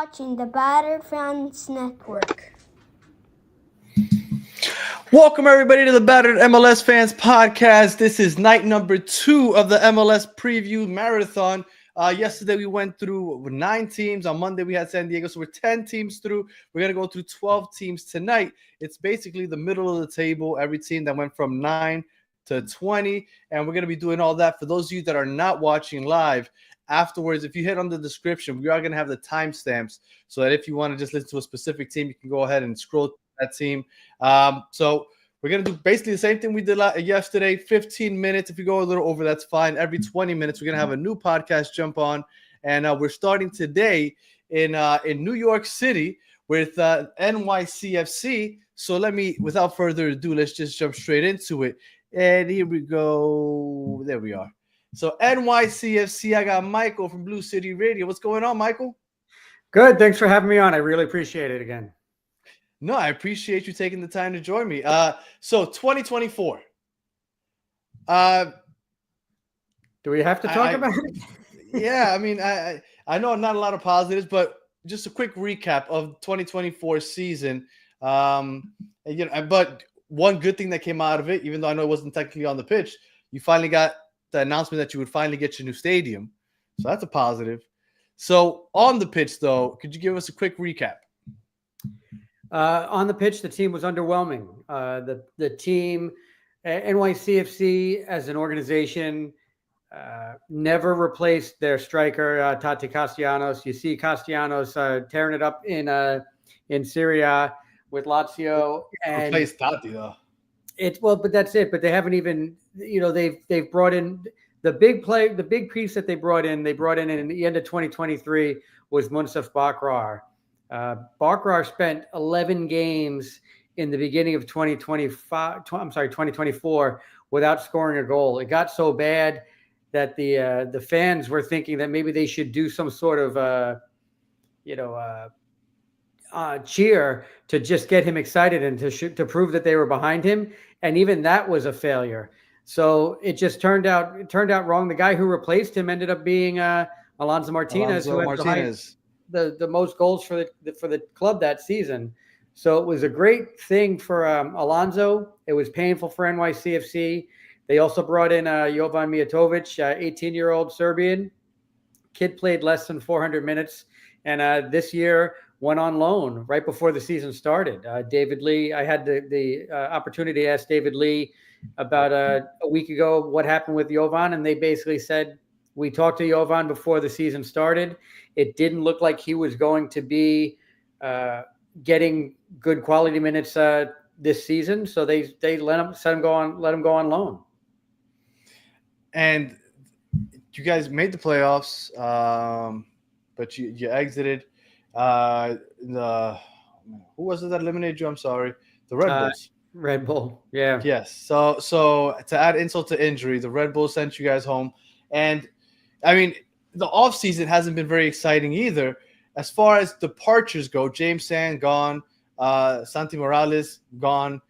watching the Battered Fans Network. Welcome, everybody, to the Battered MLS Fans Podcast. This is night number 2 of the MLS Preview Marathon. Yesterday, we went through 9 teams. On Monday, we had San Diego, so we're 10 teams through. We're going to go through 12 teams tonight. It's basically the middle of the table, every team that went from 9 to 20, and we're going to be doing all that. For those of you that are not watching live, afterwards, if you hit on the description, we are going to have the timestamps so that if you want to just listen to a specific team, you can go ahead and scroll to that team. So we're going to do basically the same thing we did yesterday, 15 minutes. If you go a little over, that's fine. Every 20 minutes, we're going to have a new podcast jump on, and we're starting today in New York City with NYCFC. So without further ado, let's just jump straight into it. And here we go. There we are. So NYCFC, I got Michael from Blue City Radio. What's going on, Michael? Good. Thanks for having me on. I really appreciate it again. No, I appreciate you taking the time to join me. So 2024. Do we have to talk about it? Yeah, I mean, I know not a lot of positives, but just a quick recap of 2024 season. But one good thing that came out of it, even though I know it wasn't technically on the pitch, you finally got the announcement that you would finally get your new stadium. So that's a positive. So on the pitch, though, could you give us a quick recap? On the pitch, the team was underwhelming. The team, NYCFC as an organization, never replaced their striker, Tati Castellanos. You see Castellanos tearing it up in Serie A with Lazio. And replaced Tati, though. But that's it. But they haven't even, they've brought in the big piece that they brought in in the end of 2023 was Munsaf Bakrar. Bakrar spent 11 games in the beginning of 2024 without scoring a goal. It got so bad that the fans were thinking that maybe they should do some sort of cheer to just get him excited and to prove that they were behind him. And even that was a failure. So it just turned out wrong. The guy who replaced him ended up being Alonso Martinez, who had the most goals for the club that season. So it was a great thing for Alonso. It was painful for NYCFC. They also brought in Jovan Mijatovic, 18-year-old Serbian. Kid played less than 400 minutes. And this year went on loan right before the season started. David Lee, I had the opportunity to ask David Lee about a week ago what happened with Jovan, and they basically said, we talked to Jovan before the season started. It didn't look like he was going to be getting good quality minutes this season, so they let him go on loan. And you guys made the playoffs, but you exited. Who was it that eliminated you? I'm sorry, the Red Bulls. Red Bull, yeah. Yes. So to add insult to injury, the Red Bulls sent you guys home, and I mean the offseason hasn't been very exciting either. As far as departures go, James Sand gone, Santi Morales gone.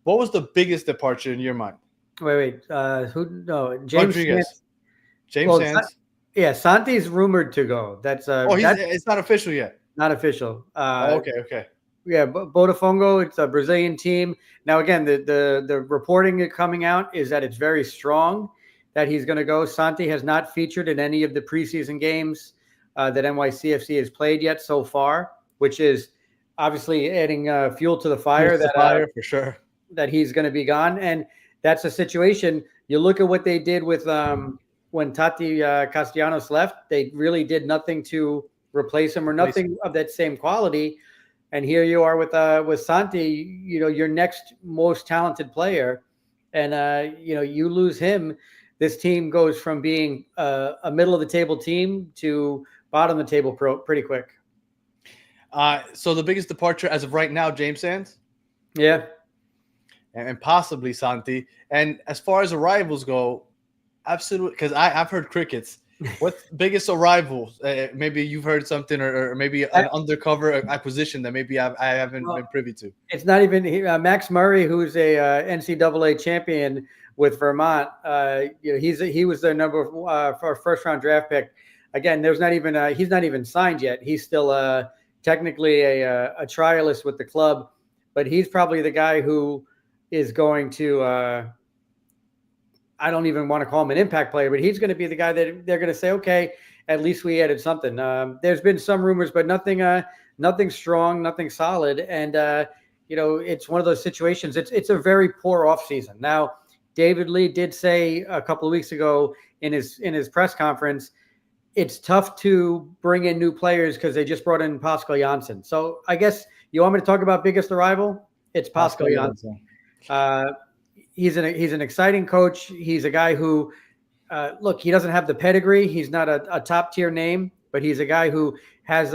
What was the biggest departure in your mind? Wait. Who? No, James Rodriguez. James Sands. Yeah, Santi's rumored to go. It's not official yet. Not official. Okay. Yeah, Botafogo, it's a Brazilian team. Now, again, the reporting coming out is that it's very strong that he's going to go. Santi has not featured in any of the preseason games that NYCFC has played yet so far, which is obviously adding fuel to the fire. For sure. That he's going to be gone. And that's a situation. You look at what they did with when Tati Castellanos left. They really did nothing to replace him or nothing of that same quality. And here you are with Santi, your next most talented player, and you lose him. This team goes from being a middle of the table team to bottom of the table pretty quick. So the biggest departure as of right now, James Sands? Yeah. And possibly Santi. And as far as arrivals go, absolutely, because I've heard crickets. What's biggest arrival? Maybe you've heard something, or maybe an undercover acquisition that maybe I haven't been privy to. It's not even Max Murray, who's a NCAA champion with Vermont. He was their number for first round draft pick. Again, he's not even signed yet. He's still technically a trialist with the club, but he's probably the guy who is going to. I don't even want to call him an impact player, but he's going to be the guy that they're going to say, okay, at least we added something. There's been some rumors, but nothing strong, nothing solid, and it's one of those situations. It's a very poor offseason. Now, David Lee did say a couple of weeks ago in his press conference, it's tough to bring in new players because they just brought in Pascal Janssen. So I guess you want me to talk about biggest arrival? It's Pascal Janssen. He's an exciting coach. He's a guy who, look, he doesn't have the pedigree. He's not a top tier name, but he's a guy who has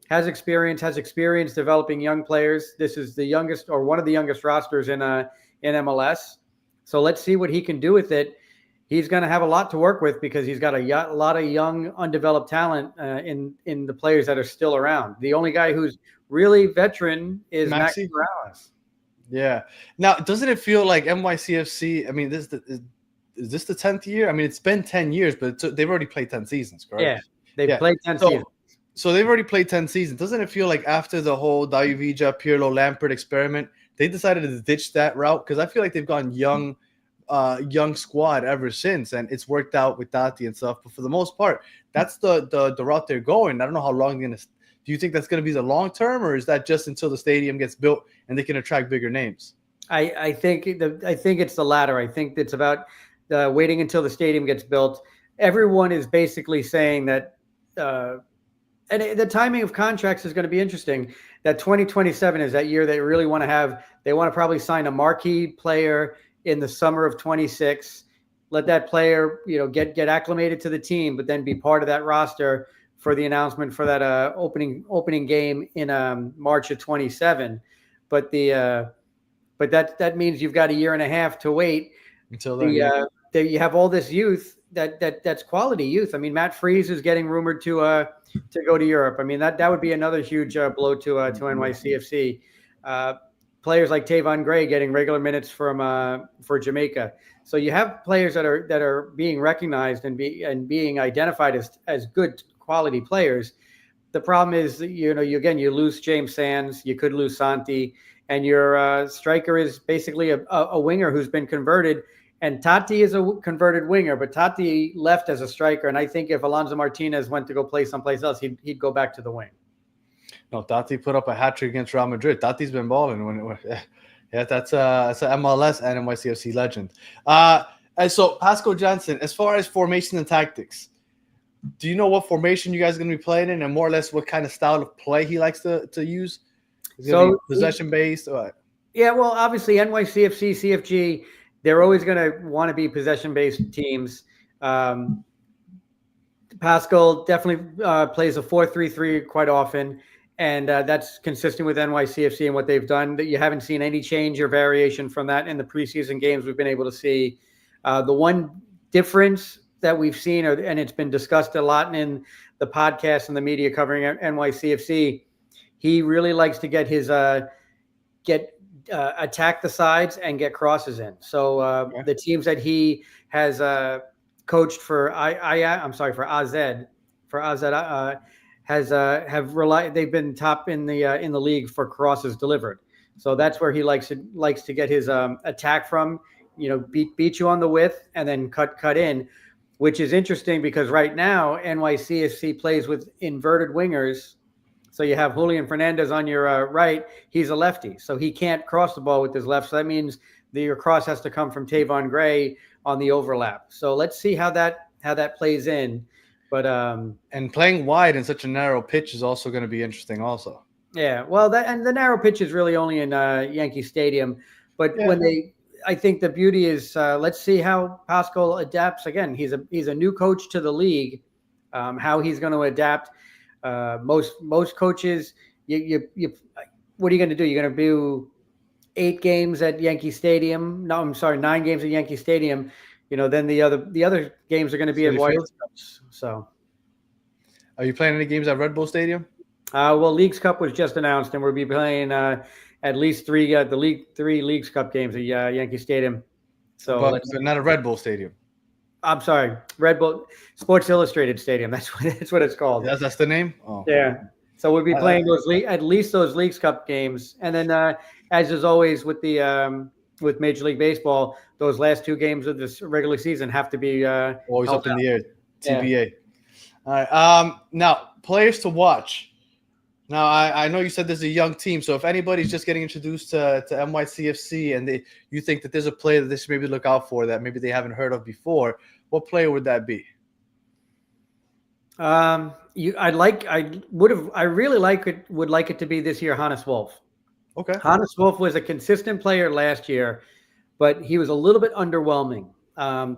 experience developing young players. This is the youngest or one of the youngest rosters in MLS. So let's see what he can do with it. He's going to have a lot to work with because he's got a lot of young, undeveloped talent in the players that are still around. The only guy who's really veteran is Maxi Morales. Yeah. Now, doesn't it feel like NYCFC? I mean, is this the 10th year? I mean, it's been 10 years, but they've already played 10 seasons, correct? Yeah, they've played 10 seasons. So they've already played 10 seasons. Doesn't it feel like after the whole Dayuvija, Pirlo, Lampard experiment, they decided to ditch that route? Because I feel like they've gone young squad ever since, and it's worked out with Tati and stuff. But for the most part, that's the route they're going. I don't know how long they're going to. Do you think that's going to be the long term, or is that just until the stadium gets built and they can attract bigger names? I think it's the latter. I think it's about waiting until the stadium gets built. Everyone is basically saying that, and the timing of contracts is going to be interesting. That 2027 is that year they really want to have. They want to probably sign a marquee player in the summer of 26. Let that player, get acclimated to the team, but then be part of that roster for the announcement for that opening game in March of 27. But that means you've got a year and a half to wait until then. You have all this youth that's quality youth. I mean, Matt Freese is getting rumored to go to Europe. I mean, that would be another huge blow to NYCFC. Players like Tavon Gray getting regular minutes for Jamaica. So you have players that are being recognized and being identified as good quality players. The problem is, you lose James Sands, you could lose Santi, and your striker is basically a winger who's been converted. And Tati is a converted winger, but Tati left as a striker. And I think if Alonso Martinez went to go play someplace else, he'd go back to the wing. No, Tati put up a hat trick against Real Madrid. Tati's been balling. That's an MLS and NYCFC legend. And so Pascal Janssen, as far as formation and tactics, do you know what formation you guys are going to be playing in, and more or less what kind of style of play he likes to use? Is it possession based? Yeah, well, obviously NYCFC, CFG, they're always going to want to be possession based teams. Pascal definitely plays a 4-3-3 quite often, and that's consistent with NYCFC and what they've done. That you haven't seen any change or variation from that in the preseason games we've been able to see. The one difference that we've seen, and it's been discussed a lot in the podcast and the media covering NYCFC, he really likes to get his attack the sides and get crosses in. So the teams that he has coached for AZ have relied. They've been top in the league for crosses delivered. So that's where he likes to get his attack from. Beat you on the width and then cut in, which is interesting because right now NYCFC plays with inverted wingers. So you have Julian Fernandez on your right. He's a lefty, so he can't cross the ball with his left. So that means your cross has to come from Tavon Gray on the overlap. So let's see how that plays in. But and playing wide in such a narrow pitch is also going to be interesting also. Yeah, well, and the narrow pitch is really only in Yankee Stadium. But I think the beauty is let's see how Pascal adapts. Again, he's a new coach to the league. How he's going to adapt. Most coaches, you what are you going to do? You're going to do 8 games at Yankee Stadium. No, I'm sorry, 9 games at Yankee Stadium. Then the other games are going to be at White Cups. So, are you playing any games at Red Bull Stadium? Well, Leagues Cup was just announced, and we'll be playing at least 3 Leagues Cup games at Yankee Stadium. So, but not a Red Bull Stadium. I'm sorry, Red Bull Sports Illustrated Stadium. That's what it's called. That's the name. Oh. Yeah. So we'll be playing at least those Leagues Cup games, and then as is always with the with Major League Baseball, those last 2 games of this regular season have to be always up in the air. TBA. Yeah. All right. Now players to watch. Now I know you said there's a young team, so if anybody's just getting introduced to NYCFC and you think that there's a player that they should maybe look out for that maybe they haven't heard of before, what player would that be? I would like it to be this year Hannes Wolf. Okay. Hannes Wolf was a consistent player last year, but he was a little bit underwhelming.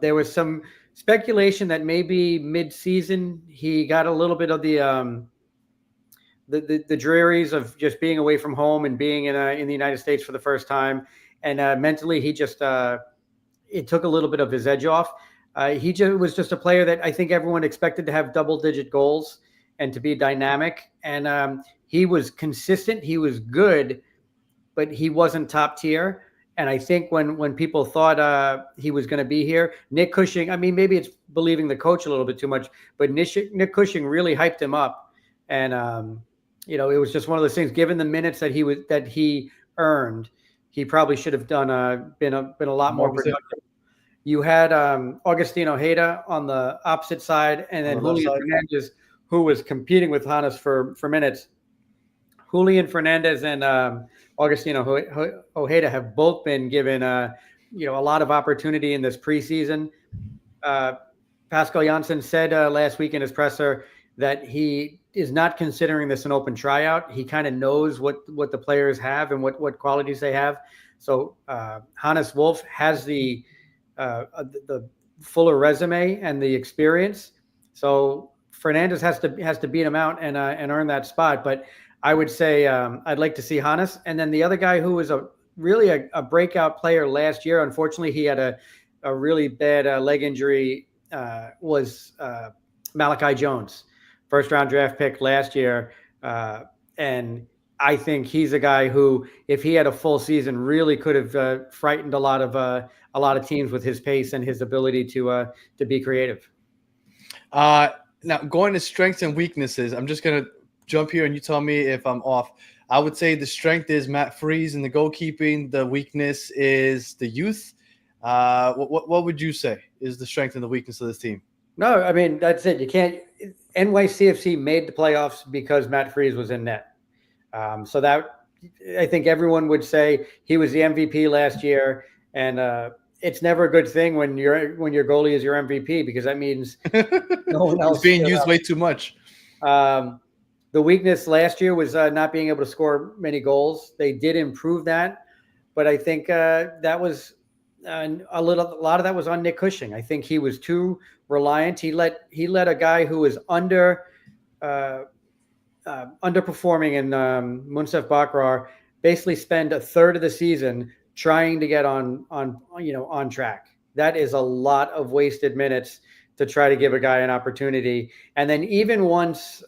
There was some speculation that maybe mid-season he got a little bit of the drearies of just being away from home and being in the United States for the first time, and mentally he just it took a little bit of his edge off. He was just a player that I think everyone expected to have double-digit goals and to be dynamic, and he was consistent. He was good, but he wasn't top tier. And I think when people thought he was going to be here, Nick Cushing, I mean, maybe it's believing the coach a little bit too much, but Nick Cushing really hyped him up. And, it was just one of those things, given the minutes that he earned, he probably should have been a lot more productive. You had Agustin Ojeda on the opposite side, and then Julian Fernandez, who was competing with Hannes for minutes. Julian Fernandez and Agustin Ojeda have both been given a lot of opportunity in this preseason. Pascal Janssen said last week in his presser that he is not considering this an open tryout. He kind of knows what the players have and what qualities they have. So Hannes Wolf has the fuller resume and the experience. So Fernandez has to beat him out and earn that spot. But I would say I'd like to see Hannes. And then the other guy who was really a breakout player last year, unfortunately, he had a really bad leg injury, was Malachi Jones, first-round draft pick last year. And I think he's a guy who, if he had a full season, really could have frightened a lot of teams with his pace and his ability to be creative. Now, going to strengths and weaknesses, I'm just going to jump here and you tell me if I'm off. I would say the strength is Matt Freese in the goalkeeping. The weakness is the youth. What would you say is the strength and the weakness of this team? No, I mean, that's it. You can't. NYCFC made the playoffs because Matt Freese was in net. So that, I think everyone would say he was the MVP last year, and it's never a good thing when your goalie is your MVP, because that means no one else is being used way too much. The weakness last year was not being able to score many goals. They did improve that, but I think that was a lot of that was on Nick Cushing. I think he was too reliant. He let a guy who was underperforming in Munsef Bakrar basically spend a third of the season trying to get on track. That is a lot of wasted minutes to try to give a guy an opportunity. And then even once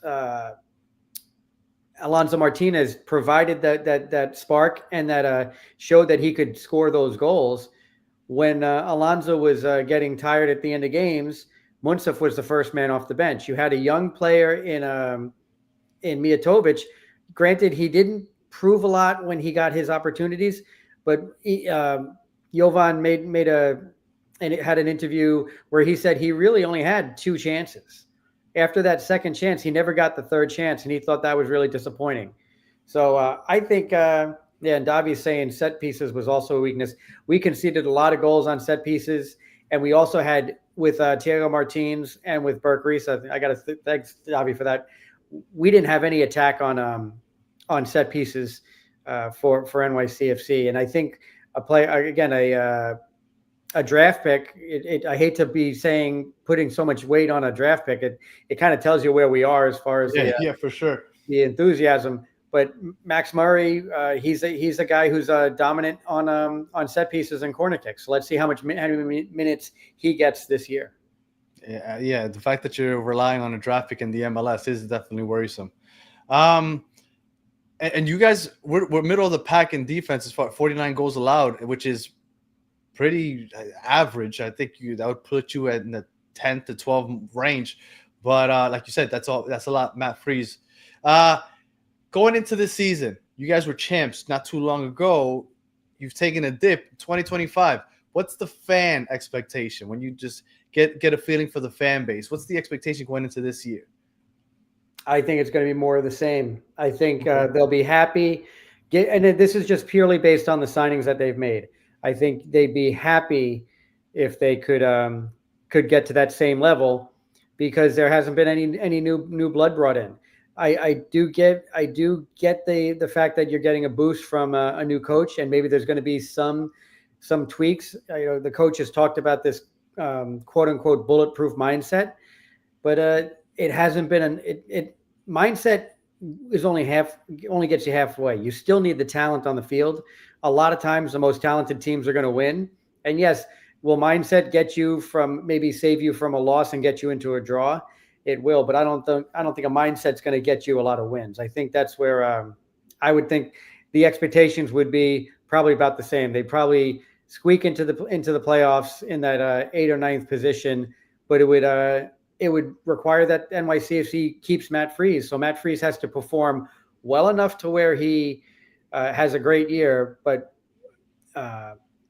Alonso Martinez provided that spark and that showed that he could score those goals, when Alonso was getting tired at the end of games, Munsef was the first man off the bench. You had a young player in Mijatovic. Granted, he didn't prove a lot when he got his opportunities, but Jovan had an interview where he said he really only had 2 chances. After that second chance, he never got the third chance, and he thought that was really disappointing. So I think, and Davi's saying set pieces was also a weakness. We conceded a lot of goals on set pieces, and we also had, with Thiago Martins and with Burke Reese, I got to thank Davi for that. We didn't have any attack on set pieces for NYCFC, and I think a draft pick. I hate to be putting so much weight on a draft pick. It kind of tells you where we are as far as for sure, the enthusiasm. But Max Murray, he's a guy who's dominant on set pieces and corner kicks. So let's see how many minutes he gets this year. Yeah. The fact that you're relying on a draft pick in the MLS is definitely worrisome. And you guys, we're middle of the pack in defense as far as 49 goals allowed, which is pretty average. I think that would put you in the 10 to 12 range. But like you said, that's a lot. Matt Freese. going into this season, you guys were champs not too long ago. You've taken a dip. 2025. What's the fan expectation when you just get a feeling for the fan base? What's the expectation going into this year? I think it's going to be more of the same. I think they'll be happy. And this is just purely based on the signings that they've made. I think they'd be happy if they could get to that same level, because there hasn't been any new blood brought in. I do get the fact that you're getting a boost from a new coach, and maybe there's going to be some tweaks. The coach has talked about this quote unquote bulletproof mindset, but it hasn't been mindset is only gets you halfway. You still need the talent on the field. A lot of times the most talented teams are going to win. And yes, will mindset maybe save you from a loss and get you into a draw? It will, but I don't think a mindset's going to get you a lot of wins. I think that's where I would think the expectations would be probably about the same. They'd probably squeak into the playoffs in that 8th or 9th position, but it would require that NYCFC keeps Matt Freese. So Matt Freese has to perform well enough to where he has a great year, but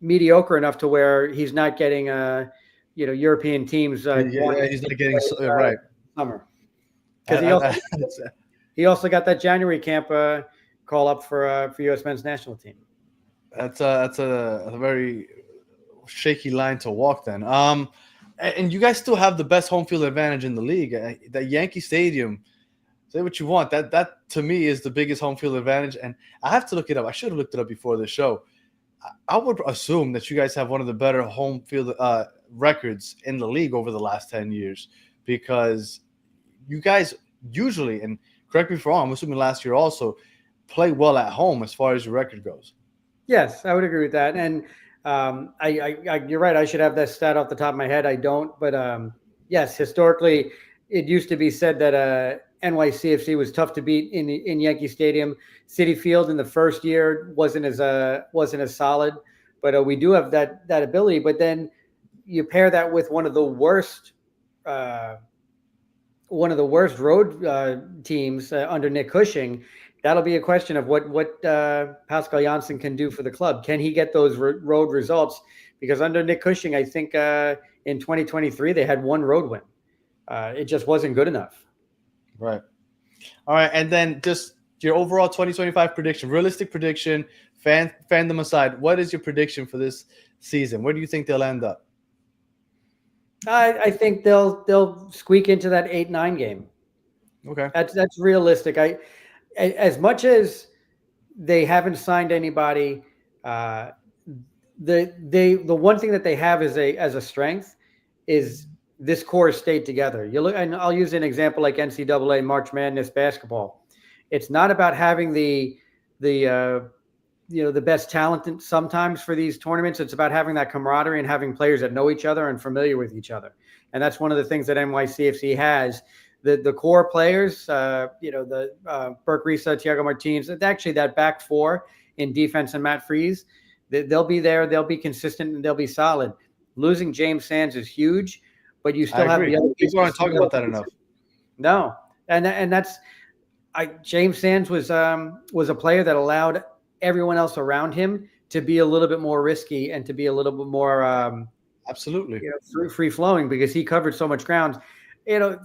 mediocre enough to where he's not getting European teams. He's not getting right summer, because he also got that January camp call up for U.S. men's national team. That's a very shaky line to walk then. And you guys still have the best home field advantage in the league. That Yankee Stadium, say what you want, that to me is the biggest home field advantage. And I have to look it up. I should have looked it up before the show. I would assume that you guys have one of the better home field records in the league over the last 10 years, because you guys usually, and correct me if I'm wrong, I'm assuming last year also, play well at home as far as your record goes. Yes, I would agree with that. And you're right. I should have that stat off the top of my head. I don't, but yes, historically, it used to be said that NYCFC was tough to beat in Yankee Stadium. Citi Field in the first year wasn't as solid, but we do have that ability. But then you pair that with one of the worst road teams under Nick Cushing. That'll be a question of what Pascal Janssen can do for the club. Can he get those road results? Because under Nick Cushing, I think in 2023 they had one road win. It just wasn't good enough. Right. All right, and then just your overall 2025 prediction, realistic prediction, fandom aside, what is your prediction for this season? Where do you think they'll end up? I think they'll squeak into that 8-9 game. Okay, that's realistic. As much as they haven't signed anybody, the one thing that they have as a strength is this core stayed together. You look, and I'll use an example like NCAA March Madness basketball. It's not about having the best talent sometimes for these tournaments. It's about having that camaraderie and having players that know each other and familiar with each other. And that's one of the things that NYCFC has. The core players, Burke Risa, Thiago Martins, actually that back four in defense and Matt Freese, they'll be there. They'll be consistent and they'll be solid. Losing James Sands is huge, but you still have the other people aren't talking about that enough. No, and that's James Sands was a player that allowed everyone else around him to be a little bit more risky and to be a little bit more absolutely free flowing, because he covered so much ground.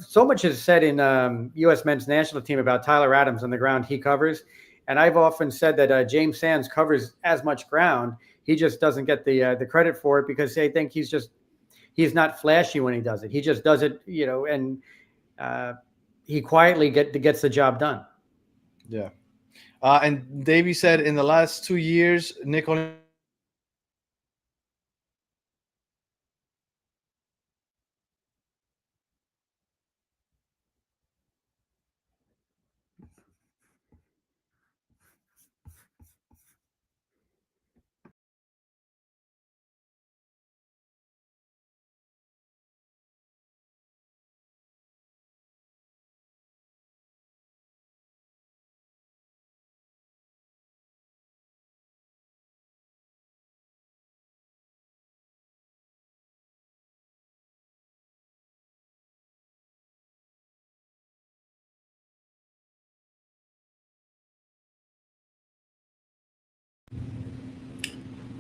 So much is said in U.S. men's national team about Tyler Adams and the ground he covers. And I've often said that James Sands covers as much ground. He just doesn't get the credit for it, because they think he's not flashy when he does it. He just does it, and he quietly gets the job done. Yeah. And Davey said in the last 2 years, Nick only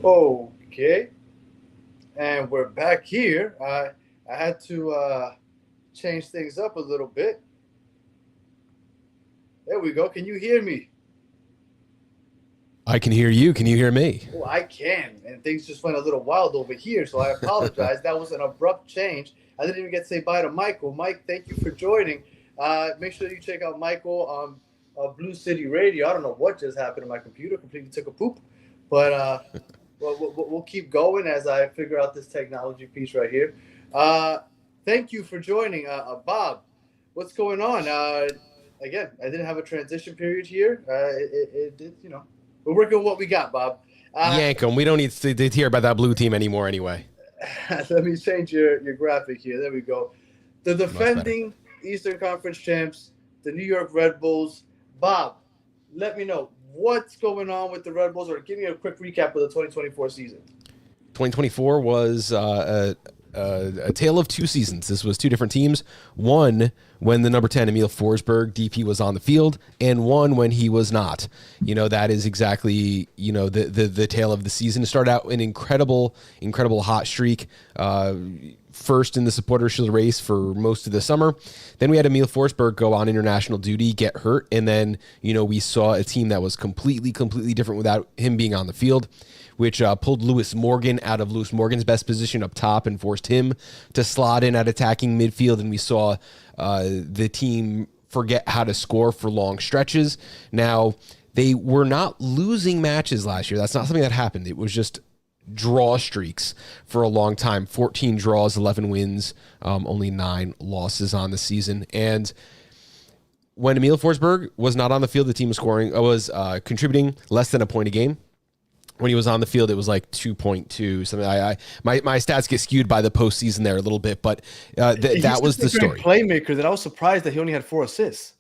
Okay, and we're back here. I had to change things up a little bit. There we go. Can you hear me? I can hear you. Can you hear me? Oh, I can, and things just went a little wild over here, so I apologize. That was an abrupt change. I didn't even get to say bye to Michael. Mike, thank you for joining. Make sure you check out Michael on Blue City Radio. I don't know what just happened to my computer. Completely took a poop, but we'll keep going as I figure out this technology piece right here. Thank you for joining, Bob. What's going on? Again, I didn't have a transition period here. It did, We're working with what we got, Bob. Yank them. We don't need to hear about that blue team anymore anyway. Let me change your graphic here. There we go. The defending Eastern Conference champs, the New York Red Bulls. Bob, let me know what's going on with the Red Bulls, or give me a quick recap of the 2024 season. 2024 was a tale of two seasons. This was two different teams. One when the number 10 Emil Forsberg DP was on the field, and one when he was not. That is exactly the tale of the season. It started out an incredible hot streak. First in the supporter shield race for most of the summer. Then we had Emil Forsberg go on international duty, get hurt, and then we saw a team that was completely different without him being on the field, which pulled Lewis Morgan out of Lewis Morgan's best position up top and forced him to slot in at attacking midfield. And we saw the team forget how to score for long stretches. Now, they were not losing matches last year. That's not something that happened. It was just draw streaks for a long time. 14 draws, 11 wins, only 9 losses on the season. And when Emil Forsberg was not on the field, the team was contributing less than a point a game. When he was on the field, it was like 2.2 something. My stats get skewed by the postseason there a little bit, but that was the story. Playmaker that I was surprised that he only had 4 assists.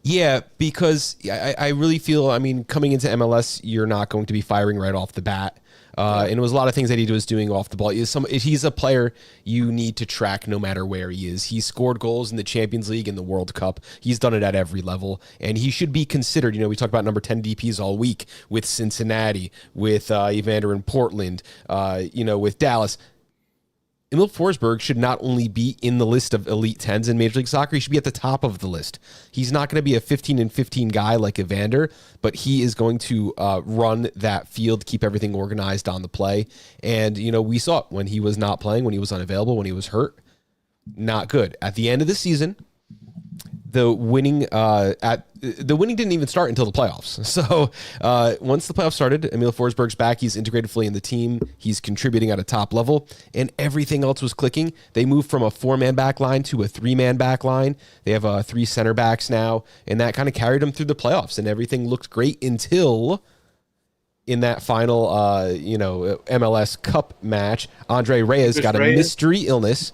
Yeah, because I really feel, coming into MLS, you're not going to be firing right off the bat. And it was a lot of things that he was doing off the ball. He's a player you need to track no matter where he is. He scored goals in the Champions League and the World Cup. He's done it at every level, and he should be considered. We talked about number 10 DPs all week with Cincinnati, with Evander in Portland, with Dallas. Emil Forsberg should not only be in the list of elite 10s in Major League Soccer, he should be at the top of the list. He's not going to be a 15-15 guy like Evander, but he is going to run that field, keep everything organized on the play. And, we saw it when he was not playing, when he was unavailable, when he was hurt. Not good. At the end of the season, the winning didn't even start until the playoffs. So once the playoffs started, Emil Forsberg's back. He's integrated fully in the team. He's contributing at a top level, and everything else was clicking. They moved from a 4-man back line to a 3-man back line. They have 3 center backs now, and that kind of carried them through the playoffs, and everything looked great until in that final, MLS Cup match, Andre Reyes got a mystery illness,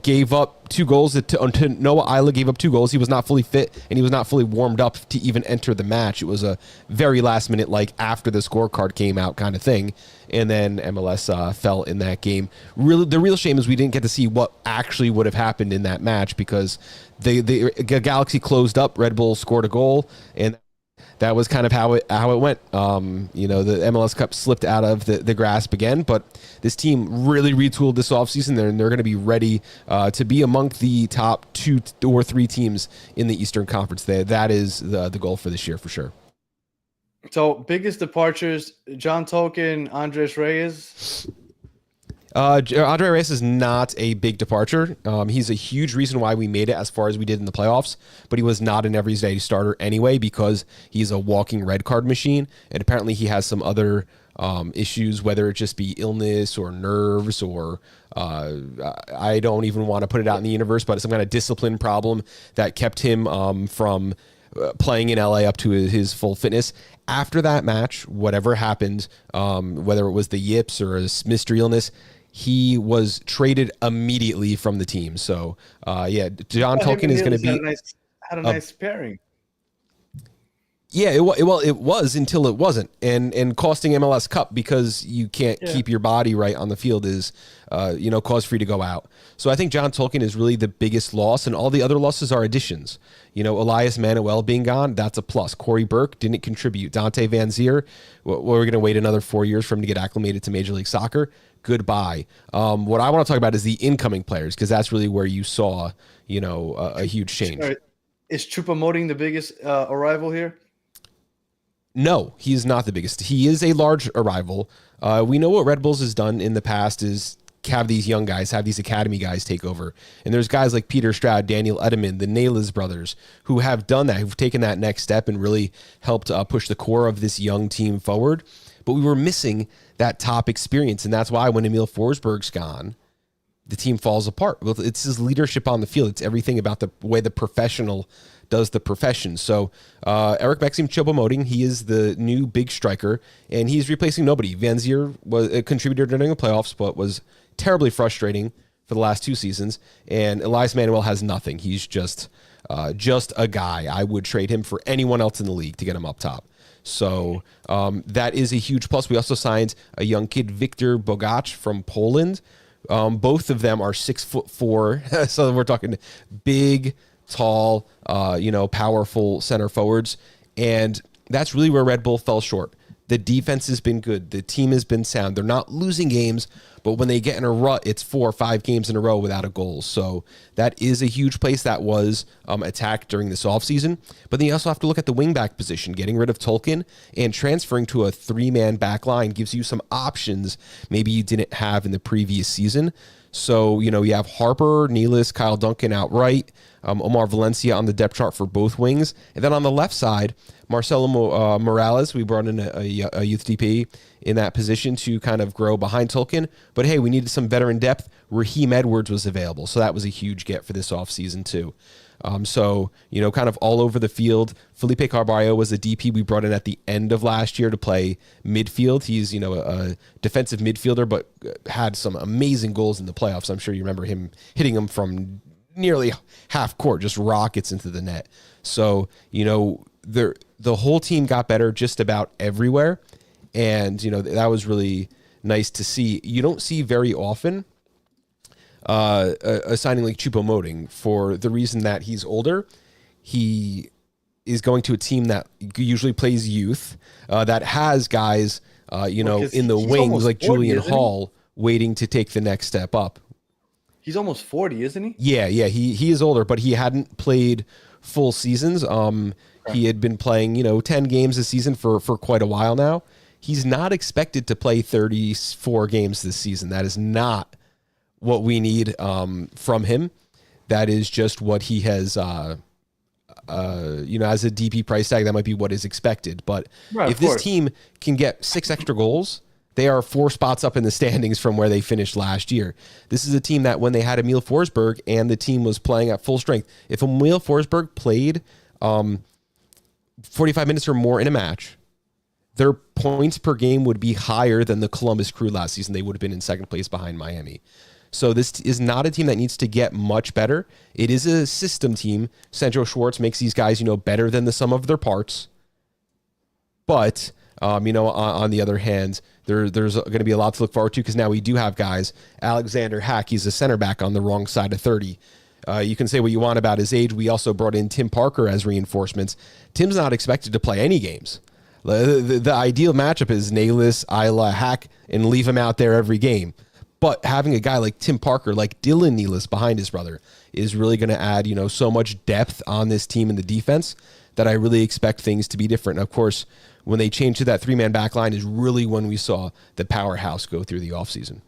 gave up 2 goals. To Noah Isla gave up 2 goals. He was not fully fit, and he was not fully warmed up to even enter the match. It was a very last minute, after the scorecard came out kind of thing. And then MLS fell in that game. Really, the real shame is we didn't get to see what actually would have happened in that match, because the Galaxy closed up. Red Bull scored a goal, and that was kind of how it went. The MLS Cup slipped out of the grasp again, but this team really retooled this offseason, and they're going to be ready to be among the top 2 or 3 teams in the Eastern Conference. That is the goal for this year for sure. So, biggest departures, John Tolkien, Andres Reyes. Andre Reyes is not a big departure. He's a huge reason why we made it as far as we did in the playoffs, but he was not an everyday starter anyway, because he's a walking red card machine, and apparently he has some other issues, whether it just be illness or nerves or I don't even want to put it out in the universe, but some kind of discipline problem that kept him from playing in LA up to his full fitness. After that match, whatever happened, whether it was the yips or a mystery illness, he was traded immediately from the team. So, John Tolkien is going to be had a nice pairing. Yeah, it was until it wasn't, and costing MLS Cup because you can't keep your body right on the field is, cause for you to go out. So I think John Tolkien is really the biggest loss, and all the other losses are additions. Elias Manuel being gone, that's a plus. Corey Burke didn't contribute. Dante Van Zier, we're going to wait another 4 years for him to get acclimated to Major League Soccer. Goodbye. What I want to talk about is the incoming players, because that's really where you saw, a huge change. Is Choupo-Moting the biggest arrival here? No, he is not the biggest. He is a large arrival. We know what Red Bulls has done in the past is have these young guys, have these academy guys take over. And there's guys like Peter Stroud, Daniel Edelman, the Naylors brothers, who have done that, who've taken that next step and really helped push the core of this young team forward. But we were missing that top experience, and that's why when Emil Forsberg's gone, the team falls apart. Well, it's his leadership on the field. It's everything about the way the professional does the profession. So Eric Maxim Choupo-Moting, he is the new big striker, and he's replacing nobody. Van Zier was a contributor during the playoffs, but was terribly frustrating for the last 2 seasons. And Elias Manuel has nothing. He's just a guy. I would trade him for anyone else in the league to get him up top. So that is a huge plus. We also signed a young kid, Victor Bogacz from Poland. Both of them are 6'4", so we're talking big, tall, powerful center forwards, and that's really where Red Bull fell short. The defense has been good. The team has been sound. They're not losing games, but when they get in a rut, it's 4 or 5 games in a row without a goal. So that is a huge place that was attacked during this offseason. But then you also have to look at the wingback position. Getting rid of Tolkien and transferring to a 3-man back line gives you some options maybe you didn't have in the previous season. So, you have Harper, Nealis, Kyle Duncan outright, Omar Valencia on the depth chart for both wings. And then on the left side, Marcelo Morales, we brought in a youth DP in that position to kind of grow behind Tolkien. But hey, we needed some veteran depth. Raheem Edwards was available, so that was a huge get for this offseason too. Kind of all over the field. Felipe Carballo was a DP we brought in at the end of last year to play midfield. He's, a defensive midfielder, but had some amazing goals in the playoffs. I'm sure you remember him hitting them from nearly half court, just rockets into the net. So, the whole team got better just about everywhere. And, that was really nice to see. You don't see very often a signing like Choupo-Moting for the reason that he's older. He is going to a team that usually plays youth, that has guys, in the wings like 40, Julian Hall waiting to take the next step up. He's almost 40, isn't he? Yeah. He is older, but he hadn't played full seasons. He had been playing, 10 games a season for quite a while now. He's not expected to play 34 games this season. That is not what we need from him. That is just what he has, as a DP price tag, that might be what is expected. But if this team can get 6 extra goals, they are 4 spots up in the standings from where they finished last year. This is a team that when they had Emil Forsberg and the team was playing at full strength, if Emil Forsberg played 45 minutes or more in a match, their points per game would be higher than the Columbus Crew last season. They would have been in second place behind Miami. So this is not a team that needs to get much better. It is a system team. Sandro Schwartz makes these guys, better than the sum of their parts. But, on the other hand, there's going to be a lot to look forward to because now we do have guys. Alexander Hack, he's a center back on the wrong side of 30. You can say what you want about his age. We also brought in Tim Parker as reinforcements. Tim's not expected to play any games. The ideal matchup is Nayless, Isla, Hack, and leave him out there every game. But having a guy like Tim Parker, like Dylan Nealis behind his brother, is really going to add, so much depth on this team in the defense that I really expect things to be different. And of course, when they changed to that 3-man back line is really when we saw the powerhouse go through the offseason.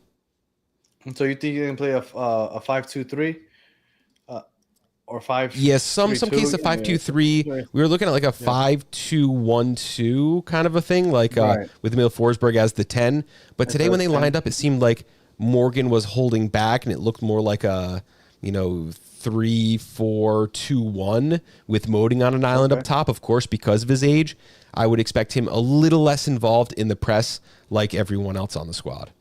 And so you think you're going to play a 5-2-3? Or 5? Yes, some cases a 5-2-3. We were looking at like a 5-2-1-2 kind of a thing, like with Emil Forsberg as the 10. But today when they lined up, it seemed like Morgan was holding back, and it looked more like a 3-4-2-1 with Moding on an island up top. Of course, because of his age, I would expect him a little less involved in the press, like everyone else on the squad.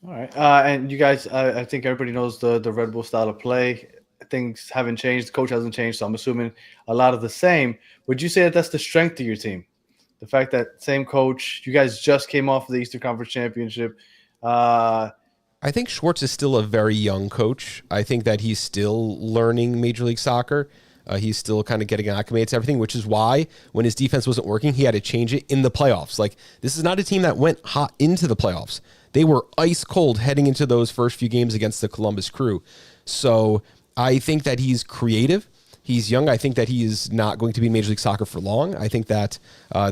All right, and you guys, I think everybody knows the Red Bull style of play. things haven't changed. The coach hasn't changed, so I'm assuming a lot of the same. Would you say that that's the strength of your team? The fact that same coach, you guys just came off of the Eastern Conference Championship. I think Schwartz is still a very young coach. I think that he's still learning Major League Soccer. He's still kind of getting acclimated to everything, which is why when his defense wasn't working, he had to change it in the playoffs. Like, this is not a team that went hot into the playoffs. They were ice cold heading into those first few games against the Columbus Crew. So I think that he's creative. He's young. I think that he is not going to be in Major League Soccer for long. I think that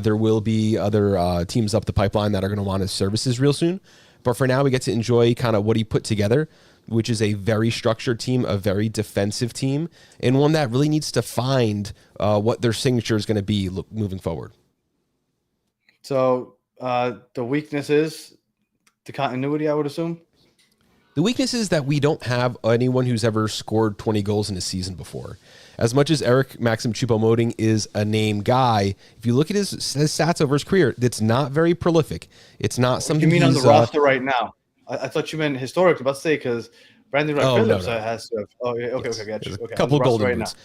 there will be other teams up the pipeline that are going to want his services real soon. But for now, we get to enjoy kind of what he put together, which is a very structured team, a very defensive team, and one that really needs to find what their signature is going to be moving forward. So the weakness is the continuity, I would assume? The weakness is that we don't have anyone who's ever scored 20 goals in a season before. As much as Eric Maxim Choupo-Moting is a named guy, if you look at his stats over his career, it's not very prolific. It's not something. You mean on the roster right now? I thought you meant historically. About to say, because Brandon Wright Phillips has to have. Oh, yeah, okay, got you. Okay, a couple of golden boots.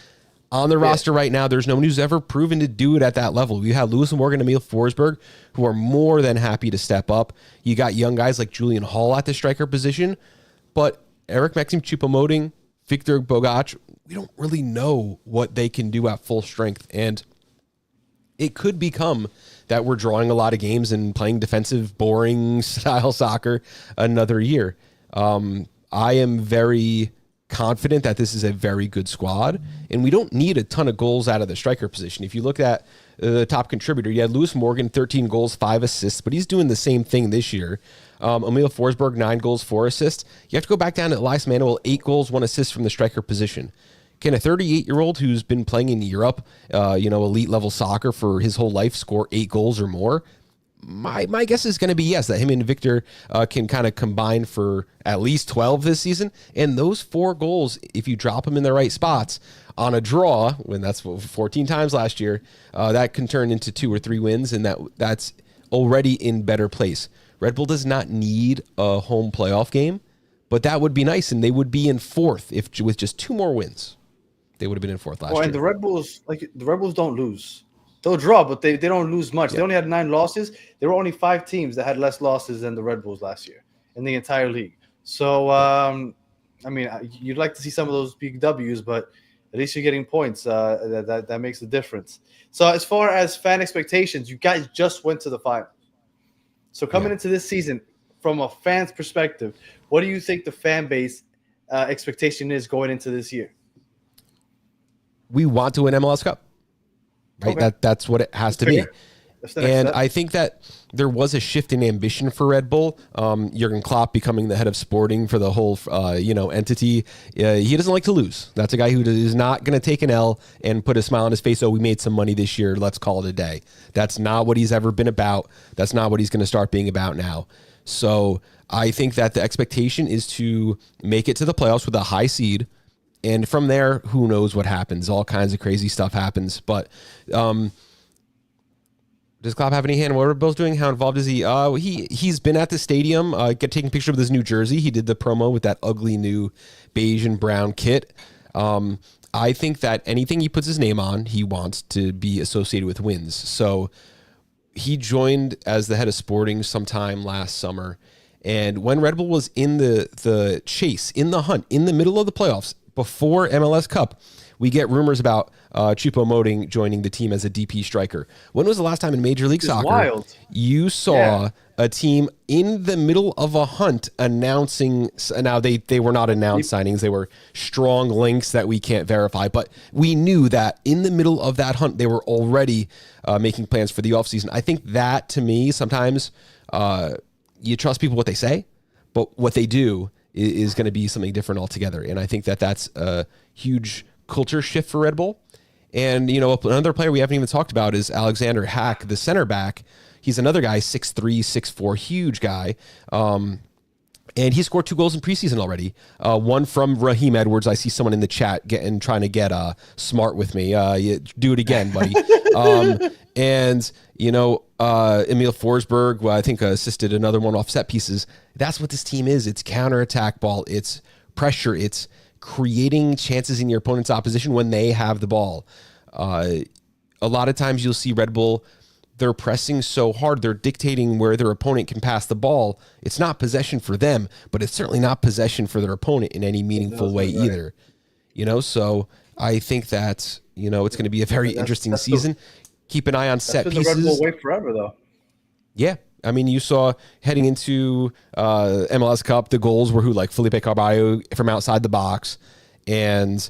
On the roster right now, there's no one who's ever proven to do it at that level. You have Lewis Morgan and Emil Forsberg, who are more than happy to step up. You got young guys like Julian Hall at the striker position, but Eric Maxim Choupo-Moting, Victor Bogac, we don't really know what they can do at full strength. And it could become that we're drawing a lot of games and playing defensive, boring style soccer another year. I am very confident that this is a very good squad, and we don't need a ton of goals out of the striker position. If you look at the top contributor, you had Lewis Morgan, 13 goals, 5 assists, but he's doing the same thing this year. Emil Forsberg, 9 goals, 4 assists. You have to go back down to Elias Manuel, 8 goals, 1 assist from the striker position. Can a 38-year-old who's been playing in Europe, elite level soccer for his whole life, score 8 goals or more? My guess is going to be yes, that him and Victor can kind of combine for at least 12 this season. And those 4 goals, if you drop them in the right spots on a draw, when that's 14 times last year, that can turn into 2 or 3 wins, and that's already in better place. Red Bull does not need a home playoff game, but that would be nice, and they would be in 4th if with just 2 more wins. They would have been in 4th last year. And the Red Bulls don't lose. They'll draw, but they don't lose much. Yep. They only had 9 losses. There were only 5 teams that had less losses than the Red Bulls last year in the entire league. So, you'd like to see some of those big W's, but at least you're getting points. That makes a difference. So as far as fan expectations, you guys just went to the final. So coming into this season, from a fan's perspective, what do you think the fan base expectation is going into this year? We want to win MLS Cup, right? Okay. That's what it has to be. And I think that there was a shift in ambition for Red Bull. Jurgen Klopp becoming the head of sporting for the whole, entity. He doesn't like to lose. That's a guy who is not going to take an L and put a smile on his face. Oh, we made some money this year. Let's call it a day. That's not what he's ever been about. That's not what he's going to start being about now. So I think that the expectation is to make it to the playoffs with a high seed. And from there, who knows what happens? All kinds of crazy stuff happens. But does Klopp have any hand in what Red Bull's doing? How involved is he? He's been at the stadium, taking pictures with his new jersey. He did the promo with that ugly new beige and brown kit. I think that anything he puts his name on, he wants to be associated with wins. So he joined as the head of sporting sometime last summer. And when Red Bull was in the chase, in the hunt, in the middle of the playoffs, before MLS Cup, we get rumors about Choupo-Moting joining the team as a DP striker. When was the last time in Major League Soccer you saw a team in the middle of a hunt announcing? Now, they were not announced signings. They were strong links that we can't verify. But we knew that in the middle of that hunt, they were already making plans for the offseason. I think that, to me, sometimes you trust people what they say, but what they do is going to be something different altogether. And I think that that's a huge culture shift for Red Bull. And, another player we haven't even talked about is Alexander Hack, the center back. He's another guy, 6'3", 6'4", huge guy. And he scored 2 goals in preseason already. One from Raheem Edwards. I see someone in the chat trying to get smart with me. Do it again, buddy. And Emil Forsberg, I think assisted another one off set pieces. That's what this team is. It's counterattack ball. It's pressure. It's creating chances in your opponent's opposition when they have the ball. A lot of times you'll see Red Bull, they're pressing so hard, they're dictating where their opponent can pass the ball. It's not possession for them, but it's certainly not possession for their opponent in any meaningful way either. So I think that, it's going to be a very interesting season. Keep an eye on set pieces. The Red Bull wait forever, though. Yeah. I mean, you saw heading into MLS Cup, the goals were like Felipe Carballo from outside the box, and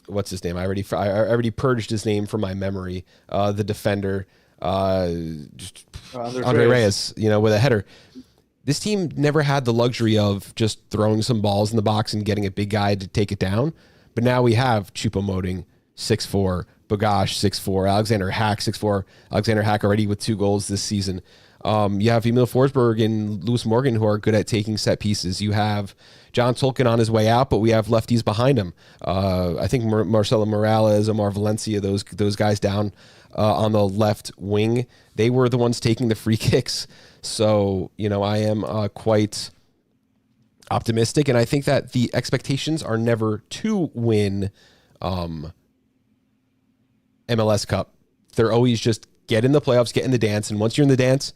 what's his name? I already purged his name from my memory. The defender, Andre Reyes, with a header. This team never had the luxury of just throwing some balls in the box and getting a big guy to take it down. But now we have Choupo-Moting, 6'4", Bagash, 6'4", Alexander Hack, 6'4". Alexander Hack already with 2 goals this season. You have Emil Forsberg and Lewis Morgan who are good at taking set pieces. You have John Tolkien on his way out, but we have lefties behind him. I think Marcelo Morales, Omar Valencia, those guys down on the left wing, they were the ones taking the free kicks. So, I am quite optimistic, and I think that the expectations are never to win MLS Cup. They're always just get in the playoffs, get in the dance, and once you're in the dance,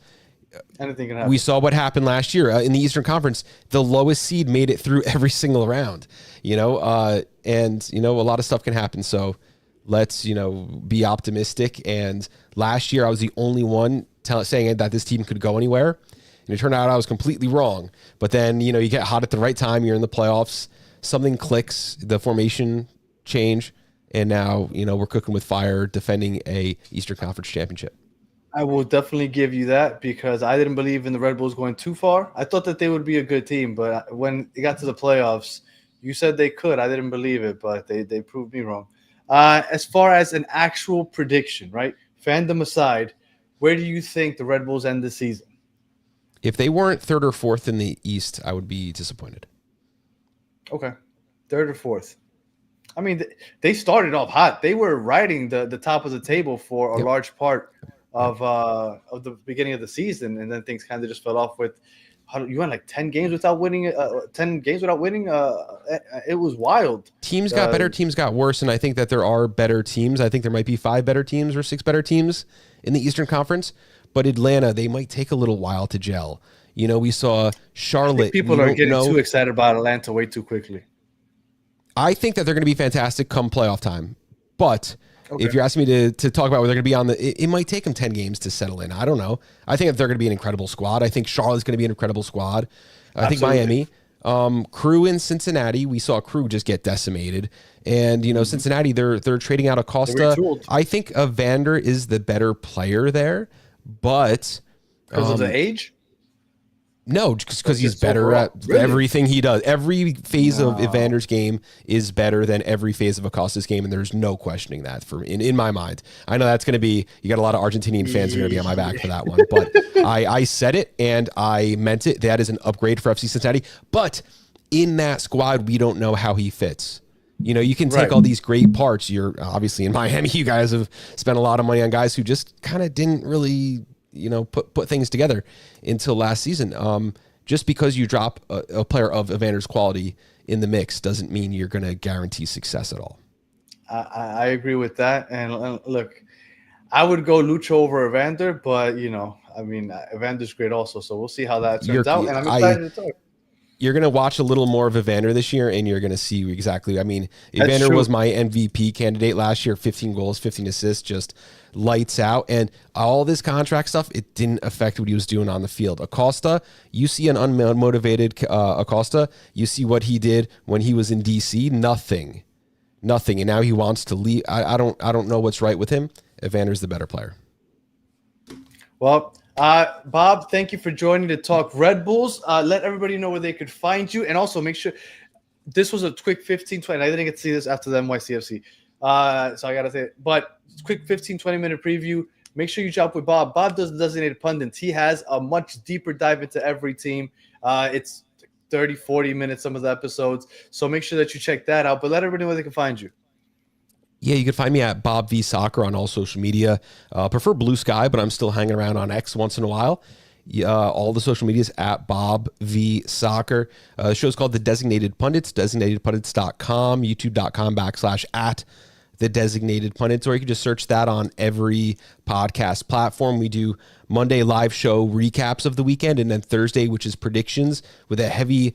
anything can happen. We saw what happened last year in the Eastern Conference. The lowest seed made it through every single round, and a lot of stuff can happen. So let's, be optimistic. And last year I was the only one saying that this team could go anywhere. And it turned out I was completely wrong. But then, you get hot at the right time. You're in the playoffs. Something clicks, the formation change. And now, we're cooking with fire, defending a Eastern Conference championship. I will definitely give you that because I didn't believe in the Red Bulls going too far. I thought that they would be a good team, but when it got to the playoffs, you said they could. I didn't believe it, but they proved me wrong. As far as an actual prediction, right? Fandom aside, where do you think the Red Bulls end the season? If they weren't 3rd or 4th in the East, I would be disappointed. Okay. 3rd or 4th. I mean, they started off hot. They were riding the top of the table for a large part of the beginning of the season, and then things kind of just fell off with you went like 10 games without winning. It was wild. Teams got better, teams got worse, and I think that there are better teams. I think there might be 5 better teams or 6 better teams in the Eastern Conference, but Atlanta, they might take a little while to gel. We saw Charlotte. People are getting too excited about Atlanta way too quickly. I think that they're going to be fantastic come playoff time, but if you're asking me to talk about where they're going to be on it might take them 10 games to settle in. I don't know. I think that they're going to be an incredible squad. I think Charlotte's going to be an incredible squad. I think Miami, Crew in Cincinnati, we saw Crew just get decimated, and Cincinnati, they're trading out Acosta. I think Evander is the better player there, but because of the age. No, just because he's better at everything he does. Every phase of Evander's game is better than every phase of Acosta's game, and there's no questioning that in my mind. I know that's going to be, you got a lot of Argentinian fans who are going to be on my back for that one, but I said it and I meant it. That is an upgrade for FC Cincinnati, but in that squad, we don't know how he fits. You can take all these great parts. You're obviously in Miami. You guys have spent a lot of money on guys who just kind of didn't really put things together until last season. Just because you drop a player of Evander's quality in the mix doesn't mean you're going to guarantee success at all. I agree with that. And look, I would go Lucho over Evander, but Evander's great also. So we'll see how that turns out. And I'm excited to talk. You're going to watch a little more of Evander this year, and you're going to see exactly. Evander was my MVP candidate last year, 15 goals, 15 assists, just lights out. And all this contract stuff, it didn't affect what he was doing on the field. Acosta, you see an unmotivated Acosta. You see what he did when he was in DC, nothing. And now he wants to leave. I don't know what's right with him. Evander's the better player. Well, Bob, thank you for joining to talk Red Bulls. Let everybody know where they could find you. And also make sure this was a quick 15-20. I didn't get to see this after the NYCFC. So I got to say it. But quick 15-20 minute preview. Make sure you jump with Bob. Bob does designated pundits. He has a much deeper dive into every team. It's 30, 40 minutes, some of the episodes. So make sure that you check that out. But let everybody know where they can find you. Yeah, you can find me at Bob V Soccer on all social media. Prefer Blue Sky, but I'm still hanging around on X once in a while. all the social medias at Bob V Soccer. The show's called The Designated Pundits, designatedpundits.com, youtube.com/@ The Designated Pundits, or you can just search that on every podcast platform. We do Monday live show recaps of the weekend, and then Thursday, which is predictions with a heavy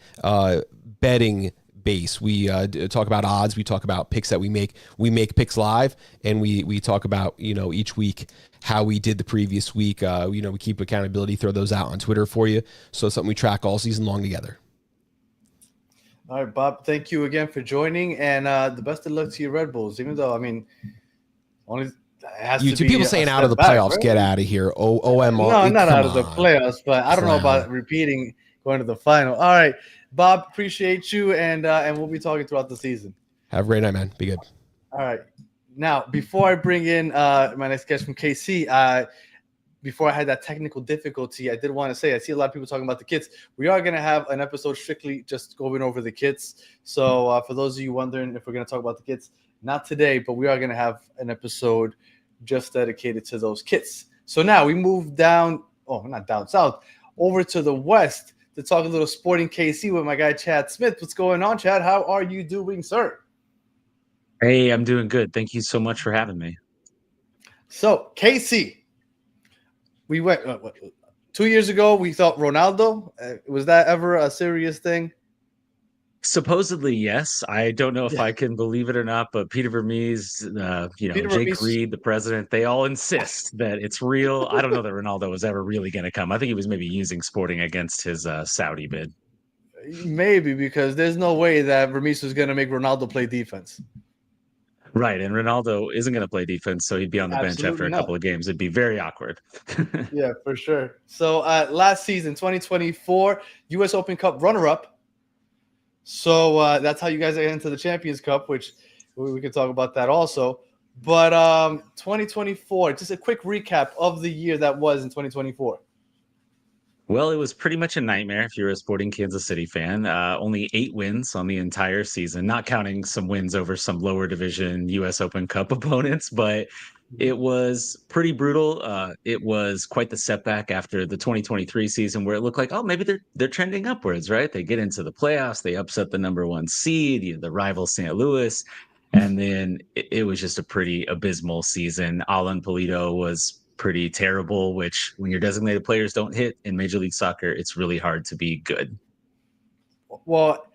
betting base. We talk about odds. We talk about picks that we make. We make picks live, and we talk about, each week how we did the previous week. We keep accountability, throw those out on Twitter for you. So it's something we track all season long together. All right, Bob, thank you again for joining, and the best of luck to your Red Bulls, even though, only it has You to two be people saying out of the playoffs, right? Get out of here. OMR. No, not out of the playoffs, but I don't know about repeating going to the final. All right, Bob, appreciate you, and we'll be talking throughout the season. Have a great night, man. Be good. All right. Now, before I bring in my next guest from KC, before I had that technical difficulty, I did want to say I see a lot of people talking about the kits. We are going to have an episode strictly just going over the kits. So for those of you wondering if we're going to talk about the kits, not today, but we are going to have an episode just dedicated to those kits. So now we move down, not down south, over to the west to talk a little Sporting KC with my guy Chad Smith. What's going on, Chad? How are you doing, sir? Hey, I'm doing good. Thank you so much for having me. So KC. We went 2 years ago. We thought Ronaldo. Was that ever a serious thing? Supposedly, yes. I don't know if I can believe it or not, but Peter Vermees, Jake Reed, the president, they all insist that it's real. I don't know that Ronaldo was ever really going to come. I think he was maybe using Sporting against his Saudi bid. Maybe, because there's no way that Vermees was going to make Ronaldo play defense. Right, and Ronaldo isn't going to play defense, so he'd be on the bench after a couple of games. It'd be very awkward. Yeah, for sure. So last season, 2024, U.S. Open Cup runner-up. So that's how you guys get into the Champions Cup, which we could talk about that also. But 2024, just a quick recap of the year that was in 2024. Well, it was pretty much a nightmare if you're a Sporting Kansas City fan. Only 8 wins on the entire season, not counting some wins over some lower division U.S. Open Cup opponents, but it was pretty brutal. It was quite the setback after the 2023 season where it looked like, maybe they're trending upwards, right? They get into the playoffs, they upset the number 1 seed, the rival St. Louis, and then it was just a pretty abysmal season. Alan Pulido was pretty terrible, which when your designated players don't hit in Major League Soccer, it's really hard to be good. Well,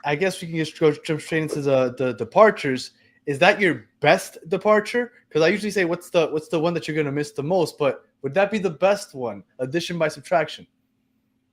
I guess we can just jump straight into the departures. Is that your best departure? Because I usually say, what's the one that you're going to miss the most? But would that be the best one? Addition by subtraction?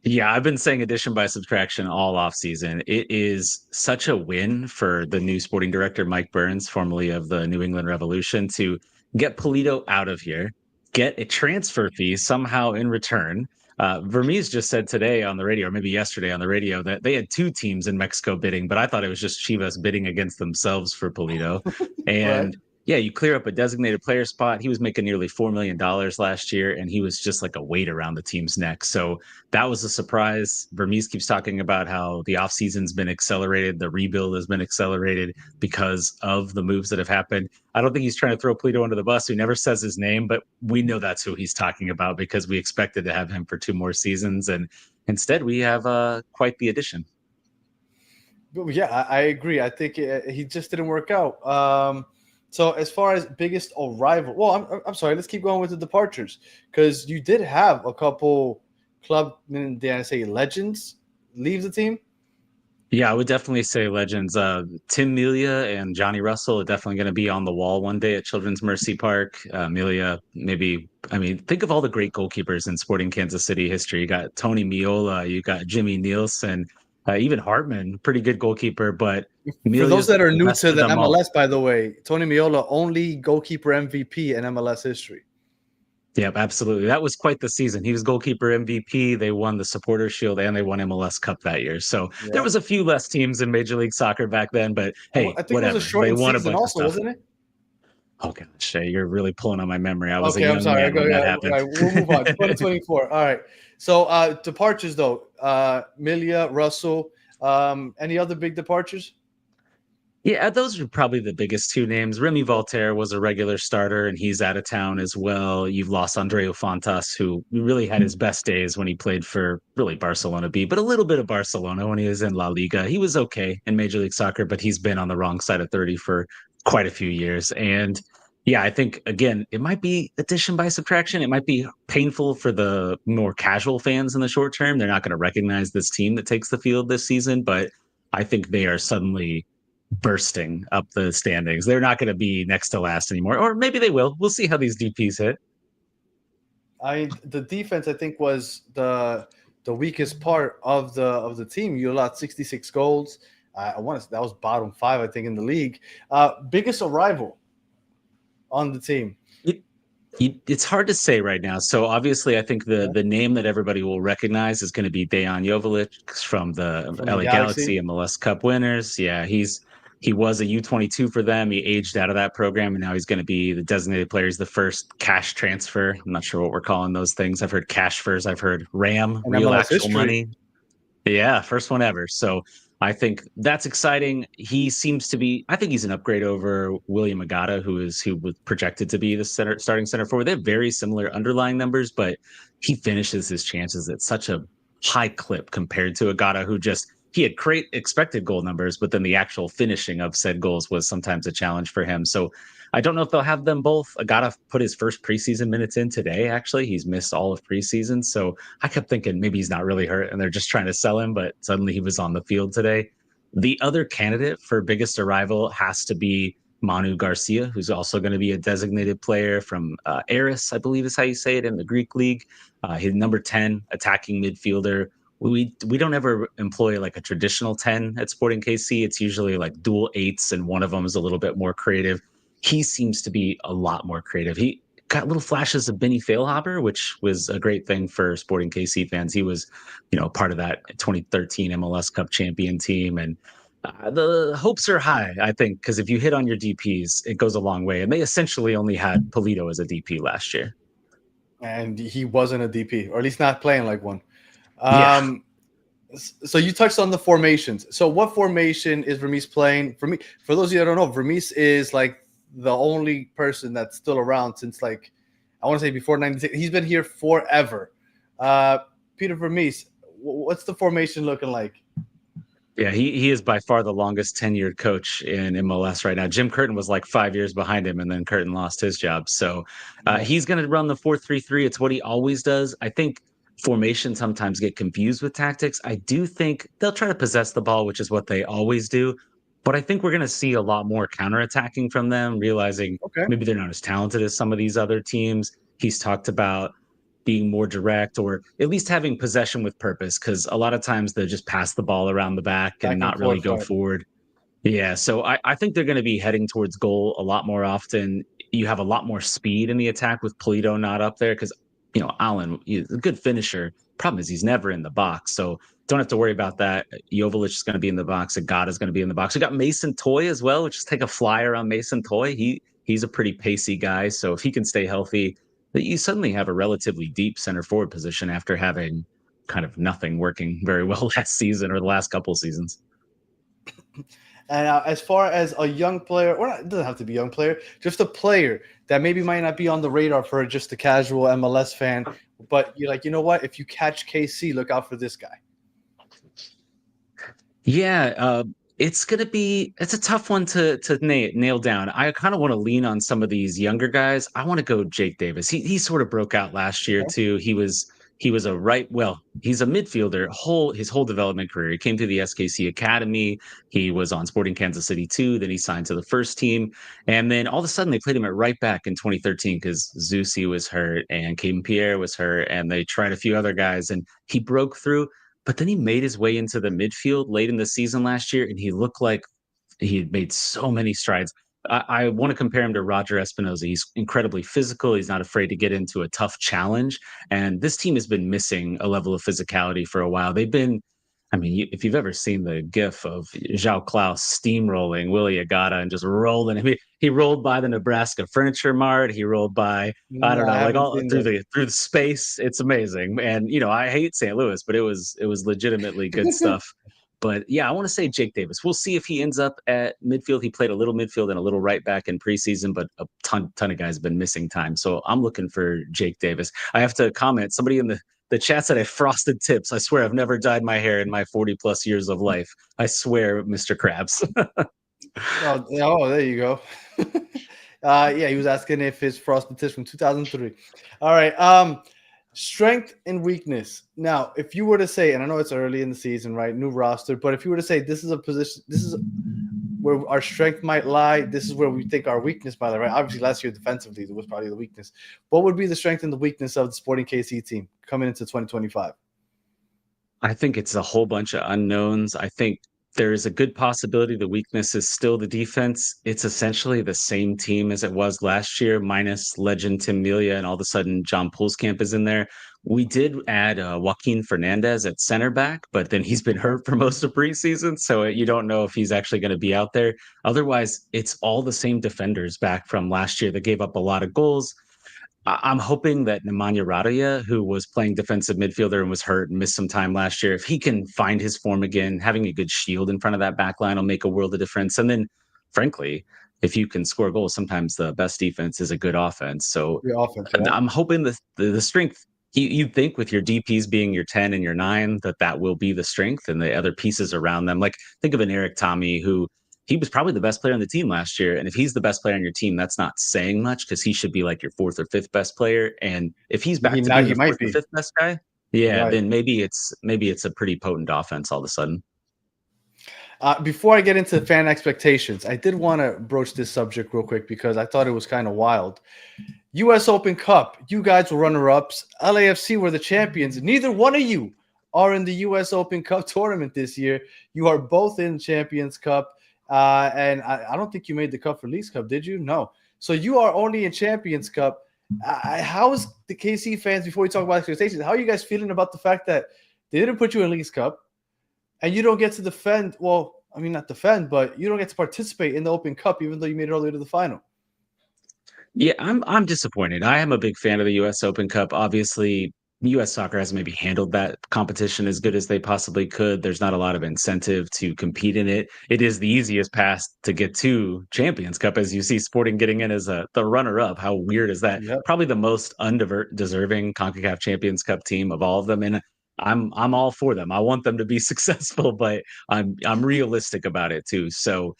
Yeah, I've been saying addition by subtraction all offseason. It is such a win for the new sporting director, Mike Burns, formerly of the New England Revolution, to get Pulido out of here, get a transfer fee somehow in return. Vermees just said today on the radio, or maybe yesterday on the radio, that they had 2 teams in Mexico bidding, but I thought it was just Chivas bidding against themselves for Pulido. And Right. Yeah, you clear up a designated player spot. He was making nearly $4 million last year, and he was just like a weight around the team's neck. So that was a surprise. Vermees keeps talking about how the offseason's been accelerated. The rebuild has been accelerated because of the moves that have happened. I don't think he's trying to throw Pulido under the bus. He never says his name, but we know that's who he's talking about because we expected to have him for 2 more seasons. And instead, we have quite the addition. Yeah, I agree. I think he just didn't work out. So as far as biggest arrival, well, I'm sorry. Let's keep going with the departures because you did have a couple club, did I say legends leave the team? Yeah, I would definitely say legends. Tim Melia and Johnny Russell are definitely going to be on the wall one day at Children's Mercy Park. Melia, think of all the great goalkeepers in Sporting Kansas City history. You got Tony Miola, you got Jimmy Nielsen, even Hartman, pretty good goalkeeper. But for those that are new to the MLS, by the way, Tony Miola, only goalkeeper MVP in MLS history. Yep, absolutely. That was quite the season. He was goalkeeper MVP. They won the Supporters Shield and they won MLS Cup that year. So There was a few less teams in Major League Soccer back then, but hey, I think whatever. It was a short they won season a bunch also, of stuff. wasn't it? Oh gosh, you're really pulling on my memory. I was okay. A young I'm sorry. man when that happened. All right, we'll move on. 2024. All right. So departures though, Melia, Russell. Any other big departures? Yeah, those are probably the biggest two names. Remy Voltaire was a regular starter, and he's out of town as well. You've lost Andreu Fontas, who really had his best days when he played for really Barcelona B, but a little bit of Barcelona when he was in La Liga. He was okay in Major League Soccer, but he's been on the wrong side of 30 for quite a few years. And yeah, I think, again, it might be addition by subtraction. It might be painful for the more casual fans in the short term. They're not going to recognize this team that takes the field this season, but I think they are suddenly bursting up the standings. They're not going to be next to last anymore, or maybe they will. We'll see how these DPs hit. The defense, I think, was the weakest part of the team. You allowed 66 goals. I want to that was bottom 5, I think, in the league. Biggest arrival on the team. It's hard to say right now. So obviously, I think the name that everybody will recognize is going to be Dejan Joveljic from the LA Galaxy MLS Cup winners. Yeah, he was a U22 for them. He aged out of that program, and now he's going to be the designated player. He's the first cash transfer. I'm not sure what we're calling those things. I've heard cash furs. I've heard RAM, real MLS actual history. money. Yeah, first one ever. So I think that's exciting. He seems to be, I think he's an upgrade over William Agata, who was projected to be the starting center forward. They have very similar underlying numbers, but he finishes his chances at such a high clip compared to Agata, who he had great expected goal numbers, but then the actual finishing of said goals was sometimes a challenge for him. So I don't know if they'll have them both. Agata put his first preseason minutes in today, actually. He's missed all of preseason. So I kept thinking maybe he's not really hurt and they're just trying to sell him, but suddenly he was on the field today. The other candidate for biggest arrival has to be Manu Garcia, who's also going to be a designated player from Eris, I believe is how you say it, in the Greek league. He's number 10 attacking midfielder. We don't ever employ like a traditional 10 at Sporting KC. It's usually like dual 8s, and one of them is a little bit more creative. He seems to be a lot more creative. He got little flashes of Benny Feilhaber, which was a great thing for Sporting KC fans. He was, part of that 2013 MLS Cup champion team, and the hopes are high, I think, because if you hit on your DPs, it goes a long way. And they essentially only had Polito as a DP last year, and he wasn't a DP, or at least not playing like one. Yeah. So you touched on the formations. So what formation is Vermes playing? For those of you that don't know, Vermes is like the only person that's still around since, like, I want to say before 96. He's been here forever. Peter Vermes, what's the formation looking like? Yeah, he is by far the longest tenured coach in MLS right now. Jim Curtin was like 5 years behind him, and then Curtin lost his job. So he's going to run the 4-3-3. It's what he always does. I think formations sometimes get confused with tactics. I do think they'll try to possess the ball, which is what they always do. But I think we're going to see a lot more counterattacking from them, realizing maybe they're not as talented as some of these other teams. He's talked about being more direct, or at least having possession with purpose, because a lot of times they just pass the ball around the back and not really go forward. Yeah, so I think they're going to be heading towards goal a lot more often. You have a lot more speed in the attack with Polito not up there, because Allen is a good finisher. Problem is he's never in the box, so don't have to worry about that. Joveljic is going to be in the box. Agata is going to be in the box. We got Mason Toy as well, which is take a flyer on Mason Toy. He's a pretty pacey guy, so if he can stay healthy, that you suddenly have a relatively deep center forward position after having kind of nothing working very well last season or the last couple of seasons. And as far as a young player, or it doesn't have to be a young player, just a player that maybe might not be on the radar for just a casual MLS fan, but you're like, you know what? If you catch KC, look out for this guy. Yeah, it's a tough one to nail down. I kind of want to lean on some of these younger guys. I want to go Jake Davis. He sort of broke out last year too. He's a he's a midfielder his whole development career. He came through the SKC Academy. He was on Sporting Kansas City too. Then he signed to the first team. And then all of a sudden they played him at right back in 2013 because Zusi was hurt and Caden Pierre was hurt. And they tried a few other guys and he broke through. But then he made his way into the midfield late in the season last year, and he looked like he had made so many strides. I want to compare him to Roger Espinoza. He's incredibly physical. He's not afraid to get into a tough challenge. And this team has been missing a level of physicality for a while. If you've ever seen the gif of João Klaus steamrolling Willie Agata and just rolling, he rolled by the Nebraska Furniture Mart. He rolled by, through the space. It's amazing. And, I hate St. Louis, but it was legitimately good stuff. But yeah, I want to say Jake Davis. We'll see if he ends up at midfield. He played a little midfield and a little right back in preseason, but a ton of guys have been missing time. So I'm looking for Jake Davis. I have to comment. Somebody in the chat said I frosted tips. I swear I've never dyed my hair in my 40 plus years of life. I swear, Mr. Krabs. There you go. Yeah, he was asking if his frosted tips from 2003. All right. Strength and weakness. Now, if you were to say, and I know it's early in the season, right? New roster, but if you were to say this is a position, this is where our strength might lie, this is where we think our weakness might lie, right? Obviously, last year defensively, it was probably the weakness. What would be the strength and the weakness of the Sporting KC team coming into 2025? I think it's a whole bunch of unknowns. I think there is a good possibility the weakness is still the defense. It's essentially the same team as it was last year, minus legend Tim Melia, and all of a sudden John Pulskamp is in there. We did add Joaquin Fernandez at center back, but then he's been hurt for most of preseason, so you don't know if he's actually going to be out there. Otherwise, it's all the same defenders back from last year that gave up a lot of goals. I'm hoping that Nemanja Radonjic, who was playing defensive midfielder and was hurt and missed some time last year, if he can find his form again, having a good shield in front of that back line will make a world of difference. And then, frankly, if you can score goals, sometimes the best defense is a good offense. So I'm hoping the strength, you'd think with your DPs being your 10 and your 9, that will be the strength, and the other pieces around them. Like, think of an Eric Tommy, who he was probably the best player on the team last year. And if he's the best player on your team, that's not saying much, because he should be like your 4th or 5th best player. And if he's back to being the 4th or 5th best guy, then maybe it's a pretty potent offense all of a sudden. Before I get into fan expectations, I did want to broach this subject real quick because I thought it was kind of wild. U.S. Open Cup, you guys were runner-ups. LAFC were the champions. Neither one of you are in the U.S. Open Cup tournament this year. You are both in Champions Cup. And I don't think you made the Cup for Leagues Cup, did you? No. So you are only in Champions Cup. How is the KC fans, before we talk about expectations, how are you guys feeling about the fact that they didn't put you in Leagues Cup and you don't get to defend? Well, I mean, not defend, but you don't get to participate in the Open Cup, even though you made it all the way to the final. Yeah, I'm disappointed. I am a big fan of the U.S. Open Cup. Obviously, U.S. soccer has maybe handled that competition as good as they possibly could. There's not a lot of incentive to compete in it. It is the easiest path to get to Champions Cup, as you see Sporting getting in as the runner-up. How weird is that? Yep. Probably the most undeserving CONCACAF Champions Cup team of all of them, and I'm all for them. I want them to be successful, but I'm realistic about it too. So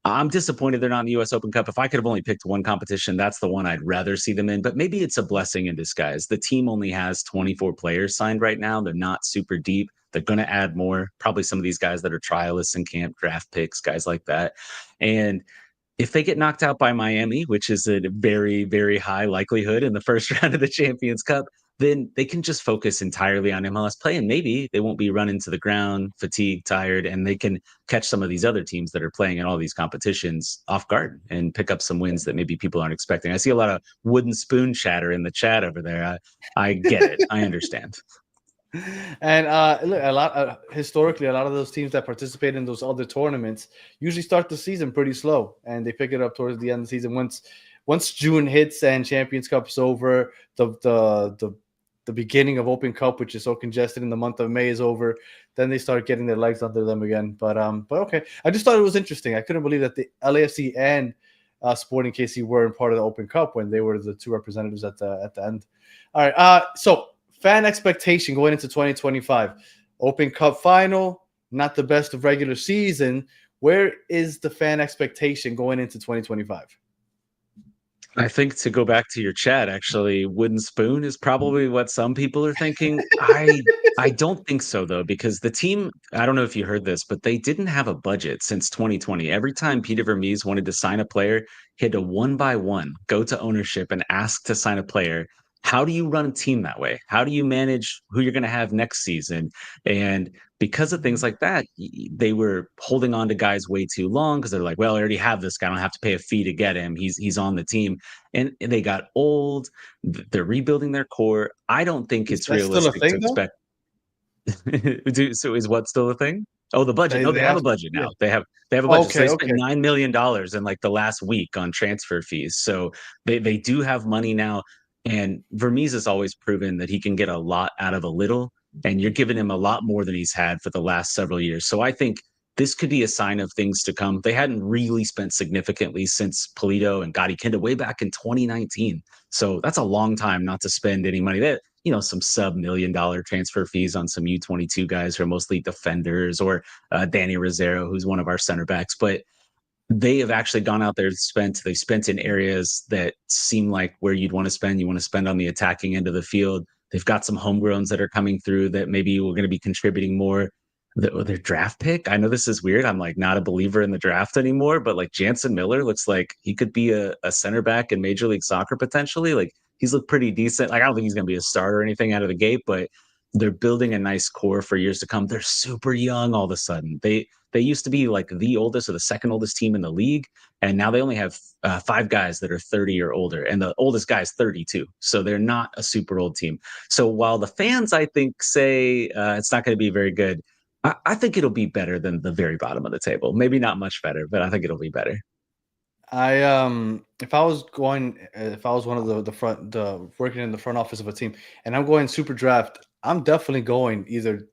I'm disappointed they're not in the U.S. Open Cup. If I could have only picked one competition, that's the one I'd rather see them in. But maybe it's a blessing in disguise. The team only has 24 players signed right now. They're not super deep. They're going to add more. Probably some of these guys that are trialists in camp, draft picks, guys like that. And if they get knocked out by Miami, which is a very, very high likelihood in the first round of the Champions Cup, then they can just focus entirely on MLS play, and maybe they won't be running to the ground, fatigued, tired, and they can catch some of these other teams that are playing in all these competitions off guard and pick up some wins that maybe people aren't expecting. I see a lot of wooden spoon chatter in the chat over there. I get it. I understand. And look, historically, a lot of those teams that participate in those other tournaments usually start the season pretty slow, and they pick it up towards the end of the season. Once June hits and Champions Cup's over, the beginning of Open Cup, which is so congested in the month of May, is over. Then they start getting their legs under them again. But okay, I just thought it was interesting. I couldn't believe that the LAFC and Sporting KC were in part of the Open Cup when they were the two representatives at the end. All right, so fan expectation going into 2025, Open Cup final, not the best of regular season. Where is the fan expectation going into 2025? I think, to go back to your chat, actually, wooden spoon is probably what some people are thinking. I don't think so, though, because the team, I don't know if you heard this, but they didn't have a budget since 2020. Every time Peter Vermees wanted to sign a player, he had to one by one go to ownership and ask to sign a player. How do you run a team that way? How do you manage who you're going to have next season? And because of things like that, they were holding on to guys way too long because they're like, well, I already have this guy. I don't have to pay a fee to get him. He's on the team. And they got old. They're rebuilding their core. I don't think it's realistic to expect. So is what still a thing? Oh, the budget. No, they have a budget now. Yeah. They have a budget. So they spent $9 million in like the last week on transfer fees. So they do have money now. And Vermees has always proven that he can get a lot out of a little. and you're giving him a lot more than he's had for the last several years. So I think this could be a sign of things to come. They hadn't really spent significantly since Polito and Gotti Kinda way back in 2019. So that's a long time not to spend any money. That, some sub-$1 million transfer fees on some U22 guys who are mostly defenders, or Danny Rosero, who's one of our center backs. But they have actually gone out there and they spent in areas that seem like where you'd want to spend. You want to spend on the attacking end of the field. They've got some homegrowns that are coming through that maybe we're going to be contributing more. Their draft pick, I know this is weird. I'm like not a believer in the draft anymore, but like Jansen Miller looks like he could be a center back in Major League Soccer potentially. Like he's looked pretty decent. Like I don't think he's going to be a starter or anything out of the gate, but they're building a nice core for years to come. They're super young all of a sudden. They used to be like the oldest or the second oldest team in the league, and now they only have 5 guys that are 30 or older, and the oldest guy is 32. So they're not a super old team. So while the fans, I think, say it's not going to be very good, I think it'll be better than the very bottom of the table. Maybe not much better, but I think it'll be better. If I was one of the working in the front office of a team, and I'm going super draft, I'm definitely going either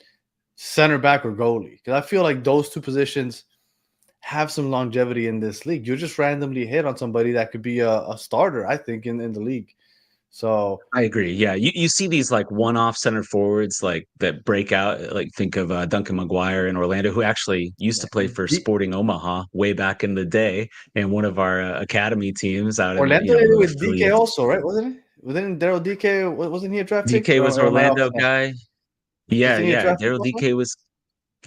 center back or goalie, because I feel like those two positions have some longevity in this league. You just randomly hit on somebody that could be a starter, I think, in the league. So I agree. Yeah, you see these like one-off center forwards like that break out. Like think of Duncan McGuire in Orlando, who actually used to play for Sporting Omaha way back in the day, and one of our academy teams out Orlando in with DK also, right? Wasn't it? Wasn't Daryl DK? Wasn't he a draft pick? DK was Orlando guy. Yeah, he a draft pick Daryl also? DK was.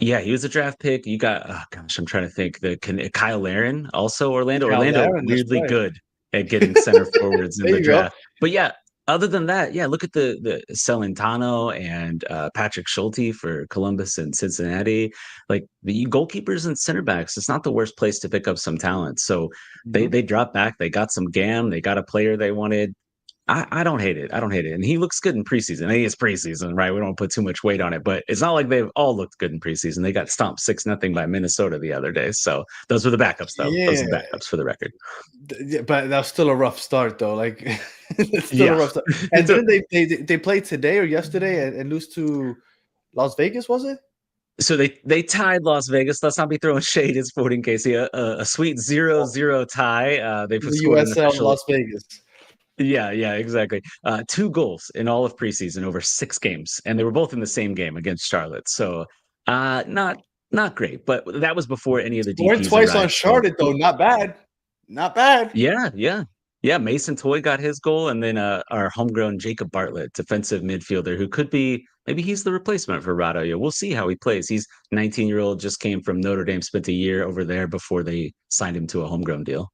Yeah, he was a draft pick. You got, oh gosh, I'm trying to think. Kyle Laren, also Orlando. Orlando weirdly good at getting center forwards in the draft. But yeah, other than that, yeah, look at the Celentano and Patrick Schulte for Columbus and Cincinnati. Like the goalkeepers and center backs, it's not the worst place to pick up some talent. So they dropped back. They got some GAM. They got a player they wanted. I don't hate it. And he looks good in preseason. I think it's preseason, right? We don't put too much weight on it, but it's not like they've all looked good in preseason. They got stomped 6-0 by Minnesota the other day. So those were the backups, though. Yeah. Those are the backups for the record. Yeah, but that was still a rough start, though. Like it's still a rough start. And then they played today or yesterday and lose to Las Vegas, was it? So they tied Las Vegas. Let's not be throwing shade at Sporting KC. A sweet 0-0 tie. They put scored an official Las Vegas. Yeah, exactly. 2 goals in all of preseason over 6 games, and they were both in the same game against Charlotte. So, not great, but that was before any of the DPs twice arrived. On Charlotte, though, not bad. Yeah. Mason Toy got his goal, and then our homegrown Jacob Bartlett, defensive midfielder, who could be maybe he's the replacement for Radoja. We'll see how he plays. He's 19-year-old, just came from Notre Dame, spent a year over there before they signed him to a homegrown deal.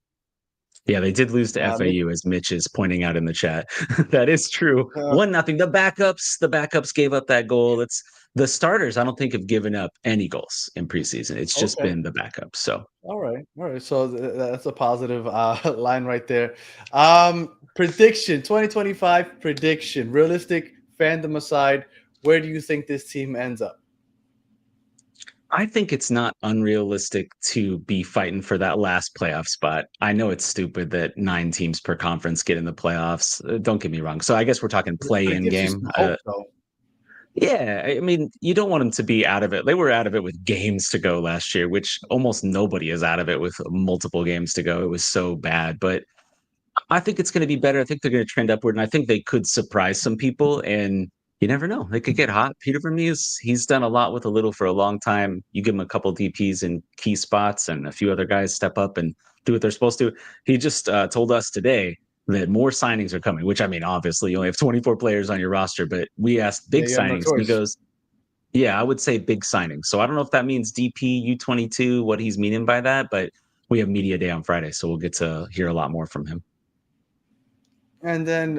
Yeah, they did lose to FAU, as Mitch is pointing out in the chat. That is true. 1-0. The backups gave up that goal. It's the starters. I don't think have given up any goals in preseason. It's just been the backups. So all right. So that's a positive line right there. Prediction 2025 prediction. Realistic fandom aside, where do you think this team ends up? I think it's not unrealistic to be fighting for that last playoff spot. I know it's stupid that 9 teams per conference get in the playoffs. Don't get me wrong. So I guess we're talking play-in game. Yeah, I mean, you don't want them to be out of it. They were out of it with games to go last year, which almost nobody is out of it with multiple games to go. It was so bad. But I think it's going to be better. I think they're going to trend upward, and I think they could surprise some people, and you never know. They could get hot. Peter Vermees, he's done a lot with a little for a long time. You give him a couple DPs in key spots and a few other guys step up and do what they're supposed to. He just told us today that more signings are coming, which, I mean, obviously you only have 24 players on your roster, but we asked big signings. He goes, yeah, I would say big signings. So I don't know if that means DP, U22, what he's meaning by that, but we have media day on Friday, so we'll get to hear a lot more from him. And then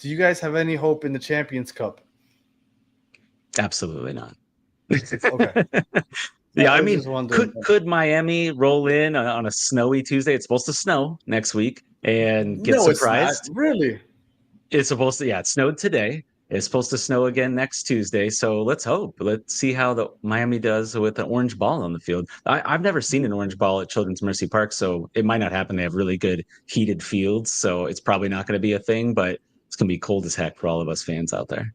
do you guys have any hope in the Champions Cup? Absolutely not. Okay. Yeah, I mean, could Miami roll in on a snowy Tuesday? It's supposed to snow next week and get surprised. It's not. Really? It's supposed to. Yeah, it snowed today. It's supposed to snow again next Tuesday. So let's hope. Let's see how the Miami does with an orange ball on the field. I've never seen an orange ball at Children's Mercy Park, so it might not happen. They have really good heated fields, so it's probably not going to be a thing, but it's going to be cold as heck for all of us fans out there.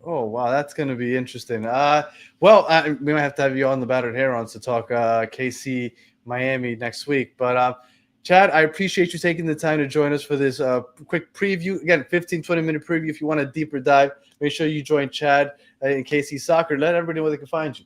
Oh wow, that's going to be interesting. We might have to have you on the Battered Herons to talk KC Miami next week. But Chad, I appreciate you taking the time to join us for this quick preview. Again, 15, 20-minute preview. If you want a deeper dive, make sure you join Chad in KC Soccer. Let everybody know where they can find you.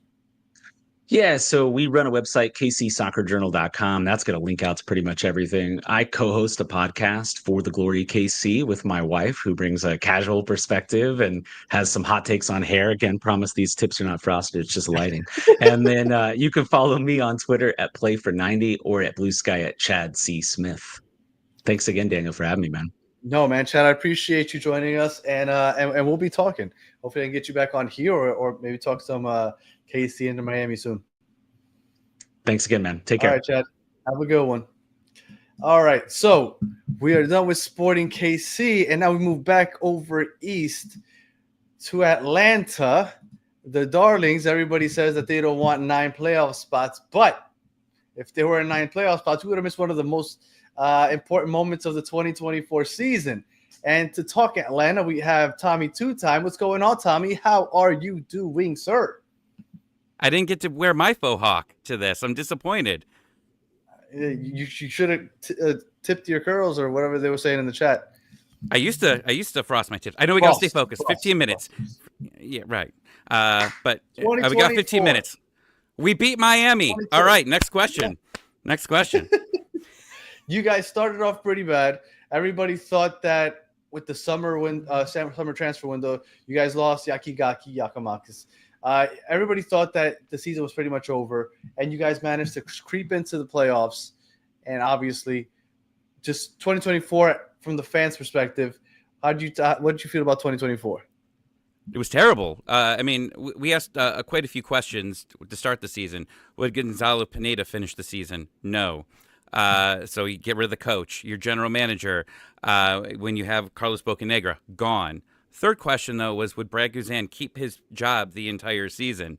Yeah, so we run a website, kcsoccerjournal.com. That's going to link out to pretty much everything. I co-host a podcast for the Glory KC with my wife, who brings a casual perspective and has some hot takes on hair. Again, promise these tips are not frosted, it's just lighting. And then you can follow me on Twitter at Play490 or at Blue Sky at Chad C. Smith. Thanks again, Daniel, for having me, man. No, man, Chad, I appreciate you joining us, and we'll be talking. Hopefully, I can get you back on here, or maybe talk some KC into Miami soon. Thanks again, man. Take care. All right, Chad. Have a good one. All right, so we are done with Sporting KC, and now we move back over east to Atlanta. The Darlings, everybody says that they don't want 9 playoff spots, but if they were in 9 playoff spots, we would have missed one of the most important moments of the 2024 season. And to talk Atlanta, we have Tommy Two-Time. What's going on, Tommy? How are you doing, sir? I didn't get to wear my faux hawk to this. I'm disappointed. You should have tipped your curls or whatever they were saying in the chat. I used to frost my tips. I know we got to stay focused. 15 minutes. Yeah, right. But we got 15 minutes. We beat Miami. All right, next question. Next question. You guys started off pretty bad. Everybody thought that with the summer transfer window, you guys lost Yakigaki Yakamakis. Everybody thought that the season was pretty much over, and you guys managed to creep into the playoffs. And obviously, just 2024 from the fans' perspective, what did you feel about 2024? It was terrible. I mean, we asked quite a few questions to start the season. Would Gonzalo Pineda finish the season? No. So you get rid of the coach, your general manager. When you have Carlos Bocanegra, gone. Third question, though, was would Brad Guzan keep his job the entire season?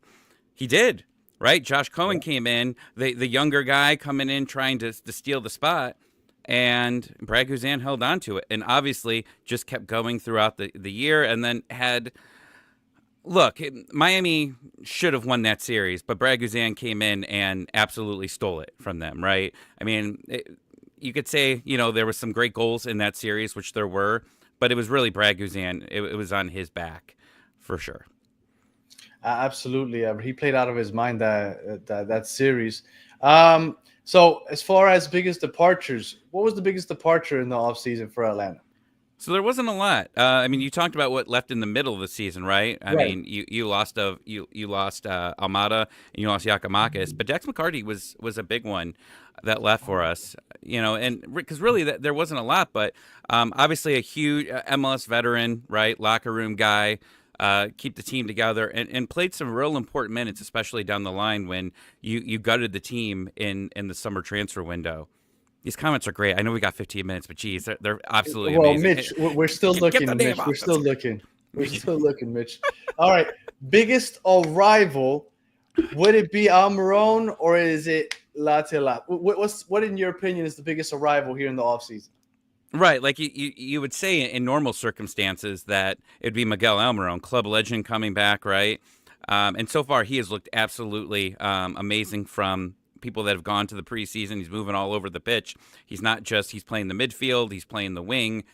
He did, right? Josh Cohen came in, the younger guy coming in trying to steal the spot, and Brad Guzan held on to it and obviously just kept going throughout the year and then had – look, Miami should have won that series, but Brad Guzan came in and absolutely stole it from them, right? I mean, you could say, there were some great goals in that series, which there were, but it was really Brad Guzan. It was on his back for sure. Absolutely. He played out of his mind that series. So as far as biggest departures, what was the biggest departure in the offseason for Atlanta? So there wasn't a lot. I mean, you talked about what left in the middle of the season, right? I mean, you lost Almada and you lost Yakamakis, but Dex McCarty was a big one that left for us, and because really there wasn't a lot, but obviously a huge MLS veteran, right? Locker room guy, keep the team together and played some real important minutes, especially down the line when you gutted the team in the summer transfer window. These comments are great. I know we got 15 minutes, but geez, they're absolutely amazing. Mitch, we're still looking, Mitch. We're still looking. We're still looking, Mitch. All right. Biggest rival, would it be Almiron or is it Latela? What, in your opinion, is the biggest rival here in the offseason? Right. Like you would say in normal circumstances that it'd be Miguel Almiron, club legend coming back, right? And so far, he has looked absolutely amazing from people that have gone to the preseason. He's moving all over the pitch. He's playing the midfield. He's playing the wing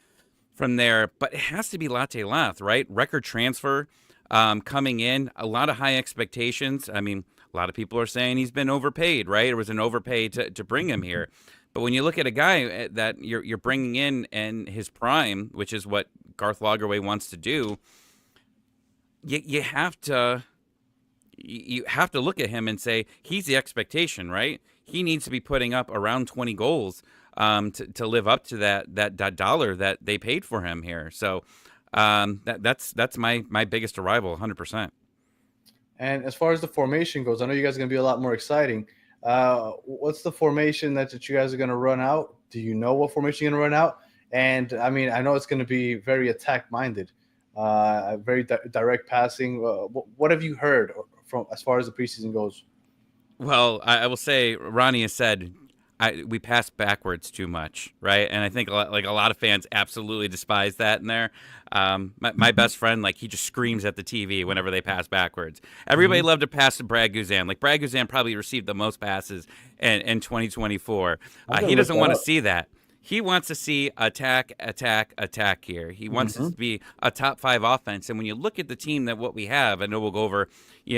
from there. But it has to be Latte Lath, right? Record transfer coming in. A lot of high expectations. I mean, a lot of people are saying he's been overpaid, right? It was an overpay to bring him here. But when you look at a guy that you're bringing in his prime, which is what Garth Lagerwey wants to do, you have to look at him and say he's the expectation, right? He needs to be putting up around 20 goals to live up to that dollar that they paid for him here. So that's my biggest arrival, 100%. And as far as the formation goes, I know you guys are going to be a lot more exciting. What's the formation that you guys are going to run out? Do you know what formation you're going to run out? And I mean, I know it's going to be very attack-minded, very direct passing. What have you heard from as far as the preseason goes? Well, I will say Ronnie has said we pass backwards too much, right? And I think a lot of fans absolutely despise that in there. My best friend, like, he just screams at the TV whenever they pass backwards. Everybody loved to pass to Brad Guzan. Like, Brad Guzan probably received the most passes in 2024. He doesn't want to see that. He wants to see attack here. He wants it to be a top 5 offense. And when you look at the team that what we have, I know we'll go over, the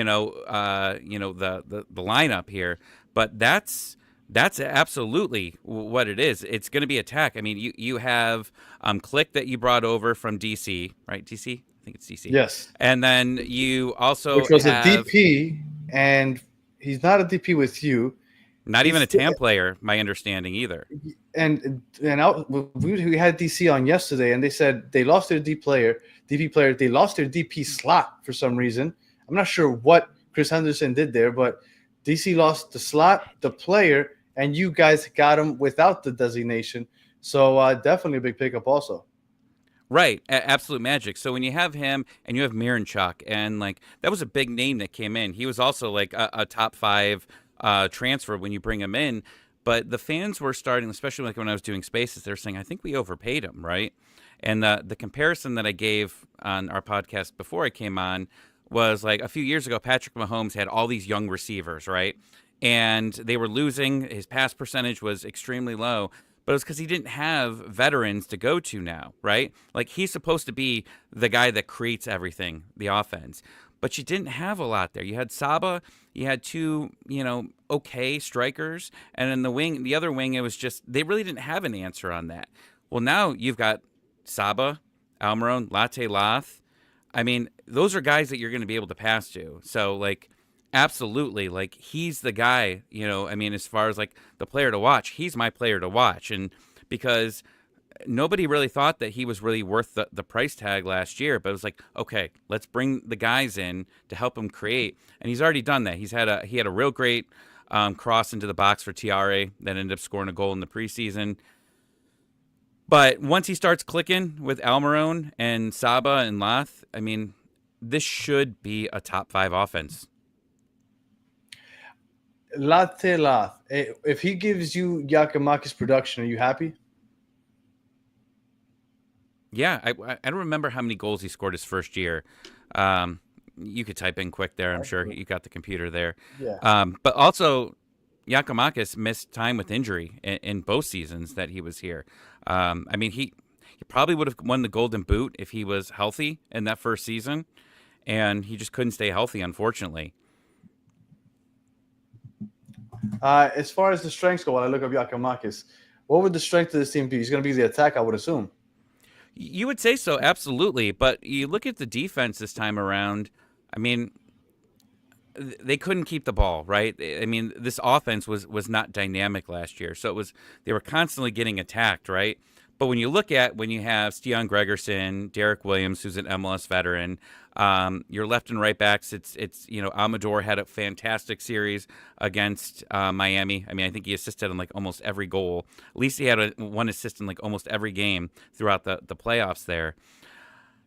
lineup here, but that's absolutely what it is. It's going to be attack. I mean, you have Click that you brought over from DC, right? DC? I think it's DC. Yes. And then you also which was have, a DP, and he's not a DP with you. Not even a TAM player, my understanding either. And we had DC on yesterday, and they said they lost their DP player. They lost their DP slot for some reason. I'm not sure what Chris Henderson did there, but DC lost the slot, the player, and you guys got him without the designation. So definitely a big pickup also. Right, absolute magic. So when you have him and you have Miranchuk, and like that was a big name that came in. He was also like a top 5 transfer when you bring him in. But the fans were starting, especially like when I was doing Spaces, they're saying, I think we overpaid him, right? And the comparison that I gave on our podcast before I came on was like a few years ago, Patrick Mahomes had all these young receivers, right? And they were losing. His pass percentage was extremely low. But it's because he didn't have veterans to go to now, right? Like, he's supposed to be the guy that creates everything, the offense. But you didn't have a lot there. You had Saba, you had 2, okay strikers, and in the other wing, it was just, they really didn't have an answer on that. Well, now you've got Saba, Almiron, Latte Lath. I mean, those are guys that you're going to be able to pass to. So, like, absolutely, like, he's the guy, I mean, as far as like the player to watch, he's my player to watch. And because nobody really thought that he was really worth the price tag last year, but it was like, okay, let's bring the guys in to help him create. And he's already done that. He had a real great cross into the box for Tiare that ended up scoring a goal in the preseason. But once he starts clicking with Almiron and Saba and Lath, I mean, this should be a top 5 offense. Latte Lath. If he gives you Giacomakis production, are you happy? Yeah, I don't remember how many goals he scored his first year. You could type in quick there. I'm sure you got the computer there. Yeah. But also, Giacomakis missed time with injury in both seasons that he was here. I mean, he probably would have won the Golden Boot if he was healthy in that first season, and he just couldn't stay healthy, unfortunately. As far as the strengths go, when I look up Giacomakis, what would the strength of this team be? He's going to be the attack, I would assume. You would say so, absolutely. But you look at the defense this time around, I mean, they couldn't keep the ball, right? I mean, this offense was not dynamic last year. So they were constantly getting attacked, right? But when you have Stian Gregerson, Derek Williams, who's an MLS veteran, your left and right backs, it's Amador had a fantastic series against Miami. I mean, I think he assisted in like almost every goal. At least he had one assist in like almost every game throughout the playoffs there.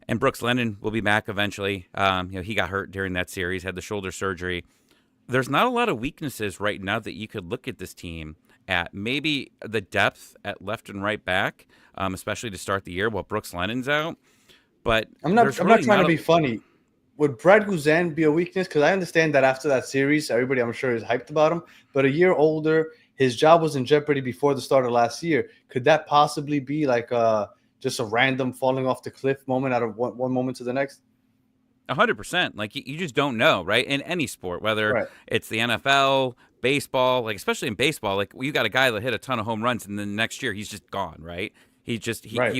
And Brooks Lennon will be back eventually. He got hurt during that series, had the shoulder surgery. There's not a lot of weaknesses right now that you could look at this team at. Maybe the depth at left and right back, especially to start the year while Brooks Lennon's out. But I'm not trying to be funny. Would Brad Guzan be a weakness? Because I understand that after that series, everybody I'm sure is hyped about him. But a year older, his job was in jeopardy before the start of last year. Could that possibly be like just a random falling off the cliff moment out of one moment to the next? 100%. Like, you just don't know, right? In any sport, whether it's the NFL, baseball, like especially in baseball, like you got a guy that hit a ton of home runs and then the next year he's just gone, right? He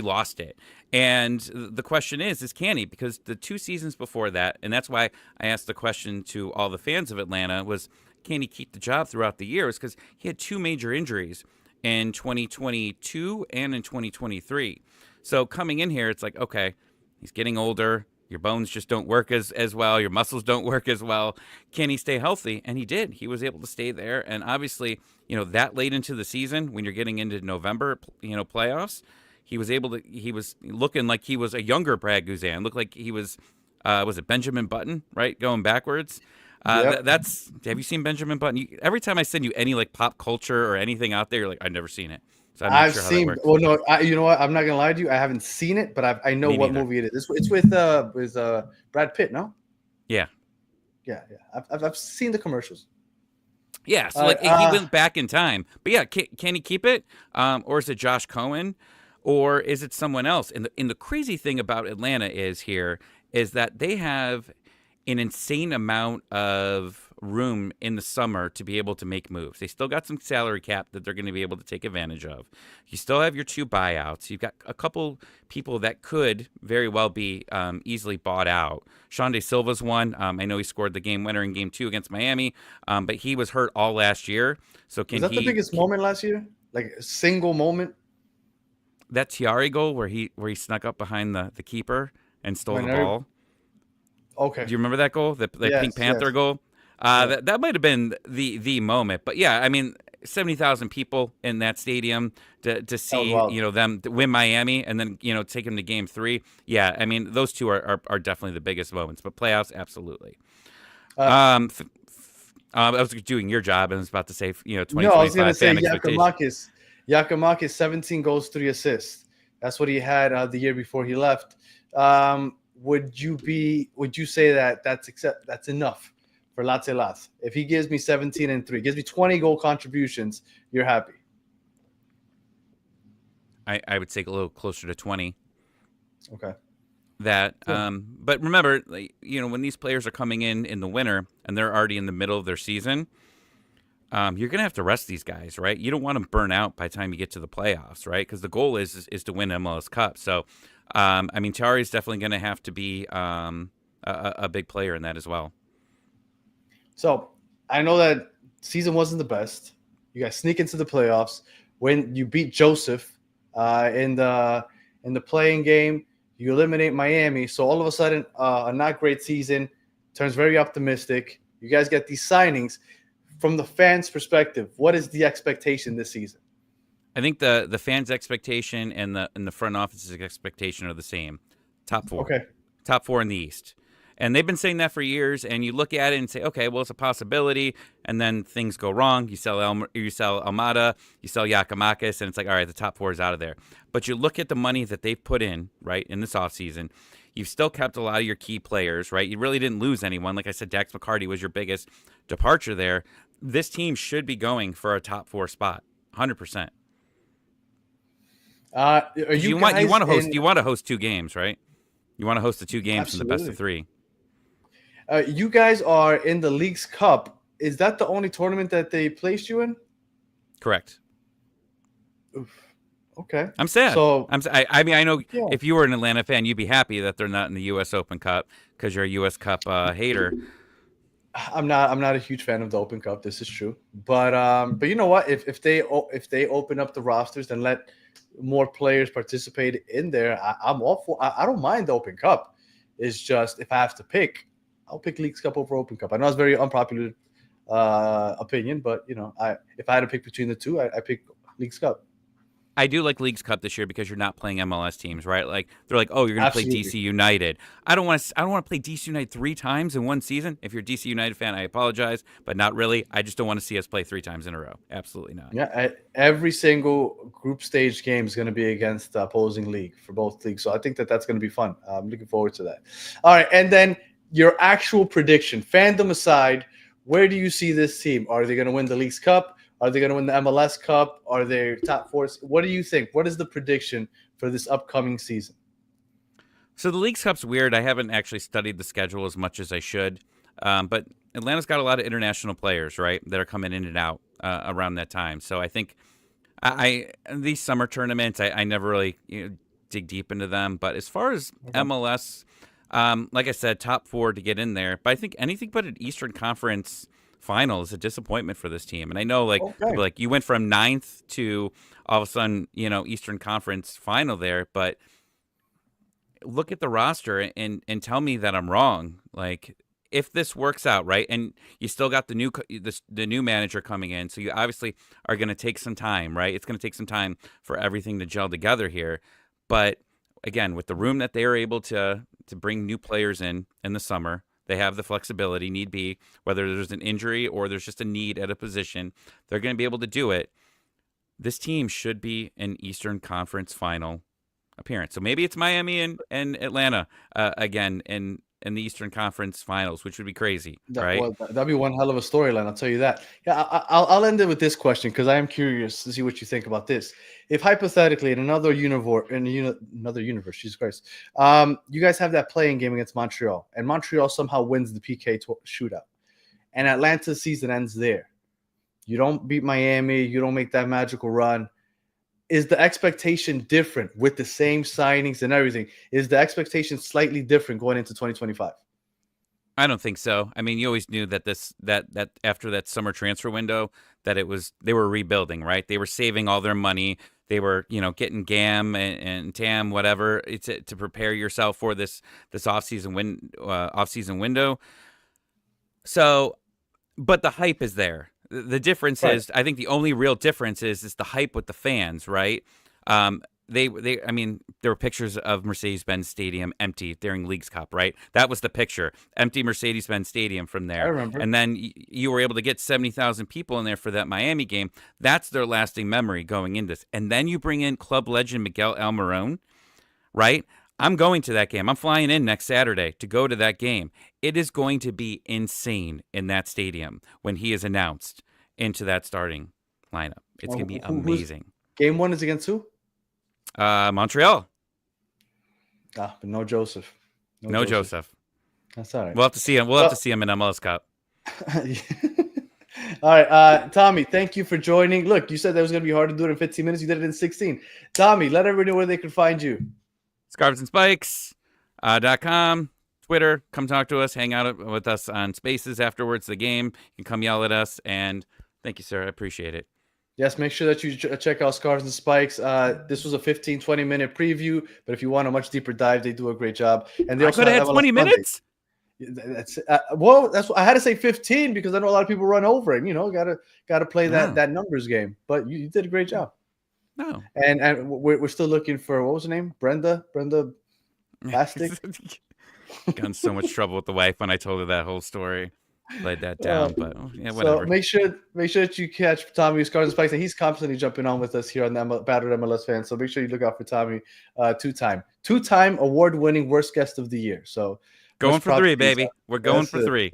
lost it. And the question is can he? Because the 2 seasons before that, and that's why I asked the question to all the fans of Atlanta, was can he keep the job throughout the year? Is because he had 2 major injuries in 2022 and in 2023. So coming in here, it's like, okay, he's getting older. Your bones just don't work as well. Your muscles don't work as well. Can he stay healthy? And he did. He was able to stay there. And obviously, that late into the season, when you're getting into November, playoffs, he was looking like he was a younger Brad Guzan. Looked like he was it Benjamin Button, right? Going backwards. Yep. That's. Have you seen Benjamin Button? Every time I send you any like pop culture or anything out there, you're like, I've never seen it. So I'm not I've sure how that seen. works. Well, no, you know what? I'm not gonna lie to you. I haven't seen it, but I know Me what neither. movie it is. It's with Brad Pitt. No. Yeah. Yeah. I've seen the commercials. Yeah, so like he went back in time, but yeah, can he keep it, or is it Josh Cohen, or is it someone else? And the crazy thing about Atlanta is that they have an insane amount of room in the summer to be able to make moves. They still got some salary cap that they're going to be able to take advantage of. You still have your 2 buyouts. You've got a couple people that could very well be easily bought out. Sean De Silva's one. I know he scored the game winner in Game 2 against Miami, but he was hurt all last year. So Was that the biggest moment last year? Like a single moment? That Thierry goal where he snuck up behind the keeper and stole the ball. Okay. Do you remember that goal? The Yes, Pink Panther yes. goal? That might have been the moment. But yeah, I mean, 70,000 people in that stadium to see, wild. them win Miami and then, take them to Game 3. Yeah, I mean, those two are definitely the biggest moments. But playoffs, absolutely. I was doing your job and I was about to say, 2025 No, I was gonna say fan expectations. Yakimakis, 17 goals, 3 assists. That's what he had the year before he left. Would you say that's enough for Latze? If he gives me 17 and 3, gives me 20 goal contributions, you're happy? I would say a little closer to 20. Okay. That but remember, when these players are coming in the winter and they're already in the middle of their season, you're gonna have to rest these guys, right? You don't want them burn out by the time you get to the playoffs, right? Because the goal is to win MLS Cup. So I mean, Chari's definitely gonna have to be a big player in that as well. So I know that season wasn't the best. You guys sneak into the playoffs when you beat Joseph in the playing game. You eliminate Miami. So all of a sudden, a not great season turns very optimistic. You guys get these signings. From the fans' perspective, what is the expectation this season? I think the fans' expectation and the front office's expectation are the same. Top 4. Okay. Top 4 in the East. And they've been saying that for years, and you look at it and say, okay, well, it's a possibility, and then things go wrong. You sell Almada, you sell Yakimakis, and it's like, all right, the top 4 is out of there. But you look at the money that they've put in, right, in this offseason. You've still kept a lot of your key players, right? You really didn't lose anyone. Like I said, Dax McCarty was your biggest departure there. This team should be going for a top 4 spot, 100%. You want to host 2 games, right? You want to host the 2 games from the best of 3. You guys are in the League's Cup. Is that the only tournament that they placed you in? Correct. Oof. Okay. I'm sad. So I mean, I know if you were an Atlanta fan, you'd be happy that they're not in the U.S. Open Cup because you're a U.S. Cup hater. I'm not a huge fan of the Open Cup. This is true, but you know what? If they open up the rosters and let more players participate in there, I'm all for. I don't mind the Open Cup. It's just if I have to pick, I'll pick League's Cup over Open Cup. I know it's a very unpopular opinion, but if I had to pick between the two, I pick League's Cup. I do like League's Cup this year because you're not playing MLS teams, right? Like they're like, oh, you're going to play DC United. I don't want to play DC United 3 times in one season. If you're a DC United fan, I apologize, but not really. I just don't want to see us play 3 times in a row. Absolutely not. Yeah, every single group stage game is going to be against the opposing league for both leagues. So I think that's going to be fun. I'm looking forward to that. All right, and then your actual prediction, fandom aside, where do you see this team? Are they going to win the League's Cup? Are they going to win the MLS Cup? Are they top 4? What do you think? What is the prediction for this upcoming season? So the League's Cup's weird. I haven't actually studied the schedule as much as I should. But Atlanta's got a lot of international players, right, that are coming in and out around that time. So I think these summer tournaments, I never really dig deep into them. But as far as MLS, like I said, top 4 to get in there. But I think anything but an Eastern Conference final is a disappointment for this team. And I know people like you went from 9th to all of a sudden, Eastern Conference final there, but look at the roster and tell me that I'm wrong. Like if this works out, right? And you still got the new manager coming in. So you obviously are going to take some time, right? It's going to take some time for everything to gel together here. But again, with the room that they are able to bring new players in the summer, They have the flexibility, need be, whether there's an injury or there's just a need at a position, they're going to be able to do it. This team should be an Eastern Conference final appearance. So maybe it's Miami and Atlanta again in the Eastern Conference finals, which would be crazy, right? Well, that'd be one hell of a storyline. I'll tell you that. Yeah, I'll end it with this question because I am curious to see what you think about this. If hypothetically in another universe, Jesus Christ, you guys have that playing game against Montreal, and Montreal somehow wins the PK shootout, and Atlanta's season ends there. You don't beat Miami, you don't make that magical run. Is the expectation different with the same signings and everything? Is the expectation slightly different going into 2025? I don't think so. I mean, you always knew that that after that summer transfer window that they were rebuilding, right? They were saving all their money. They were, getting GAM and TAM, whatever, to prepare yourself for this offseason window. So, but the hype is there. The difference is, I think the only real difference is the hype with the fans, right? I mean, there were pictures of Mercedes-Benz Stadium empty during Leagues Cup, right? That was the picture. Empty Mercedes-Benz Stadium from there. I remember. And then you were able to get 70,000 people in there for that Miami game. That's their lasting memory going into this. And then you bring in club legend Miguel Almiron, right? I'm going to that game. I'm flying in next Saturday to go to that game. It is going to be insane in that stadium when he is announced into that starting lineup. It's going to be amazing. Game 1 is against who? Montreal. But no Joseph. No Joseph. That's all right. We'll have to see him. We'll have to see him in MLS Cup. All right, Tommy, thank you for joining. Look, you said that was going to be hard to do it in 15 minutes. You did it in 16. Tommy, let everybody know where they can find you. ScarvesandSpikes.com, Twitter. Come talk to us. Hang out with us on Spaces afterwards the game. You can come yell at us. And thank you, sir. I appreciate it. Yes, make sure that you check out Scarves and Spikes. This was a 15, 20-minute preview, but if you want a much deeper dive, they do a great job. And they also could have had 20 minutes. That's I had to say 15 because I know a lot of people run over it. Got to play that numbers game. But you did a great job. No, and we're still looking for, what was her name? Brenda Bastic. Got in so much trouble with the wife when I told her that whole story. Laid that down, but yeah, whatever. So make sure that you catch Tommy Scars and Spikes, and he's constantly jumping on with us here on the Battered MLS Fans. So make sure you look out for Tommy, two-time award-winning worst guest of the year. So going for 3, baby. We're going for 3.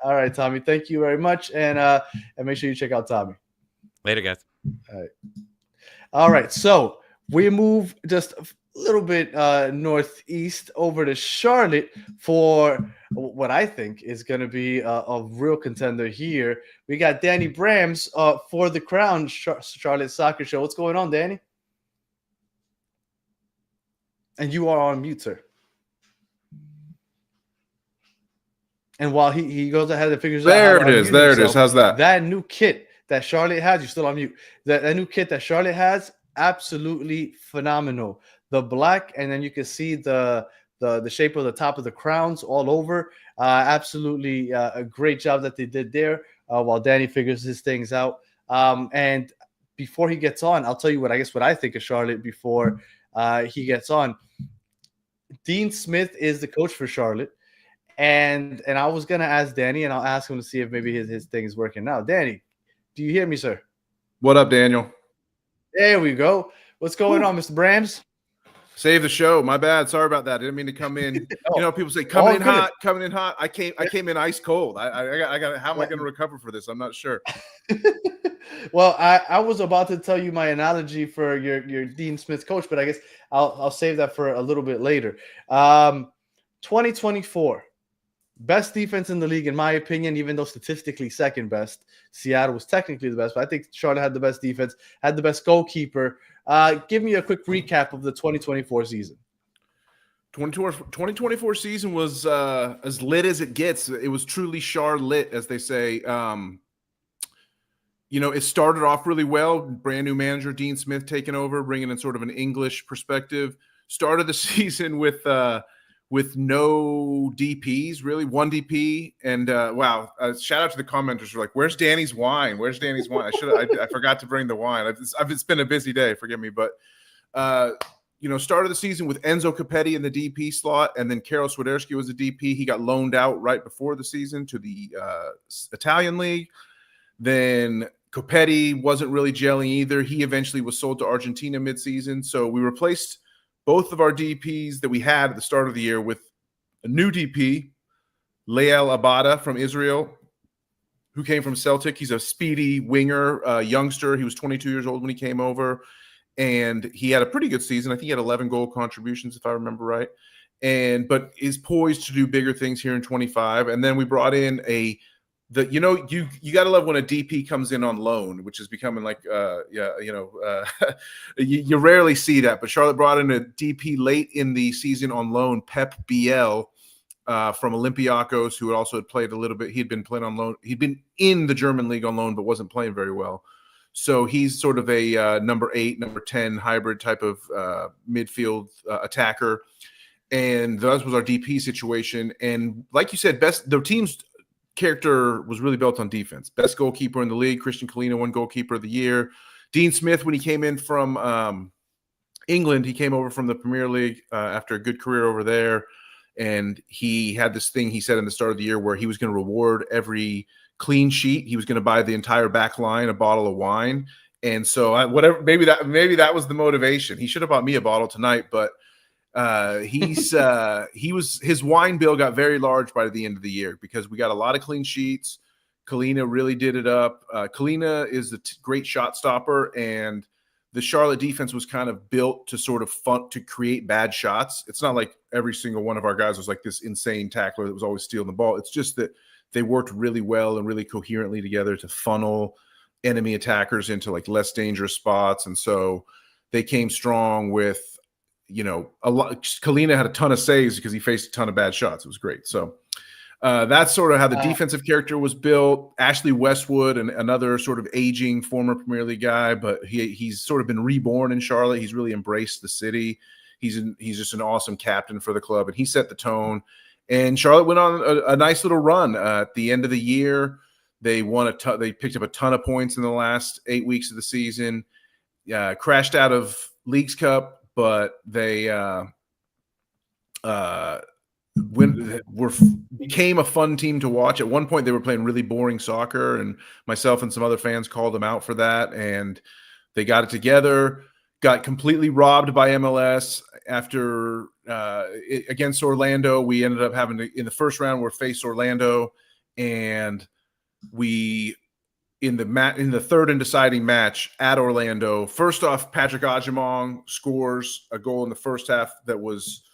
All right, Tommy. Thank you very much, and make sure you check out Tommy. Later, guys. All right. So we move just a little bit northeast over to Charlotte for what I think is going to be a real contender here. We got Danny Brams for the Crown Charlotte Soccer Show. What's going on, Danny? And you are on mute, sir. And while he goes ahead and figures there out, there it is. How's that? That new kit that Charlotte has, you're still on mute. That new kit that Charlotte has, absolutely phenomenal. The black, and then you can see the shape of the top of the crowns all over. Absolutely a great job that they did there while Danny figures his things out. And before he gets on, I'll tell you what I think of Charlotte before he gets on. Dean Smith is the coach for Charlotte. And I was going to ask Danny, and I'll ask him to see if maybe his thing is working now. Danny, do you hear me, sir? What up, Daniel? There we go. What's going on, Mr. Brams? Save the show. My bad. Sorry about that. I didn't mean to come in. People say coming in hot. I came in ice cold. I got. How am I going to recover for this? I'm not sure. Well, I was about to tell you my analogy for your Dean Smith coach, but I guess I'll save that for a little bit later. 2024. Best defense in the league, in my opinion, even though statistically second best. Seattle was technically the best, but I think Charlotte had the best defense, had the best goalkeeper. Give me a quick recap of the 2024 season. 2024 season was as lit as it gets. It was truly Charlotte, as they say. It started off really well. Brand new manager, Dean Smith, taking over, bringing in sort of an English perspective. Started the season with no DPs, really, one DP. And shout out to the commenters who are like, "Where's Danny's wine? Where's Danny's wine?" I forgot to bring the wine. It's been a busy day, forgive me. But started the season with Enzo Capetti in the DP slot, and then Karol Swiderski was the DP. He got loaned out right before the season to the Italian league. Then Capetti wasn't really gelling either. He eventually was sold to Argentina midseason. So we replaced both of our DPs that we had at the start of the year with a new DP, Lael Abada from Israel, who came from Celtic. He's a speedy winger, youngster. He was 22 years old when he came over, and he had a pretty good season. I think he had 11 goal contributions, if I remember right, but is poised to do bigger things here in 25. And then we brought in you got to love when a DP comes in on loan, which is becoming like you rarely see that. But Charlotte brought in a DP late in the season on loan, Pep Biel, from Olympiacos, who also had played a little bit. He'd been playing on loan. He'd been in the German league on loan, but wasn't playing very well. So he's sort of a number 8, number 10 hybrid type of midfield attacker. And that was our DP situation. And like you said, the team's character was really built on defense. Best goalkeeper in the league, Christian Kalina, won goalkeeper of the year. Dean Smith, when he came in from England, he came over from the Premier League after a good career over there. And he had this thing he said in the start of the year where he was going to reward every clean sheet. He was going to buy the entire back line a bottle of wine. And so maybe that was the motivation. He should have bought me a bottle tonight, but his wine bill got very large by the end of the year because we got a lot of clean sheets. Kalina really did it up. Kalina is a great shot stopper, and the Charlotte defense was kind of built to sort of to create bad shots. It's not like every single one of our guys was like this insane tackler that was always stealing the ball. It's just that they worked really well and really coherently together to funnel enemy attackers into like less dangerous spots. And so they came strong with, a lot. Kalina had a ton of saves because he faced a ton of bad shots. It was great. So that's sort of how the defensive character was built. Ashley Westwood, another sort of aging former Premier League guy, but he's sort of been reborn in Charlotte. He's really embraced the city. He's just an awesome captain for the club, and he set the tone. And Charlotte went on a nice little run at the end of the year. They won they picked up a ton of points in the last 8 weeks of the season. Crashed out of Leagues Cup, but they became a fun team to watch. At one point, they were playing really boring soccer, and myself and some other fans called them out for that. And they got it together. Got completely robbed by MLS after against Orlando. We ended up having to, in the first round, we faced Orlando, and we in the third and deciding match at Orlando. First off, Patrick Ajimong scores a goal in the first half that was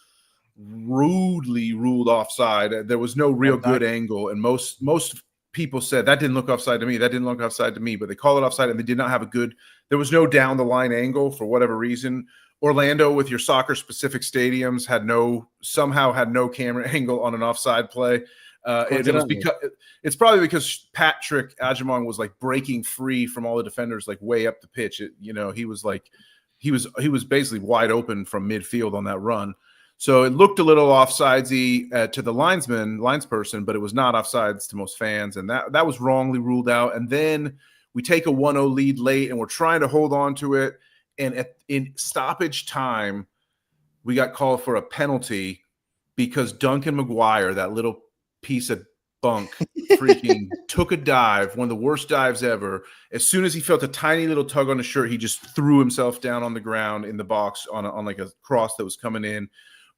rudely ruled offside. There was no real good angle, and most people said that didn't look offside to me. That didn't look offside to me, but they call it offside, and they did not have there was no down the line angle for whatever reason. Orlando, with your soccer specific stadiums, somehow had no camera angle on an offside play. It's probably because Patrick Ajimong was like breaking free from all the defenders, like way up the pitch. He was basically wide open from midfield on that run. So it looked a little offsidesy to the linesperson, but it was not offsides to most fans, and that was wrongly ruled out. And then we take a 1-0 lead late, and we're trying to hold on to it. And in stoppage time, we got called for a penalty because Duncan McGuire, that little piece of bunk, freaking took a dive, one of the worst dives ever. As soon as he felt a tiny little tug on his shirt, he just threw himself down on the ground in the box on like a cross that was coming in.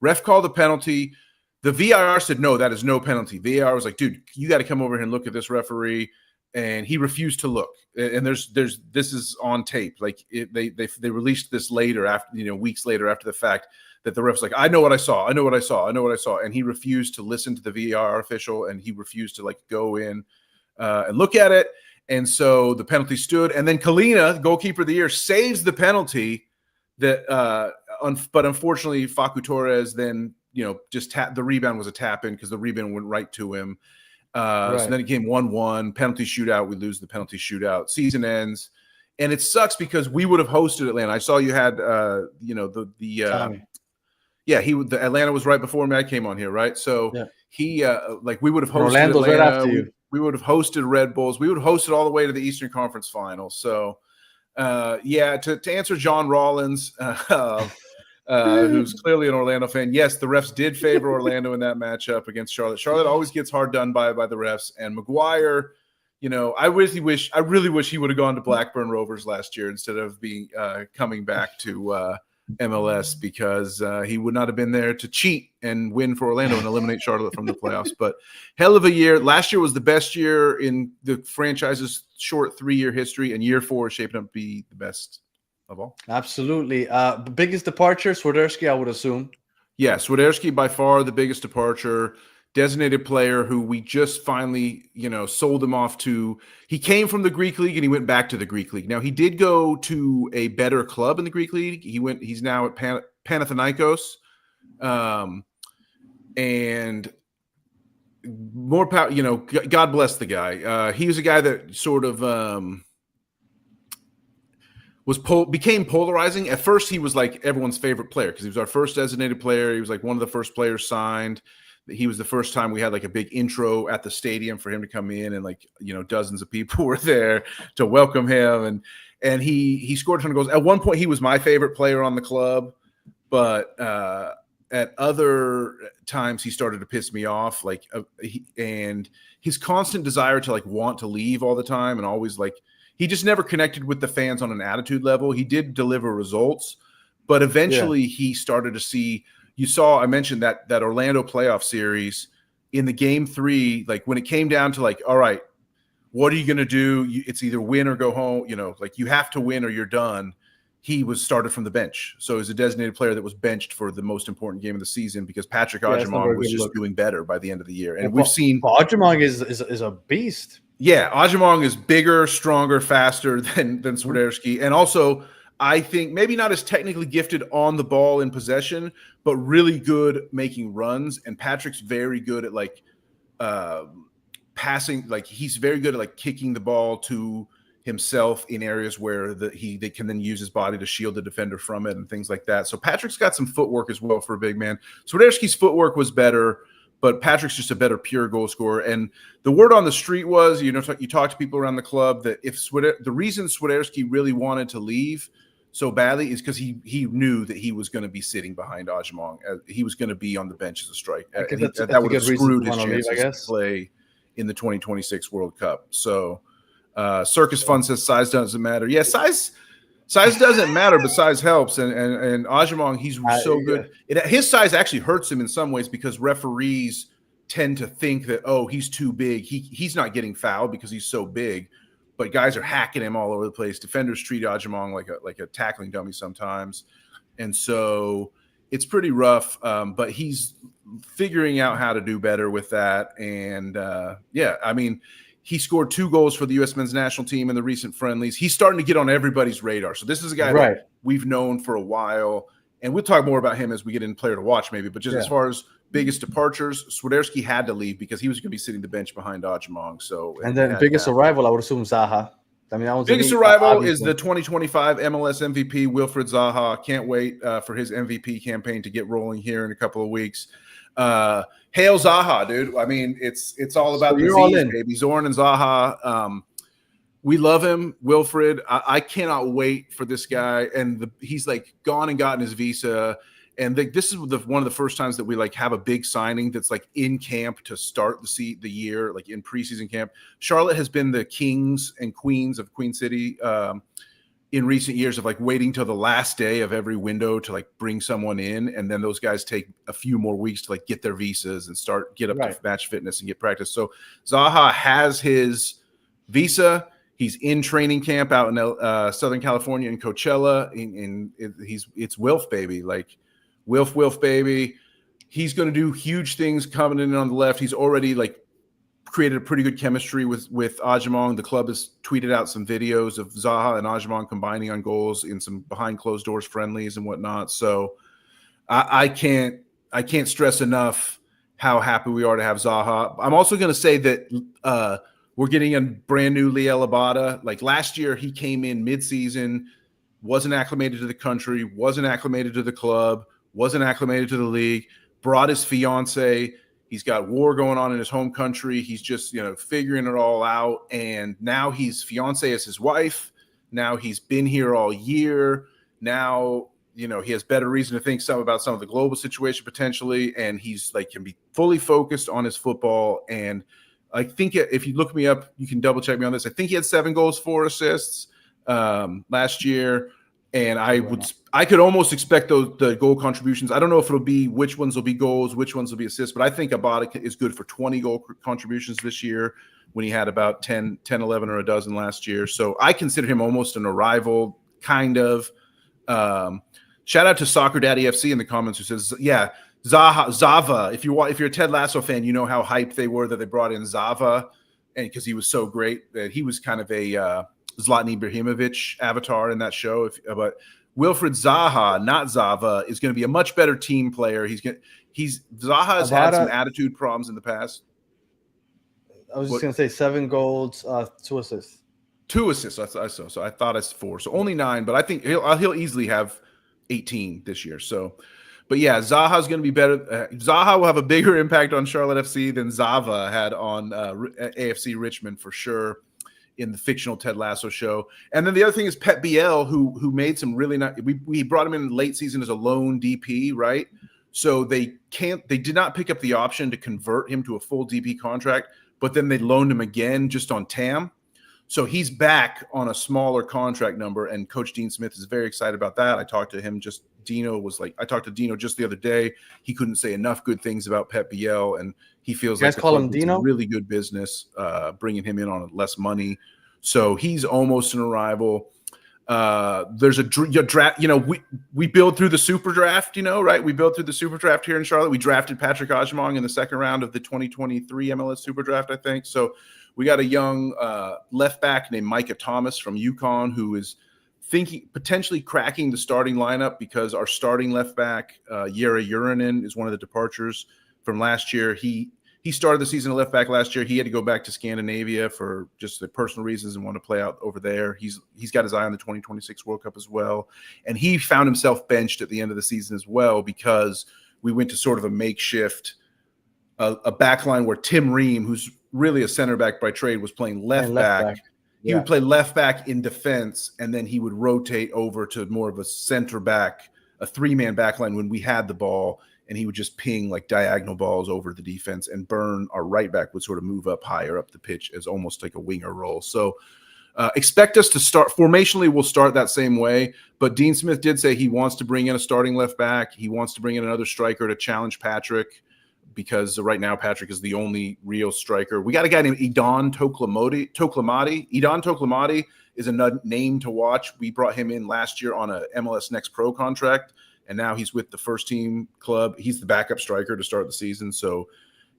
Ref called the penalty. The VAR said, no, that is no penalty. VAR was like, dude, you got to come over here and look at this referee. And he refused to look. And this is on tape. Like they released this later, after, weeks later after the fact, that the ref's like, I know what I saw. And he refused to listen to the VAR official, and he refused to go in and look at it. And so the penalty stood. And then Kalina, goalkeeper of the year, saves the penalty that, but unfortunately, Facu Torres then, just the rebound was a tap in because the rebound went right to him. Right. So then it came 1-1, penalty shootout. We lose the penalty shootout. Season ends. And it sucks because we would have hosted Atlanta. I saw you had, the Atlanta was right before Matt came on here, right? So he, we would have hosted Orlando's Atlanta. Right after you. We would have hosted Red Bulls. We would have hosted all the way to the Eastern Conference Finals. So, to answer John Rollins, who's clearly an Orlando fan. Yes, the refs did favor Orlando in that matchup against Charlotte. Charlotte always gets hard done by the refs. And Maguire, I really wish he would have gone to Blackburn Rovers last year instead of being coming back to MLS, because he would not have been there to cheat and win for Orlando and eliminate Charlotte from the playoffs. But hell of a year. Last year was the best year in the franchise's short 3-year history, and year 4 is shaping up to be the best of all. Absolutely. Biggest departure, Swiderski, I would assume. Yeah, Swiderski by far the biggest departure. Designated player who we just finally, sold him off to. He came from the Greek League and he went back to the Greek League. Now, he did go to a better club in the Greek League. He's now at Panathinaikos. And more power, God bless the guy. He was a guy that sort of became polarizing. At first, he was like everyone's favorite player because he was our first designated player. He was like one of the first players signed. He was the first time we had like a big intro at the stadium for him to come in, and dozens of people were there to welcome him. And he scored a ton of goals. At one point, he was my favorite player on the club, but at other times he started to piss me off. And his constant desire to want to leave all the time, and always he just never connected with the fans on an attitude level. He did deliver results, but eventually he started to see. You saw, I mentioned that Orlando playoff series in the game 3, when it came down to all right, what are you going to do? It's either win or go home. You have to win or you're done. He was started from the bench. So he was a designated player that was benched for the most important game of the season because Patrick Ajimong was just doing better by the end of the year. And we've seen Ajimong is a beast. Yeah, Ajimong is bigger, stronger, faster than Swiderski. And also, I think maybe not as technically gifted on the ball in possession, but really good making runs. And Patrick's very good at passing. He's very good at kicking the ball to himself in areas where they can then use his body to shield the defender from it and things like that. So Patrick's got some footwork as well for a big man. Swiderski's footwork was better, but Patrick's just a better pure goal scorer. And the word on the street was, you talk to people around the club that the reason Swiderski really wanted to leave so badly is because he knew that he was going to be sitting behind Ajimong. He was going to be on the bench as a strike. That would have screwed his chances to play in the 2026 World Cup. So Circus Fun says size doesn't matter. Yeah, size doesn't matter, but size helps. And Ajimong, he's so good. His size actually hurts him in some ways because referees tend to think that, he's too big. He's not getting fouled because he's so big. But guys are hacking him all over the place. Defenders treat Ajimong like a tackling dummy sometimes. And so it's pretty rough, but he's figuring out how to do better with that. And, he scored 2 goals for the U.S. men's national team in the recent friendlies. He's starting to get on everybody's radar. So this is a guy that we've known for a while. And we'll talk more about him as we get in player to watch maybe. But just as far as biggest departures, Swiderski had to leave because he was going to be sitting the bench behind Ajimong. So and then biggest arrival, I would assume Zaha. I mean, that was biggest arrival is the 2025 MLS MVP Wilfried Zaha. Can't wait for his MVP campaign to get rolling here in a couple of weeks. Hail Zaha, dude! I mean, it's all about the Z's, baby. Zorn and Zaha. We love him, Wilfried. I cannot wait for this guy. And he's gone and gotten his visa. And this is one of the first times that we have a big signing that's in camp to start the year, in preseason camp. Charlotte has been the kings and queens of Queen City in recent years of waiting till the last day of every window to bring someone in, and then those guys take a few more weeks to get their visas and get up to match fitness and get practice. So Zaha has his visa. He's in training camp out in Southern California in Coachella. It's Wilf baby, Wilf baby. He's going to do huge things coming in on the left. He's already created a pretty good chemistry with Ajimong. The club has tweeted out some videos of Zaha and Ajimong combining on goals in some behind closed doors friendlies and whatnot. So I can't stress enough how happy we are to have Zaha. I'm also going to say that we're getting a brand new Liel Abada. Last year, he came in midseason, wasn't acclimated to the country, wasn't acclimated to the club, wasn't acclimated to the league, brought his fiance. He's got war going on in his home country. He's just, figuring it all out. And now he's fiance as his wife. Now he's been here all year. Now he has better reason to think about some of the global situation potentially, and he's like can be fully focused on his football. And I think if you look me up, you can double check me on this. I think he had 7 goals, 4 assists last year, and I could almost expect the goal contributions. I don't know if it'll be which ones will be goals, which ones will be assists, but I think Abada is good for 20 goal contributions this year when he had about 10, 11 or a dozen last year. So I consider him almost an arrival, kind of. Shout out to Soccer Daddy FC in the comments who says, yeah, Zava. If you're a Ted Lasso fan, you know how hyped they were that they brought in Zava, and because he was so great that he was kind of a Zlatan Ibrahimovic avatar in that show. But Wilfred Zaha, not Zava, is going to be a much better team player. Zaha has had some attitude problems in the past. I was just going to say 7 goals, 2 assists. 2 assists. So I thought it's 4. So only 9, but I think he'll easily have 18 this year. So, but yeah, Zaha's going to be better. Zaha will have a bigger impact on Charlotte FC than Zava had on AFC Richmond for sure in the fictional Ted Lasso show. And then the other thing is Pep Biel, who made some really nice. We brought him in late season as a lone DP, right? So they did not pick up the option to convert him to a full DP contract, but then they loaned him again just on TAM. So he's back on a smaller contract number, and Coach Dean Smith is very excited about that. I talked to him I talked to Dino just the other day. He couldn't say enough good things about Pep Biel, and he feels like call him Dino? Really good business, bringing him in on less money. So he's almost an arrival. There's a draft. We build through the super draft. Right? We build through the super draft here in Charlotte. We drafted Patrick Ajmong in the second round of the 2023 MLS Super Draft, I think. So we got a young left back named Micah Thomas from UConn who is potentially cracking the starting lineup because our starting left back, Jere Urinen, is one of the departures from last year. He started the season at left back last year. He had to go back to Scandinavia for just the personal reasons and want to play out over there. He's got his eye on the 2026 World Cup as well. And he found himself benched at the end of the season as well because we went to sort of a makeshift a back line where Tim Ream, who's really a center back by trade, was playing left back. He would play left back in defense, and then he would rotate over to more of a center back, a 3-man back line when we had the ball, and he would just ping like diagonal balls over the defense, and Burn, our right back, would sort of move up higher up the pitch as almost like a winger role. So expect us to start formationally. We'll start that same way, but Dean Smith did say he wants to bring in a starting left back. He wants to bring in another striker to challenge Patrick, because right now Patrick is the only real striker. We got a guy named Idan Toklamati. Idan Toklamati is a name to watch. We brought him in last year on a MLS Next Pro contract, and now he's with the first team club. He's the backup striker to start the season, so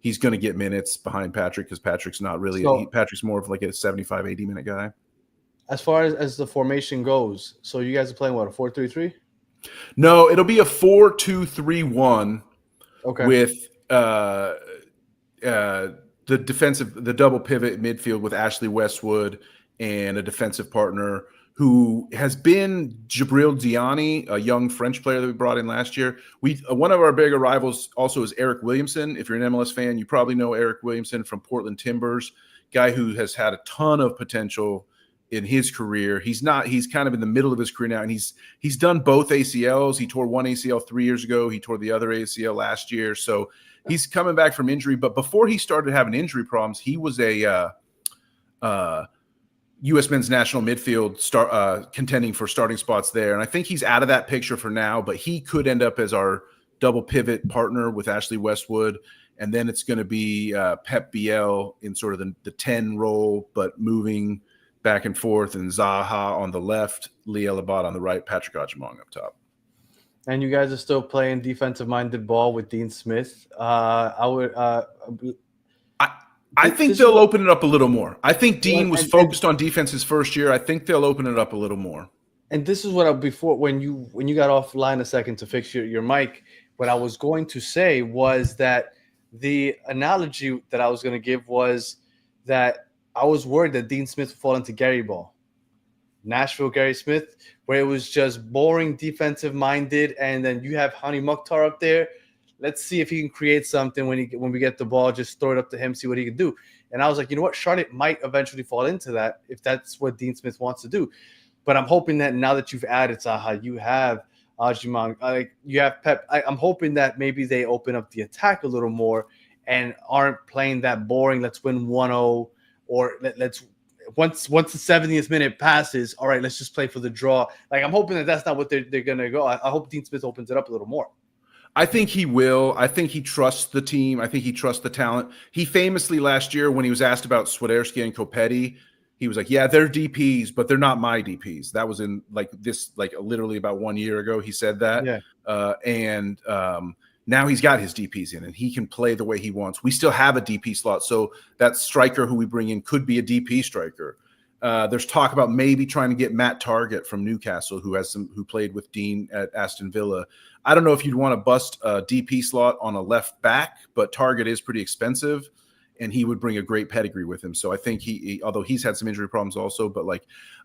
he's going to get minutes behind Patrick because Patrick's not really Patrick's more of like a 75, 80-minute guy. As far as the formation goes, so you guys are playing what, a 4-3-3? No, it'll be a 4-2-3-1. Okay. With the double pivot midfield with Ashley Westwood and a defensive partner who has been Jabril Diani, a young French player that we brought in last year. One of our bigger rivals also is Eric Williamson. If you're an MLS fan, you probably know Eric Williamson from Portland Timbers, guy who has had a ton of potential in his career. He's kind of in the middle of his career now, and he's done both ACLs. He tore one ACL 3 years ago. He tore the other ACL last year. So he's coming back from injury. But before he started having injury problems, he was a U.S. men's national midfield contending for starting spots there. And I think he's out of that picture for now, but he could end up as our double pivot partner with Ashley Westwood. And then it's going to be Pep Biel in sort of the 10 role, but moving back and forth, and Zaha on the left, Liel Abad on the right, Patrick Ajmong up top. And you guys are still playing defensive-minded ball with Dean Smith. I think they'll open it up a little more. I think Dean was focused on defense his first year. I think they'll open it up a little more. And this is what when you got offline a second to fix your mic, what I was going to say was that the analogy that I was going to give was that I was worried that Dean Smith would fall into Gary Ball, Nashville Gary Smith, where it was just boring, defensive-minded, and then you have Hani Mukhtar up there. Let's see if he can create something when we get the ball. Just throw it up to him, see what he can do. And I was like, you know what? Charlotte might eventually fall into that if that's what Dean Smith wants to do. But I'm hoping that now that you've added Zaha, you have Ajimang. Like you have Pep. I'm hoping that maybe they open up the attack a little more and aren't playing that boring. Let's win 1-0 or let's once the 70th minute passes. All right, let's just play for the draw. Like I'm hoping that that's not what they're gonna go. I hope Dean Smith opens it up a little more. I think he will. I think he trusts the team. I think he trusts the talent. He famously last year, when he was asked about Swiderski and Kopetti, he was like, yeah, they're DPs, but they're not my DPs. That was in literally about 1 year ago. He said that. Yeah. Now he's got his DPs in and he can play the way he wants. We still have a DP slot. So that striker who we bring in could be a DP striker. There's talk about maybe trying to get Matt Targett from Newcastle, who played with Dean at Aston Villa. I don't know if you'd want to bust a DP slot on a left back, but Targett is pretty expensive, and he would bring a great pedigree with him. So I think although he's had some injury problems also, but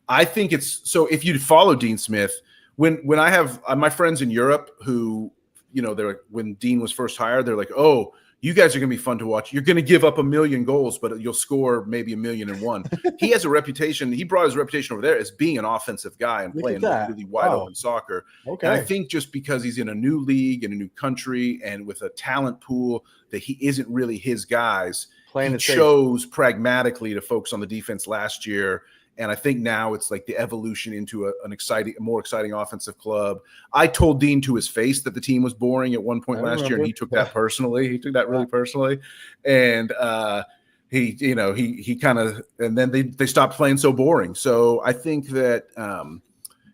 I think it's so. If you follow Dean Smith, when I have my friends in Europe who, they're like, when Dean was first hired, they're like, oh, you guys are going to be fun to watch. You're going to give up 1 million goals, but you'll score maybe 1,000,001. He has a reputation. He brought his reputation over there as being an offensive guy and playing really wide open soccer. Okay. And I think just because he's in a new league in a new country and with a talent pool that he isn't really his guys, he chose pragmatically to focus on the defense last year. And I think now it's like the evolution into a more exciting offensive club. I told Dean to his face that the team was boring at one point last year, and he took that personally. He took that really personally, and he kind of, and then they stopped playing so boring. So I think that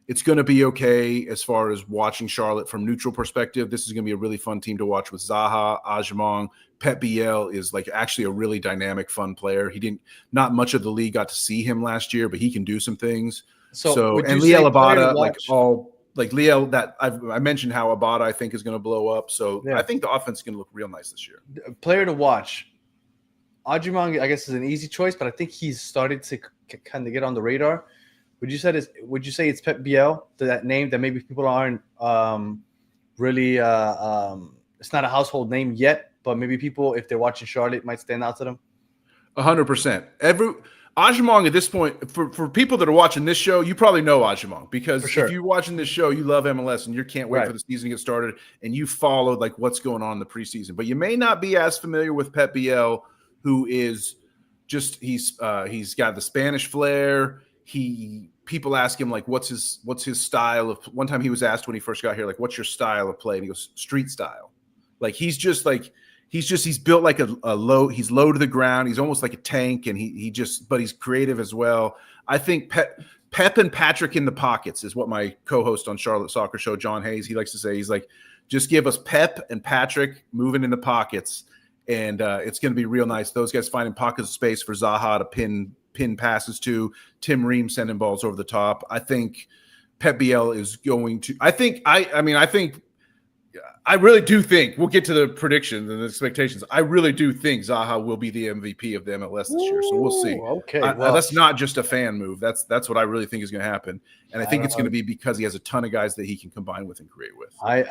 it's going to be okay as far as watching Charlotte from neutral perspective. This is going to be a really fun team to watch with Zaha, Ajimong. Pep Biel is actually a really dynamic, fun player. Not much of the league got to see him last year, but he can do some things. So and Liel Abada, Liel, that I mentioned how Abada I think is going to blow up. So I think the offense is going to look real nice this year. Player to watch. Ajimong, I guess, is an easy choice, but I think he's started to kind of get on the radar. Would you say it's Pep Biel, that name that maybe people aren't really it's not a household name yet, but maybe people, if they're watching Charlotte, might stand out to them? 100%. Ajimong at this point, for people that are watching this show, you probably know Ajimong because if you're watching this show, you love MLS and you can't wait for the season to get started, and you followed what's going on in the preseason. But you may not be as familiar with Pep Biel, who is just he's got the Spanish flair. People ask him what's his style of. One time he was asked when he first got here, what's your style of play, and he goes, street style. He's built like a low. He's low to the ground. He's almost like a tank, and but he's creative as well. I think Pep and Patrick in the pockets is what my co-host on Charlotte Soccer Show, John Hayes, he likes to say. He's like, just give us Pep and Patrick moving in the pockets, and it's going to be real nice. Those guys finding pockets of space for Zaha to pin passes to. Tim Ream sending balls over the top. I think Pep Biel is going to. I really do think we'll get to the predictions and the expectations. I really do think Zaha will be the MVP of the MLS this year. So we'll see. Okay, that's not just a fan move. That's what I really think is going to happen, and I think it's going to be because he has a ton of guys that he can combine with and create with. I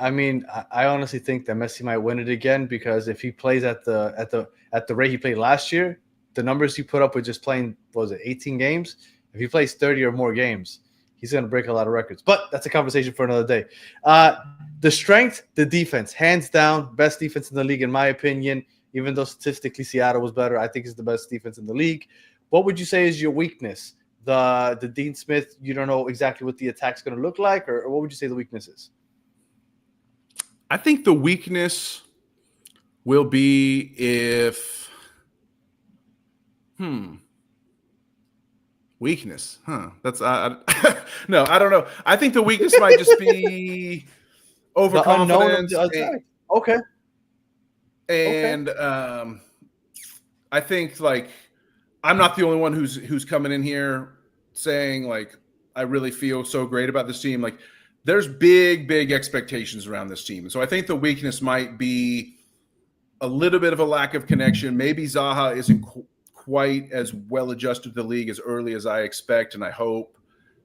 honestly think that Messi might win it again because if he plays at the rate he played last year, the numbers he put up with just playing 18 games. If he plays 30 or more games, he's going to break a lot of records. But that's a conversation for another day. The strength, the defense, hands down, best defense in the league, in my opinion. Even though statistically Seattle was better, I think it's the best defense in the league. What would you say is your weakness? The Dean Smith, you don't know exactly what the attack's going to look like, or what would you say the weakness is? I think the weakness will be if weakness. That's no, I don't know. I think the weakness might just be overconfidence. Okay. And I think I'm not the only one who's coming in here saying I really feel so great about this team. There's big expectations around this team. And so I think the weakness might be a little bit of a lack of connection. Maybe Zaha isn't quite as well adjusted to the league as early as I expect and I hope.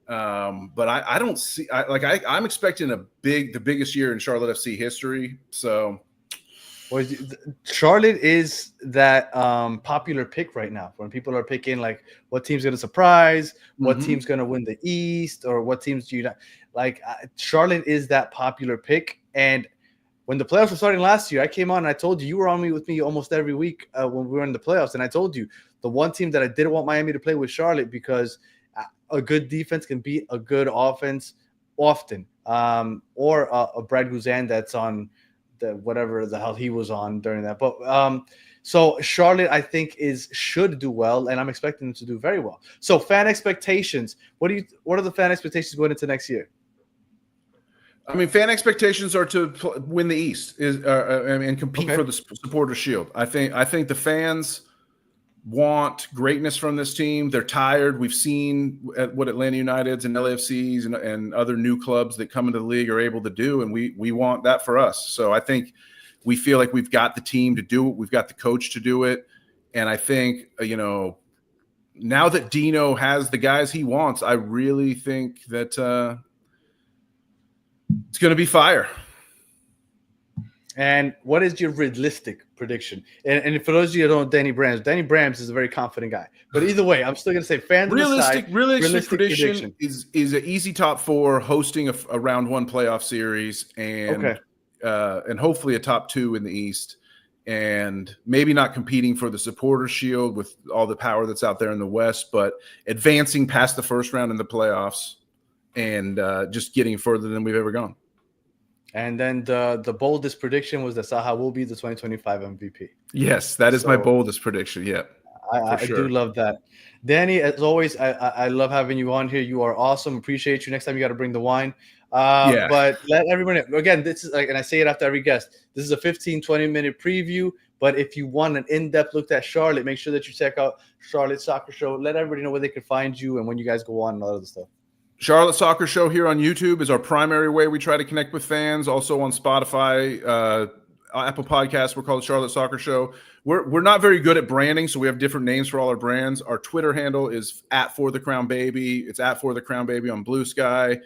But I don't see I'm expecting the biggest year in Charlotte FC history. So Charlotte is that popular pick right now when people are picking like what team's going to surprise, what team's going to win the East, or what teams do you not like. Charlotte is that popular pick. And when the playoffs were starting last year, I came on and I told you were on with me almost every week when we were in the playoffs. And I told you the one team that I didn't want Miami to play was Charlotte because a good defense can beat a good offense often, or a Brad Guzan that's on the whatever the hell he was on during that. But so Charlotte, I think, should do well, and I'm expecting them to do very well. So fan expectations. What are the fan expectations going into next year? I mean, fan expectations are to win the East and compete for the Supporters' Shield. I think the fans want greatness from this team. They're tired. We've seen what Atlanta Uniteds and LAFCs and other new clubs that come into the league are able to do, and we want that for us. So I think we feel like we've got the team to do it. We've got the coach to do it. And I think, now that Dino has the guys he wants, I really think that it's going to be fire. And what is your realistic prediction? And for those of you who don't know Danny Brams is a very confident guy. But either way, I'm still going to say realistic prediction is an easy top 4 hosting a round 1 playoff series and hopefully a top 2 in the East, and maybe not competing for the Supporters' Shield with all the power that's out there in the West, but advancing past the first round in the playoffs and just getting further than we've ever gone. And then the boldest prediction was that Saha will be the 2025 MVP. Yes, that is my boldest prediction. Yeah, I do love that. Danny, as always, I love having you on here. You are awesome. Appreciate you. Next time you got to bring the wine. But let everyone know. Again, this is like, and I say it after every guest, this is a 15-20 minute preview. But if you want an in-depth look at Charlotte, make sure that you check out Charlotte Soccer Show. Let everybody know where they can find you and when you guys go on and all other stuff. Charlotte Soccer Show here on YouTube is our primary way we try to connect with fans. Also on Spotify, Apple Podcasts, we're called Charlotte Soccer Show. We're not very good at branding, so we have different names for all our brands. Our Twitter handle is @ForTheCrownBaby. It's @ForTheCrownBaby on Blue Sky.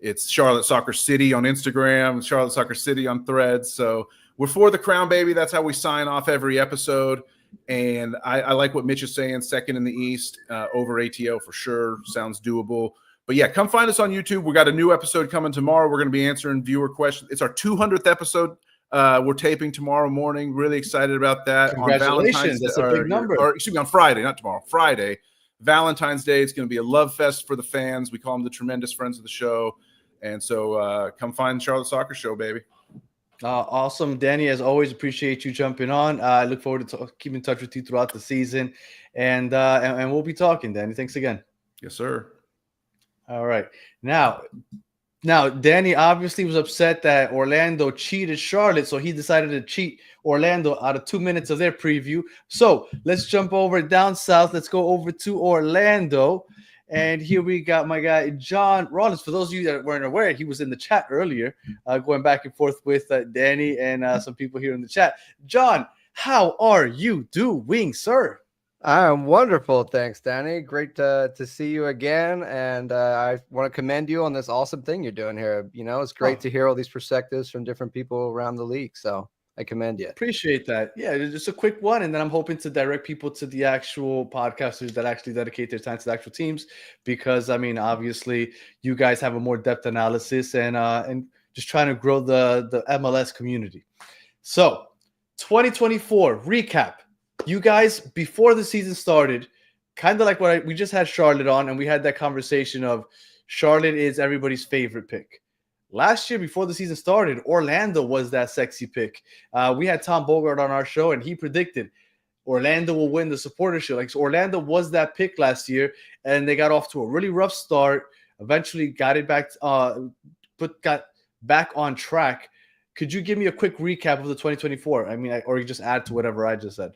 It's Charlotte Soccer City on Instagram. It's Charlotte Soccer City on Threads. So we're For the Crown Baby. That's how we sign off every episode. And I like what Mitch is saying, second in the East over ATO for sure. Sounds doable. But yeah, come find us on YouTube. We got a new episode coming tomorrow. We're going to be answering viewer questions. It's our 200th episode. We're taping tomorrow morning. Really excited about that. Congratulations. That's a big number. Or excuse me, on Friday, not tomorrow. Friday, Valentine's Day. It's going to be a love fest for the fans. We call them the tremendous friends of the show. And so come find Charlotte Soccer Show, baby. Awesome. Danny, as always, appreciate you jumping on. I look forward to keeping in touch with you throughout the season. And we'll be talking, Danny. Thanks again. Yes, sir. All right. Now, Danny obviously was upset that Orlando cheated Charlotte, so he decided to cheat Orlando out of 2 minutes of their preview. So let's jump over down south. Let's go over to Orlando. And here we got my guy, John Rollins. For those of you that weren't aware, he was in the chat earlier, going back and forth with Danny and some people here in the chat. John, how are you doing, sir? I'm wonderful. Thanks, Danny. Great to see you again. And I want to commend you on this awesome thing you're doing here. You know, it's great to hear all these perspectives from different people around the league. So I commend you. Appreciate that. Yeah, just a quick one. And then I'm hoping to direct people to the actual podcasters that actually dedicate their time to the actual teams. Because, I mean, obviously, you guys have a more depth analysis and just trying to grow the MLS community. So, 2024 recap. You guys, before the season started, kind of like we just had Charlotte on, and we had that conversation of Charlotte is everybody's favorite pick. Last year, before the season started, Orlando was that sexy pick. We had Tom Bogart on our show, and he predicted Orlando will win the Supporters' Shield. Like, so Orlando was that pick last year, and they got off to a really rough start. Eventually, got back on track. Could you give me a quick recap of the 2024? I mean, or you just add to whatever I just said.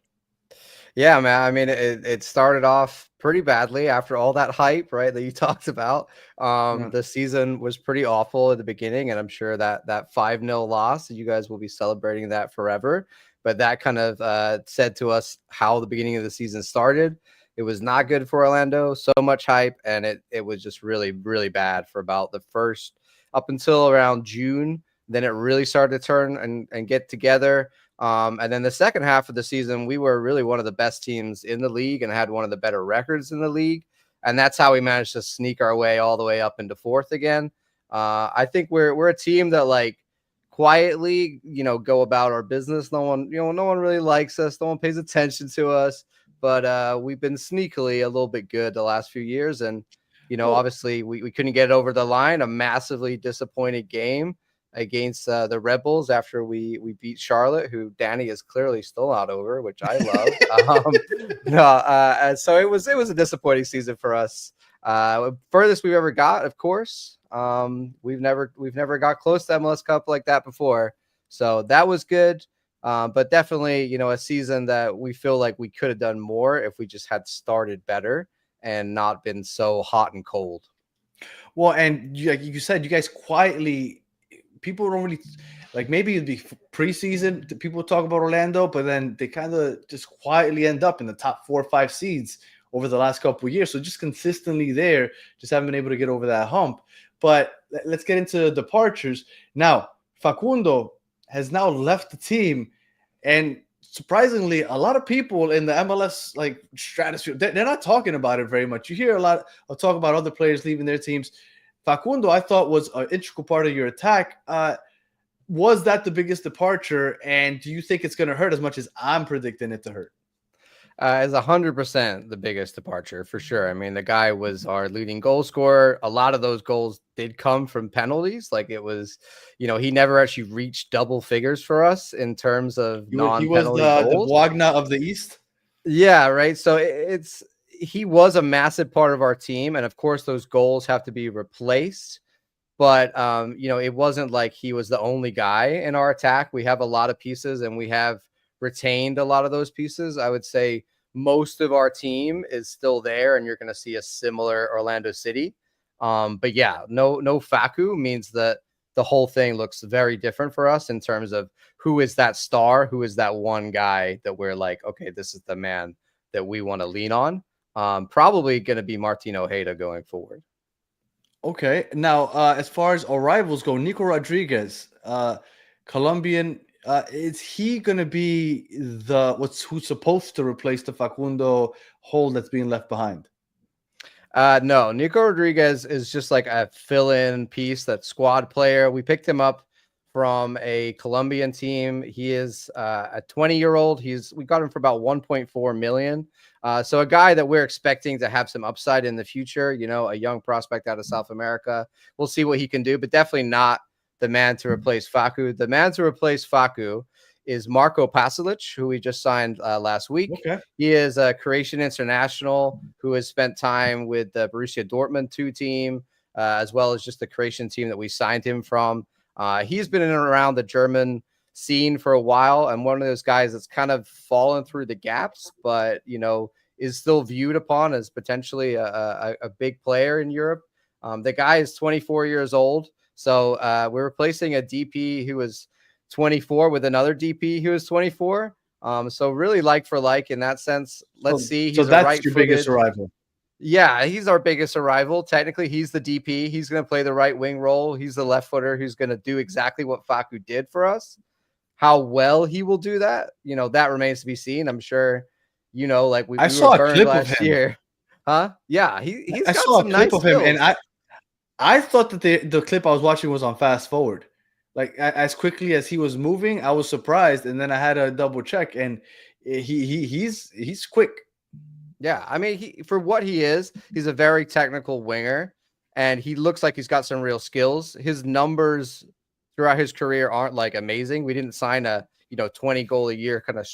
Yeah, man. I mean, it started off pretty badly after all that hype, right, that you talked about. The season was pretty awful at the beginning, and I'm sure that 5-0 loss, you guys will be celebrating that forever. But that kind of said to us how the beginning of the season started. It was not good for Orlando, so much hype, and it was just really, really bad for about the first up until around June. Then it really started to turn and get together. And then the second half of the season, we were really one of the best teams in the league and had one of the better records in the league. And that's how we managed to sneak our way all the way up into fourth again. I think we're a team that like quietly, go about our business. No one really likes us. No one pays attention to us, but we've been sneakily a little bit good the last few years. And, obviously we couldn't get over the line, a massively disappointed game against the Red Bulls after we beat Charlotte, who Danny is clearly still not over, which I love. So it was a disappointing season for us. Furthest we've ever got, of course. We've never got close to MLS Cup like that before, so that was good. But definitely, a season that we feel like we could have done more if we just had started better and not been so hot and cold. Well, and like you said, you guys quietly. People don't really like, maybe it'd be preseason. People talk about Orlando, but then they kind of just quietly end up in the top 4 or 5 seeds over the last couple of years. So just consistently there, just haven't been able to get over that hump. But let's get into departures. Now, Facundo has now left the team. And surprisingly, a lot of people in the MLS like stratosphere, they're not talking about it very much. You hear a lot of talk about other players leaving their teams. Facundo, I thought, was an integral part of your attack. Was that the biggest departure? And do you think it's going to hurt as much as I'm predicting it to hurt? Is 100% the biggest departure for sure. I mean, the guy was our leading goal scorer. A lot of those goals did come from penalties. Like it was, he never actually reached double figures for us in terms of non-penalty goals. He was the Wagner of the East. Yeah, right. So he was a massive part of our team. And of course, those goals have to be replaced. But, it wasn't like he was the only guy in our attack. We have a lot of pieces and we have retained a lot of those pieces. I would say most of our team is still there and you're going to see a similar Orlando City. But yeah, no Facu means that the whole thing looks very different for us in terms of who is that star, who is that one guy that we're like, okay, this is the man that we want to lean on. Probably going to be Martin Ojeda going forward. Okay. Now, as far as arrivals go, Nico Rodriguez, Colombian, is he going to be who's supposed to replace the Facundo hole that's being left behind? No, Nico Rodriguez is just like a fill-in piece, that squad player. We picked him up from a Colombian team. He is a 20-year-old. We got him for about 1.4 million. So a guy that we're expecting to have some upside in the future, a young prospect out of South America. We'll see what he can do, but definitely not the man to replace Facu. The man to replace Facu is Marko Pasalic, who we just signed last week. Okay. He is a Croatian international who has spent time with the Borussia Dortmund 2 team, as well as just the Croatian team that we signed him from. He's been in and around the German scene for a while, and one of those guys that's kind of fallen through the gaps, but is still viewed upon as potentially a big player in Europe. The guy is 24 years old, so we're replacing a DP who was 24 with another DP who was 24. So really like for like in that sense. Let's see. So that's your biggest arrival. Yeah, he's our biggest arrival. Technically, he's the DP. He's going to play the right wing role. He's the left footer who's going to do exactly what Facu did for us. How well he will do that, that remains to be seen. I'm sure, like we saw were a clip last of him. Year. Huh? Yeah, he's I got saw some a clip nice of him, skills. and I thought that the clip I was watching was on fast forward. Like as quickly as he was moving, I was surprised, and then I had to double check, and he's quick. Yeah, I mean, for what he is, he's a very technical winger, and he looks like he's got some real skills. His numbers throughout his career aren't like amazing. We didn't sign a 20 goal a year kind of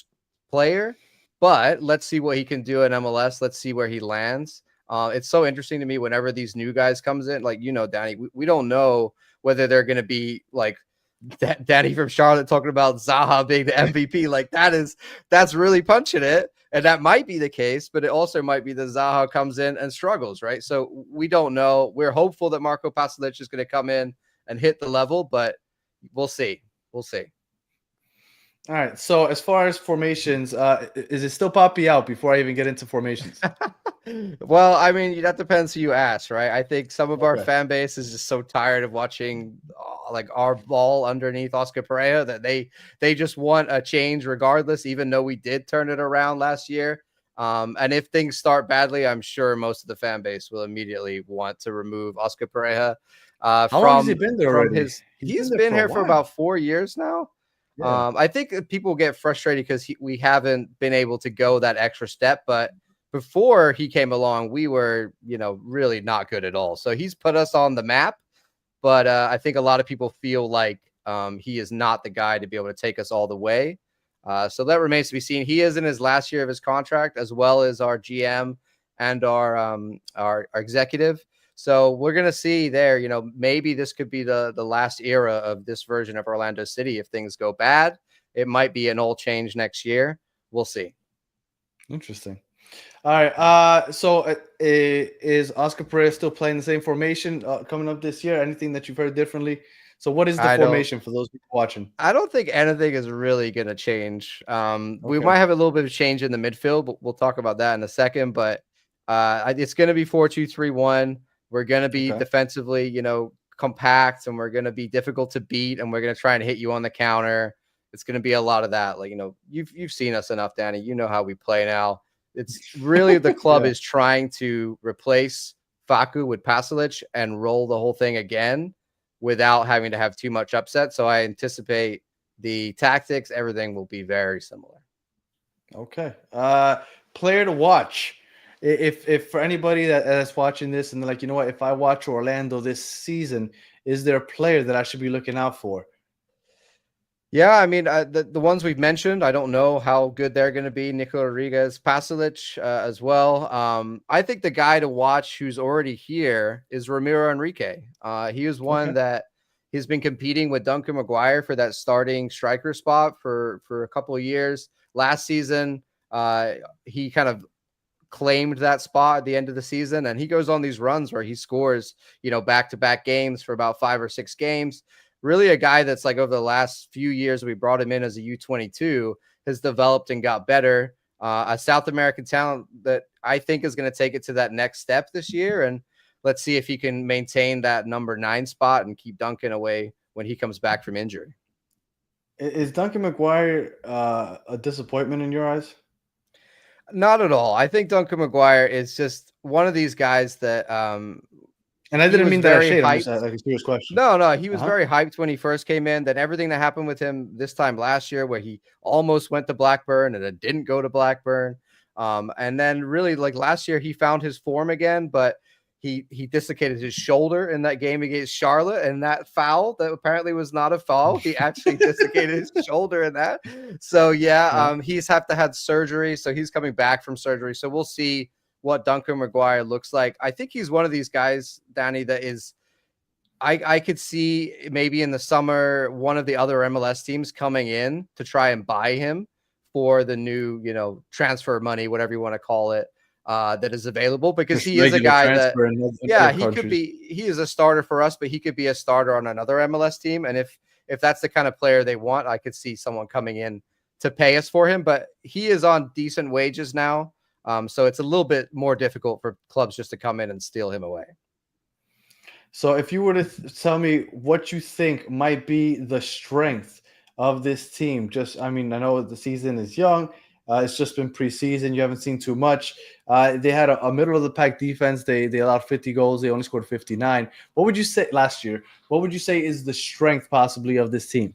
player, but let's see what he can do in MLS. Let's see where he lands. It's so interesting to me whenever these new guys comes in, like Danny, we don't know whether they're going to be like Danny from Charlotte talking about Zaha being the MVP. Like that's really punching it. And that might be the case, but it also might be that Zaha comes in and struggles, right? So we don't know. We're hopeful that Marko Pasalic is going to come in and hit the level, but we'll see. We'll see. All right. So as far as formations, is it still Poppy out before I even get into formations? Well, I mean, that depends who you ask, right? I think some of our fan base is just so tired of watching like our ball underneath Oscar Pereira, that they just want a change regardless, even though we did turn it around last year. And if things start badly, I'm sure most of the fan base will immediately want to remove Oscar Pereira. How long has he been there already? He's been here for about 4 years now. Yeah. I think that people get frustrated because we haven't been able to go that extra step. But before he came along, we were, really not good at all. So he's put us on the map. But I think a lot of people feel like he is not the guy to be able to take us all the way. So that remains to be seen. He is in his last year of his contract, as well as our GM and our executive. So we're going to see there, maybe this could be the last era of this version of Orlando City. If things go bad, it might be an all change next year. We'll see. Interesting. All right. So is Oscar Pereira still playing the same formation coming up this year? Anything that you've heard differently? So what is the formation for those people watching? I don't think anything is really going to change. We might have a little bit of change in the midfield, but we'll talk about that in a second. But it's going to be 4-2-3-1. We're going to be defensively, compact, and we're going to be difficult to beat, and we're going to try and hit you on the counter. It's going to be a lot of that. Like, you've seen us enough, Danny. You know how we play now. It's really the club is trying to replace Facu with Pasalic and roll the whole thing again without having to have too much upset. So I anticipate the tactics, everything will be very similar. Okay. Player to watch. If for anybody that's watching this and they're like, you know what, if I watch Orlando this season, is there a player that I should be looking out for? Yeah, I mean, the ones we've mentioned, I don't know how good they're going to be. Nico Rodriguez, Pasalic as well. I think the guy to watch who's already here is Ramiro Enrique. He was one that he's been competing with Duncan McGuire for that starting striker spot for a couple of years. Last season, he kind of claimed that spot at the end of the season, and he goes on these runs where he scores, back-to-back games for about 5 or 6 games. Really a guy that's like over the last few years, we brought him in as a U22, has developed and got better. A South American talent that I think is going to take it to that next step this year. And let's see if he can maintain that number 9 spot and keep Duncan away when he comes back from injury. Is Duncan McGuire a disappointment in your eyes? Not at all. I think Duncan McGuire is just one of these guys that and I didn't mean that shade. I'm just like a serious question. No, he was very hyped when he first came in. Then everything that happened with him this time last year, where he almost went to Blackburn and then didn't go to Blackburn. And then really like last year, he found his form again, but he dislocated his shoulder in that game against Charlotte, and that foul that apparently was not a foul. He actually dislocated his shoulder in that. So he's had surgery. So he's coming back from surgery. So we'll see what Duncan McGuire looks like. I think he's one of these guys, Danny, that is, I could see maybe in the summer, one of the other MLS teams coming in to try and buy him for the new, transfer money, whatever you want to call it, that is available, because he is a guy that, he is a starter for us, but he could be a starter on another MLS team. And if that's the kind of player they want, I could see someone coming in to pay us for him, but he is on decent wages now. So it's a little bit more difficult for clubs just to come in and steal him away. So if you were to tell me what you think might be the strength of this team, I know the season is young. It's just been preseason. You haven't seen too much. They had a middle-of-the-pack defense. They allowed 50 goals. They only scored 59. What would you say last year? What would you say is the strength possibly of this team?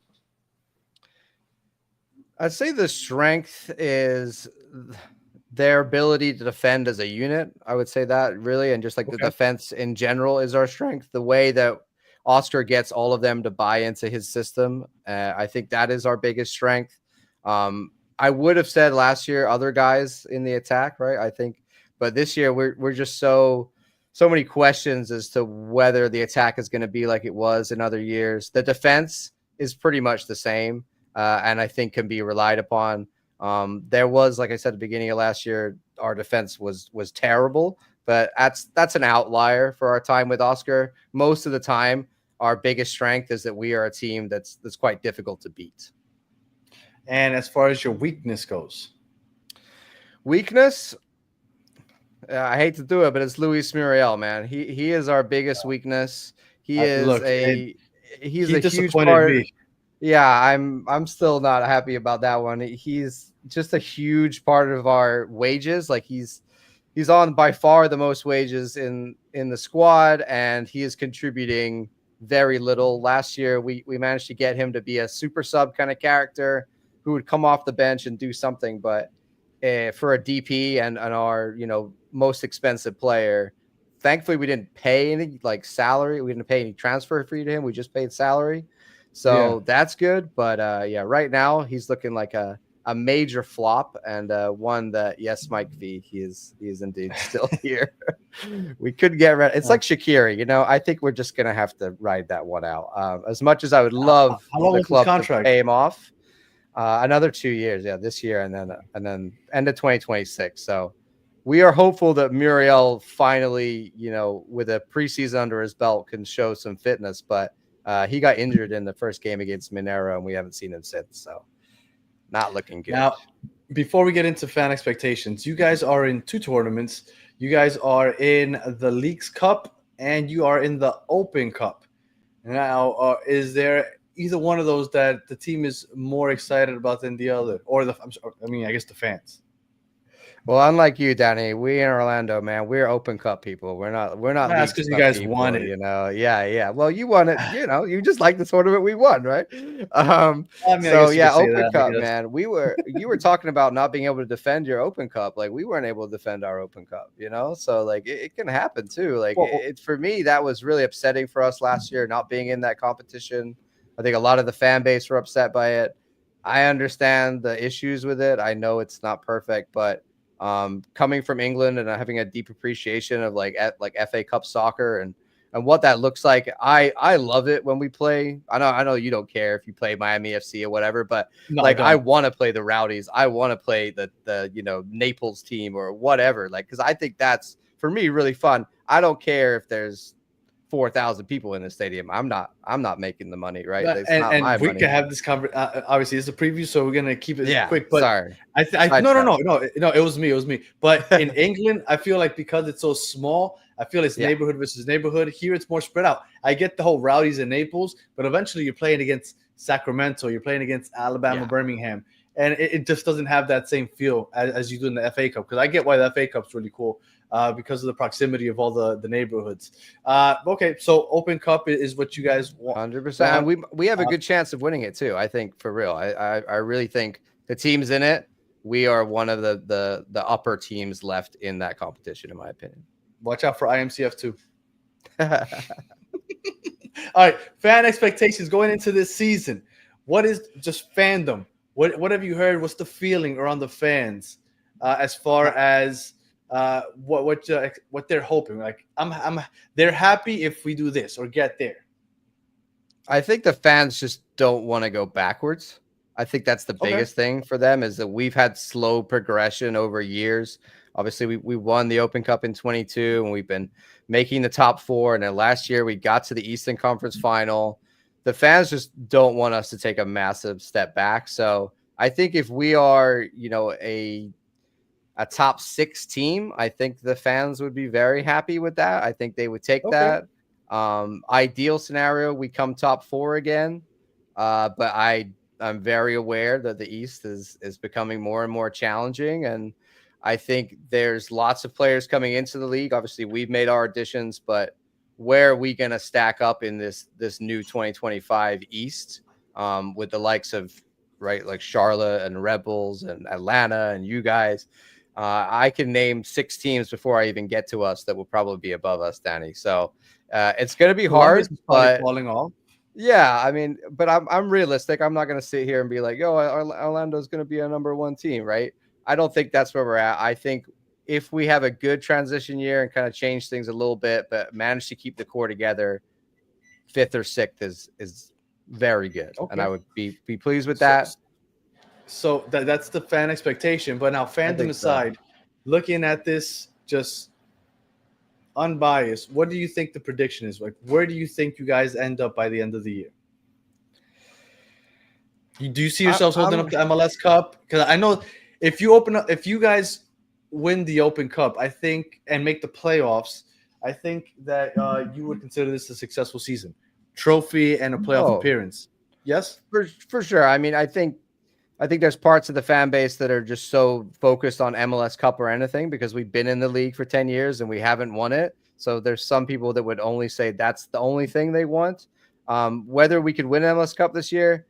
I'd say the strength is their ability to defend as a unit. I would say that really, and just like the defense in general is our strength. The way that Oscar gets all of them to buy into his system, I think that is our biggest strength. I would have said last year other guys in the attack, right? I think, but this year we're just so many questions as to whether the attack is going to be like it was in other years. The defense is pretty much the same, and I think can be relied upon. There was, like I said, at the beginning of last year, our defense was terrible, but that's an outlier for our time with Oscar. Most of the time, our biggest strength is that we are a team that's quite difficult to beat. And as far as your weakness goes? Weakness? I hate to do it, but it's Luis Muriel, man. He is our biggest weakness. He is he's He a huge disappointed part. me. Yeah, I'm still not happy about that one. He's just a huge part of our wages. Like he's on by far the most wages in the squad, and he is contributing very little. Last year, we managed to get him to be a super sub kind of character who would come off the bench and do something. But for a DP and our most expensive player, thankfully we didn't pay any like salary. We didn't pay any transfer fee to him. We just paid salary. So that's good. But right now he's looking like a major flop, and one that, yes, Mike V, he is indeed still here. We could get rid. It's like Shaqiri, I think we're just gonna have to ride that one out. As much as I would love how long the was his club to contract? pay him off, another 2 years, this year and then end of 2026. So we are hopeful that Muriel finally, with a preseason under his belt, can show some fitness, but he got injured in the first game against Minero, and we haven't seen him since. So not looking good. Now, before we get into fan expectations, you guys are in 2 tournaments. You guys are in the Leagues Cup and you are in the Open Cup. Now, is there either one of those that the team is more excited about than the other, or I guess the fans? Well, unlike you, Danny, we in Orlando, man, we're Open Cup people. We're not. That's because you guys won it. Yeah. Well, you won it. You just like the tournament we won, right? Open Cup, man. You were talking about not being able to defend your Open Cup. Like we weren't able to defend our Open Cup. So like it can happen too. Like it's for me, that was really upsetting for us last year, not being in that competition. I think a lot of the fan base were upset by it. I understand the issues with it. I know it's not perfect, but coming from England and having a deep appreciation of like FA Cup soccer and what that looks like, I love it when we play. I know you don't care if you play Miami FC or whatever, but I want to play the Rowdies. I want to play the Naples team or whatever, because I think that's for me really fun. I don't care if there's 4,000 people in the stadium. I'm not making the money, right? It's not my money. Can have this conversation. Obviously, it's a preview, so we're gonna keep it quick. But sorry, no, it was me. But in England, I feel like because it's so small, I feel it's neighborhood versus neighborhood. Here, it's more spread out. I get the whole Rowdies in Naples, but eventually you're playing against Sacramento, you're playing against Alabama, Birmingham, and it just doesn't have that same feel as you do in the FA Cup. Because I get why the FA Cup's really cool. Because of the proximity of all the neighborhoods. Okay, so Open Cup is what you guys want. 100%. We have a good chance of winning it too. I think for real. I really think the teams in it, we are one of the upper teams left in that competition, in my opinion. Watch out for IMCF too. All right, fan expectations going into this season. What is just fandom? What have you heard? What's the feeling around the fans as far as what they're hoping? Like they're happy if we do this or get there. I think the fans just don't want to go backwards. I think that's the biggest thing for them, is that we've had slow progression over years. Obviously, we won the Open Cup in 22, and we've been making the top 4. And then last year we got to the Eastern Conference Final. The fans just don't want us to take a massive step back. So I think if we are, a top 6 team, I think the fans would be very happy with that. I think they would take that. Ideal scenario, we come top 4 again. But I'm very aware that the East is becoming more and more challenging. And I think there's lots of players coming into the league. Obviously, we've made our additions, but where are we going to stack up in this new 2025 East with the likes of, like Charlotte and Rebels and Atlanta and you guys? I can name 6 teams before I even get to us that will probably be above us, Danny. So it's going to be hard, but falling off. Yeah, I mean, but I'm realistic. I'm not going to sit here and be like, "Oh, Orlando's going to be a number 1 team," right? I don't think that's where we're at. I think if we have a good transition year and kind of change things a little bit, but manage to keep the core together, 5th or 6th is very good, and I would be pleased with that. So that's the fan expectation. But now, fandom aside, looking at this just unbiased, what do you think the prediction is? Like, where do you think you guys end up by the end of the year? Do you see yourselves holding up the MLS Cup? Because I know if you guys win the Open Cup, I think, and make the playoffs, I think that you would consider this a successful season. trophy and a playoff Oh. appearance. Yes, For sure. I mean, I think there's parts of the fan base that are just so focused on MLS Cup or anything because we've been in the league for 10 years and we haven't won it. So there's some people that would only say that's the only thing they want. Whether we could win MLS Cup this year,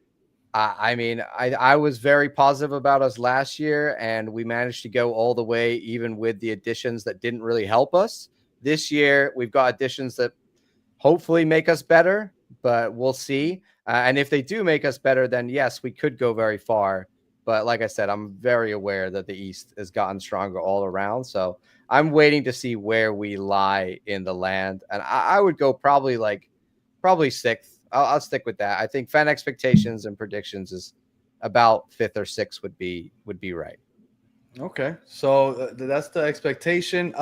I mean, I was very positive about us last year, and we managed to go all the way, even with the additions that didn't really help us. This year, we've got additions that hopefully make us better, but we'll see. And if they do make us better, then yes, we could go very far. But like I said, I'm very aware that the East has gotten stronger all around. So I'm waiting to see where we lie in the land. And I would go probably sixth. I'll stick with that. I think fan expectations and predictions is about fifth or sixth would be right. Okay, so that's the expectation.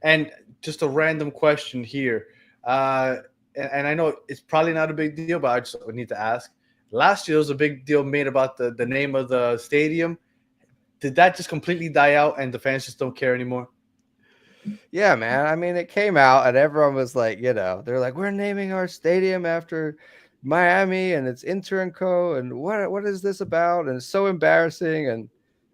And just a random question here. And I know it's probably not a big deal, but I just need to ask. Last year, there was a big deal made about the name of the stadium. Did that just completely die out and the fans just don't care anymore? Yeah, man. I mean, it came out and everyone was like, they're like, we're naming our stadium after Miami and it's Inter and Co. And what is this about? And it's so embarrassing. And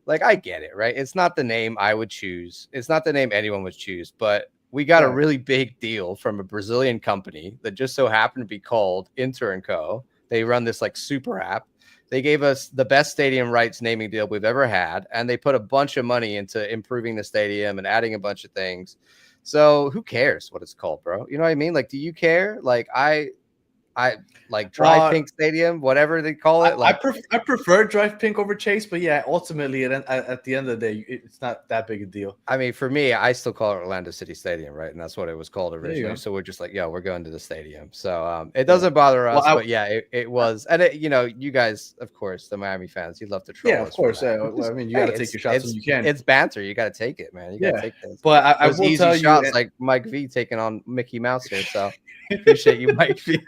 like, I get it, right? It's not the name I would choose. It's not the name anyone would choose, but we got a really big deal from a Brazilian company that just so happened to be called Inter and Co. They run this like super app. They gave us the best stadium rights naming deal we've ever had, and they put a bunch of money into improving the stadium and adding a bunch of things. So who cares what it's called, bro? You know what I mean? Like, do you care? Like, I like Drive Pink Stadium, whatever they call it. Like, I prefer Drive Pink over Chase, but yeah, ultimately at the end of the day, it's not that big a deal. I mean, for me, I still call it Orlando City Stadium, right? And that's what it was called originally. So we're just like, we're going to the stadium. So it doesn't bother us, but yeah, it was. And you guys, of course, the Miami fans, you love to troll. Yeah, of course. Well, I mean, you got to take your shots when you can. It's banter. You got to take it, man. You got to take this. But I will easy tell shots you, like Mike V taking on Mickey Mouse here. So appreciate you, Mike V.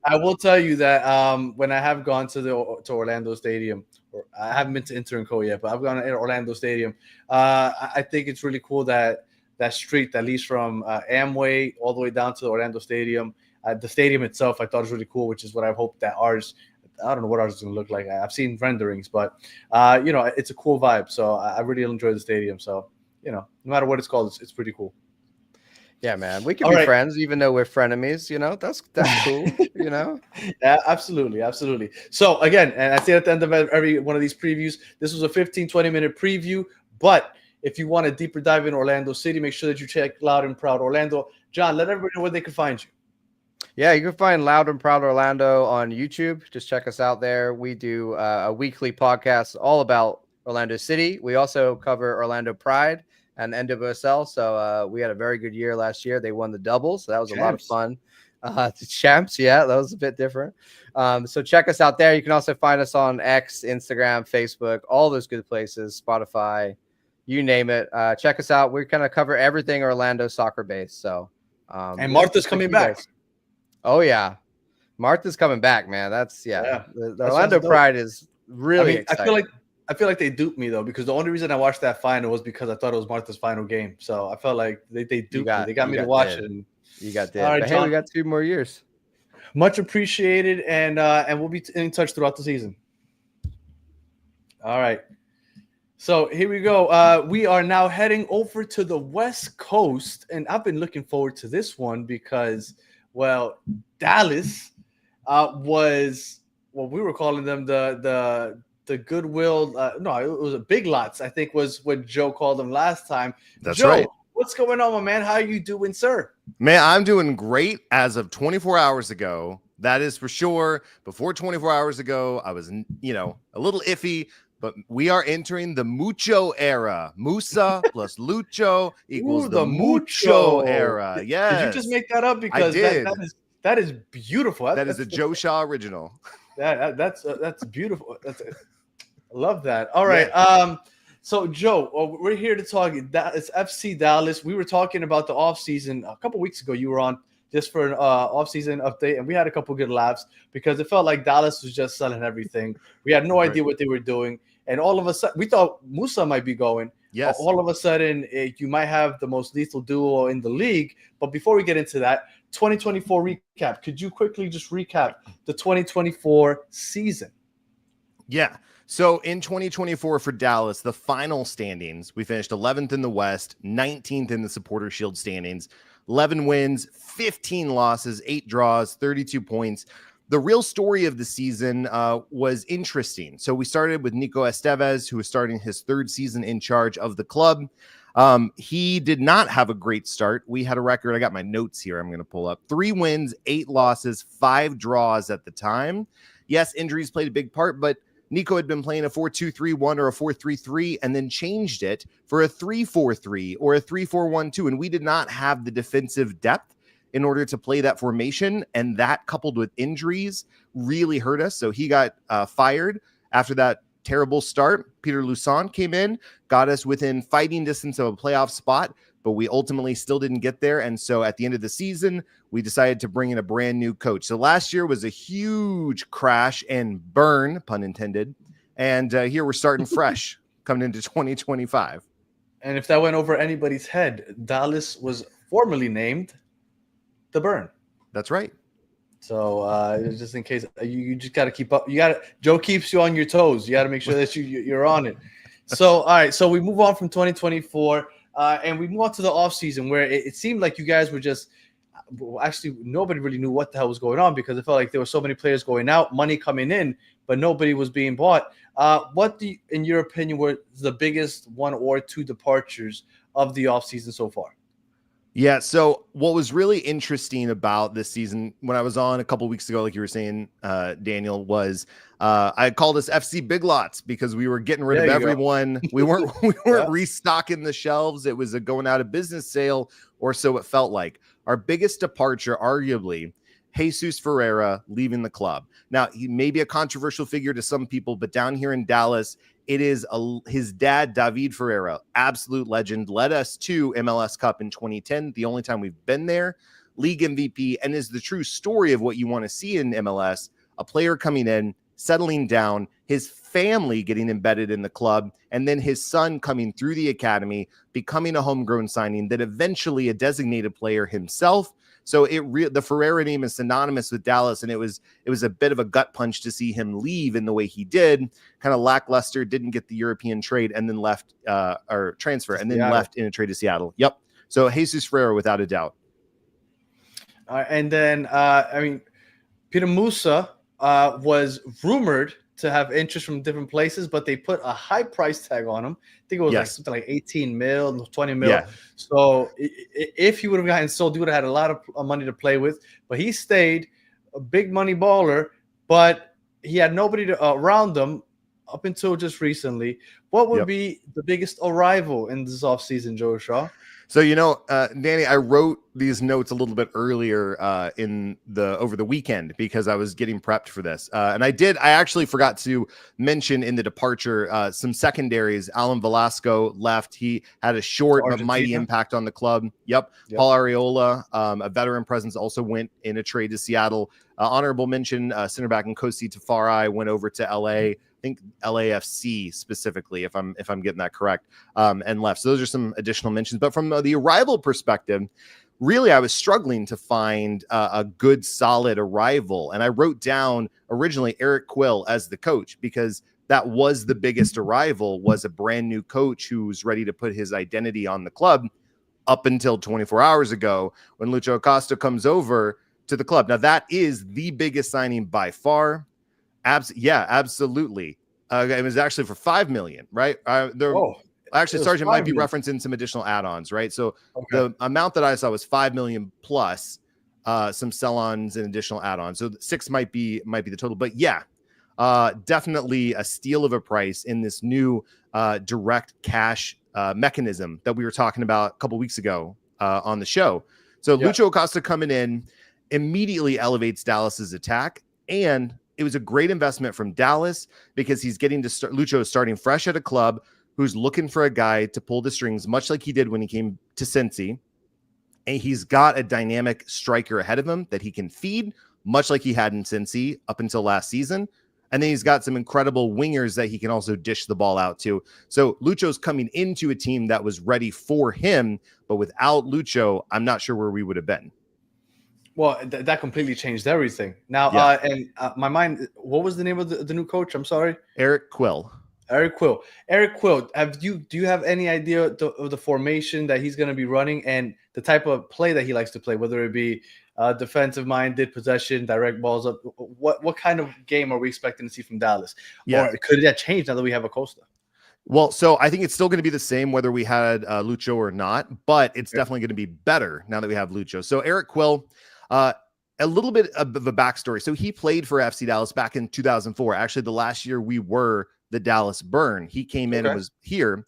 I will tell you that when I have gone to Orlando Stadium, or I haven't been to Inter and Co yet, but I've gone to Orlando Stadium. I think it's really cool that street that leads from Amway all the way down to the Orlando Stadium. The stadium itself, I thought was really cool, which is what I hope that ours. I don't know what ours is going to look like. I've seen renderings, but it's a cool vibe. So I really enjoy the stadium. So no matter what it's called, it's pretty cool. Yeah, man, we can be friends even though we're frenemies. That's cool. Yeah, absolutely. So again, and I say at the end of every one of these previews, this was a 15-20 minute preview. But if you want a deeper dive in Orlando City, make sure that you check Loud and Proud Orlando. John, let everybody know where they can find you. Yeah, you can find Loud and Proud Orlando on YouTube. Just check us out there. We do a weekly podcast all about Orlando City. We also cover Orlando Pride and NWSL. So we had a very good year last year. They won the double, so that was a lot of fun. The champs, yeah, that was a bit different. So check us out there. You can also find us on X, Instagram, Facebook, all those good places, Spotify, you name it. Check us out. We kind of cover everything Orlando soccer based. So and Martha's coming back. Oh yeah, Martha's coming back, man. That's The Orlando Pride is really exciting. I feel like they duped me though, because the only reason I watched that final was because I thought it was Martha's final game. So I felt like they duped me. They got me to watch it. And you got that. All right, but John, hey, we got 2 more years. Much appreciated, and we'll be in touch throughout the season. All right. So here we go. We are now heading over to the West Coast, and I've been looking forward to this one because, well, Dallas was what we were calling them the Goodwill. No, it was a Big Lots, I think was what Joe called them last time. That's Joe, right. What's going on, my man? How are you doing, sir? Man, I'm doing great as of 24 hours ago. That is for sure. Before 24 hours ago, I was, a little iffy, but we are entering the Mucho era. Musa plus Lucho equals the Mucho era. Yes. Did you just make that up? Because I did. That is beautiful. That is a Joe Shaw original. That's beautiful. I love that. All right. Yeah. So Joe, we're here to talk. It's FC Dallas. We were talking about the offseason a couple weeks ago. You were on just for an offseason update, and we had a couple good laughs because it felt like Dallas was just selling everything. We had no idea what they were doing, and all of a sudden, we thought Musa might be going. Yes. All of a sudden, you might have the most lethal duo in the league. But before we get into that, 2024 recap. Could you quickly just recap the 2024 season? Yeah. So in 2024 for Dallas, the final standings, we finished 11th in the West, 19th in the Supporter Shield standings, 11 wins, 15 losses, 8 draws, 32 points. The real story of the season was interesting. So we started with Nico Estevez, who was starting his 3rd season in charge of the club. He did not have a great start. We had a record. I got my notes here. I'm going to pull up 3 wins, 8 losses, 5 draws at the time. Yes, injuries played a big part, but Nico had been playing a 4-2-3-1 or a 4-3-3 and then changed it for a 3-4-3 or a 3-4-1-2. And we did not have the defensive depth in order to play that formation. And that, coupled with injuries, really hurt us. So he got fired after that terrible start. Peter Lusson came in, got us within fighting distance of a playoff spot, but we ultimately still didn't get there. And so at the end of the season, we decided to bring in a brand new coach. So last year was a huge crash and burn, pun intended. And here we're starting fresh coming into 2025. And if that went over anybody's head, Dallas was formerly named the Burn. That's right. So just in case, you just got to keep up. Joe keeps you on your toes. You got to make sure that you're on it. So, all right. So we move on from 2024 and we move on to the offseason where it seemed like you guys were just actually nobody really knew what the hell was going on because it felt like there were so many players going out, money coming in, but nobody was being bought. In your opinion, were the biggest 1 or 2 departures of the offseason so far? Yeah. So what was really interesting about this season, when I was on a couple weeks ago, like you were saying, Daniel, was I called us FC Big Lots because we were getting rid of everyone. We weren't restocking the shelves. It was a going out of business sale, or so it felt like. Our biggest departure, arguably, Jesus Ferreira leaving the club. Now, he may be a controversial figure to some people, but down here in Dallas, it is his dad, David Ferreira, absolute legend, led us to MLS Cup in 2010, the only time we've been there, league MVP, and is the true story of what you want to see in MLS, a player coming in, settling down, his family getting embedded in the club, and then his son coming through the academy, becoming a homegrown signing, then eventually a designated player himself. So the Ferreira name is synonymous with Dallas, and it was a bit of a gut punch to see him leave in the way he did. Kind of lackluster, didn't get the European trade, and then left or transfer, and then left in a trade to Seattle. Yep. So Jesus Ferreira, without a doubt. And then Peter Musa was rumored to have interest from different places, but they put a high price tag on him. I think it was like something like 18 mil, 20 mil. Yeah. So if he would have gotten sold, he would have had a lot of money to play with. But he stayed, a big money baller, but he had nobody around him up until just recently. What would be the biggest arrival in this offseason, Joe Shaw? So, Danny, I wrote these notes a little bit earlier over the weekend because I was getting prepped for this. And I actually forgot to mention in the departure some secondaries. Alan Velasco left. He had a short but mighty impact on the club. Yep. Paul Areola, a veteran presence, also went in a trade to Seattle. Honorable mention, center back Nkosi Tafari went over to LA. I think LAFC specifically, if I'm getting that correct, and left. So those are some additional mentions. But from the arrival perspective, really, I was struggling to find a good, solid arrival. And I wrote down originally Eric Quill as the coach because that was the biggest arrival, was a brand new coach who's ready to put his identity on the club up until 24 hours ago when Lucho Acosta comes over to the club. Now, that is the biggest signing by far. Absolutely. It was actually for $5 million, right? Actually, Sergeant might be referencing some additional add-ons, right? So the amount that I saw was $5 million plus some sell-ons and additional add-ons. So 6 might be the total, but definitely a steal of a price in this new direct cash mechanism that we were talking about a couple weeks ago on the show. So Lucho Acosta coming in immediately elevates Dallas's attack, and it was a great investment from Dallas because he's getting to start. Lucho is starting fresh at a club who's looking for a guy to pull the strings, much like he did when he came to Cincy. And he's got a dynamic striker ahead of him that he can feed, much like he had in Cincy up until last season. And then he's got some incredible wingers that he can also dish the ball out to. So Lucho's coming into a team that was ready for him, but without Lucho, I'm not sure where we would have been. Well, that completely changed everything. Now, my mind. What was the name of the new coach? I'm sorry, Eric Quill. Eric Quill. Eric Quill. Do you have any idea of the formation that he's going to be running and the type of play that he likes to play? Whether it be defensive-minded, possession, direct balls up. What kind of game are we expecting to see from Dallas? Yeah. Or could that change now that we have Acosta? Well, so I think it's still going to be the same whether we had Lucho or not, but it's definitely going to be better now that we have Lucho. So Eric Quill, a little bit of a backstory. So he played for FC Dallas back in 2004. Actually, the last year we were the Dallas Burn. He came in and was here,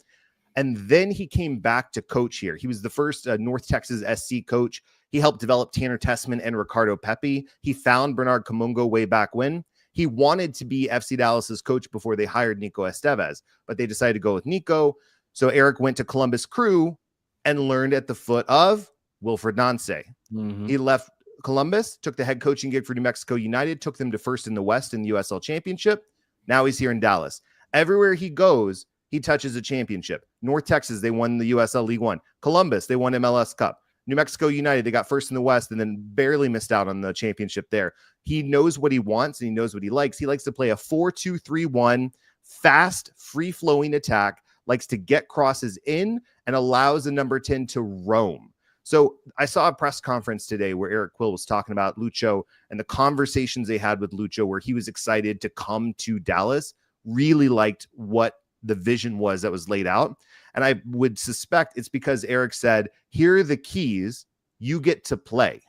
and then he came back to coach here. He was the first North Texas SC coach. He helped develop Tanner Tessman and Ricardo Pepi. He found Bernard Kamungo way back when. He wanted to be FC Dallas's coach before they hired Nico Estevez, but they decided to go with Nico. So Eric went to Columbus Crew and learned at the foot of Wilfred Nance. He left Columbus, took the head coaching gig for New Mexico United, took them to first in the West in the USL Championship. Now he's here in Dallas. Everywhere he goes, he touches a championship. North Texas, they won the USL League One. Columbus, they won MLS Cup. New Mexico United, they got first in the West and then barely missed out on the championship there. He knows what he wants and he knows what he likes. He likes to play a 4-2-3-1, fast, free-flowing attack, likes to get crosses in and allows the number 10 to roam. So I saw a press conference today where Eric Quill was talking about Lucho and the conversations they had with Lucho where he was excited to come to Dallas, really liked what the vision was that was laid out. And I would suspect it's because Eric said, here are the keys. You get to play.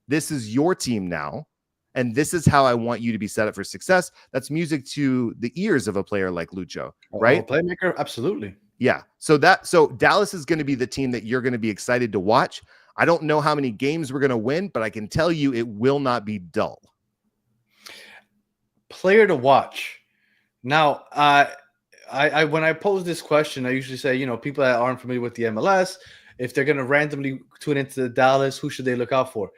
This is your team now. And this is how I want you to be set up for success. That's music to the ears of a player like Lucho, right? Playmaker, absolutely. Yeah. So Dallas is going to be the team that you're going to be excited to watch. I don't know how many games we're going to win, but I can tell you it will not be dull. Player to watch. Now, I when I pose this question, I usually say, people that aren't familiar with the MLS, if they're going to randomly tune into Dallas, who should they look out for?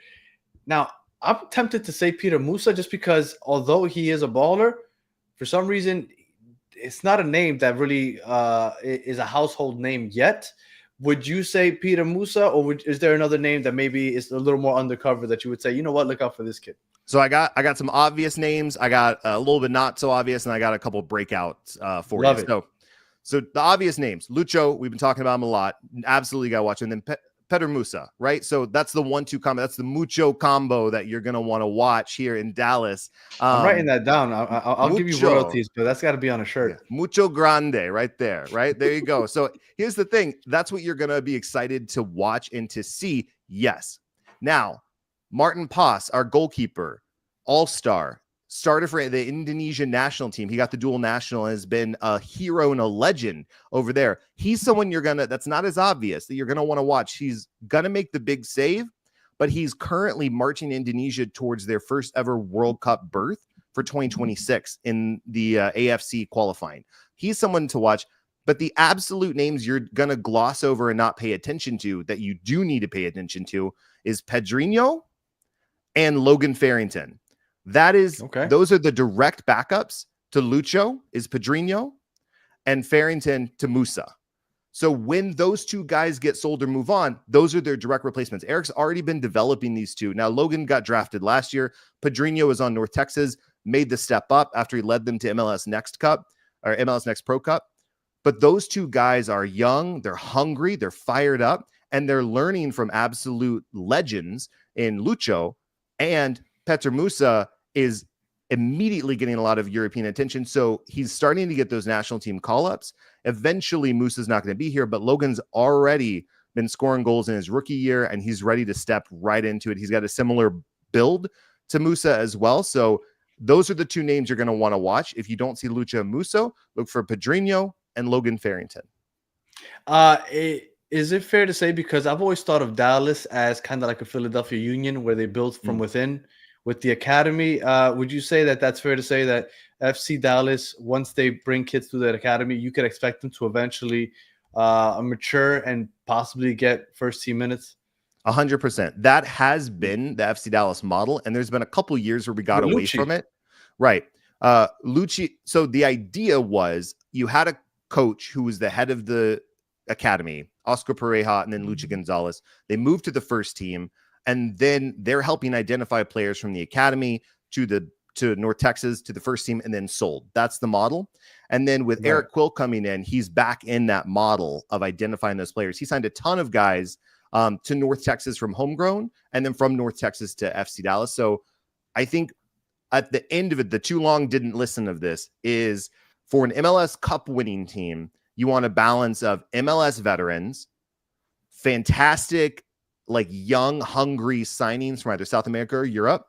Now, I'm tempted to say Peter Musa just because although he is a baller, for some reason, it's not a name that really is a household name yet. Would you say Peter Musa, or is there another name that maybe is a little more undercover that you would say, you know what, look out for this kid? So I got some obvious names. I got a little bit not so obvious, and I got a couple breakouts for Love you. it. So the obvious names, Lucho, we've been talking about him a lot. Absolutely got to watch him. And then Peter Musa, right? So that's the 1-2 combo. That's the mucho combo that you're going to want to watch here in Dallas. I'm writing that down. I'll give you royalties, but that's got to be on a shirt. Yeah. Mucho grande right there, right? There you go. So here's the thing. That's what you're going to be excited to watch and to see. Yes. Now, Martin Paz, our goalkeeper, all-star, started for the Indonesian national team. He got the dual national and has been a hero and a legend over there. He's someone that's not as obvious that you're going to want to watch. He's going to make the big save, but he's currently marching Indonesia towards their first ever World Cup berth for 2026 in the AFC qualifying. He's someone to watch, but the absolute names you're going to gloss over and not pay attention to that you do need to pay attention to is Pedrinho and Logan Farrington. Those are the direct backups to Lucho is Pedrinho and Farrington to Musa. So when those two guys get sold or move on, those are their direct replacements. Eric's already been developing these two. Now, Logan got drafted last year. Pedrinho was on North Texas, made the step up after he led them to MLS Next Cup or MLS Next Pro Cup. But those two guys are young, they're hungry, they're fired up, and they're learning from absolute legends in Lucho. And Petar Musa is immediately getting a lot of European attention. So he's starting to get those national team call-ups. Eventually, Musa's not going to be here, but Logan's already been scoring goals in his rookie year, and he's ready to step right into it. He's got a similar build to Musa as well. So those are the two names you're going to want to watch. If you don't see Lucho and Musa, look for Pedrinho and Logan Farrington. Is it fair to say, because I've always thought of Dallas as kind of like a Philadelphia Union where they build from within with the academy, would you say that that's fair to say that FC Dallas, once they bring kids through that academy, you could expect them to eventually mature and possibly get first team minutes? 100%. That has been the FC Dallas model, and there's been a couple years where we got away from it. Right. Lucci. So the idea was you had a coach who was the head of the academy, Oscar Pareja, and then Lucha Gonzalez. They moved to the first team. And then they're helping identify players from the academy to North Texas, to the first team, and then sold. That's the model. And then with Eric Quill coming in, he's back in that model of identifying those players. He signed a ton of guys to North Texas from homegrown, and then from North Texas to FC Dallas. So I think at the end of it, the too long didn't listen of this is for an MLS Cup winning team, you want a balance of MLS veterans, fantastic, like young, hungry signings from either South America or Europe,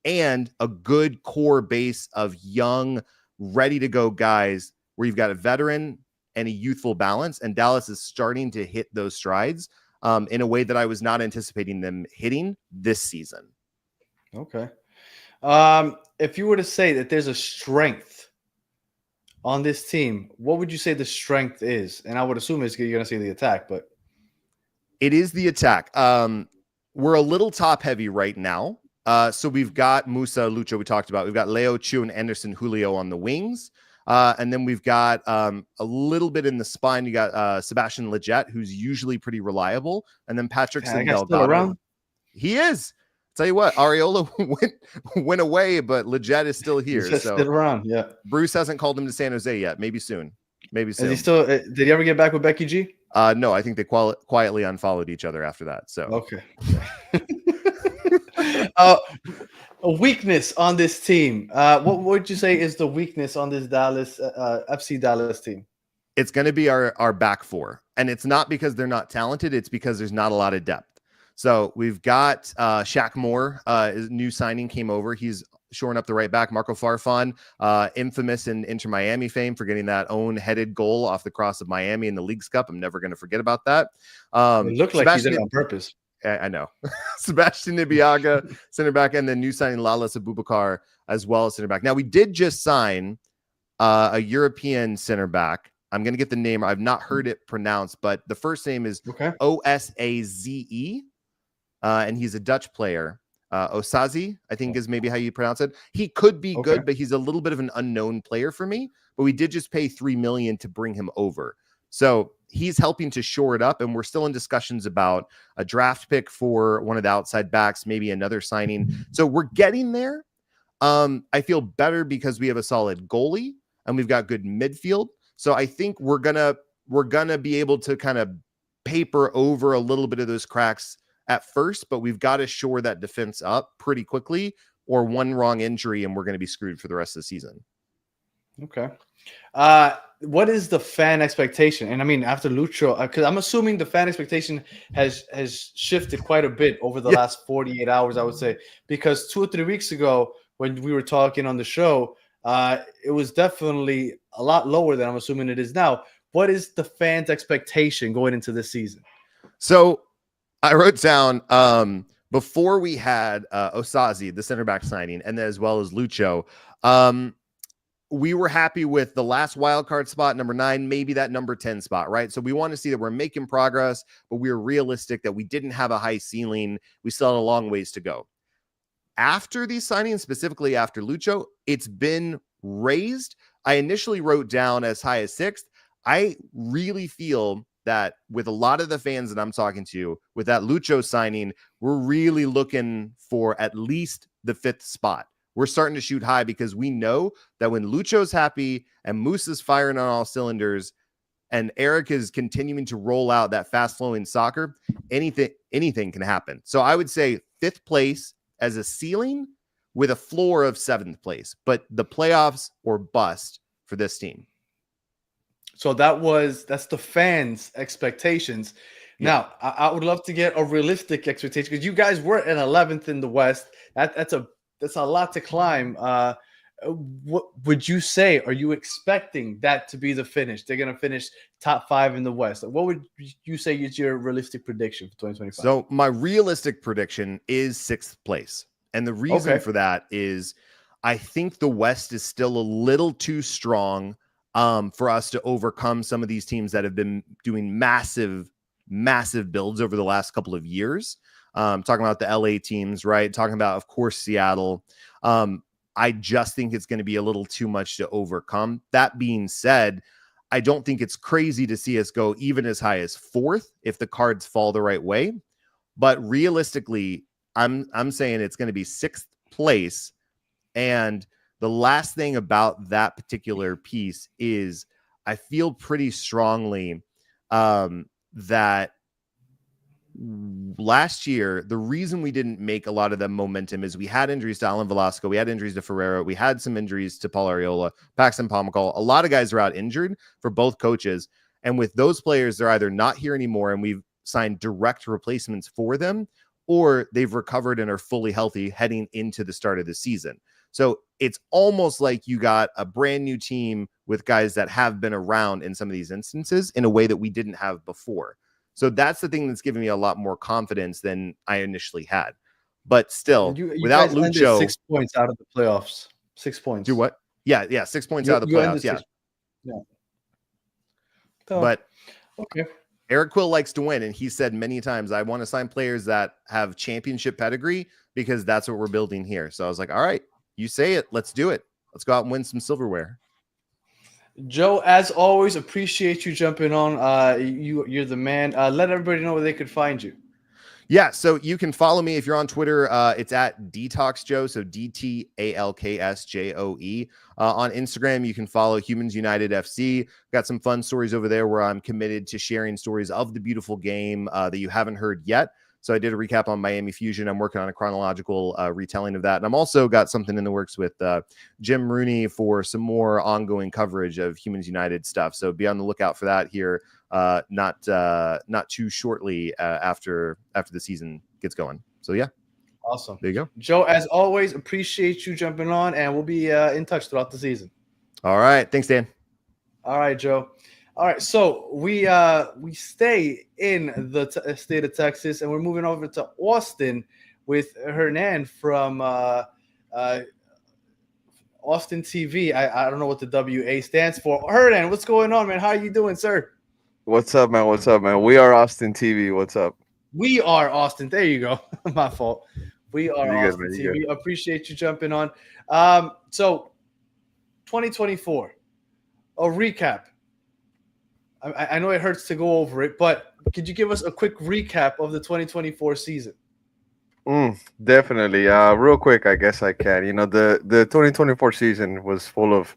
and a good core base of young, ready to go guys where you've got a veteran and a youthful balance. And Dallas is starting to hit those strides in a way that I was not anticipating them hitting this season. Okay. If you were to say that there's a strength on this team, what would you say the strength is? And I would assume you're going to say the attack, but it is the attack. We're a little top heavy right now. So we've got Musa, Lucho, we talked about. We've got Leo, Chu, and Anderson, Julio on the wings. And then we've got a little bit in the spine. You got Sebastian Leggett, who's usually pretty reliable. And then Patrick Delgado. He is. Tell you what, Areola went away, but Leggett is still here. He's still around, yeah. Bruce hasn't called him to San Jose yet. Maybe soon. Maybe soon. Is he still? Did he ever get back with Becky G? No, I think they quietly unfollowed each other after that. So okay. A weakness on this team. What would you say is the weakness on this Dallas FC Dallas team? It's going to be our back four, and it's not because they're not talented. It's because there's not a lot of depth. So we've got Shaq Moore, his new signing came over. He's shoring up the right back. Marco Farfan, infamous in Inter Miami fame for getting that own headed goal off the cross of Miami in the Leagues Cup. I'm never going to forget about that. It looked like he did it on purpose. I know. Sebastian Nibiaga, center back, and then new signing Lalas Abubakar as well as center back. Now, we did just sign a European center back. I'm going to get the name. I've not heard it pronounced, but the first name is Osaze. And he's a Dutch player. Osaze, I think is maybe how you pronounce it. He could be good, but he's a little bit of an unknown player for me. But we did just pay $3 million to bring him over. So he's helping to shore it up. And we're still in discussions about a draft pick for one of the outside backs, maybe another signing. So we're getting there. I feel better because we have a solid goalie and we've got good midfield. So I think we're gonna be able to kind of paper over a little bit of those cracks at first, but we've got to shore that defense up pretty quickly, or one wrong injury and we're going to be screwed for the rest of the season. Okay. What is the fan expectation? And I mean, after Lucho, because I'm assuming the fan expectation has shifted quite a bit over the last 48 hours, I would say, because 2 or 3 weeks ago when we were talking on the show, it was definitely a lot lower than I'm assuming it is now. What is the fans' expectation going into this season? So I wrote down before we had Osaze, the center back signing, and then as well as Lucho, we were happy with the last wild card spot, number 9, maybe that number 10 spot, right? So we want to see that we're making progress, but we were realistic that we didn't have a high ceiling. We still had a long ways to go. After these signings, specifically after Lucho, it's been raised. I initially wrote down as high as 6th. I really feel that with a lot of the fans that I'm talking to, with that Lucho signing, we're really looking for at least the 5th spot. We're starting to shoot high because we know that when Lucho's happy and Moose is firing on all cylinders and Eric is continuing to roll out that fast-flowing soccer, anything can happen. So I would say 5th place as a ceiling with a floor of 7th place, but the playoffs or bust for this team. So that's the fans' expectations. Yeah. Now, I would love to get a realistic expectation because you guys were at 11th in the West. That's a lot to climb. What would you say? Are you expecting that to be the finish? They're going to finish top 5 in the West. What would you say is your realistic prediction for 2025? So my realistic prediction is 6th place. And the reason for that is I think the West is still a little too strong for us to overcome some of these teams that have been doing massive builds over the last couple of years. Talking about the LA teams, right? Talking about, of course, Seattle. I just think it's going to be a little too much to overcome. That being said, I don't think it's crazy to see us go even as high as 4th if the cards fall the right way. But realistically, I'm saying it's going to be 6th place. And the last thing about that particular piece is I feel pretty strongly that last year, the reason we didn't make a lot of the momentum is we had injuries to Alan Velasco, we had injuries to Ferreira, we had some injuries to Paul Arriola, Paxton Pomykal. A lot of guys are out injured for both coaches. And with those players, they're either not here anymore and we've signed direct replacements for them, or they've recovered and are fully healthy heading into the start of the season. So it's almost like you got a brand new team with guys that have been around in some of these instances in a way that we didn't have before. So that's the thing that's giving me a lot more confidence than I initially had. But still, You without guys ended Lucho, 6 points out of the playoffs. 6 points. do what? Yeah, 6 points out of the playoffs. Yeah. But okay. Eric Quill likes to win, and he said many times, I want to sign players that have championship pedigree because that's what we're building here. So I was like, all right, you say it. Let's do it. Let's go out and win some silverware. Joe, as always, appreciate you jumping on. You're the man. Let everybody know where they could find you. Yeah, so you can follow me if you're on Twitter. It's at Detox Joe, so DTALKSJOE. On Instagram, you can follow Humans United FC. Got some fun stories over there where I'm committed to sharing stories of the beautiful game that you haven't heard yet. So I did a recap on Miami Fusion. I'm working on a chronological retelling of that. And I'm also got something in the works with Jim Rooney for some more ongoing coverage of Humans United stuff. So be on the lookout for that here. Not too shortly after the season gets going. So yeah. Awesome. There you go. Joe, as always, appreciate you jumping on, and we'll be in touch throughout the season. All right. Thanks, Dan. All right, Joe. All right, so we stay in the state of Texas, and we're moving over to Austin with Hernan from Austin TV. I don't know what the WA stands for. Hernan, what's going on, man? How are you doing, sir? What's up, man? What's up, man? We are Austin TV. What's up? We are Austin. There you go. My fault. We are You're Austin good, man. TV. You're Appreciate you jumping on. So 2024, a recap. I know it hurts to go over it, but could you give us a quick recap of the 2024 season? Definitely. Real quick, I guess I can. You know, the 2024 season was full of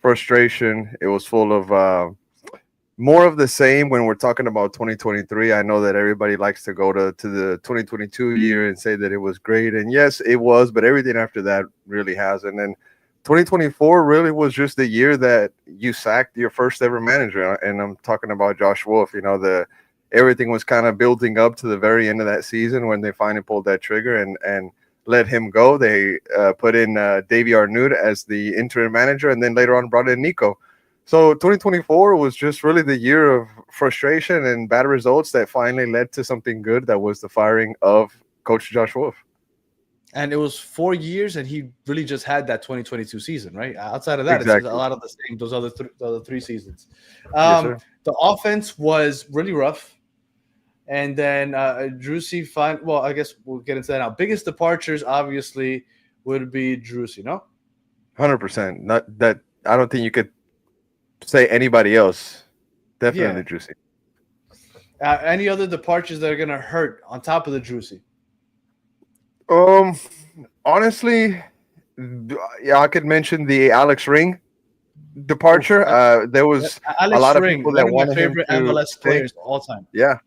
frustration. It was full of more of the same when we're talking about 2023. I know that everybody likes to go to the 2022 year and say that it was great. And yes, it was, but everything after that really hasn't. And 2024 really was just the year that you sacked your first ever manager. And I'm talking about Josh Wolf. You know, everything was kind of building up to the very end of that season when they finally pulled that trigger and let him go. They put in Davey Arnaud as the interim manager, and then later on brought in Nico. So 2024 was just really the year of frustration and bad results that finally led to something good. That was the firing of Coach Josh Wolf. And it was 4 years, and he really just had that 2022 season, right? Outside of that, Exactly. It's a lot of the same, those other three seasons. Yes, the offense was really rough. And then Drusy, well, I guess we'll get into that now. Biggest departures, obviously, would be Drusy, no? 100%. Not that I don't think you could say anybody else. Definitely Drusy. Any other departures that are going to hurt on top of the Drusy? Honestly, yeah, I could mention the Alex Ring departure. There was Alex a lot Ring, of people that one of my wanted him favorite to MLS stay. players of all time. Yeah,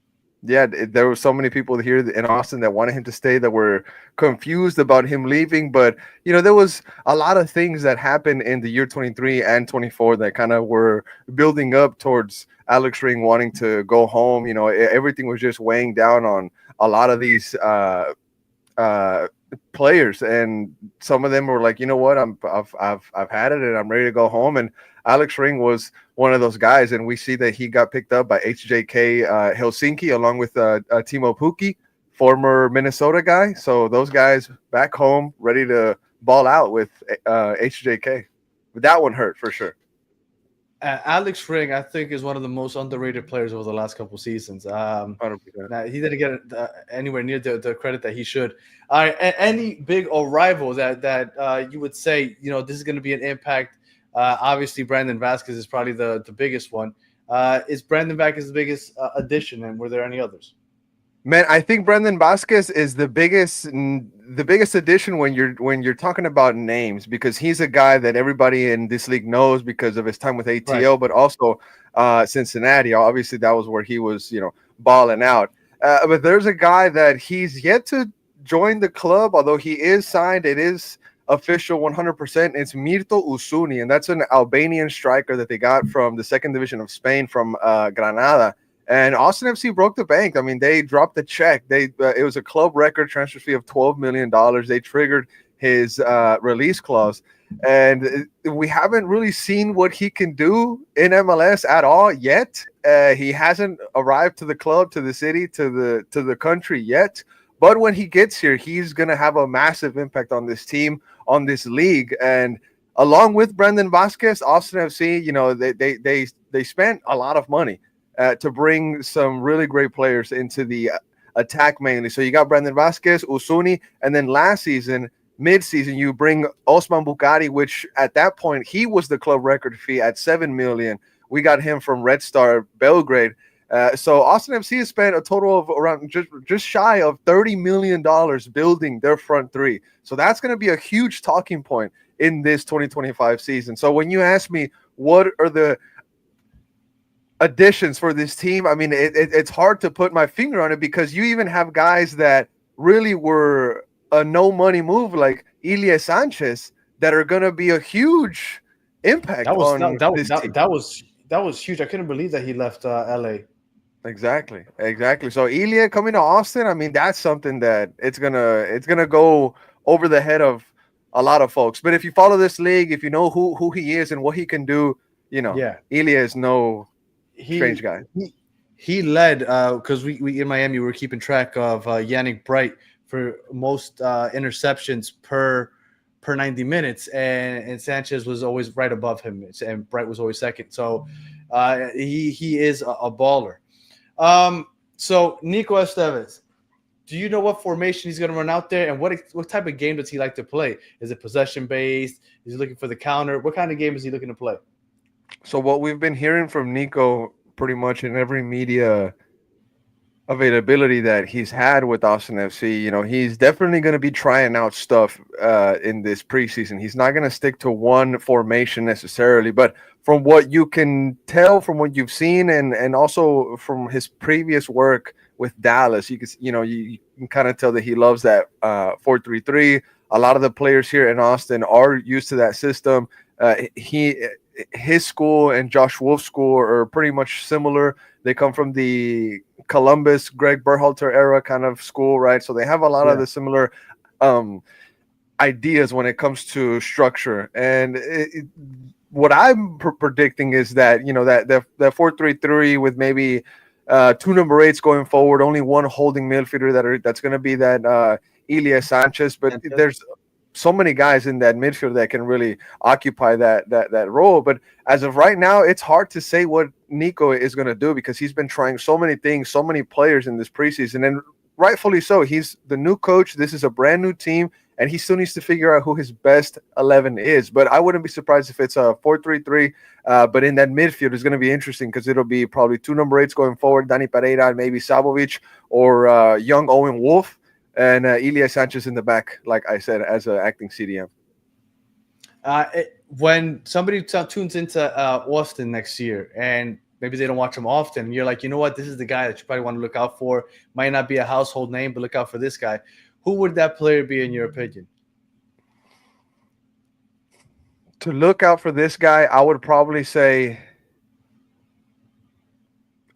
there were so many people here in Austin that wanted him to stay, that were confused about him leaving. But you know, there was a lot of things that happened in the year 23 and 24 that kind of were building up towards Alex Ring wanting to go home. You know, everything was just weighing down on a lot of these players, and some of them were like, you know what, I've had it and I'm ready to go home. And Alex Ring was one of those guys, and we see that he got picked up by HJK Helsinki along with Timo Pukki, former Minnesota guy. So those guys back home ready to ball out with HJK. But that one hurt for sure. Alex Ring, I think, is one of the most underrated players over the last couple of seasons. 100%. He didn't get anywhere near the credit that he should. Any big arrival that you would say, you know, this is going to be an impact? Obviously, Brandon Vasquez is probably the biggest one. Is Brandon Vasquez the biggest addition, and were there any others? Man, I think Brendan Vasquez is the biggest addition when you're talking about names, because he's a guy that everybody in this league knows because of his time with ATL, but also Cincinnati. Obviously, that was where he was, balling out. But there's a guy that he's yet to join the club, although he is signed. It is official 100%. It's Mirto Usuni, and that's an Albanian striker that they got from the second division of Spain from Granada. And Austin FC broke the bank. I mean, they dropped the check. It was a club record transfer fee of $12 million. They triggered his release clause, and we haven't really seen what he can do in MLS at all yet. He hasn't arrived to the club, to the city, to the country yet. But when he gets here, he's going to have a massive impact on this team, on this league, and along with Brendan Vasquez, Austin FC, they spent a lot of money to bring some really great players into the attack mainly. So you got Brendan Vasquez, Usuni, and then last season, mid-season, you bring Osman Bukari, which at that point, he was the club record fee at $7 million. We got him from Red Star Belgrade. So Austin FC has spent a total of around just shy of $30 million building their front three. So that's going to be a huge talking point in this 2025 season. So when you ask me what are the additions for this team, I mean, it's hard to put my finger on it, because you even have guys that really were a no money move like Ilya Sanchez that are going to be a huge impact That was on that, this that, team. that was huge. I couldn't believe that he left LA. Exactly. So Ilya coming to Austin, I mean, that's something that it's gonna go over the head of a lot of folks. But if you follow this league, if you know who he is and what he can do, Ilya is no strange guy. He led because we in Miami we were keeping track of Yannick Bright for most interceptions per 90 minutes, and Sanchez was always right above him, and Bright was always second. So he is a baller. So Nico Estevez, do you know what formation he's going to run out there, and what type of game does he like to play? Is it possession based? Is he looking for the counter? What kind of game is he looking to play? So what we've been hearing from Nico pretty much in every media availability that he's had with Austin FC, he's definitely going to be trying out stuff in this preseason. He's not going to stick to one formation necessarily, but from what you can tell, from what you've seen, and also from his previous work with Dallas, you can kind of tell that he loves that 4-3-3. A lot of the players here in Austin are used to that system. His school and Josh Wolf's school are pretty much similar. They come from the Columbus, Greg Berhalter era kind of school, right? So they have a lot of the similar ideas when it comes to structure. And what I'm predicting is that, that 4-3-3 with maybe two number 8s going forward, only one holding midfielder that's going to be that Ilya Sanchez. But there's so many guys in that midfield that can really occupy that role. But as of right now, it's hard to say what Nico is going to do, because he's been trying so many things, so many players in this preseason, and rightfully so. He's the new coach. This is a brand new team, and he still needs to figure out who his best 11 is. But I wouldn't be surprised if it's a 4-3-3. But in that midfield, it's going to be interesting, because it'll be probably two number 8s going forward, Dani Pereira and maybe Savovic, or young Owen Wolf, and Ilya Sanchez in the back, like I said, as an acting CDM. When somebody tunes into Austin next year, and maybe they don't watch him often, you're like, you know what, this is the guy that you probably want to look out for. Might not be a household name, but look out for this guy. Who would that player be in your opinion? To look out for this guy, I would probably say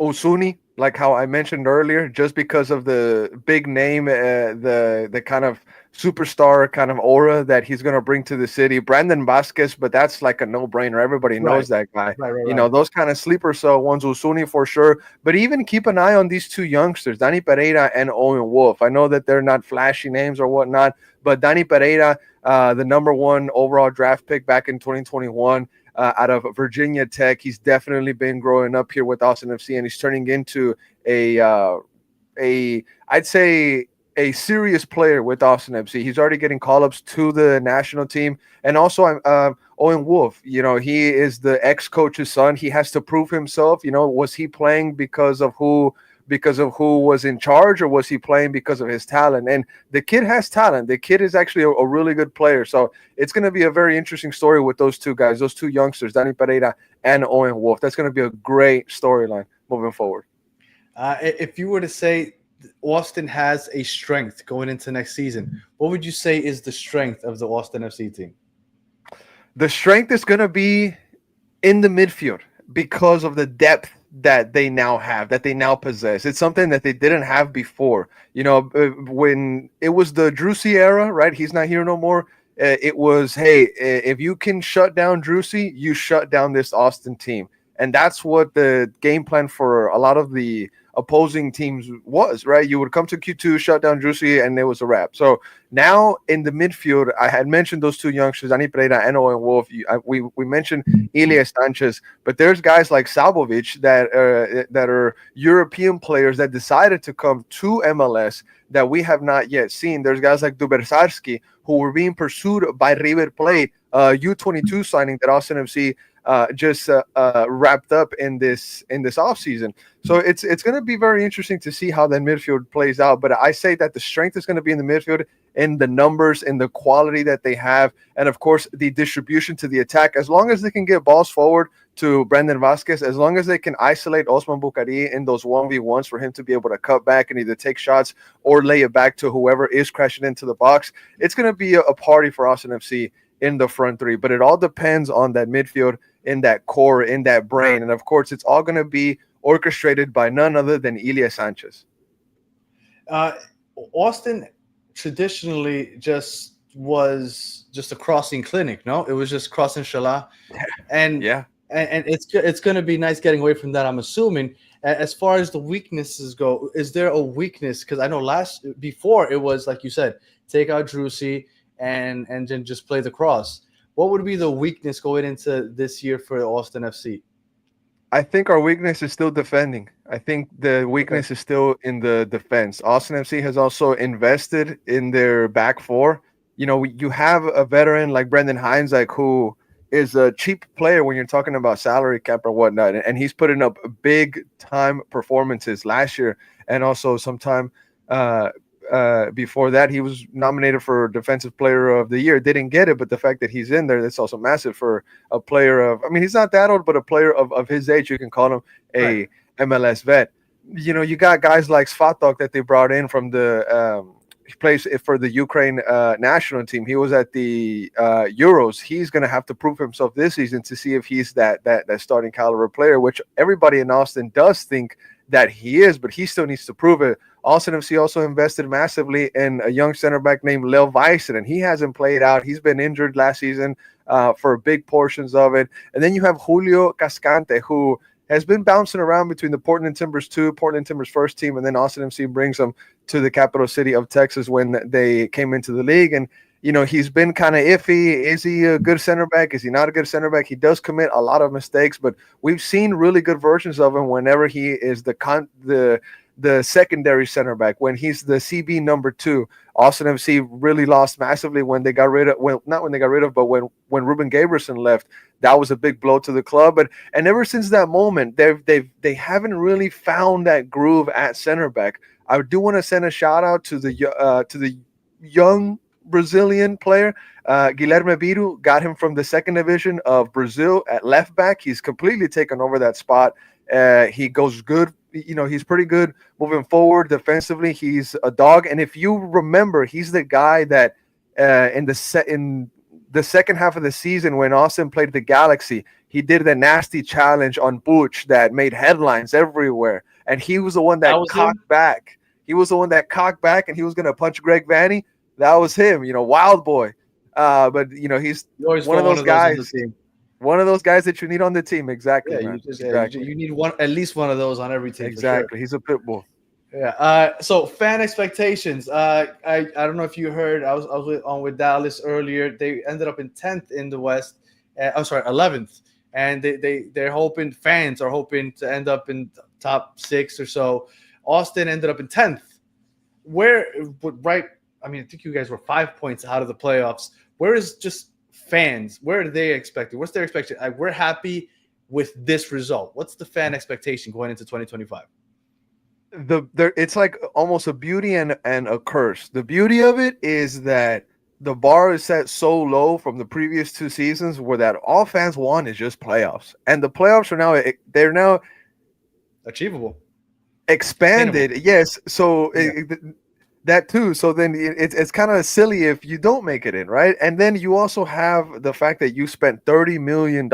Usuni, like how I mentioned earlier, just because of the big name, the kind of superstar kind of aura that he's going to bring to the city. Brandon Vasquez, but that's like a no-brainer. Everybody knows that guy. Right. Those kind of sleeper cell ones, Usuni for sure. But even keep an eye on these two youngsters, Dani Pereira and Owen Wolf. I know that they're not flashy names or whatnot, but Dani Pereira, the number 1 overall draft pick back in 2021, out of Virginia Tech. He's definitely been growing up here with Austin FC, and he's turning into I'd say a serious player with Austin FC. He's already getting call-ups to the national team. And also Owen Wolf, he is the ex-coach's son. He has to prove himself. Was he playing because of who because of who was in charge, or was he playing because of his talent? And the kid has talent. The kid is actually a really good player. So it's going to be a very interesting story with those two guys, those two youngsters, Danny Pereira and Owen Wolf. That's going to be a great storyline moving forward. If you were to say Austin has a strength going into next season, what would you say is the strength of the Austin FC team? The strength is going to be in the midfield because of the depth that they now have, that they now possess. It's something that they didn't have before. You know, when it was the Drusy era, right? He's not here no more. It was, hey, if you can shut down Drusy, you shut down this Austin team. And that's what the game plan for a lot of the opposing teams was, right? You would come to Q2, shut down Drusy, and it was a wrap. So now in the midfield, I had mentioned those two youngsters, Ani Pereira and Owen Wolf. We mentioned Elias Sanchez, but there's guys like Sabovic that are European players that decided to come to MLS that we have not yet seen. There's guys like Dubersarski who were being pursued by River Plate, U22 signing that Austin FC just wrapped up in this offseason. So it's going to be very interesting to see how that midfield plays out. But I say that the strength is going to be in the midfield, in the numbers, in the quality that they have, and of course the distribution to the attack. As long as they can get balls forward to Brandon Vasquez, as long as they can isolate Osman Bukhari in those 1v1s for him to be able to cut back and either take shots or lay it back to whoever is crashing into the box, it's going to be a party for Austin FC in the front three. But it all depends on that midfield, in that core, in that brain. And of course, it's all going to be orchestrated by none other than Elias Sanchez. Austin traditionally just was just a crossing clinic. No, it was just crossing Shala. And yeah. And it's going to be nice getting away from that, I'm assuming. As far as the weaknesses go, is there a weakness? Because I know before it was, like you said, take out Drusy and then just play the cross. What would be the weakness going into this year for Austin FC? I think our weakness is still defending. I think the weakness is still in the defense. Austin FC has also invested in their back four. You know, you have a veteran like Brendan Hines, like who is a cheap player when you're talking about salary cap or whatnot, and he's putting up big time performances last year, and also sometime before that he was nominated for Defensive Player of the Year. Didn't get it, but the fact that he's in there, that's also massive for a player of, I mean, he's not that old, but a player of his age, you can call him a MLS vet. You know, you got guys like Svatok that they brought in from the he plays for the Ukraine national team. He was at the Euros. He's going to have to prove himself this season to see if he's that starting caliber player, which everybody in Austin does think that he is, but he still needs to prove it. Austin FC also invested massively in a young center back named Leo Weissen, and he hasn't played out. He's been injured last season for big portions of it. And then you have Julio Cascante, who has been bouncing around between the Portland Timbers 2, Portland Timbers first team, and then Austin FC brings him to the capital city of Texas when they came into the league. And, you know, he's been kind of iffy. Is he a good center back? Is he not a good center back? He does commit a lot of mistakes, but we've seen really good versions of him whenever he is the secondary center back, when he's the CB number 2. Austin FC really lost massively when they got rid of, well, not when they got rid of, but when Ruben Gabrielson left. That was a big blow to the club. And ever since that moment, they haven't really found that groove at center back. I do want to send a shout out to the young Brazilian player, Guilherme Biru. Got him from the second division of Brazil at left back. He's completely taken over that spot. He goes good. You know, he's pretty good moving forward defensively. He's a dog. And if you remember, he's the guy that in the second half of the season when Austin played the Galaxy, he did the nasty challenge on Butch that made headlines everywhere. And he was the one that cocked back. He was the one that cocked back, and he was going to punch Greg Vanny. That was him, you know, wild boy. But, you know, he's one of those guys. One of those guys that you need on the team. Exactly. Yeah, you need at least one of those on every team. Exactly. Sure. He's a pit bull. Yeah. So fan expectations. I don't know if you heard. I was with Dallas earlier. They ended up in 10th in the West. 11th, and they're hoping, fans are hoping to end up in top 6 or so. Austin ended up in 10th. I mean, I think you guys were 5 points out of the playoffs. Where is just fans? Where are they expecting? What's their expectation? We're happy with this result. What's the fan expectation going into 2025? it's like almost a beauty and a curse. The beauty of it is that the bar is set so low from the previous 2 seasons where that all fans want is just playoffs, and the playoffs are now they're now Achievable. expanded. Attainable. Yes, so Yeah. that too. So then it's kind of silly if you don't make it in, right? And then you also have the fact that you spent $30 million,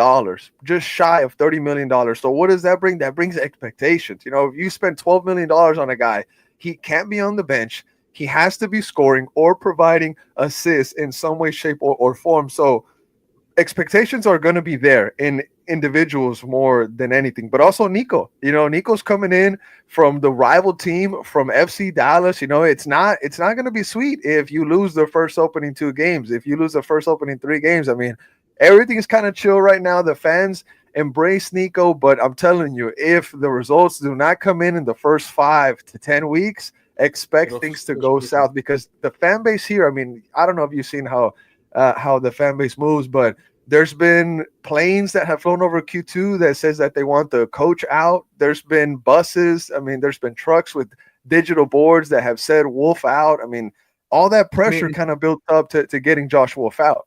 just shy of $30 million. So what does that bring? That brings expectations. You know, if you spend $12 million on a guy, he can't be on the bench. He has to be scoring or providing assists in some way, shape, or form. So expectations are going to be there in individuals more than anything, but also Nico. You know, Nico's coming in from the rival team from FC Dallas. You know, it's not going to be sweet if you lose the first opening 2 games. If you lose the first opening 3 games, I mean, everything is kind of chill right now. The fans embrace Nico, but I'm telling you, if the results do not come in the first 5 to 10 weeks, expect things to go south, because the fan base here, I mean, I don't know if you've seen how the fan base moves, but there's been planes that have flown over Q2 that says that they want the coach out. There's been buses. I mean, there's been trucks with digital boards that have said Wolf out. I mean, all that pressure kind of built up to getting Josh Wolf out.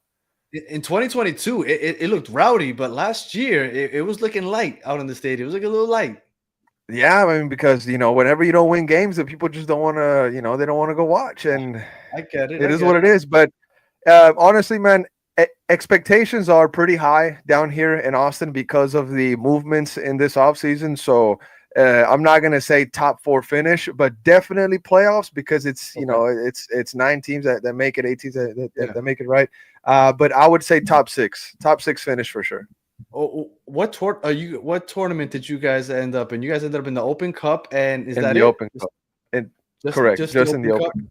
In 2022, it looked rowdy, but last year it was looking light out in the stadium. It was like a little light. Yeah, I mean, because, you know, whenever you don't win games, the people just don't want to, you know, they don't want to go watch. And I get it. It is what it is. But honestly, man, expectations are pretty high down here in Austin because of the movements in this offseason. So I'm not going to say top 4 finish, but definitely playoffs, because it's, you know, it's 9 teams that make it, 8 teams that make it, right? But I would say top 6 finish for sure. Oh, what tournament did you guys end up in? You guys ended up in the Open Cup, and is in that the it? Open Cup? Correct, just in the Open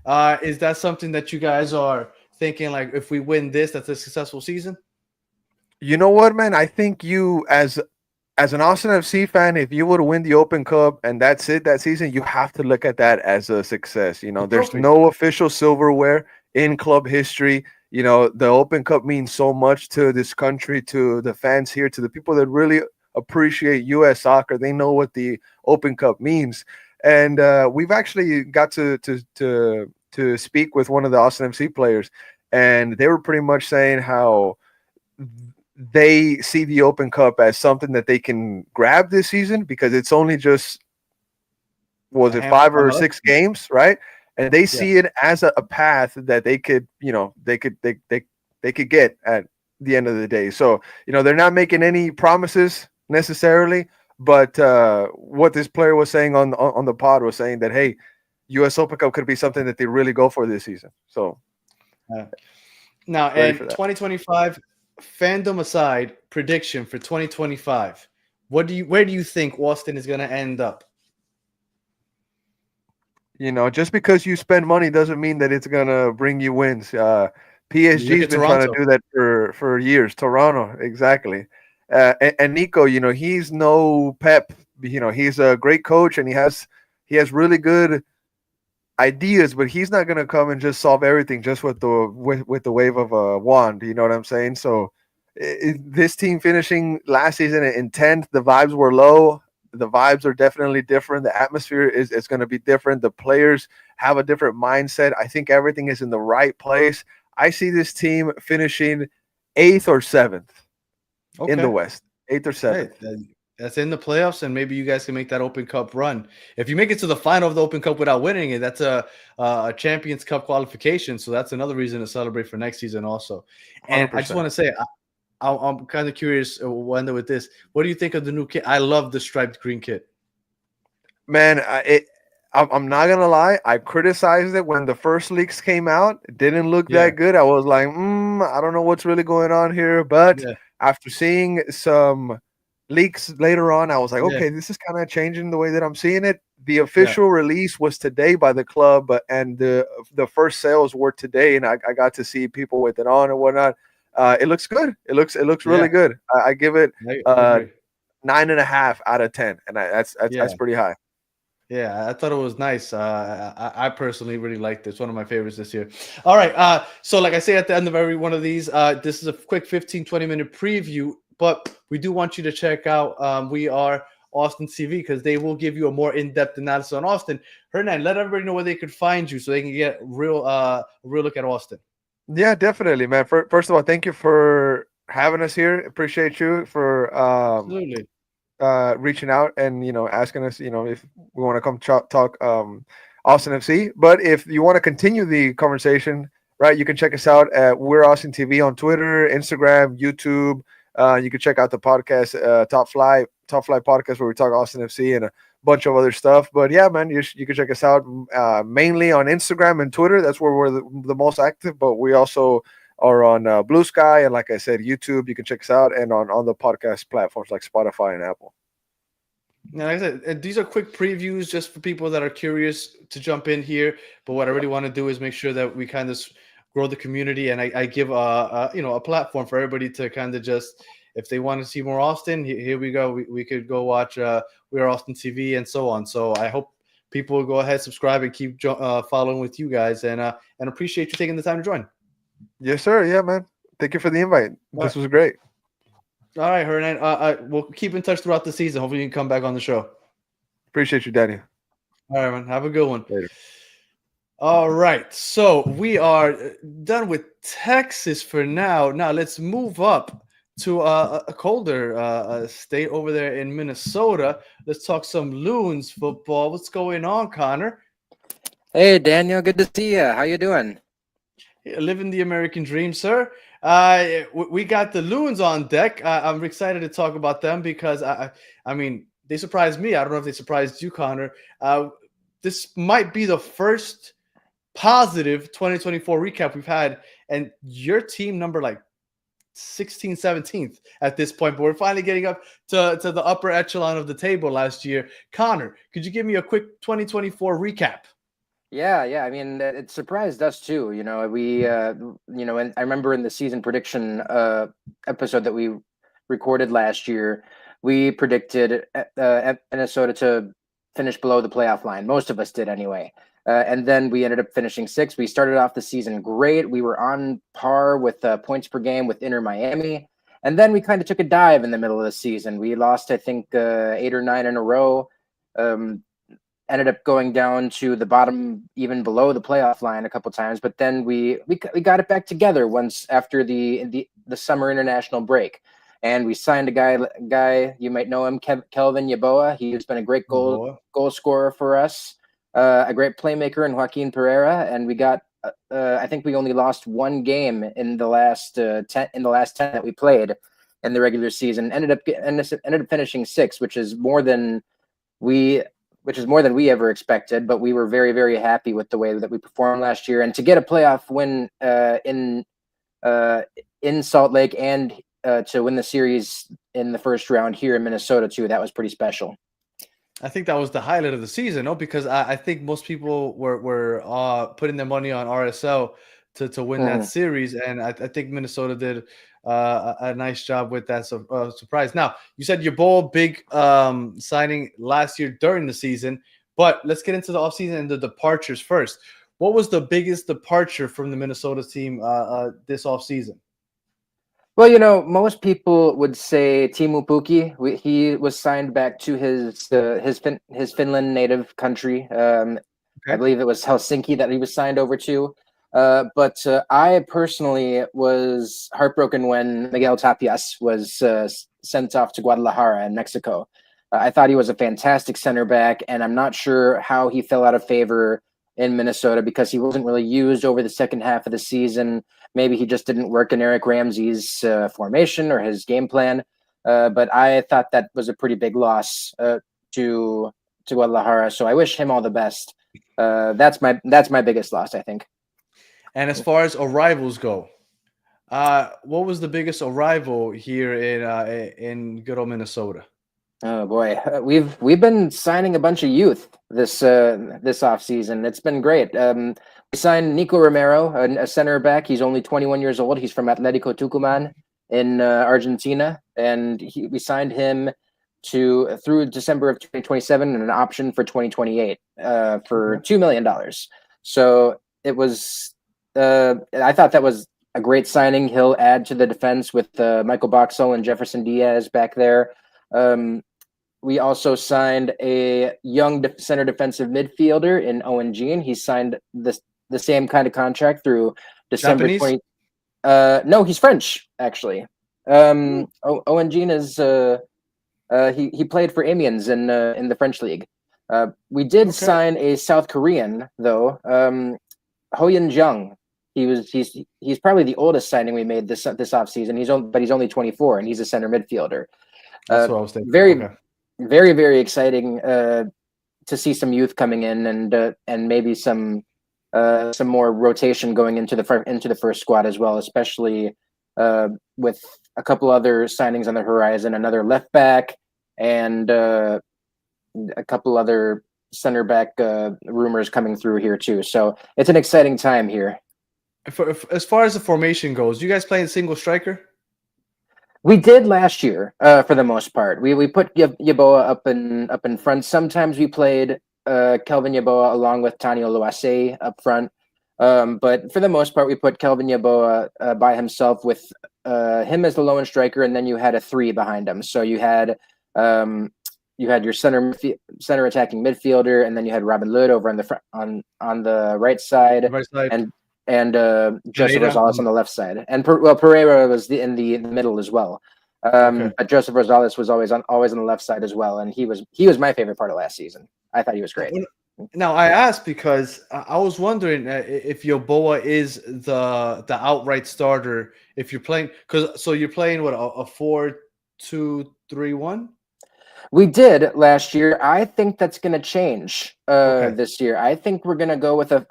Cup. Is that something that you guys are thinking, like, if we win this, that's a successful season? You know what, man? I think you, as an Austin FC fan, if you would win the Open Cup and that's it that season, you have to look at that as a success. You know, there's no official silverware in club history. You know, the Open Cup means so much to this country, to the fans here, to the people that really appreciate U.S. soccer. They know what the Open Cup means. And we've actually got to speak with one of the Austin FC players, and they were pretty much saying how they see the Open Cup as something that they can grab this season, because it's only just, was it 5 or 6 games, right? And they see it as a path that they could, you know, they could get at the end of the day. So, you know, they're not making any promises necessarily, but what this player was saying on the pod was saying that, hey, U.S. Open Cup could be something that they really go for this season. So now, and 2025, fandom aside, prediction for 2025. Where do you think Austin is going to end up? You know, just because you spend money doesn't mean that it's going to bring you wins. PSG's been trying to do that for years. Toronto, exactly. And Nico, you know, he's no Pep. You know, he's a great coach, and he has really good ideas, but he's not going to come and just solve everything just with the wave of a wand. You know what I'm saying? So this team finishing last season in 10th, the vibes were low. The vibes are definitely different. The atmosphere is going to be different. The players have a different mindset. I think everything is in the right place. I see this team finishing 8th or 7th in the West. 8th or 7th. Hey, that's in the playoffs, and maybe you guys can make that Open Cup run. If you make it to the final of the Open Cup without winning it, that's a Champions Cup qualification. So that's another reason to celebrate for next season also. And 100%. I just want to say, I'm kind of curious, Wanda, with this. What do you think of the new kit? I love the striped green kit. Man, I'm not gonna lie. I criticized it when the first leaks came out. It didn't look that good. I was like, I don't know what's really going on here. But after seeing some leaks later on, I was like, okay, this is kind of changing the way that I'm seeing it. The official release was today by the club, and the first sales were today, and I got to see people with it on and whatnot. It looks good. It looks really good. I give it 9.5 out of 10, and that's pretty high. Yeah, I thought it was nice. I personally really liked it. It's one of my favorites this year. All right. So like I say at the end of every one of these, this is a quick 15-20 minute preview, but we do want you to check out. We are Austin TV, because they will give you a more in-depth analysis on Austin. Hernan, let everybody know where they could find you so they can get a real look at Austin. Yeah, definitely, man. First of all, thank you for having us here. Appreciate you for Absolutely. reaching out and asking us if we want to come talk Austin FC. But if you want to continue the conversation, right, you can check us out at We're Austin TV on Twitter, Instagram, YouTube. You can check out the podcast, Top Fly podcast, where we talk Austin FC and a bunch of other stuff. But yeah, man, you can check us out mainly on Instagram and Twitter. That's where we're the most active. But we also are on Blue Sky and, like I said, YouTube. You can check us out, and on the podcast platforms like Spotify and Apple. Now, like I said, these are quick previews just for people that are curious to jump in here. But what I really want to do is make sure that we kind of grow the community, and I give a platform for everybody to kind of just, if they want to see more Austin, here we go. We could go watch We Are Austin TV and so on. So I hope people will go ahead, subscribe, and keep following with you guys, and appreciate you taking the time to join. Yes, sir. Yeah, man. Thank you for the invite. This was great. All right, Hernan. We'll keep in touch throughout the season. Hopefully you can come back on the show. Appreciate you, Danny. All right, man. Have a good one. Later. All right. So we are done with Texas for now. Now let's move up to a colder state over there in Minnesota. Let's talk some Loons football. What's going on, Connor? Hey, Daniel. Good to see you. How you doing? Yeah, living the American dream, sir. We got the Loons on deck. I'm excited to talk about them because, I mean, they surprised me. I don't know if they surprised you, Connor. This might be the first positive 2024 recap we've had, and your team number like 16th, 17th at this point, but we're finally getting up to the upper echelon of the table last year. Connor, could you give me a quick 2024 recap? Yeah. I mean, it surprised us too. We, and I remember in the season prediction episode that we recorded last year, we predicted Minnesota to finish below the playoff line. Most of us did anyway. And then we ended up finishing sixth. We started off the season great. We were on par with points per game with Inter Miami. And then we kind of took a dive in the middle of the season. We lost, I think, 8 or 9 in a row. Ended up going down to the bottom, even below the playoff line a couple times. But then we got it back together once after the summer international break. And we signed a guy you might know him, Kelvin Yeboah. He's been a great goal scorer for us. A great playmaker in Joaquin Pereira, and we got. I think we only lost one game in the last 10 that we played in the regular season. Ended up finishing sixth, which is more than we ever expected. But we were very, very happy with the way that we performed last year, and to get a playoff win in Salt Lake and to win the series in the first round here in Minnesota too. That was pretty special. I think that was the highlight of the season, no? Because I think most people were putting their money on RSL to win that series, and I think Minnesota did a nice job with that surprise. Now, you said your big signing last year during the season, but let's get into the offseason and the departures first. What was the biggest departure from the Minnesota team this offseason? Well, most people would say Teemu Pukki. He was signed back to his Finland native country. I believe it was Helsinki that he was signed over to. But I personally was heartbroken when Miguel Tapias was sent off to Guadalajara in Mexico. I thought he was a fantastic center back, and I'm not sure how he fell out of favor in Minnesota because he wasn't really used over the second half of the season. Maybe he just didn't work in Eric Ramsey's formation or his game plan. But I thought that was a pretty big loss to Guadalajara. So I wish him all the best. That's my biggest loss, I think. And as far as arrivals go, what was the biggest arrival here in good old Minnesota? Oh boy, we've been signing a bunch of youth this off season. It's been great. We signed Nico Romero, a center back. He's only 21 years old. He's from Atletico Tucumán in Argentina, and we signed him through December of 2027 and an option for 2028 for $2 million. So it was. I thought that was a great signing. He'll add to the defense with Michael Boxall and Jefferson Diaz back there. we also signed a young center defensive midfielder in Owen Jean. He signed the same kind of contract through December Japanese? 20. No, he's French actually. Owen Jean is he played for Amiens in the French league. We did sign a South Korean though, Hoyun Jung. He's probably the oldest signing we made this offseason. But he's only 24 and he's a center midfielder. That's what I was thinking. Very, very exciting to see some youth coming in and maybe some more rotation going into the first squad as well, especially with a couple other signings on the horizon, another left back and a couple other center back rumors coming through here too. So it's an exciting time here. As far as the formation goes, you guys playing single striker? We did last year, for the most part. We put Yeboah up in front. Sometimes we played Kelvin Yeboah along with Tani Oluwase up front. But for the most part, we put Kelvin Yeboah by himself with him as the lone striker, and then you had a 3 behind him. So you had your center attacking midfielder, and then you had Robin Lod over on the front on the right side. And Joseph Rosales on the left side, and Pereira was in the middle as well. But Joseph Rosales was always on the left side as well, and he was my favorite part of last season. I thought he was great. Now I asked because I was wondering if Yeboah is the outright starter if you're playing so you're playing what a 4-2-3-1. We did last year. I think that's going to change this year. I think we're going to go with a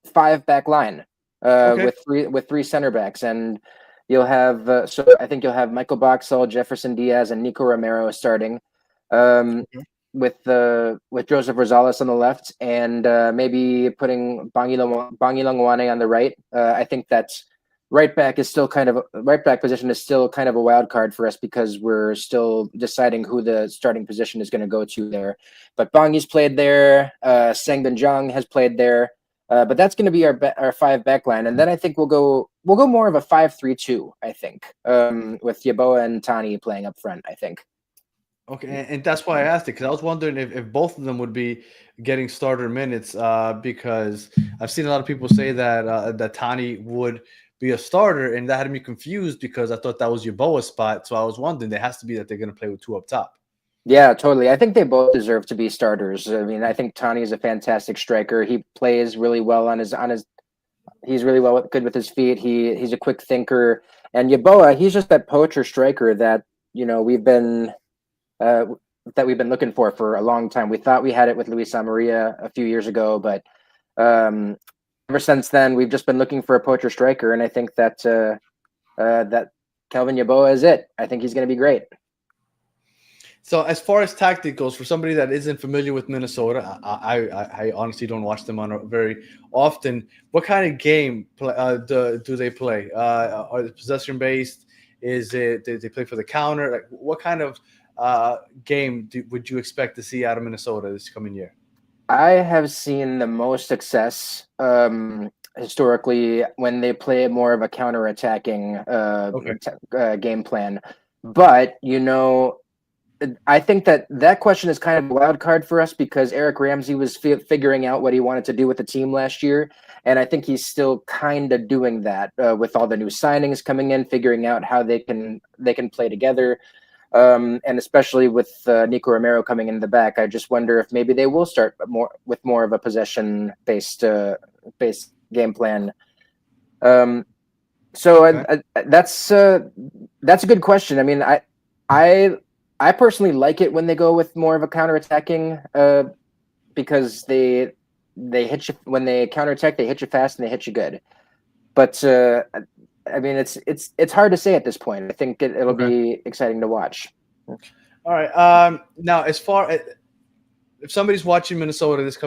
5-back line with three center backs, and you'll have I think you'll have Michael Boxall, Jefferson Diaz, and Nico Romero starting with Joseph Rosales on the left, and maybe putting Bangi Longwane on the right. I think that's right back position is still kind of a wild card for us because we're still deciding who the starting position is going to go to there. But Bangi's played there. Sangbin Jong has played there. But that's going to be our 5-back line, and then I think we'll go more of a 5-3-2. I think with Yeboah and Tani playing up front. I think. Okay, and that's why I asked it because I was wondering if both of them would be getting starter minutes because I've seen a lot of people say that that Tani would be a starter, and that had me confused because I thought that was Yeboah's spot. So I was wondering, there has to be that they're going to play with 2 up top. Yeah, totally. I think they both deserve to be starters. I mean, I think Tani is a fantastic striker. He plays really well he's really good with his feet. He's a quick thinker. And Yeboah, he's just that poacher striker that, we've been looking for a long time. We thought we had it with Luis Amaria a few years ago, but ever since then, we've just been looking for a poacher striker, and I think that that Kelvin Yeboah is it. I think he's going to be great. So as far as tactic goes, for somebody that isn't familiar with Minnesota, I honestly don't watch them on very often. What kind of game do they play? Are they possession based? Do they play for the counter? Like, what kind of game would you expect to see out of Minnesota this coming year? I have seen the most success historically when they play more of a counter-attacking game plan. But, I think that question is kind of a wild card for us because Eric Ramsey was figuring out what he wanted to do with the team last year. And I think he's still kind of doing that with all the new signings coming in, figuring out how they can play together. And especially with Nico Romero coming in the back, I just wonder if maybe they will start more of a possession-based game plan. That's a good question. I mean, I personally like it when they go with more of a counterattacking because they hit you when they counterattack. They hit you fast and they hit you good. But I mean, it's hard to say at this point. I think it'll be exciting to watch. All right. Now, as far as if somebody's watching Minnesota this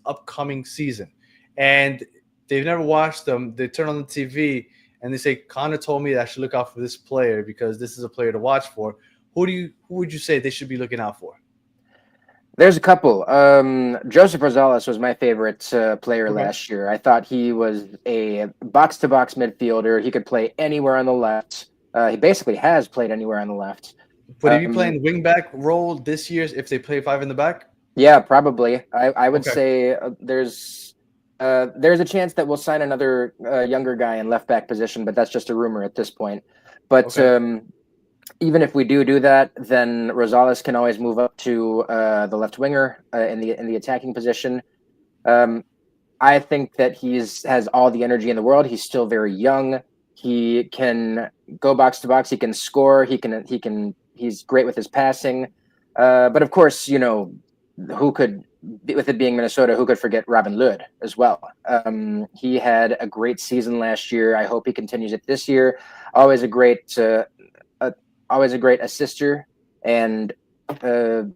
upcoming season, and they've never watched them, they turn on the TV and they say, Connor told me that I should look out for this player because this is a player to watch for. Who would you say they should be looking out for? There's a couple. Joseph Rosales was my favorite player last year. I thought he was a box-to-box midfielder. He could play anywhere on the left. He basically has played anywhere on the left. Would he be playing wingback role this year if they play 5 in the back? Yeah, probably. I would Okay. say there's a chance that we'll sign another younger guy in left back position, but that's just a rumor at this point. But Okay. even if we do that, then Rosales can always move up to the left winger in the attacking position. I think that has all the energy in the world. He's still very young. He can go box to box. He can score. He's great with his passing. But of course, who could, with it being Minnesota, who could forget Robin Lod as well? He had a great season last year. I hope he continues it this year. Always a great assister, and I'm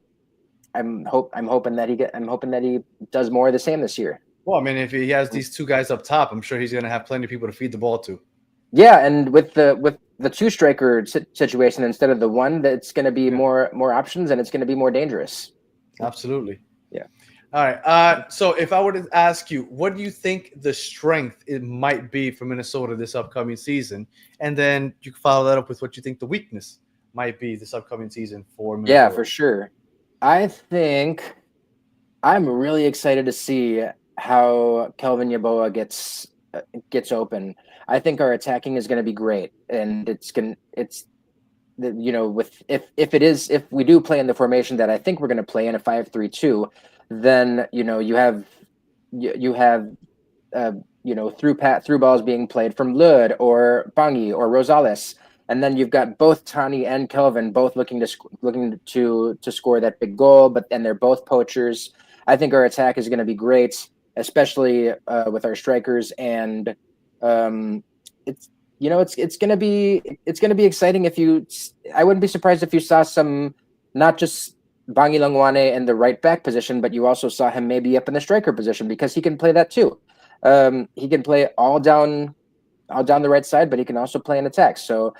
hoping that he does more of the same this year. Well, I mean, if he has these two guys up top, I'm sure he's going to have plenty of people to feed the ball to. Yeah, and with the two striker situation instead of the one, that's going to be more options, and it's going to be more dangerous. Absolutely. Yeah. All right. So if I were to ask you, what do you think the strength it might be for Minnesota this upcoming season? And then you can follow that up with what you think the weakness might be this upcoming season for Minnesota. Yeah, for sure. I think I'm really excited to see how Kelvin Yeboah gets open. I think our attacking is going to be great, and if we do play in the formation that I think we're going to play in, a 5-3-2, then you have through balls being played from Lod or Bangi or Rosales, and then you've got both Tani and Kelvin both looking to score that big goal, but then they're both poachers. I think our attack is going to be great, especially with our strikers, and it's going to be exciting. I wouldn't be surprised if you saw some, not just Bangi Langwane in the right back position, but you also saw him maybe up in the striker position, because he can play that too. He can play all down the right side, but he can also play in attack. So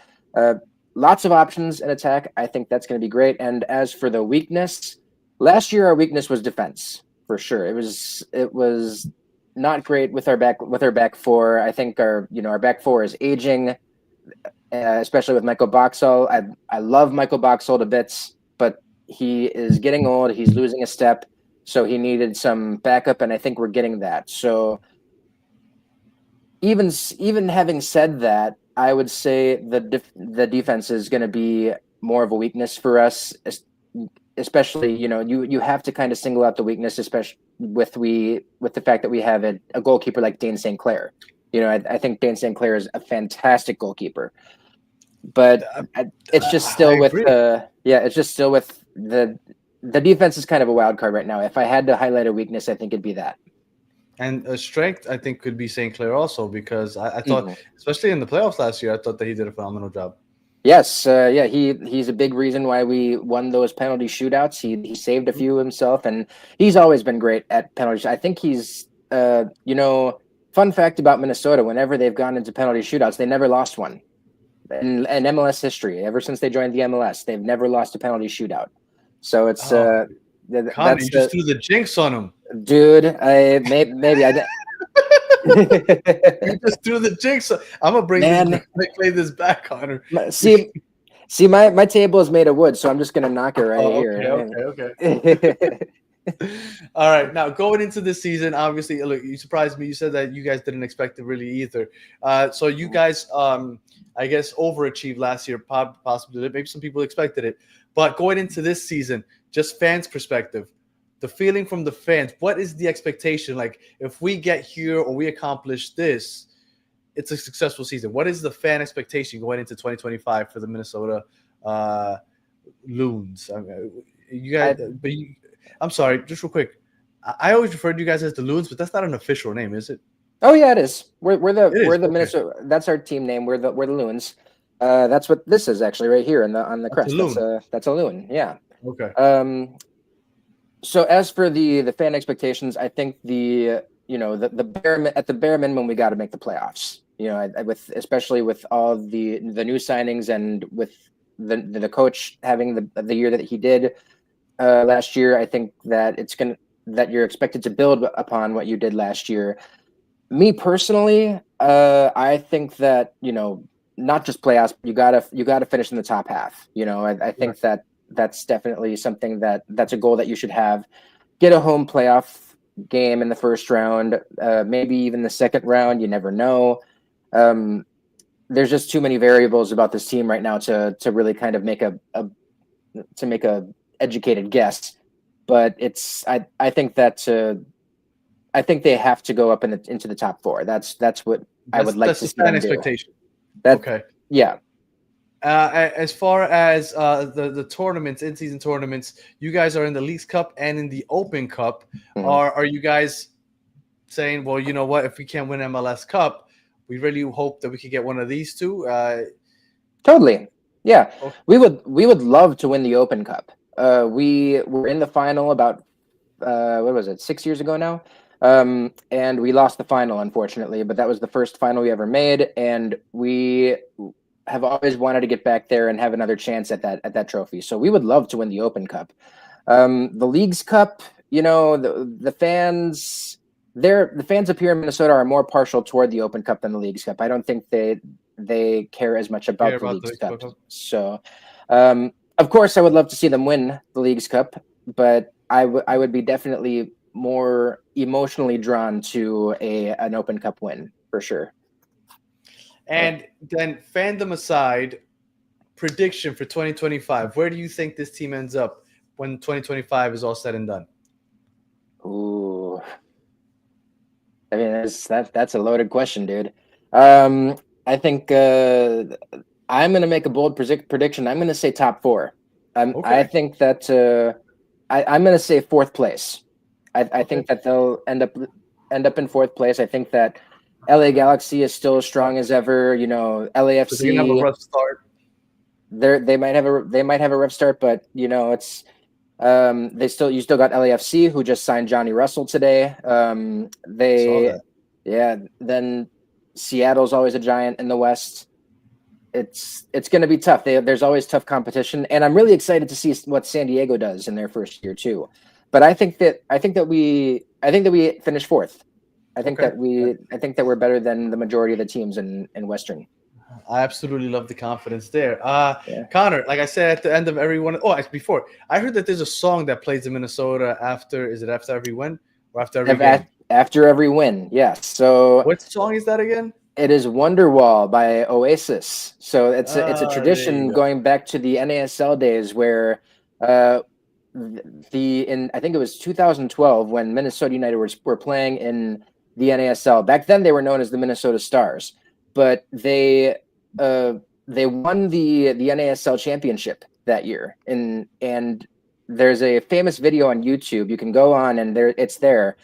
lots of options in attack. I think that's going to be great. And as for the weakness, last year our weakness was defense, for sure. It was not great with our back four. I think our back four is aging, especially with Michael Boxall. I love Michael Boxall to bits, but he is getting old. He's losing a step, so he needed some backup, and I think we're getting that. So even having said that, I would say the defense is going to be more of a weakness for us, especially you have to kind of single out the weakness, especially with the fact that we have a goalkeeper like Dane St. Clair. I think Dane St. Clair is a fantastic goalkeeper, but it's just still with the defense is kind of a wild card right now. If I had to highlight a weakness, I think it'd be that. And a strength, I think, could be St. Clair also, because I thought, especially in the playoffs last year, I thought that he did a phenomenal job. Yes, he's a big reason why we won those penalty shootouts. He saved a few himself, and he's always been great at penalties. I think he's, fun fact about Minnesota, whenever they've gone into penalty shootouts, they never lost one. In MLS history, ever since they joined the MLS, they've never lost a penalty shootout. So it's Connor, you just threw the jinx on him. Dude, maybe I did. You just threw the jinx. I'm gonna play this back, Connor. See, my table is made of wood, so I'm just gonna knock it here. Okay. All right. Now going into this season, obviously, look, you surprised me. You said that you guys didn't expect it really either. So you guys, I guess, overachieved last year. Possibly, maybe some people expected it. But going into this season, just fans' perspective, the feeling from the fans, what is the expectation? Like, if we get here or we accomplish this, it's a successful season. What is the fan expectation going into 2025 for the Minnesota Loons? I'm sorry, just real quick. I always refer to you guys as the Loons, but that's not an official name, is it? Oh yeah, it is. We're the Minnesota. That's our team name. We're the Loons. That's what this is actually right here on the crest. That's a loon. Yeah. Okay. So as for the fan expectations, I think at the bare minimum, we got to make the playoffs. Especially with all the new signings, and with the coach having the year that he did last year, I think that that you're expected to build upon what you did last year. Me personally, I think that not just playoffs, but you gotta finish in the top half. I think that's definitely something that's a goal that you should have. Get a home playoff game in the first round, maybe even the second round. You never know. There's just too many variables about this team right now to really kind of make a educated guess. But I think I think they have to go up into the top four. That's what I would like to see them do. Expectation. Okay. Yeah. As far as the tournaments, in-season tournaments, you guys are in the Leagues Cup and in the Open Cup. Mhm. Are you guys saying, well, you know what, if we can't win MLS Cup, we really hope that we could get one of these two? Totally. Yeah. Okay. We would love to win the Open Cup. We were in the final about what was it, 6 years ago now? And we lost the final, unfortunately, but that was the first final we ever made, and we have always wanted to get back there and have another chance at that trophy. So we would love to win the Open Cup. The Leagues Cup, the fans up here in Minnesota are more partial toward the Open Cup than the Leagues Cup. I don't think they care as much about the Leagues Cup. So, of course, I would love to see them win the Leagues Cup, but I would be definitely more emotionally drawn to an Open Cup win for sure. And then, fandom aside, prediction for 2025. Where do you think this team ends up when 2025 is all said and done? Ooh, I mean, that's a loaded question, dude. I think I'm going to make a bold prediction. I'm going to say top four. I think that I'm going to say fourth place. I think that they'll end up in fourth place. I think that LA Galaxy is still as strong as ever. LAFC. So they have a rough start. They might have a rough start, but it's you still got LAFC, who just signed Johnny Russell today. Then Seattle's always a giant in the West. It's going to be tough. There's always tough competition, and I'm really excited to see what San Diego does in their first year too. But I think that we finish fourth. I think that we're better than the majority of the teams in Western. I absolutely love the confidence there. Connor, like I said at the end of every one. Before, I heard that there's a song that plays in Minnesota after every win or after every game? After every win, yes. So what song is that again? It is Wonderwall by Oasis. So it's a tradition going back to the NASL days where I think it was 2012 when Minnesota United were playing in the NASL. Back then they were known as the Minnesota Stars, but they won the NASL championship that year. And there's a famous video on YouTube. You can go on and it's there.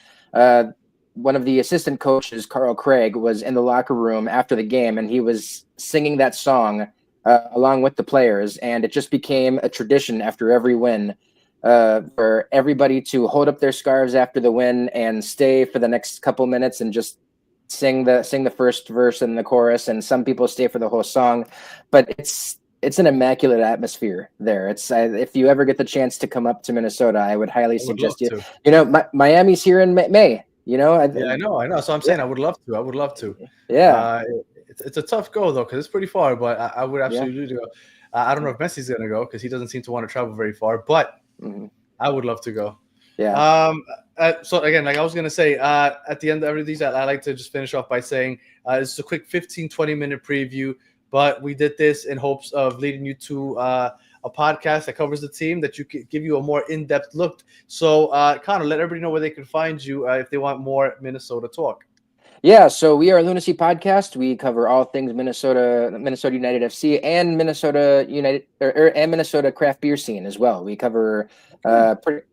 One of the assistant coaches, Carl Craig, was in the locker room after the game, and he was singing that song along with the players. And it just became a tradition after every win for everybody to hold up their scarves after the win and stay for the next couple minutes and just sing the first verse and the chorus. And some people stay for the whole song, but it's an immaculate atmosphere there. If you ever get the chance to come up to Minnesota, I would highly suggest you. Miami's here in May. I know. So I'm saying I would love to. Yeah. It's a tough go though, because it's pretty far. But I would absolutely go. I don't know if Messi's gonna go because he doesn't seem to want to travel very far. But I would love to go. Yeah. So again, like I was gonna say, at the end of every these, I like to just finish off by saying it's a quick 15-20 minute preview. But we did this in hopes of leading you to a podcast that covers the team that you could give you a more in-depth look. So, Connor, let everybody know where they can find you if they want more Minnesota talk. Yeah, so we are Lunacy Podcast. We cover all things Minnesota United FC and Minnesota United and Minnesota craft beer scene as well. We cover every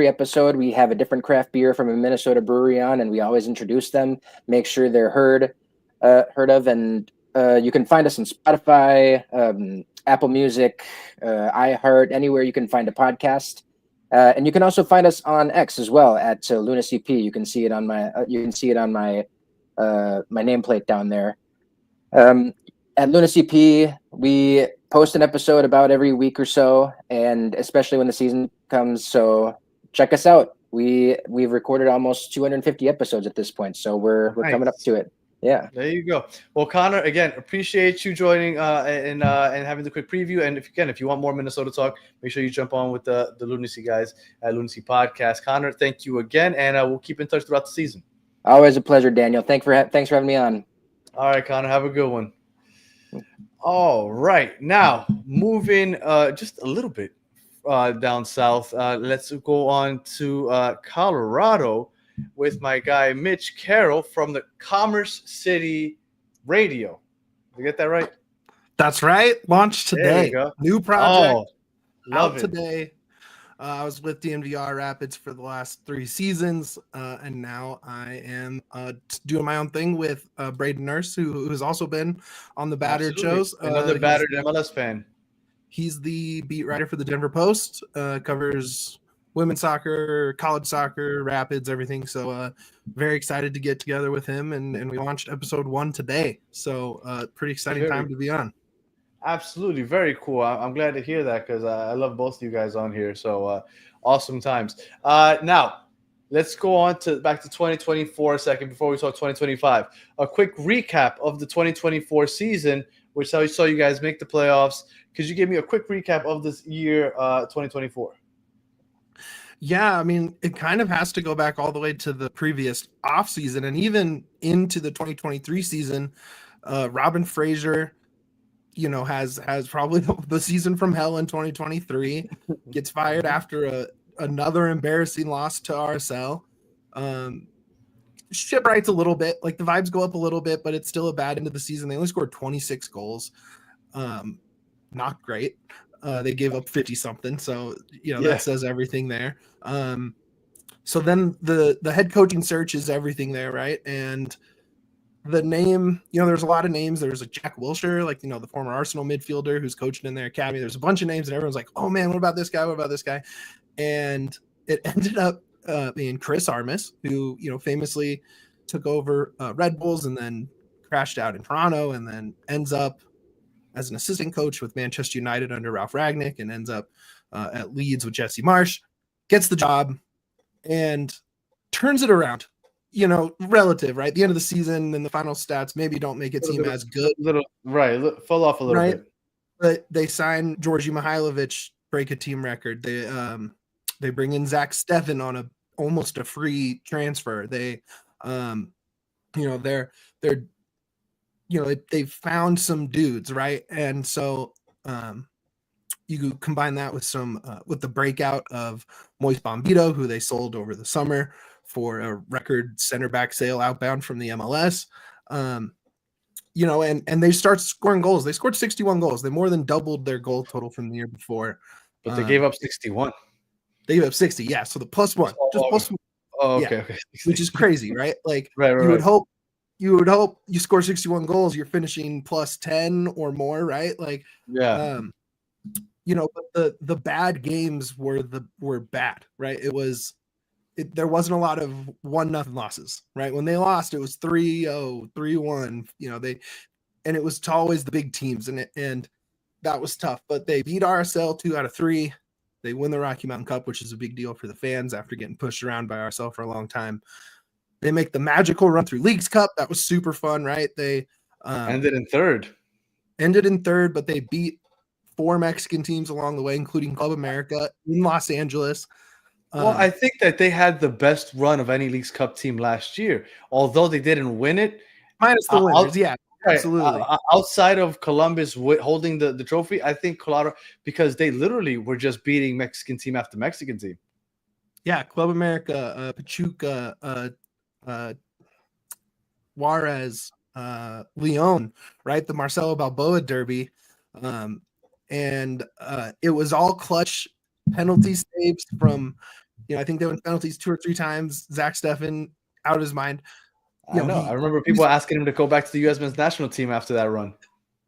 episode we have a different craft beer from a Minnesota brewery on, and we always introduce them, make sure they're heard of, and you can find us on Spotify, Apple Music, iHeart, anywhere you can find a podcast. And you can also find us on X as well at LunaCP. You can see it on my my nameplate down there. At LunaCP, we post an episode about every week or so, and especially when the season comes. So check us out. We've recorded almost 250 episodes at this point, so we're coming up to it. Yeah. There you go. Well, Connor, again, appreciate you joining and having the quick preview. And if you want more Minnesota talk, make sure you jump on with the Lunacy guys at Lunacy Podcast. Connor, thank you again, and we'll keep in touch throughout the season. Always a pleasure, Daniel. Thanks for having me on. All right, Connor, have a good one. All right, now moving just a little bit down south. Let's go on to Colorado with my guy Mitch Carroll from the Commerce City Radio. Did I get that right? That's right. Launched today. New project. Love out it. today. I was with DMVR Rapids for the last 3 seasons, and now I am doing my own thing with Braden Nurse, who has also been on the Battered shows. Another Battered MLS fan. He's the beat writer for the Denver Post, covers women's soccer, college soccer, Rapids, everything. So very excited to get together with him, and we launched episode 1 today. So pretty exciting time to be on. Absolutely. Very cool. I'm glad to hear that because I love both of you guys on here. So awesome times. Now, let's go on back to 2024 a second before we talk 2025. A quick recap of the 2024 season, which I saw you guys make the playoffs. Could you give me a quick recap of this year, 2024? Yeah, I mean, it kind of has to go back all the way to the previous offseason and even into the 2023 season. Robin Fraser, has probably the season from hell in 2023, gets fired after another embarrassing loss to RSL. Ship writes a little bit, like the vibes go up a little bit, but it's still a bad end of the season. They only scored 26 goals. Not great. They gave up 50 something. So, that says everything there. So then the head coaching search is everything there. Right. And the name, there's a lot of names. There's a Jack Wilshere, the former Arsenal midfielder who's coaching in their academy. There's a bunch of names and everyone's like, oh man, what about this guy? What about this guy? And it ended up being Chris Armas, who, famously took over Red Bulls and then crashed out in Toronto and then ends up as an assistant coach with Manchester United under Ralph Rangnick and ends up at Leeds with Jesse Marsh, gets the job and turns it around. Relative, right? The end of the season and the final stats maybe don't make it seem as good. Fall off a little bit. But they sign Georgi Mihailovic, break a team record. They bring in Zach Steffen on almost a free transfer. They they found some dudes, right? And so you combine that with the breakout of Moise Bombito, who they sold over the summer for a record center back sale outbound from the MLS. And they start scoring goals. They scored 61 goals. They more than doubled their goal total from the year before. But they gave up 61. They gave up 60. Yeah. So the +1, just +1. Oh, okay. Okay. Which is crazy, right? Like right. You would hope you score 61 goals, you're finishing +10 or more, right? Like, yeah. But the bad games were bad, right? There wasn't a lot of 1-0 losses, right? When they lost, it was 3-0, 3-1, and it was to always the big teams, and that was tough. But they beat RSL 2 out of 3. They win the Rocky Mountain Cup, which is a big deal for the fans after getting pushed around by RSL for a long time. They make the magical run through Leagues Cup. That was super fun, right? They ended in third, but they beat 4 Mexican teams along the way, including Club America in Los Angeles. Well, I think that they had the best run of any Leagues Cup team last year, although they didn't win it. Minus the winners, absolutely. Outside of Columbus holding the trophy, I think Colorado, because they literally were just beating Mexican team after Mexican team. Yeah, Club America, Pachuca, Juarez, Leon, right? The Marcelo Balboa derby. And it was all clutch penalty saves from, I think they went penalties 2 or 3 times. Zach Steffen out of his mind. I remember people asking him to go back to the U.S. men's national team after that run.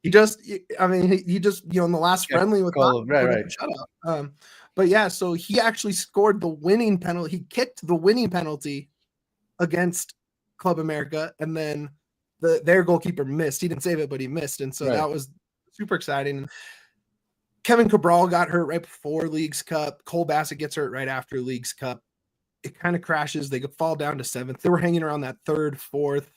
He just in the last friendly with right. Shut up. But yeah, so he actually scored the winning penalty. He kicked the winning penalty against Club America, and then their goalkeeper missed. He didn't save it, but he missed, and so that was super exciting. Kevin Cabral got hurt right before Leagues Cup. Cole Bassett gets hurt right after Leagues Cup. It kind of crashes. They fall down to 7th. They were hanging around that 3rd, 4th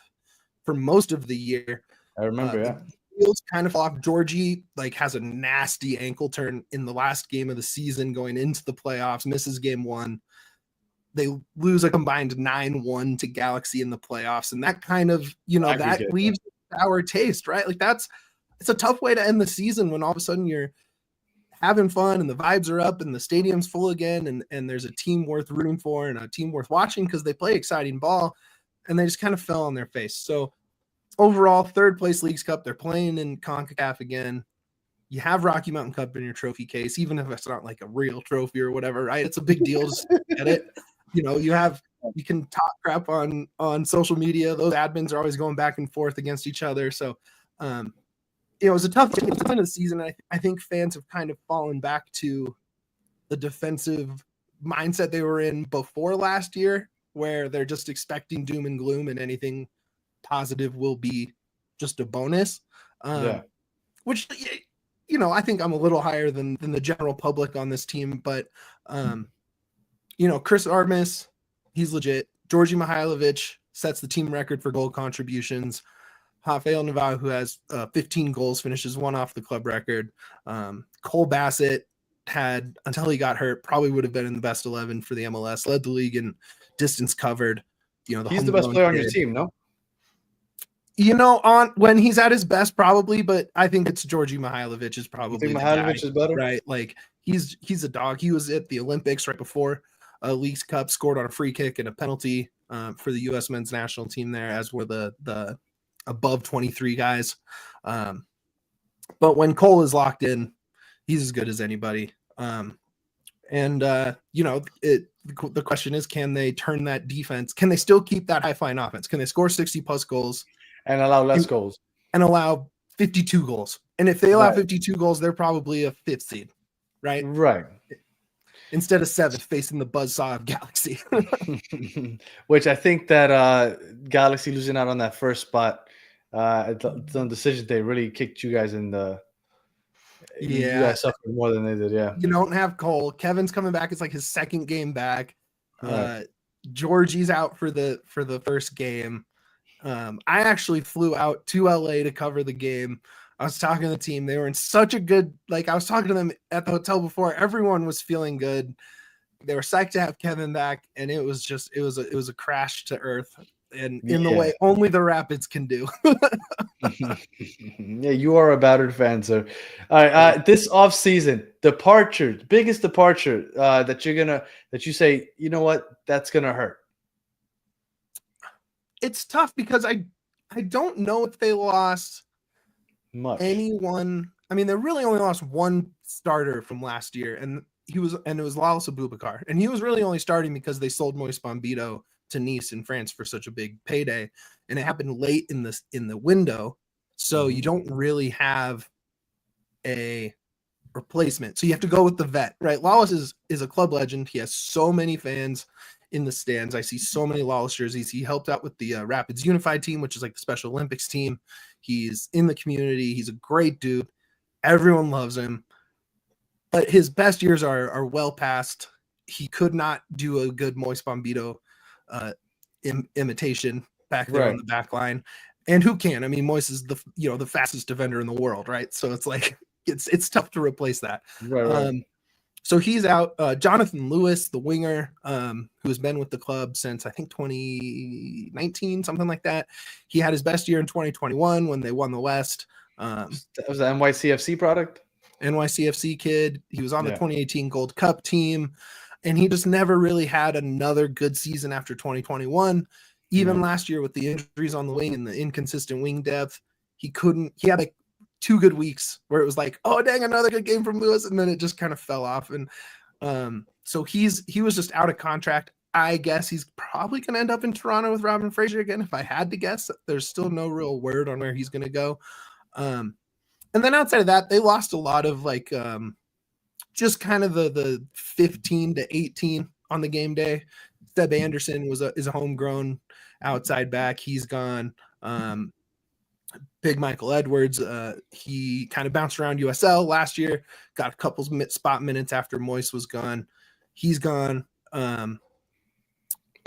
for most of the year. I remember, yeah. Wheels kind of off. Georgie like has a nasty ankle turn in the last game of the season going into the playoffs, misses game 1. They lose a combined 9-1 to Galaxy in the playoffs. And that kind of, that leaves a sour taste, right? Like it's a tough way to end the season when all of a sudden you're having fun and the vibes are up and the stadium's full again. And there's a team worth rooting for and a team worth watching because they play exciting ball, and they just kind of fell on their face. So overall, 3rd place Leagues Cup. They're playing in CONCACAF again. You have Rocky Mountain Cup in your trophy case, even if it's not like a real trophy or whatever, right? It's a big deal to get it. You can talk crap on social media. Those admins are always going back and forth against each other. So, it was a tough end of the season. I think fans have kind of fallen back to the defensive mindset they were in before last year, where they're just expecting doom and gloom and anything positive will be just a bonus. Which, I think I'm a little higher than the general public on this team, but, Chris Armas, he's legit. Georgi Mihailovic sets the team record for goal contributions. Rafael Navarro, who has 15 goals, finishes 1 off the club record. Cole Bassett had, until he got hurt, probably would have been in the best 11 for the MLS, led the league in distance covered. He's the best player on your team, no? On when he's at his best, probably, but I think it's Georgi Mihailovic is probably the Mihailovic is better, right? Like he's a dog. He was at the Olympics right before Leagues Cup, scored on a free kick and a penalty for the U.S. men's national team there, as were the above 23 guys. But when Cole is locked in, he's as good as anybody. The question is, can they turn that defense? Can they still keep that high-flying offense? Can they score 60-plus goals? And allow less goals. And allow 52 goals. And if they allow 52 goals, they're probably a 5th seed, right? Right. Instead of 7th, facing the buzzsaw of Galaxy. Which I think that Galaxy losing out on that first spot, the decision day really kicked you guys in the... You guys suffered more than they did, yeah. You don't have Cole. Kevin's coming back. It's like his 2nd game back. Georgie's out for the first game. I actually flew out to LA to cover the game. I was talking to the team. They were in such a good, I was talking to them at the hotel before. Everyone was feeling good. They were psyched to have Kevin back, and it was a crash to earth, and in the way only the Rapids can do. Yeah, you are a battered fan, sir. All right, this offseason, biggest departure that you say, you know what, that's gonna hurt. It's tough because I don't know if they lost much. Anyone. I mean, they really only lost one starter from last year, and it was Lalas Abubakar, and he was really only starting because they sold Moise Bombito to Nice in France for such a big payday, and it happened late in the window, so you don't really have a replacement. So you have to go with the vet, right? Lawless is a club legend. He has so many fans in the stands. I see so many Lawless jerseys. He helped out with the Rapids Unified team, which is like the Special Olympics team. He's in the community. He's a great dude. Everyone loves him. But his best years are well past. He could not do a good Moise Bombito imitation back there on the back line. And who can? I mean, Moise is the fastest defender in the world, right? So it's like it's tough to replace that. Right. So he's out. Jonathan Lewis, the winger, who has been with the club since I think 2019, something like that. He had his best year in 2021 when they won the West. That was the NYCFC product. NYCFC kid. He was on the 2018 Gold Cup team, and he just never really had another good season after 2021. Even last year with the injuries on the wing and the inconsistent wing depth, he had like 2 good weeks where it was like, oh dang, another good game from Lewis, and then it just kind of fell off. And so he was just out of contract. I guess he's probably going to end up in Toronto with Robin Fraser again. If I had to guess, there's still no real word on where he's going to go. And then outside of that, they lost a lot of just kind of the 15 to 18 on the game day. Seb Anderson is a homegrown outside back. He's gone. Big Michael Edwards, he kind of bounced around USL last year, got a couple spot minutes after Moise was gone. He's gone. But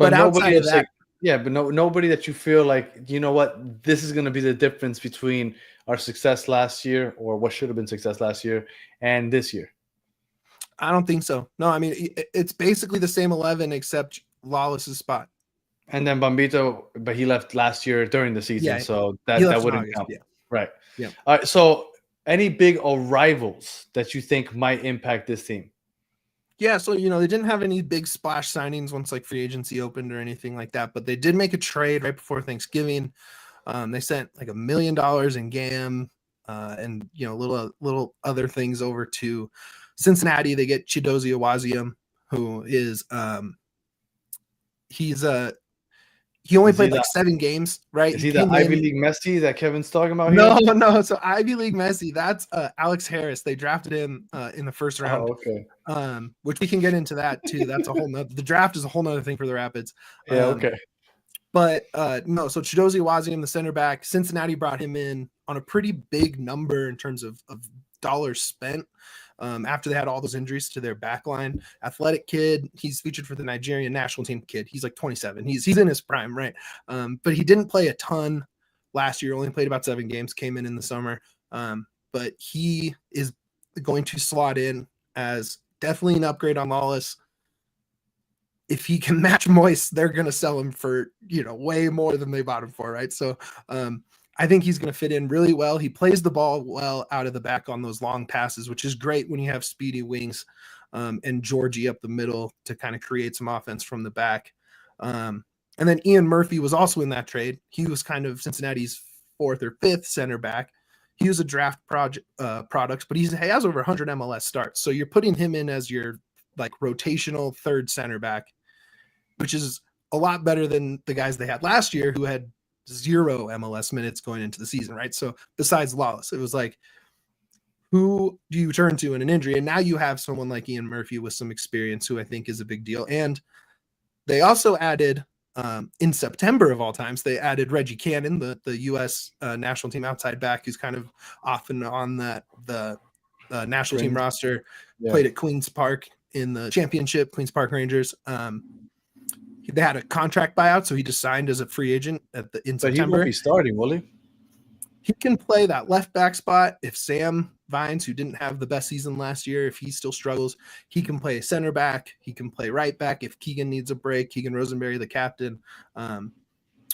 outside of that, Yeah, but nobody that you feel like, you know what, this is going to be the difference between our success last year, or what should have been success last year, and this year. I don't think so. No, I mean, it's basically the same 11 except Lawless's spot. And then Bambito, but he left last year during the season, Yeah, so he that left in wouldn't August, count. yeah. Right. Yeah. All right. So, any big arrivals that you think might impact this team? Yeah, so they didn't have any big splash signings once like free agency opened or anything like that, but they did make a trade right before Thanksgiving. They sent like $1 million in GAM, and little other things over to Cincinnati. They get Chidozie Awaziem, who is he only played like 7 games, right? Is he the Ivy League Messi that Kevin's talking about No, here? no. So Ivy League Messi, that's Alex Harris. They drafted him in the first round. Oh, okay. Which we can get into that too. That's a whole nother. The draft is a whole nother thing for the Rapids. Yeah, okay. But no, so Chidozie Awaziem, the center back, Cincinnati brought him in on a pretty big number in terms of dollars spent. After they had all those injuries to their back line. Athletic kid, he's featured for the Nigerian national team kid. He's like 27. He's in his prime, right? But he didn't play a ton last year, only played about 7 games, came in the summer. But he is going to slot in as definitely an upgrade on Lawless. If he can match Moist, they're going to sell him for, way more than they bought him for, right? So I think he's going to fit in really well. He plays the ball well out of the back on those long passes, which is great when you have speedy wings and Georgie up the middle to kind of create some offense from the back. And then Ian Murphy was also in that trade. He was kind of Cincinnati's 4th or 5th center back. He was a draft product, but he has over 100 MLS starts. So you're putting him in as your like rotational 3rd center back, which is a lot better than the guys they had last year who had 0 MLS minutes going into the season, right? So besides Lawless, it was like, who do you turn to in an injury? And now you have someone like Ian Murphy with some experience, who I think is a big deal. And they also added, in September of all times, they added Reggie Cannon, the U.S. National team outside back, who's kind of often on the national team roster, played at Queen's Park in the championship, Queen's Park Rangers. They had a contract buyout, so he just signed as a free agent in September. But he won't be starting, will he? He can play that left back spot. If Sam Vines, who didn't have the best season last year, if he still struggles, he can play center back. He can play right back if Keegan needs a break. Keegan Rosenberry, the captain.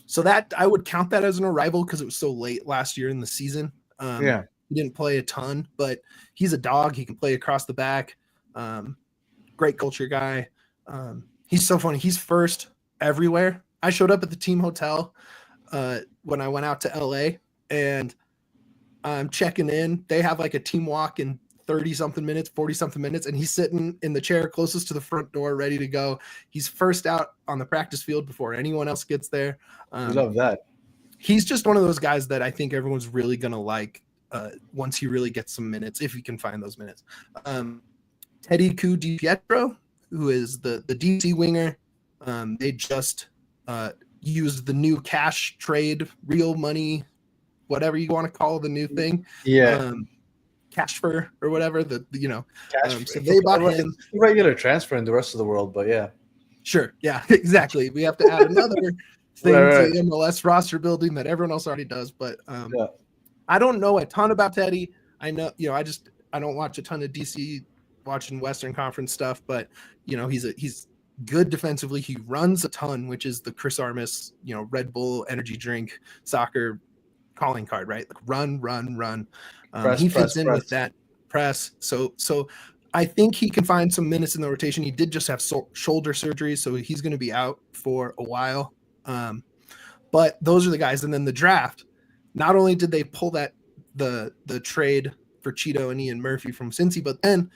So that I would count that as an arrival because it was so late last year in the season. He didn't play a ton, but he's a dog. He can play across the back. Great culture guy. He's so funny. He's first everywhere. I showed up at the team hotel when I went out to LA, and I'm checking in. They have like a team walk in 30-something minutes, 40-something minutes, and he's sitting in the chair closest to the front door, ready to go. He's first out on the practice field before anyone else gets there. I love that. He's just one of those guys that I think everyone's really going to like once he really gets some minutes, if he can find those minutes. Teddy Ku Di Pietro, who is the DC winger. They just used the new cash trade, real money, whatever you want to call the new thing. Yeah. Cashfer or whatever. So Cash they bought him. Regular transfer in the rest of the world, but yeah. Sure. Yeah, exactly. We have to add another thing to the MLS roster building that everyone else already does. But I don't know a ton about Teddy. I know, I don't watch a ton of DC watching Western Conference stuff, but he's good defensively. He runs a ton, which is the Chris Armas, Red Bull energy drink soccer calling card, right? Like run. He fits in with that press. So I think he can find some minutes in the rotation. He did just have shoulder surgery, so he's going to be out for a while. But those are the guys. And then the draft, not only did they pull the trade for Cheeto and Ian Murphy from Cincy, but then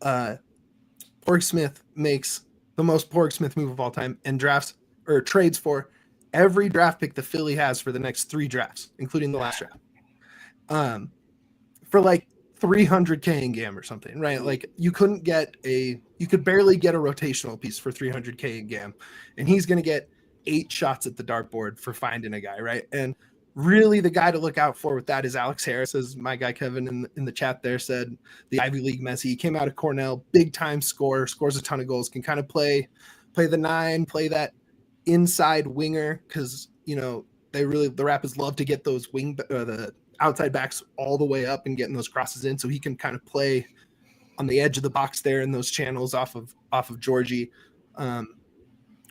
Porg Smith makes the most Porg Smith move of all time and drafts or trades for every draft pick the Philly has for the next 3 drafts, including the last draft, for like $300K in GAM or something, right? Like you could barely get a rotational piece for $300K in GAM, and he's going to get 8 shots at the dartboard for finding a guy, right? And really the guy to look out for with that is Alex Harris, as my guy Kevin in the chat there said, the Ivy League Messi. He came out of Cornell, big time scorer, scores a ton of goals, can kind of play the 9, play that inside winger because the Rapids love to get those the outside backs all the way up and getting those crosses in, so he can kind of play on the edge of the box there in those channels off of Georgie.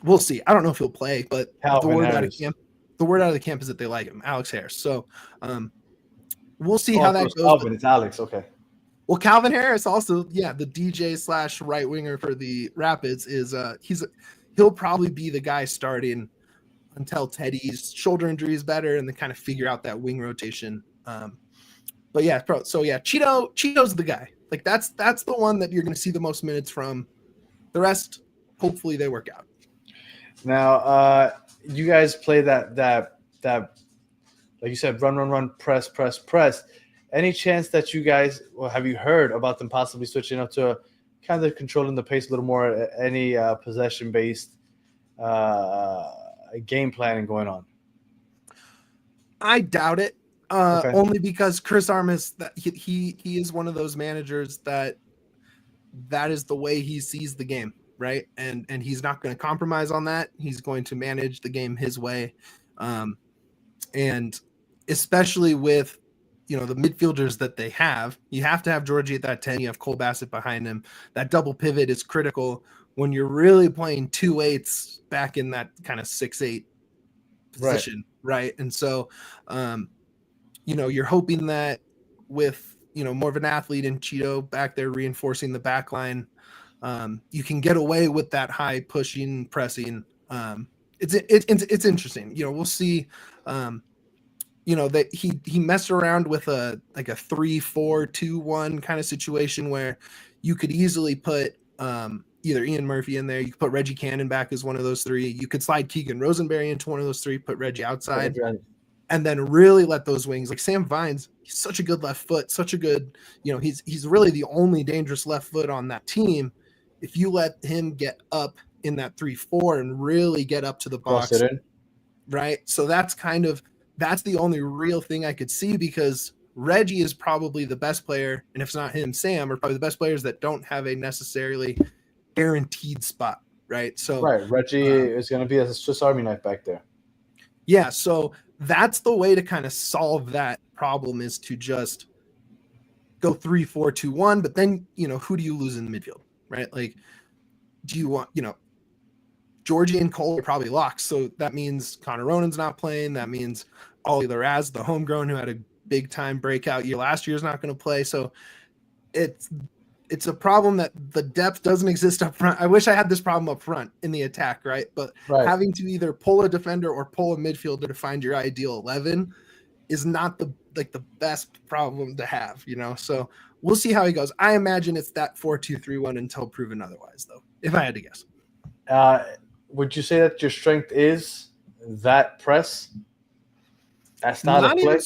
We'll see. I don't know if he'll play, but the word out of the camp is that they like him, Alex Harris. So we'll see how that goes. Calvin, it's Alex. Okay. Well, Calvin Harris also, the DJ / right winger for the Rapids is he'll probably be the guy starting until Teddy's shoulder injury is better and then kind of figure out that wing rotation. But yeah, Cheeto's the guy. Like that's the one that you're going to see the most minutes from. The rest, hopefully, they work out. Now, you guys play that like you said, run, press. Any chance that you guys, have you heard about them possibly switching up to kind of controlling the pace a little more? Any possession-based game planning going on? I doubt it. Only because Chris Armas, that he is one of those managers that is the way he sees the game, right? And he's not going to compromise on that. He's going to manage the game his way, and especially with the midfielders that they have, you have to have Georgie at that 10. You have Cole Bassett behind him. That double pivot is critical when you're really playing 2/8 back in that kind of 6/8 position, right? And so, you're hoping that with more of an athlete in Cheeto back there reinforcing the back line, you can get away with that high pushing, pressing. It's interesting. We'll see. That he messed around with a 3-4-2-1 kind of situation where you could easily put either Ian Murphy in there. You could put Reggie Cannon back as one of those three. You could slide Keegan Rosenberry into one of those three, put Reggie outside, and then really let those wings, like Sam Vines, he's such a good left foot, such a good, he's really the only dangerous left foot on that team. If you let him get up in that 3-4 and really get up to the box, right? So that's the only real thing I could see, because Reggie is probably the best player, and if it's not him, Sam are probably the best players that don't have a necessarily guaranteed spot, right? So Reggie is going to be a Swiss Army knife back there. Yeah, so that's the way to kind of solve that problem, is to just go 3-4-2-1, but then who do you lose in the midfield, right? Like, do you want Georgie and Cole are probably locks, so that means Connor Ronan's not playing. That means Ollie Laraz, the homegrown who had a big time breakout year last year, is not going to play. So it's a problem that the depth doesn't exist up front. I wish I had this problem up front in the attack, right? But having to either pull a defender or pull a midfielder to find your ideal 11 is not the best problem to have, So we'll see how he goes. I imagine it's that 4-2-3-1 until proven otherwise, though, if I had to guess. Would you say that your strength is that press? That style of play?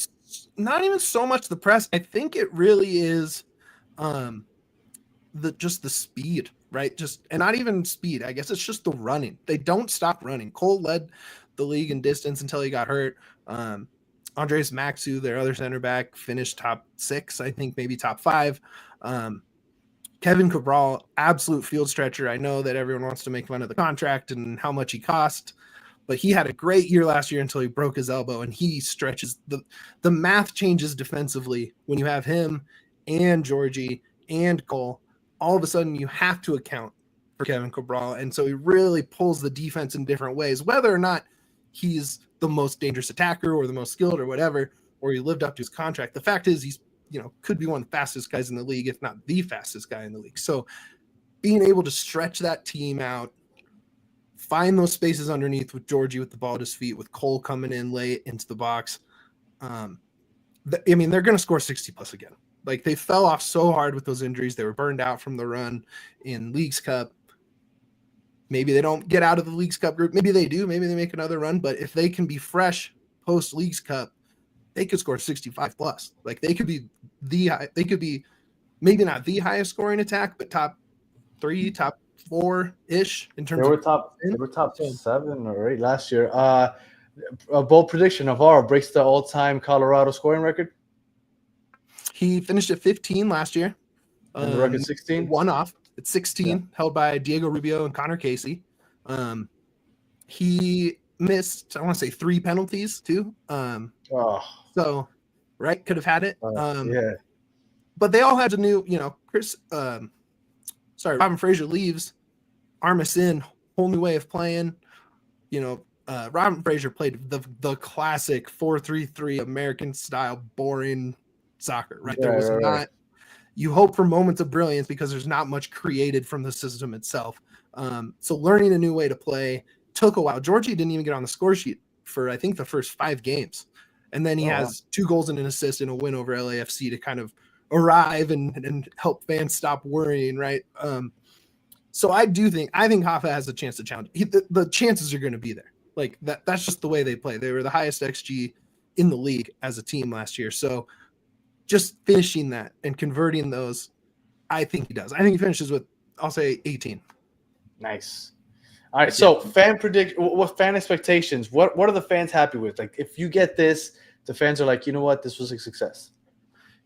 Not even so much the press. I think it really is the speed, right? And not even speed. I guess it's just the running. They don't stop running. Cole led the league in distance until he got hurt. Andres Maxu, their other center back, finished top 6, I think maybe top 5. Kevin Cabral, absolute field stretcher. I know that everyone wants to make fun of the contract and how much he cost, but he had a great year last year until he broke his elbow, and he stretches. The math changes defensively when you have him and Georgie and Cole. All of a sudden, you have to account for Kevin Cabral, and so he really pulls the defense in different ways, whether or not he's the most dangerous attacker or the most skilled or whatever, or he lived up to his contract. The fact is he's could be one of the fastest guys in the league, if not the fastest guy in the league. So being able to stretch that team out, find those spaces underneath with Georgie with the ball at his feet, with Cole coming in late into the box. They're going to score 60 plus again. Like, they fell off so hard with those injuries. They were burned out from the run in Leagues Cup. Maybe they don't get out of the Leagues Cup group. Maybe they do. Maybe they make another run. But if they can be fresh post Leagues Cup, they could score 65 plus. Like, they could be maybe not the highest scoring attack, but top 3, top 4-ish in terms They were top 7 or 8 last year. A bold prediction: Navarro breaks the all-time Colorado scoring record. He finished at 15 last year. And the record 16? One off. It's 16, held by Diego Rubio and Connor Casey. He missed, I want to say 3 penalties too. So right, could have had it. Yeah. But they all had a new, Robin Fraser leaves, Armis in, whole new way of playing. Robin Fraser played the classic 4-3-3 American style boring soccer, right? There was not. You hope for moments of brilliance because there's not much created from the system itself. So learning a new way to play took a while. Georgie didn't even get on the score sheet for, I think, the first 5 games. And then he has 2 goals and an assist in a win over LAFC to kind of arrive and help fans stop worrying, right? So I think Hoffa has a chance to challenge. The chances are going to be there. Like that's just the way they play. They were the highest XG in the league as a team last year. So just finishing that and converting those, I think he does. I think he finishes with, I'll say 18. Nice. All right. So fan expectations. What are the fans happy with? Like if you get this, the fans are like, you know what, this was a success.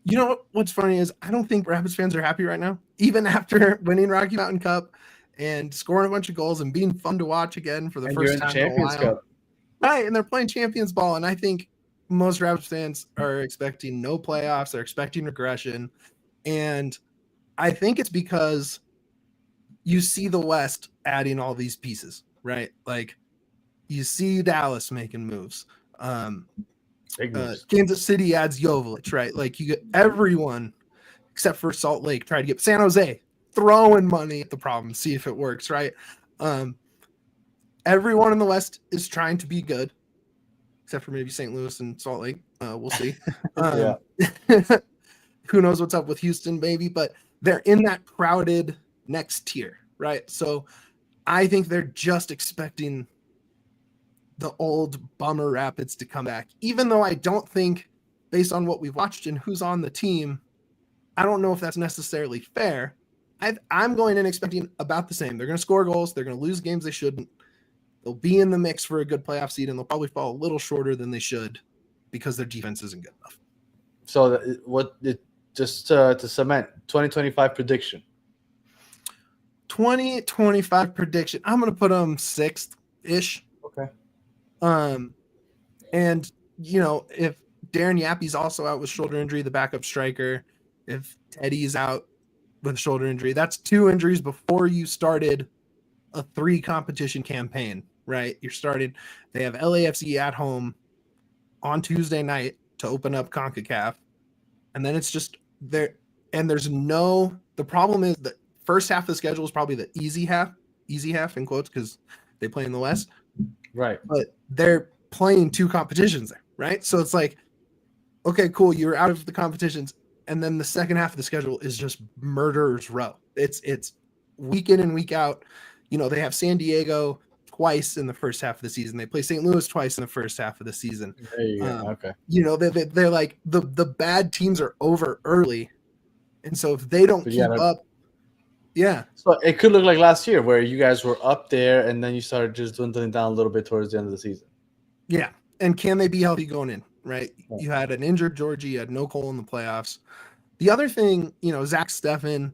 You know what's funny is I don't think Rapids fans are happy right now, even after winning Rocky Mountain Cup and scoring a bunch of goals and being fun to watch again for the first time in a while. Cup. Right, and they're playing Champions ball, and I think most Rapids fans are expecting no playoffs. They're expecting regression, and I think it's because you see the West adding all these pieces, right? Like you see Dallas making moves. Kansas City adds Jovic, right? Like you get everyone except for Salt Lake try to get San Jose throwing money at the problem, see if it works, right? Everyone in the West is trying to be good, except for maybe St. Louis and Salt Lake. We'll see. Who knows what's up with Houston, maybe, but they're in that crowded next tier, right? So I think they're just expecting the old bummer Rapids to come back, even though I don't think, based on what we've watched and who's on the team, I don't know if that's necessarily fair. I'm going in expecting about the same. They're going to score goals. They're going to lose games they shouldn't. They'll be in the mix for a good playoff seed, and they'll probably fall a little shorter than they should because their defense isn't good enough. So to cement 2025 prediction. 2025 prediction. I'm going to put them 6th-ish. Okay. And if Darren Yappi's also out with shoulder injury, the backup striker, if Teddy's out with shoulder injury, that's 2 injuries before you started a 3 competition campaign, right? They have LAFC at home on Tuesday night to open up CONCACAF. And then it's just there. And the problem is that first half of the schedule is probably the easy half in quotes, because they play in the West. Right. But they're playing 2 competitions there, right? So it's like, okay, cool, you're out of the competitions, and then the second half of the schedule is just murderer's row. It's week in and week out. They have San Diego twice in the first half of the season. They play St. Louis twice in the first half of the season. There you go. Okay. They're like the bad teams are over early, and so if they don't keep up, So it could look like last year where you guys were up there and then you started just dwindling down a little bit towards the end of the season. Yeah. And can they be healthy going in, right? Yeah. You had an injured Georgie, you had no Cole in the playoffs. The other thing, Zach Steffen,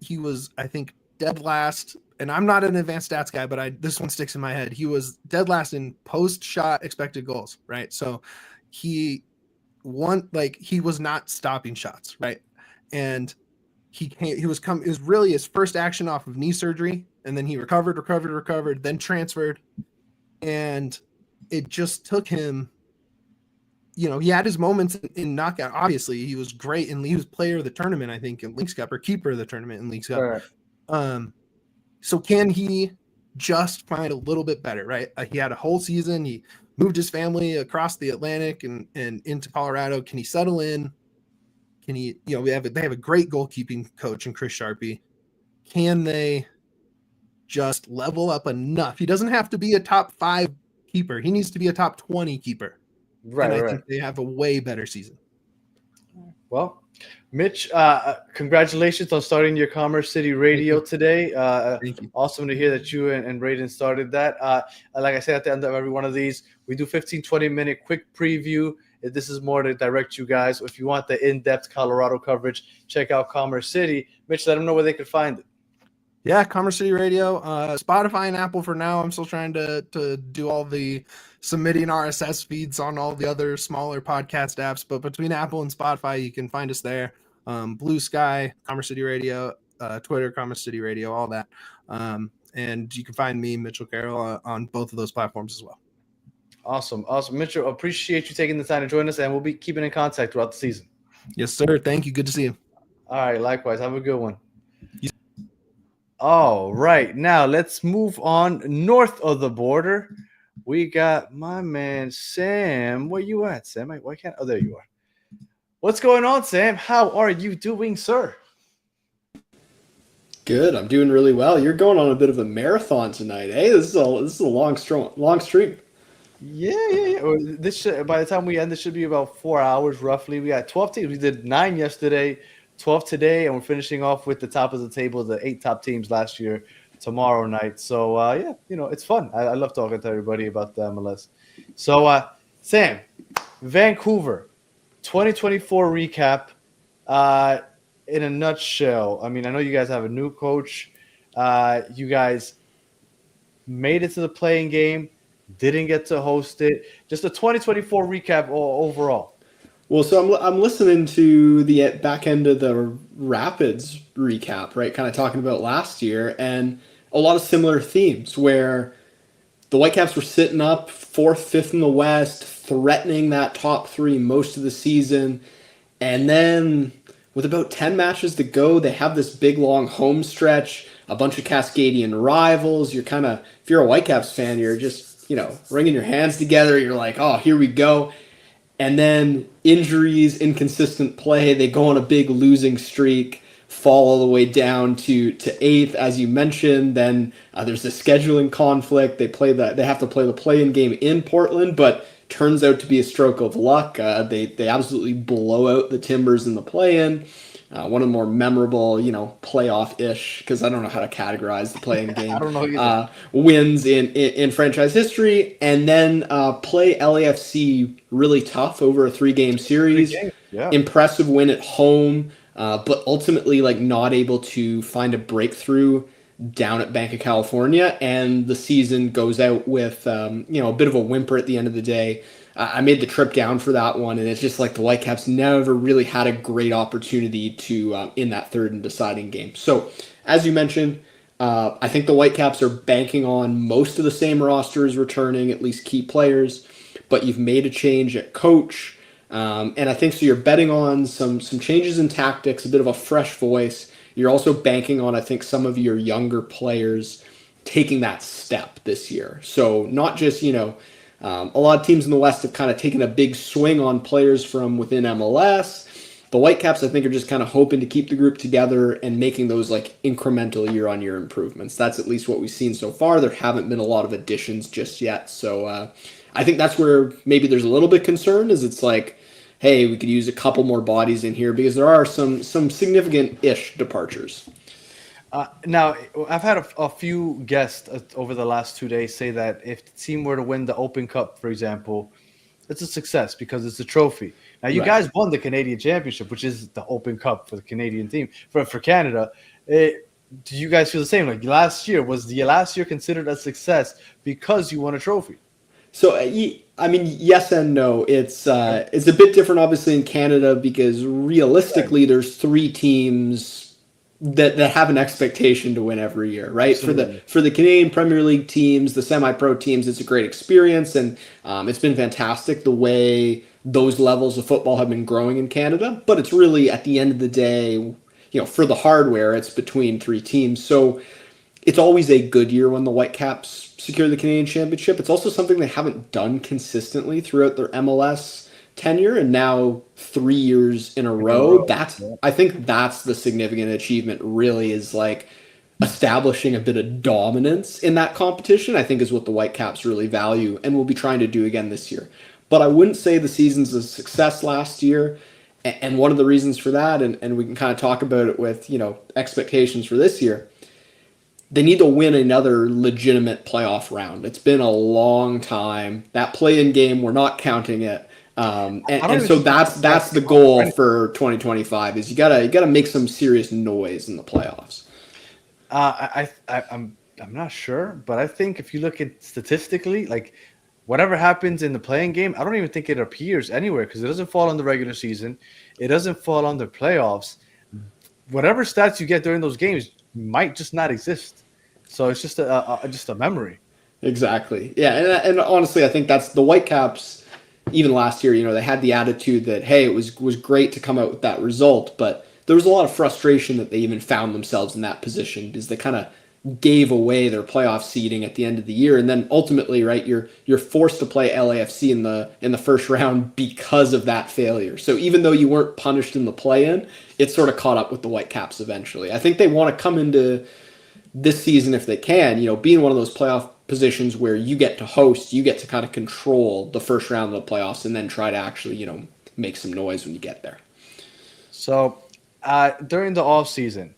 he was, I think, dead last. And I'm not an advanced stats guy, but this one sticks in my head. He was dead last in post-shot expected goals, right? So he was not stopping shots, right? And it was really his first action off of knee surgery, and then he recovered, then transferred, and it just took him. He had his moments in knockout. Obviously, he was great, and he was player of the tournament, I think, in Leagues Cup, or keeper of the tournament in Leagues Cup. Right. So can he just find a little bit better? Right, he had a whole season. He moved his family across the Atlantic and into Colorado. Can he settle in? Can he, they have a great goalkeeping coach in Chris Sharpie. Can they just level up enough? He doesn't have to be a top 5 keeper. He needs to be a top 20 keeper. Right. And I think they have a way better season. Well, Mitch, congratulations on starting your Commerce City Radio today. Thank you. Awesome to hear that you and Raiden started that. Like I said, at the end of every one of these, we do 15, 20-minute quick preview. This is more to direct you guys. If you want the in-depth Colorado coverage, check out Commerce City. Mitch, let them know where they could find it. Yeah, Commerce City Radio, Spotify and Apple for now. I'm still trying to do all the submitting RSS feeds on all the other smaller podcast apps, but between Apple and Spotify, you can find us there. Blue Sky, Commerce City Radio, Twitter, Commerce City Radio, all that. And you can find me, Mitchell Carroll, on both of those platforms as well. Awesome. Mitchell, appreciate you taking the time to join us, and we'll be keeping in contact throughout the season. Yes, sir. Thank you. Good to see you. All right, likewise. Have a good one. All right, now let's move on north of the border. We got my man Sam. Where you at, Sam? Why can't? Oh, there you are. What's going on, Sam? How are you doing, sir? Good. I'm doing really well. You're going on a bit of a marathon tonight, eh? This is a long stream. Yeah. This should, by the time we end, this should be about 4 hours roughly. We got 12 teams. We did 9 yesterday, 12 today, and we're finishing off with the top of the table, the 8 top teams last year tomorrow night. So it's fun. I love talking to everybody about the MLS. So Sam, Vancouver 2024 recap. In a nutshell, I mean, I know you guys have a new coach. You guys made it to the playing game, didn't get to host it. Just a 2024 recap overall. Well, so I'm listening to the back end of the Rapids recap, right? Kind of talking about last year, and a lot of similar themes where the Whitecaps were sitting up 4th, 5th in the West, threatening that top 3 most of the season, and then with about 10 matches to go, they have this big long home stretch, a bunch of Cascadian rivals. You're kind of, if you're a Whitecaps fan, you're just, wringing your hands together. You're like, oh, here we go. And then injuries, inconsistent play. They go on a big losing streak, fall all the way down to 8th, as you mentioned. Then there's a scheduling conflict. They have to play the play-in game in Portland, but turns out to be a stroke of luck. They absolutely blow out the Timbers in the play-in. One of the more memorable, playoff-ish, because I don't know how to categorize the play-in game. I don't know either. Wins in franchise history, and then play LAFC really tough over a 3-game series. Yeah. Impressive win at home, but ultimately not able to find a breakthrough down at Banc of California, and the season goes out with a bit of a whimper at the end of the day. I made the trip down for that one, and it's just like the Whitecaps never really had a great opportunity to in that third and deciding game. So, as you mentioned, I think the Whitecaps are banking on most of the same rosters returning, at least key players, but you've made a change at coach, and I think so you're betting on some changes in tactics, a bit of a fresh voice. You're also banking on, I think, some of your younger players taking that step this year. So not just, a lot of teams in the West have kind of taken a big swing on players from within MLS. The Whitecaps, I think, are just kind of hoping to keep the group together and making those incremental year-on-year improvements. That's at least what we've seen so far. There haven't been a lot of additions just yet. So I think that's where maybe there's a little bit concern, is it's like, hey, we could use a couple more bodies in here, because there are some significant-ish departures. Now, I've had a few guests over the last 2 days say that if the team were to win the Open Cup, for example, it's a success because it's a trophy. Now, you guys won the Canadian Championship, which is the Open Cup for the Canadian team, for Canada. Do you guys feel the same? Was the last year considered a success because you won a trophy? So, I mean, yes and no. It's a bit different, obviously, in Canada, because realistically, there's 3 teams that have an expectation to win every year, right? Absolutely. For the Canadian Premier League teams, the semi-pro teams, it's a great experience, and it's been fantastic the way those levels of football have been growing in Canada. But it's really, at the end of the day, for the hardware, it's between 3 teams. So it's always a good year when the Whitecaps secure the Canadian Championship. It's also something they haven't done consistently throughout their MLS tenure, and now 3 years in a row. I think that's the significant achievement, really, is establishing a bit of dominance in that competition, I think, is what the Whitecaps really value and will be trying to do again this year. But I wouldn't say the season's a success last year. And one of the reasons for that, and we can kind of talk about it with, expectations for this year, they need to win another legitimate playoff round. It's been a long time. That play-in game, we're not counting it. And so that's the goal for 2025, is you gotta make some serious noise in the playoffs. I'm not sure, but I think if you look at statistically, like whatever happens in the playing game, I don't even think it appears anywhere because it doesn't fall on the regular season. It doesn't fall on the playoffs. Whatever stats you get during those games might just not exist. So it's just a memory. Exactly. Yeah, and honestly, I think that's the Whitecaps. Even last year, they had the attitude that, hey, it was great to come out with that result, but there was a lot of frustration that they even found themselves in that position because they kind of gave away their playoff seeding at the end of the year, and then ultimately, right, you're forced to play LAFC in the first round because of that failure. So even though you weren't punished in the play-in, it sort of caught up with the Whitecaps eventually. I think they want to come into this season if they can, be in one of those playoff positions where you get to host, you get to kind of control the first round of the playoffs, and then try to actually, make some noise when you get there. So during the off season,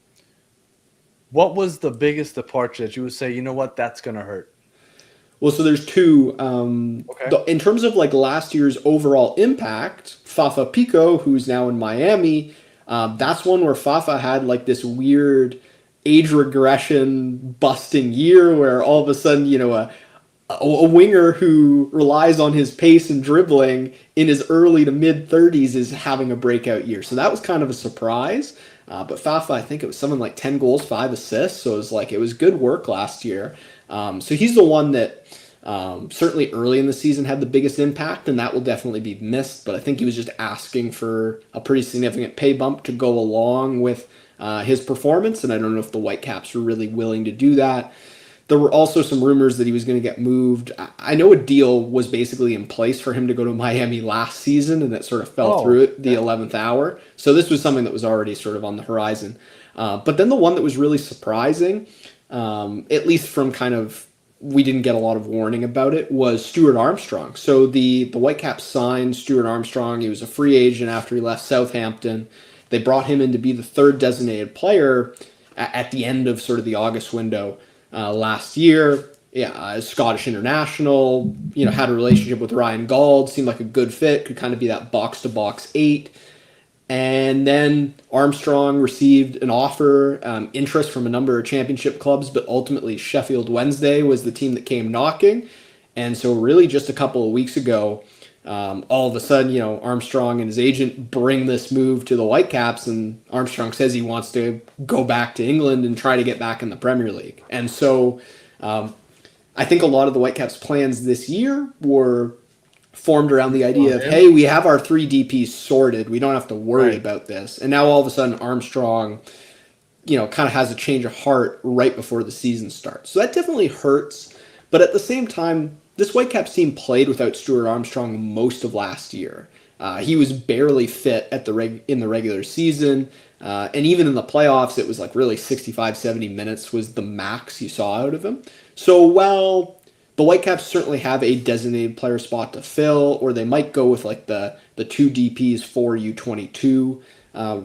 what was the biggest departure that you would say, that's going to hurt? Well, so there's two. In terms of like last year's overall impact, Fafa Pico, who's now in Miami, that's one where Fafa had like this weird age regression busting year where all of a sudden, a winger who relies on his pace and dribbling in his early to mid 30s is having a breakout year. So that was kind of a surprise. But Fafa, I think it was something like 10 goals, 5 assists. So it was good work last year. So he's the one that certainly early in the season had the biggest impact, and that will definitely be missed. But I think he was just asking for a pretty significant pay bump to go along with his performance. And I don't know if the Whitecaps were really willing to do that. There were also some rumors that he was going to get moved. I know a deal was basically in place for him to go to Miami last season, and it sort of fell through at the 11th hour. So this was something that was already sort of on the horizon. But then the one that was really surprising, at least from kind of, we didn't get a lot of warning about it, was Stuart Armstrong. So the Whitecaps signed Stuart Armstrong. He was a free agent after he left Southampton. They brought him in to be the third designated player at the end of sort of the August window. Last year, Scottish international, had a relationship with Ryan Gauld, seemed like a good fit, could kind of be that box-to-box 8. And then Armstrong received an offer, interest from a number of championship clubs, but ultimately Sheffield Wednesday was the team that came knocking. And so really just a couple of weeks ago, all of a sudden, Armstrong and his agent bring this move to the Whitecaps, and Armstrong says he wants to go back to England and try to get back in the Premier League. And so I think a lot of the Whitecaps' plans this year were formed around the idea of, hey, we have our 3 DPs sorted. We don't have to worry about this. And now all of a sudden Armstrong, kind of has a change of heart right before the season starts. So that definitely hurts. But at the same time, this Whitecaps team played without Stuart Armstrong most of last year. He was barely fit in the regular season. And even in the playoffs, it was like really 65, 70 minutes was the max you saw out of him. So while the Whitecaps certainly have a designated player spot to fill, or they might go with like the 2 DPs for U22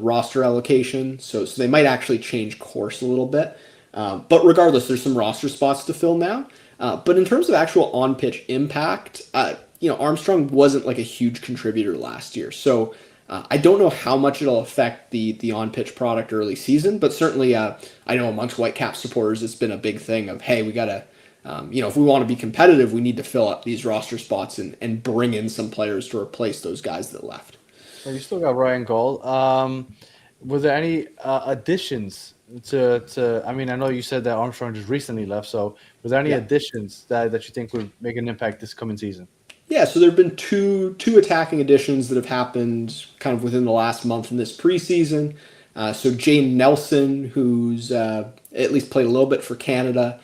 roster allocation. So they might actually change course a little bit. But regardless, there's some roster spots to fill now. But in terms of actual on-pitch impact, Armstrong wasn't like a huge contributor last year. So I don't know how much it'll affect the on-pitch product early season, but certainly I know amongst Whitecaps supporters, it's been a big thing of, hey, we got to, if we want to be competitive, we need to fill up these roster spots and bring in some players to replace those guys that left. Well, you still got Ryan Gauld. Were there any additions to I mean, I know you said that Armstrong just recently left, so were there any additions that you think would make an impact this coming season? Yeah, so there have been two attacking additions that have happened kind of within the last month in this preseason. So Jane Nelson, who's at least played a little bit for Canada,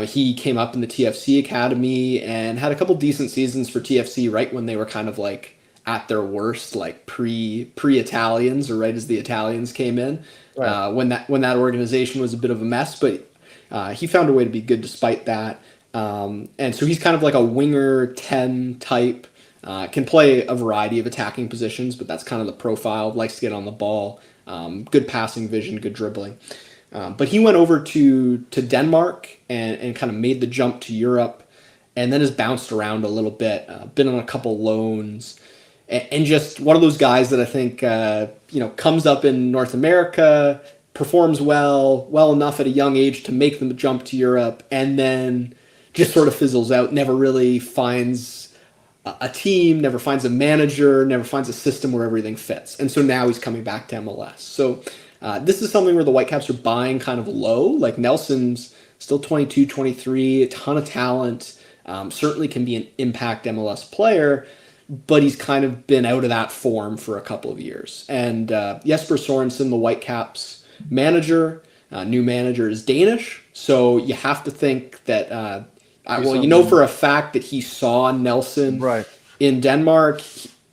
he came up in the TFC Academy and had a couple decent seasons for TFC right when they were kind of like at their worst, like pre-Italians, or right as the Italians came in, when that organization was a bit of a mess. But he found a way to be good despite that. And so he's kind of like a winger 10 type, can play a variety of attacking positions, but that's kind of the profile, likes to get on the ball, good passing vision, good dribbling. But he went over to Denmark and kind of made the jump to Europe, and then has bounced around a little bit, been on a couple loans, and just one of those guys that I think, comes up in North America, performs well enough at a young age to make them jump to Europe, and then just sort of fizzles out, never really finds a team, never finds a manager, never finds a system where everything fits. And so now he's coming back to MLS. So this is something where the Whitecaps are buying kind of low. Like Nelson's still 22, 23, a ton of talent, certainly can be an impact MLS player, but he's kind of been out of that form for a couple of years. And Jesper Sorensen, the Whitecaps manager, new manager, is Danish. So you have to think that, you know for a fact that he saw Nelson in Denmark,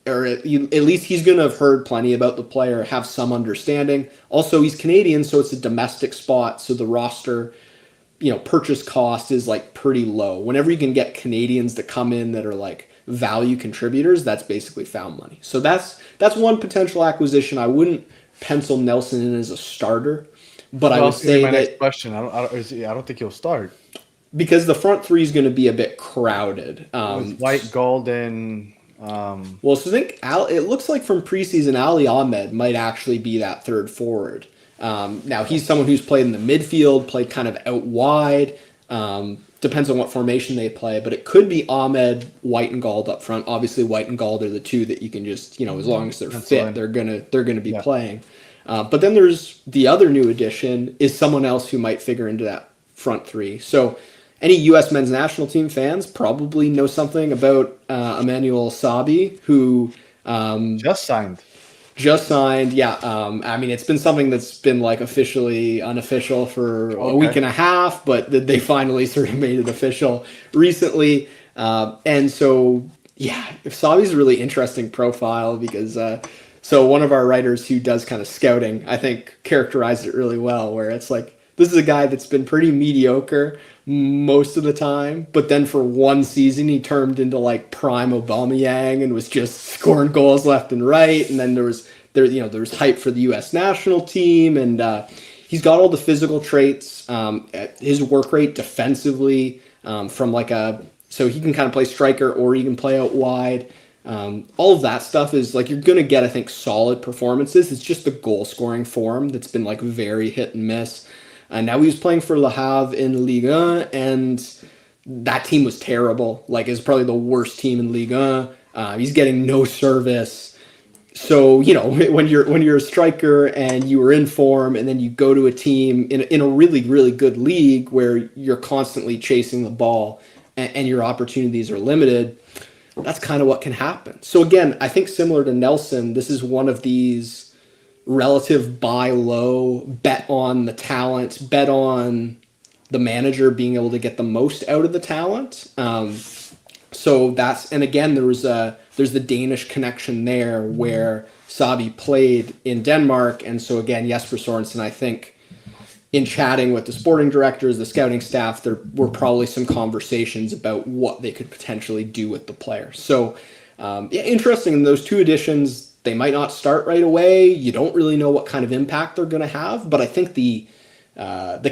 or at least he's going to have heard plenty about the player, have some understanding. Also, he's Canadian, so it's a domestic spot, so the roster, purchase cost is like pretty low. Whenever you can get Canadians to come in that are like value contributors, that's basically found money. So that's one potential acquisition. I wouldn't pencil Nelson in as a starter, but I would say my that next question. I don't think he'll start because the front three is going to be a bit crowded. White, Golden. Well, so I think it looks like from preseason, Ali Ahmed might actually be that third forward. Now he's someone who's played in the midfield, played kind of out wide. Depends on what formation they play, but it could be Ahmed, White, and Gold up front. Obviously, White and Gold are the two that you can just, as long as they're fit, they're gonna be playing. But then there's the other new addition is someone else who might figure into that front three. So any U.S. men's national team fans probably know something about Emmanuel Sabi, who just signed. Yeah. I mean, it's been something that's been like officially unofficial for a week and a half, but they finally sort of made it official recently. And so, yeah, Sabi's a really interesting profile because so one of our writers who does kind of scouting, I think, characterized it really well, where it's like, this is a guy that's been pretty mediocre most of the time, but then for one season he turned into like prime Aubameyang and was just scoring goals left and right. And then there was hype for the U.S. national team, and he's got all the physical traits. His work rate defensively so he can kind of play striker or he can play out wide. All of that stuff is like you're gonna get, I think, solid performances. It's just the goal scoring form that's been like very hit and miss. Now he was playing for Le Havre in Ligue 1, and that team was terrible. Like, it's probably the worst team in Ligue 1. He's getting no service. So, when you're a striker and you were in form, and then you go to a team in a really, really good league where you're constantly chasing the ball and your opportunities are limited, that's kind of what can happen. So again, I think similar to Nelson, this is one of these relative buy low, bet on the talent, bet on the manager being able to get the most out of the talent. So and again, there's the Danish connection there where Sabi played in Denmark. And so again, Jesper Sorensen, I think in chatting with the sporting directors, the scouting staff, there were probably some conversations about what they could potentially do with the player. So interesting in those two additions. They might not start right away. You don't really know what kind of impact they're going to have, but I think the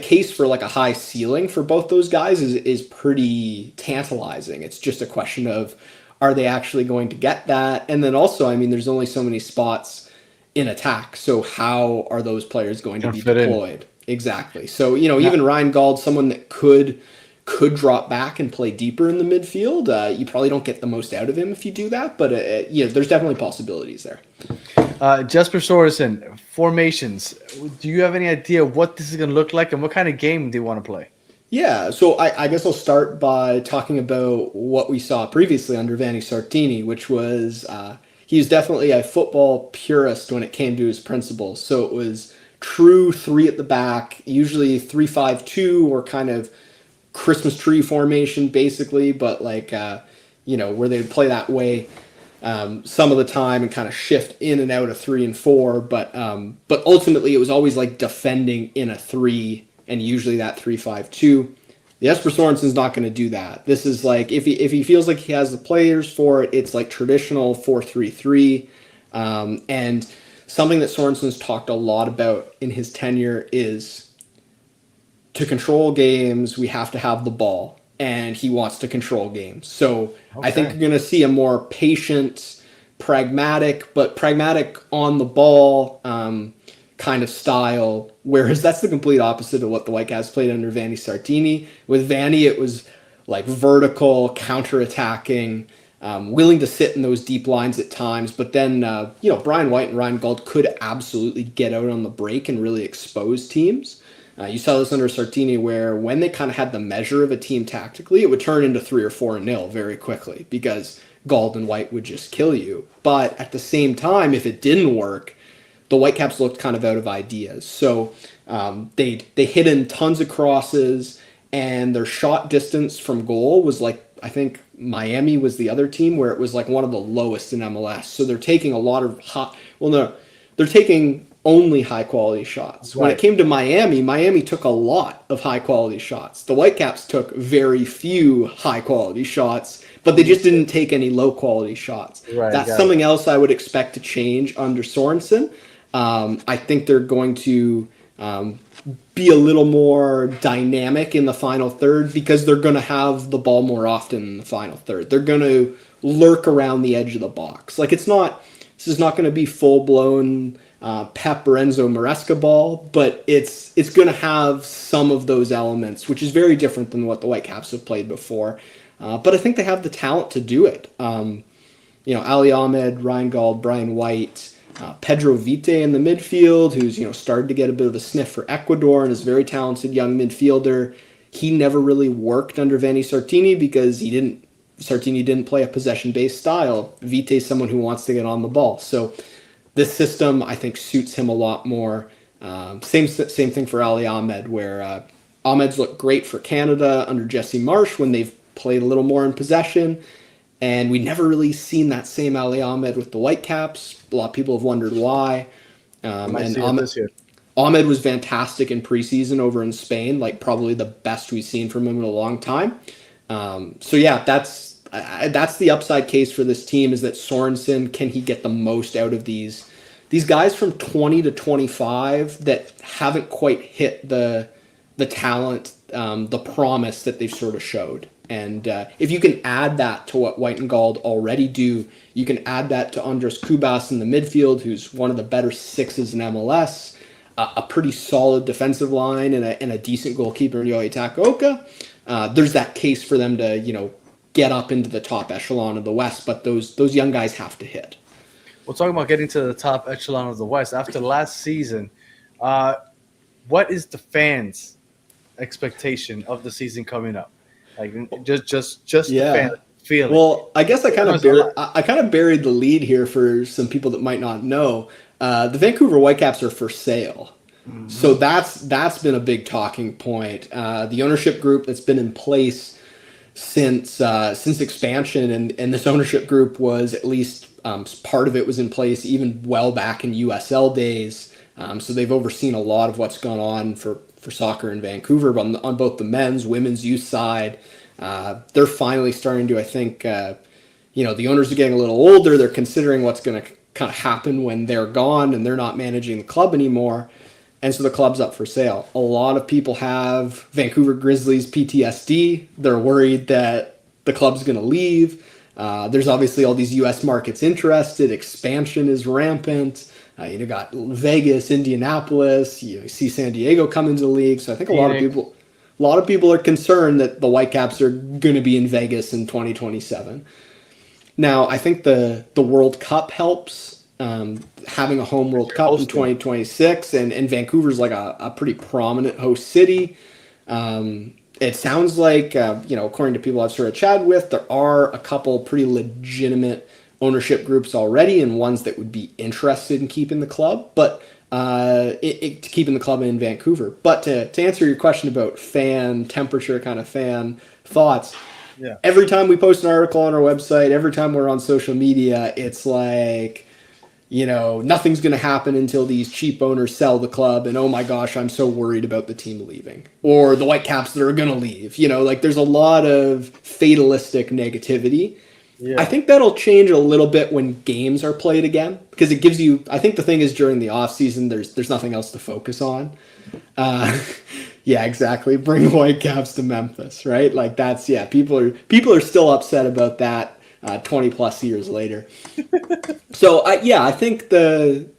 case for like a high ceiling for both those guys is pretty tantalizing. It's just a question of, are they actually going to get that? And then also, I mean, there's only so many spots in attack. So how are those players going to be deployed? Exactly. So, even Ryan Gauld, someone that could drop back and play deeper in the midfield. You probably don't get the most out of him if you do that, but there's definitely possibilities there. Jesper Sorensen, formations. Do you have any idea what this is going to look like and what kind of game do you want to play? Yeah, so I guess I'll start by talking about what we saw previously under Vanni Sartini, which was he was definitely a football purist when it came to his principles. So it was true three at the back, usually 3-5-2 or kind of Christmas tree formation basically, but like where they would play that way some of the time and kind of shift in and out of 3 and 4, but ultimately it was always like defending in a 3 and usually that 3-5-2. Jesper Sorensen's not going to do that. This is like if he feels like he has the players for it, it's like traditional 4-3-3. And something that Sorensen's talked a lot about in his tenure is to control games, we have to have the ball, and he wants to control games. So I think you're going to see a more patient, pragmatic on the ball, kind of style, whereas that's the complete opposite of what the Whitecaps played under Vanni Sartini. With Vanni, it was like vertical, counter-attacking, willing to sit in those deep lines at times. But then, Brian White and Ryan Gauld could absolutely get out on the break and really expose teams. You saw this under Sartini, where when they kind of had the measure of a team tactically, it would turn into 3 or 4-0 very quickly because Gauld and White would just kill you. But at the same time, if it didn't work, the Whitecaps looked kind of out of ideas. So they hit in tons of crosses, and their shot distance from goal was like, I think Miami was the other team where it was like one of the lowest in MLS. So they're taking a lot of they're taking only high quality shots. Right. When it came to Miami took a lot of high quality shots. The Whitecaps took very few high quality shots, but they just didn't take any low quality shots. Right, that's something else I would expect to change under Sorensen. I think they're going to be a little more dynamic in the final third because they're going to have the ball more often in the final third. They're going to lurk around the edge of the box. Like this is not going to be full blown Pep or Enzo Maresca ball, but it's going to have some of those elements, which is very different than what the Whitecaps have played before. But I think they have the talent to do it. Ali Ahmed, Ryan Gauld, Brian White, Pedro Vite in the midfield, who's started to get a bit of a sniff for Ecuador and is a very talented young midfielder. He never really worked under Vanni Sartini because Sartini didn't play a possession-based style. Vite is someone who wants to get on the ball. So this system, I think, suits him a lot more. Same thing for Ali Ahmed, where Ahmed's looked great for Canada under Jesse Marsh when they've played a little more in possession. And we never really seen that same Ali Ahmed with the Whitecaps. A lot of people have wondered why. And Ahmed was fantastic in preseason over in Spain, like probably the best we've seen from him in a long time. That's the upside case for this team, is that Sorensen, can he get the most out of these guys from 20 to 25 that haven't quite hit the talent, the promise that they've sort of showed. And if you can add that to what White and Gauld already do, you can add that to Andres Kubas in the midfield, who's one of the better sixes in MLS, a pretty solid defensive line, and a decent goalkeeper in Yoitaka Oka. There's that case for them to, get up into the top echelon of the West, but those young guys have to hit. Well, talking about getting to the top echelon of the West, after last season, what is the fans' expectation of the season coming up? Like just the fan feeling. Well, I guess I kind of buried the lead here for some people that might not know. The Vancouver Whitecaps are for sale. Mm-hmm. So that's been a big talking point. The ownership group that's been in place since expansion, and this ownership group was at least part of it was in place even well back in USL days. So they've overseen a lot of what's gone on for soccer in Vancouver on both the men's, women's, youth side. They're finally starting to, I think, the owners are getting a little older. They're considering what's going to kind of happen when they're gone and they're not managing the club anymore. And so the club's up for sale. A lot of people have Vancouver Grizzlies PTSD. They're worried that the club's going to leave. There's obviously all these U.S. markets interested. Expansion is rampant. You got Vegas, Indianapolis. You see San Diego come into the league. So I think a lot of people are concerned that the Whitecaps are going to be in Vegas in 2027. Now, I think the World Cup helps. Having a home World Cup in 2026, and Vancouver's like a pretty prominent host city. It sounds like, according to people I've sort of chatted with, there are a couple pretty legitimate ownership groups already, and ones that would be interested in keeping the club, but keeping the club in Vancouver. But to answer your question about fan temperature, kind of fan thoughts, every time we post an article on our website, every time we're on social media, it's like, nothing's going to happen until these cheap owners sell the club, and oh my gosh, I'm so worried about the team leaving, or the Whitecaps that are going to leave. There's a lot of fatalistic negativity. Yeah. I think that'll change a little bit when games are played again, because it gives you, I think the thing is, during the off season, there's nothing else to focus on. Yeah, exactly. Bring the Whitecaps to Memphis, right? Like people are still upset about that 20 plus years later. So I think the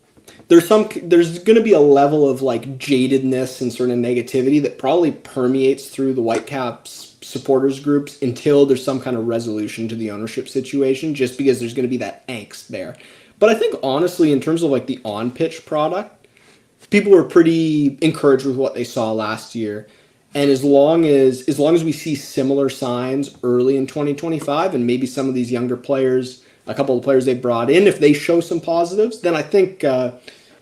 there's going to be a level of like jadedness and sort of negativity that probably permeates through the Whitecaps supporters groups until there's some kind of resolution to the ownership situation, just because there's going to be that angst there. But I think honestly, in terms of like the on-pitch product, people were pretty encouraged with what they saw last year. And as long as we see similar signs early in 2025, and maybe some of these younger players, a couple of players they brought in, if they show some positives, then I think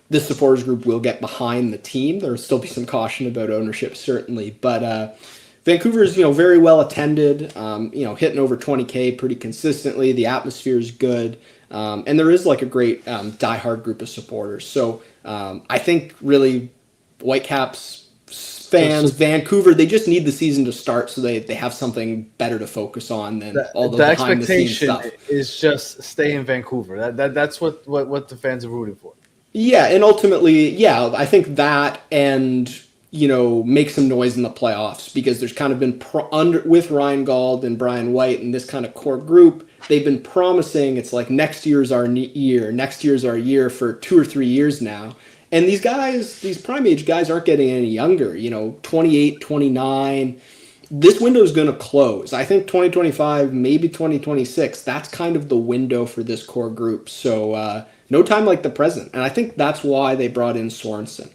this supporters group will get behind the team. There'll still be some caution about ownership, certainly, but Vancouver is, very well attended, hitting over 20K pretty consistently. The atmosphere is good, and there is like a great diehard group of supporters. So I think really Whitecaps fans, Vancouver, they just need the season to start so they have something better to focus on than all the behind the scenes stuff. Is just stay in Vancouver. That's what the fans are rooting for. Yeah, and ultimately, I think that and make some noise in the playoffs, because there's kind of been with Ryan Gauld and Brian White and this kind of core group, they've been promising it's like next year's our year for 2 or 3 years now. And these guys, these prime age guys aren't getting any younger, 28, 29. This window is going to close. I think 2025, maybe 2026, that's kind of the window for this core group. So no time like the present. And I think that's why they brought in Sorensen.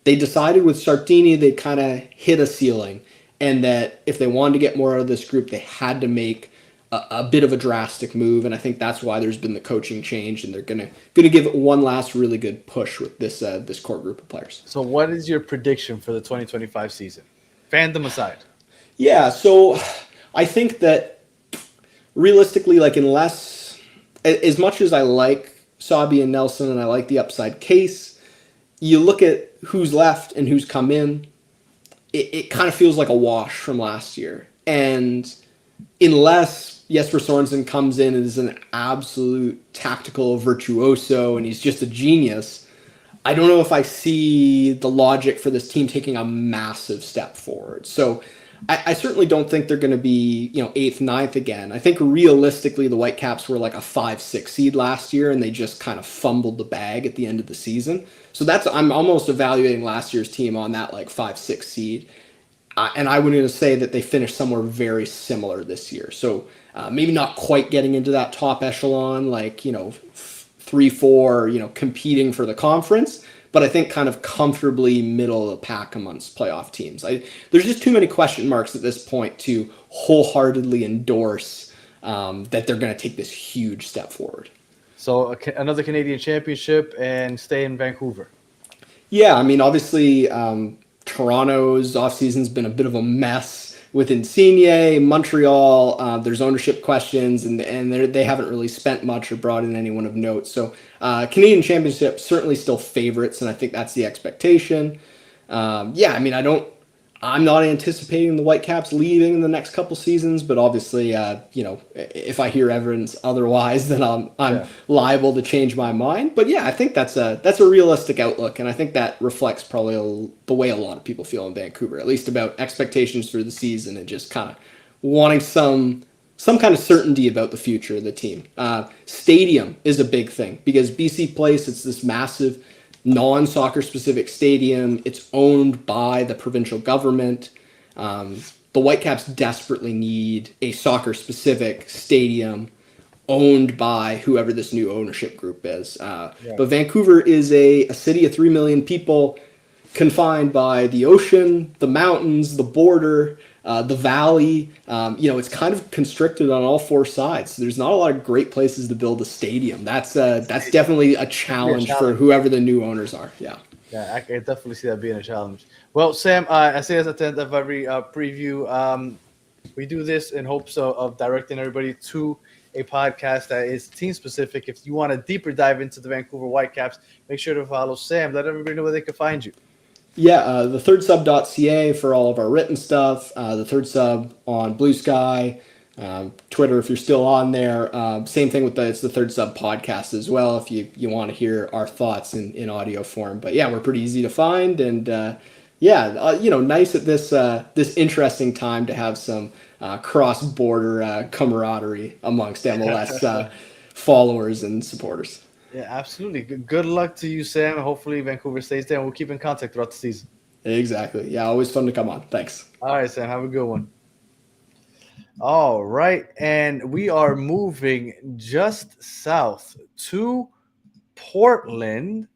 They decided with Sartini, they kind of hit a ceiling, and that if they wanted to get more out of this group, they had to make a bit of a drastic move. And I think that's why there's been the coaching change, and they're gonna give it one last really good push with this core group of players. So what is your prediction for the 2025 season? Fandom aside. Yeah, so I think that realistically, like, unless, as much as I like Sabi and Nelson and I like the upside case, you look at who's left and who's come in, it kind of feels like a wash from last year. And unless Jesper Sorensen comes in and is an absolute tactical virtuoso and he's just a genius, I don't know if I see the logic for this team taking a massive step forward. So I certainly don't think they're going to be, 8th, 9th again. I think realistically the Whitecaps were like a 5-6 seed last year, and they just kind of fumbled the bag at the end of the season. So I'm almost evaluating last year's team on that like 5-6 seed. And I would say that they finished somewhere very similar this year. So maybe not quite getting into that top echelon, like, 3-4, competing for the conference, but I think kind of comfortably middle of the pack amongst playoff teams. There's just too many question marks at this point to wholeheartedly endorse that they're going to take this huge step forward. So another Canadian championship and stay in Vancouver. Yeah, I mean, obviously, Toronto's offseason's been a bit of a mess with Insigne. Montreal, there's ownership questions, and they haven't really spent much or brought in anyone of note. So Canadian championship, certainly still favorites, and I think that's the expectation. I mean, I'm not anticipating the Whitecaps leaving in the next couple seasons, but obviously, if I hear evidence otherwise, then I'm liable to change my mind. But yeah, I think that's a realistic outlook, and I think that reflects probably the way a lot of people feel in Vancouver, at least about expectations for the season and just kind of wanting some kind of certainty about the future of the team. Stadium is a big thing because BC Place, it's this massive non-soccer specific stadium. It's owned by the provincial government. The Whitecaps desperately need a soccer specific stadium owned by whoever this new ownership group is. But Vancouver is a city of 3 million people confined by the ocean, the mountains, the border, the valley. It's kind of constricted on all 4 sides. So there's not a lot of great places to build a stadium. That's definitely a challenge for whoever the new owners are. Yeah, I can definitely see that being a challenge. Well, Sam, I say as at the end of every preview, we do this in hopes of directing everybody to a podcast that is team specific. If you want a deeper dive into the Vancouver Whitecaps, make sure to follow Sam. Let everybody know where they can find you. Yeah, the thirdsub.ca for all of our written stuff, the Third Sub on Blue Sky, Twitter if you're still on there. Same thing with it's the Third Sub podcast as well if you want to hear our thoughts in audio form. But yeah, we're pretty easy to find, and nice at this interesting time to have some cross-border camaraderie amongst MLS followers and supporters. Yeah, absolutely. Good luck to you, Sam. Hopefully Vancouver stays there, and we'll keep in contact throughout the season. Exactly. Yeah, always fun to come on. Thanks. All right, Sam. Have a good one. All right, and we are moving just south to Portland.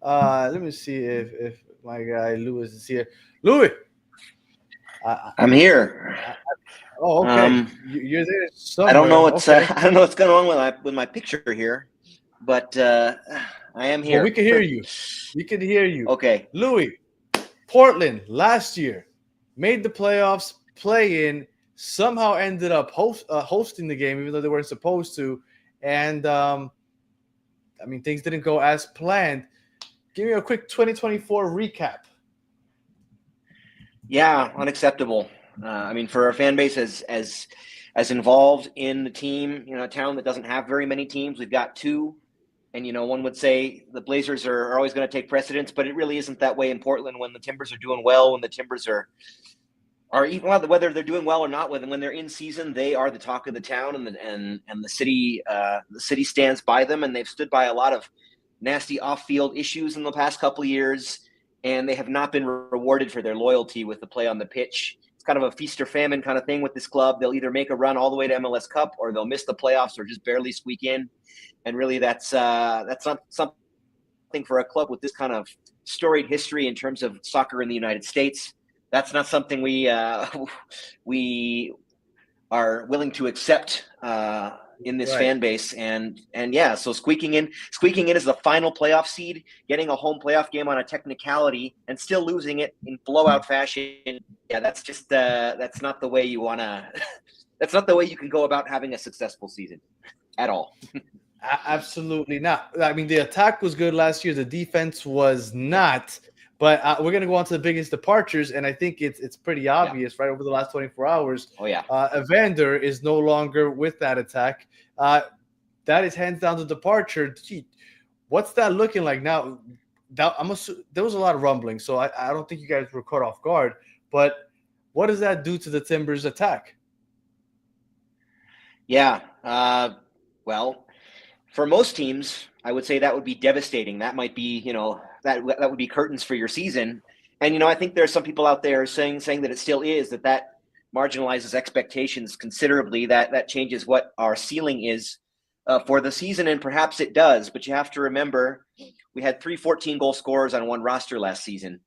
Let me see if my guy Louis is here. Louis, I'm here. okay. You're there somewhere. I don't know what's okay. I don't know what's going on with my picture here, but I am here. Well, we can hear you. We can hear you. Okay, Louis, Portland last year made the playoffs, play in, somehow ended up hosting the game even though they weren't supposed to, and things didn't go as planned. Give me a quick 2024 recap. Yeah, unacceptable. For a fan base as involved in the team, a town that doesn't have very many teams, we've got two, and one would say the Blazers are always going to take precedence, but it really isn't that way in Portland. When the Timbers are doing well, when the Timbers are even whether they're doing well or not, when they're in season, they are the talk of the town, and the city stands by them, and they've stood by a lot of nasty off-field issues in the past couple of years, and they have not been rewarded for their loyalty with the play on the pitch. It's kind of a feast or famine kind of thing with this club. They'll either make a run all the way to MLS Cup, or they'll miss the playoffs, or just barely squeak in. And really, that's not something for a club with this kind of storied history in terms of soccer in the United States. That's not something we are willing to accept in this fan base, and yeah, so squeaking in as the final playoff seed, getting a home playoff game on a technicality, and still losing it in blowout fashion. Yeah, that's just that's not the way you wanna. That's not the way you can go about having a successful season, at all. Absolutely not. The attack was good last year. The defense was not. But we're going to go on to the biggest departures, and I think it's pretty obvious, right, over the last 24 hours. Oh, yeah. Evander is no longer with that attack. That is hands down the departure. Gee, what's that looking like now? There was a lot of rumbling, so I don't think you guys were caught off guard. But what does that do to the Timbers' attack? Yeah. Well, for most teams, I would say that would be devastating. That might be, that would be curtains for your season. And, I think there are some people out there saying that it still is, that marginalizes expectations considerably, that changes what our ceiling is for the season, and perhaps it does. But you have to remember, we had 3 14-goal scorers on one roster last season,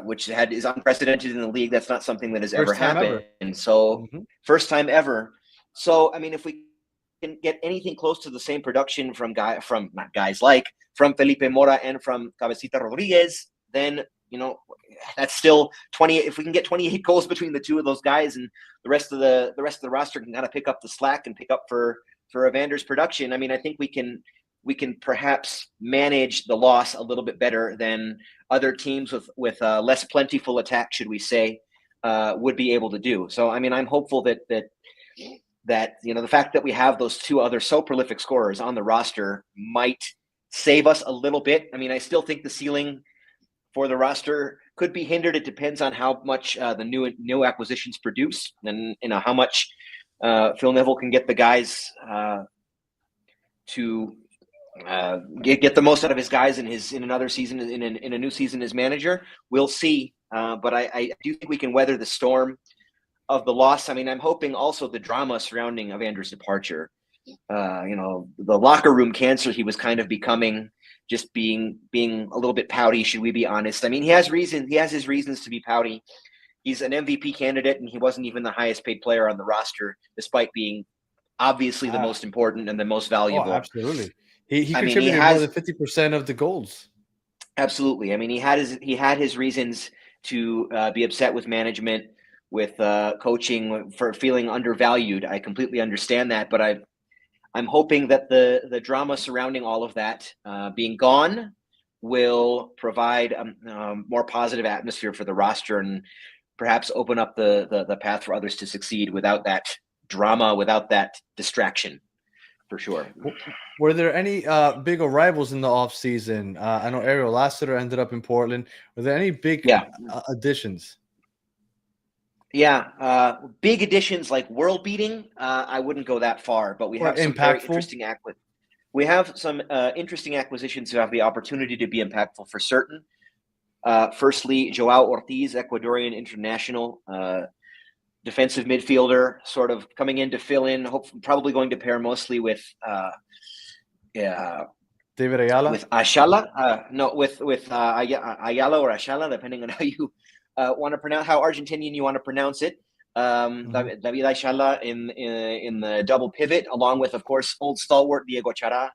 which is unprecedented in the league. That's not something that has ever happened. And so, first time ever. So, if we can get anything close to the same production from Felipe Mora and from Cabecita Rodriguez, then that's still 20. If we can get 28 goals between the two of those guys, and the rest of the roster can kind of pick up the slack and pick up for Evander's production, I think we can perhaps manage the loss a little bit better than other teams with less plentiful attack, should we say, would be able to do. So I'm hopeful that the fact that we have those two other so prolific scorers on the roster might save us a little bit. I still think the ceiling for the roster could be hindered. It depends on how much the new acquisitions produce, and how much Phil Neville can get the guys to get the most out of his guys in another season, in a new season as manager. We'll see, but I do think we can weather the storm of the loss. I'm hoping also the drama surrounding Evander's departure, the locker room cancer he was kind of becoming, just being a little bit pouty. Should we be honest? He has his reasons to be pouty. He's an MVP candidate, and he wasn't even the highest paid player on the roster, despite being obviously the most important and the most valuable. Oh, absolutely. He contributed more than 50% of the goals. Absolutely. He had his reasons to be upset with management, with coaching, for feeling undervalued. I completely understand that, but I'm hoping that the drama surrounding all of that being gone will provide a more positive atmosphere for the roster, and perhaps open up the path for others to succeed without that drama, without that distraction, for sure. Were there any big arrivals in the offseason? I know Ariel Lassiter ended up in Portland. Were there any big additions? Yeah, big additions like world beating. I wouldn't go that far, but we have some very interesting we have some interesting acquisitions who have the opportunity to be impactful for certain. Firstly, Joao Ortiz, Ecuadorian international, defensive midfielder, sort of coming in to fill in, probably going to pair mostly with David Ayala? With Ashala? No, with Ayala or Ashala, depending on how you want to pronounce, how Argentinian you want to pronounce it. David Ayala in the double pivot, along with, of course, old stalwart Diego Chara.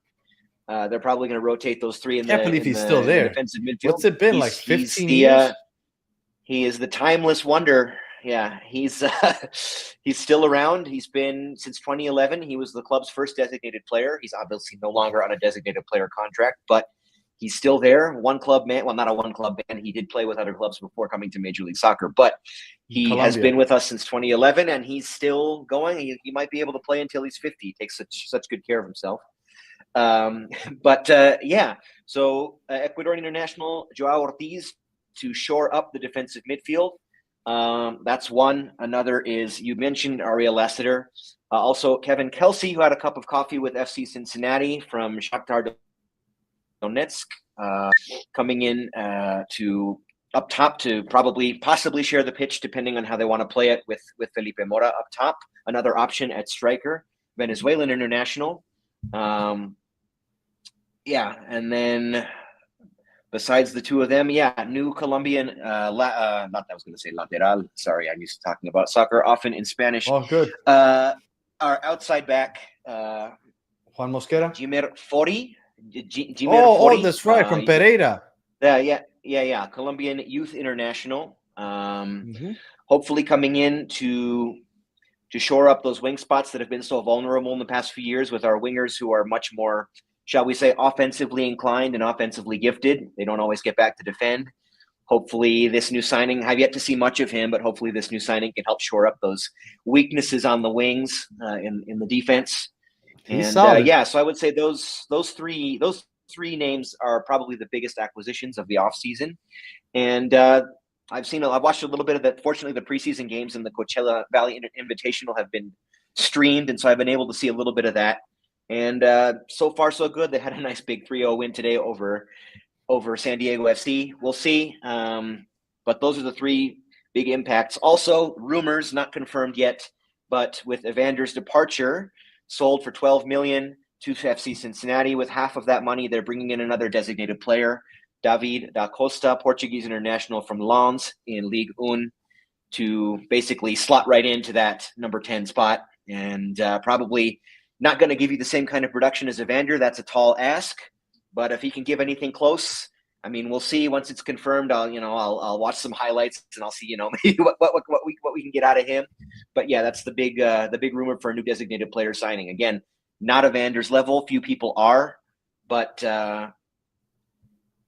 They're probably going to rotate those three in Can't believe he's still there. Defensive midfield. What's it been, like 15 years? He is the timeless wonder. Yeah, he's still around. He's been since 2011. He was the club's first designated player. He's obviously no longer on a designated player contract, but he's still there. One club man. Well, not a one club man. He did play with other clubs before coming to Major League Soccer, but he has been with us since 2011, and he's still going. He might be able to play until he's 50. He takes such good care of himself. Yeah. So Ecuadorian international Joao Ortiz to shore up the defensive midfield. That's one. Another is, you mentioned Ariel Lassiter. Also Kevin Kelsey, who had a cup of coffee with FC Cincinnati from Shakhtar Donetsk, coming in to up top to possibly share the pitch, depending on how they want to play it with Felipe Mora up top. Another option at striker, Venezuelan international. Yeah, and then besides the two of them, new Colombian, lateral. Sorry, I'm used to talking about soccer often in Spanish. Oh, good. Our outside back, Juan Mosquera? Jimer Fori. Oh, that's right, from Pereira. Yeah. Colombian youth international. Hopefully coming in to shore up those wing spots that have been so vulnerable in the past few years with our wingers, who are much more, shall we say, offensively inclined and offensively gifted. They don't always get back to defend. Hopefully this new signing, I've yet to see much of him, but hopefully this new signing can help shore up those weaknesses on the wings in the defense. He's And so I would say those three names are probably the biggest acquisitions of the offseason. And I've watched a little bit of that. Fortunately, the preseason games in the Coachella Valley Invitational have been streamed, and so I've been able to see a little bit of that. And so far, so good. They had a nice big 3-0 win today over San Diego FC. We'll see. But those are the three big impacts. Also, rumors, not confirmed yet, but with Evander's departure, sold for $12 million to FC Cincinnati. With half of that money, they're bringing in another designated player, David da Costa, Portuguese international from Lens in Ligue 1, to basically slot right into that number 10 spot. And probably not going to give you the same kind of production as Evander. That's a tall ask, but if he can give anything close, I mean, we'll see. Once it's confirmed, I'll watch some highlights and I'll see, maybe what we can get out of him. But yeah, that's the big rumor for a new designated player signing. Again, not Evander's level. Few people are, but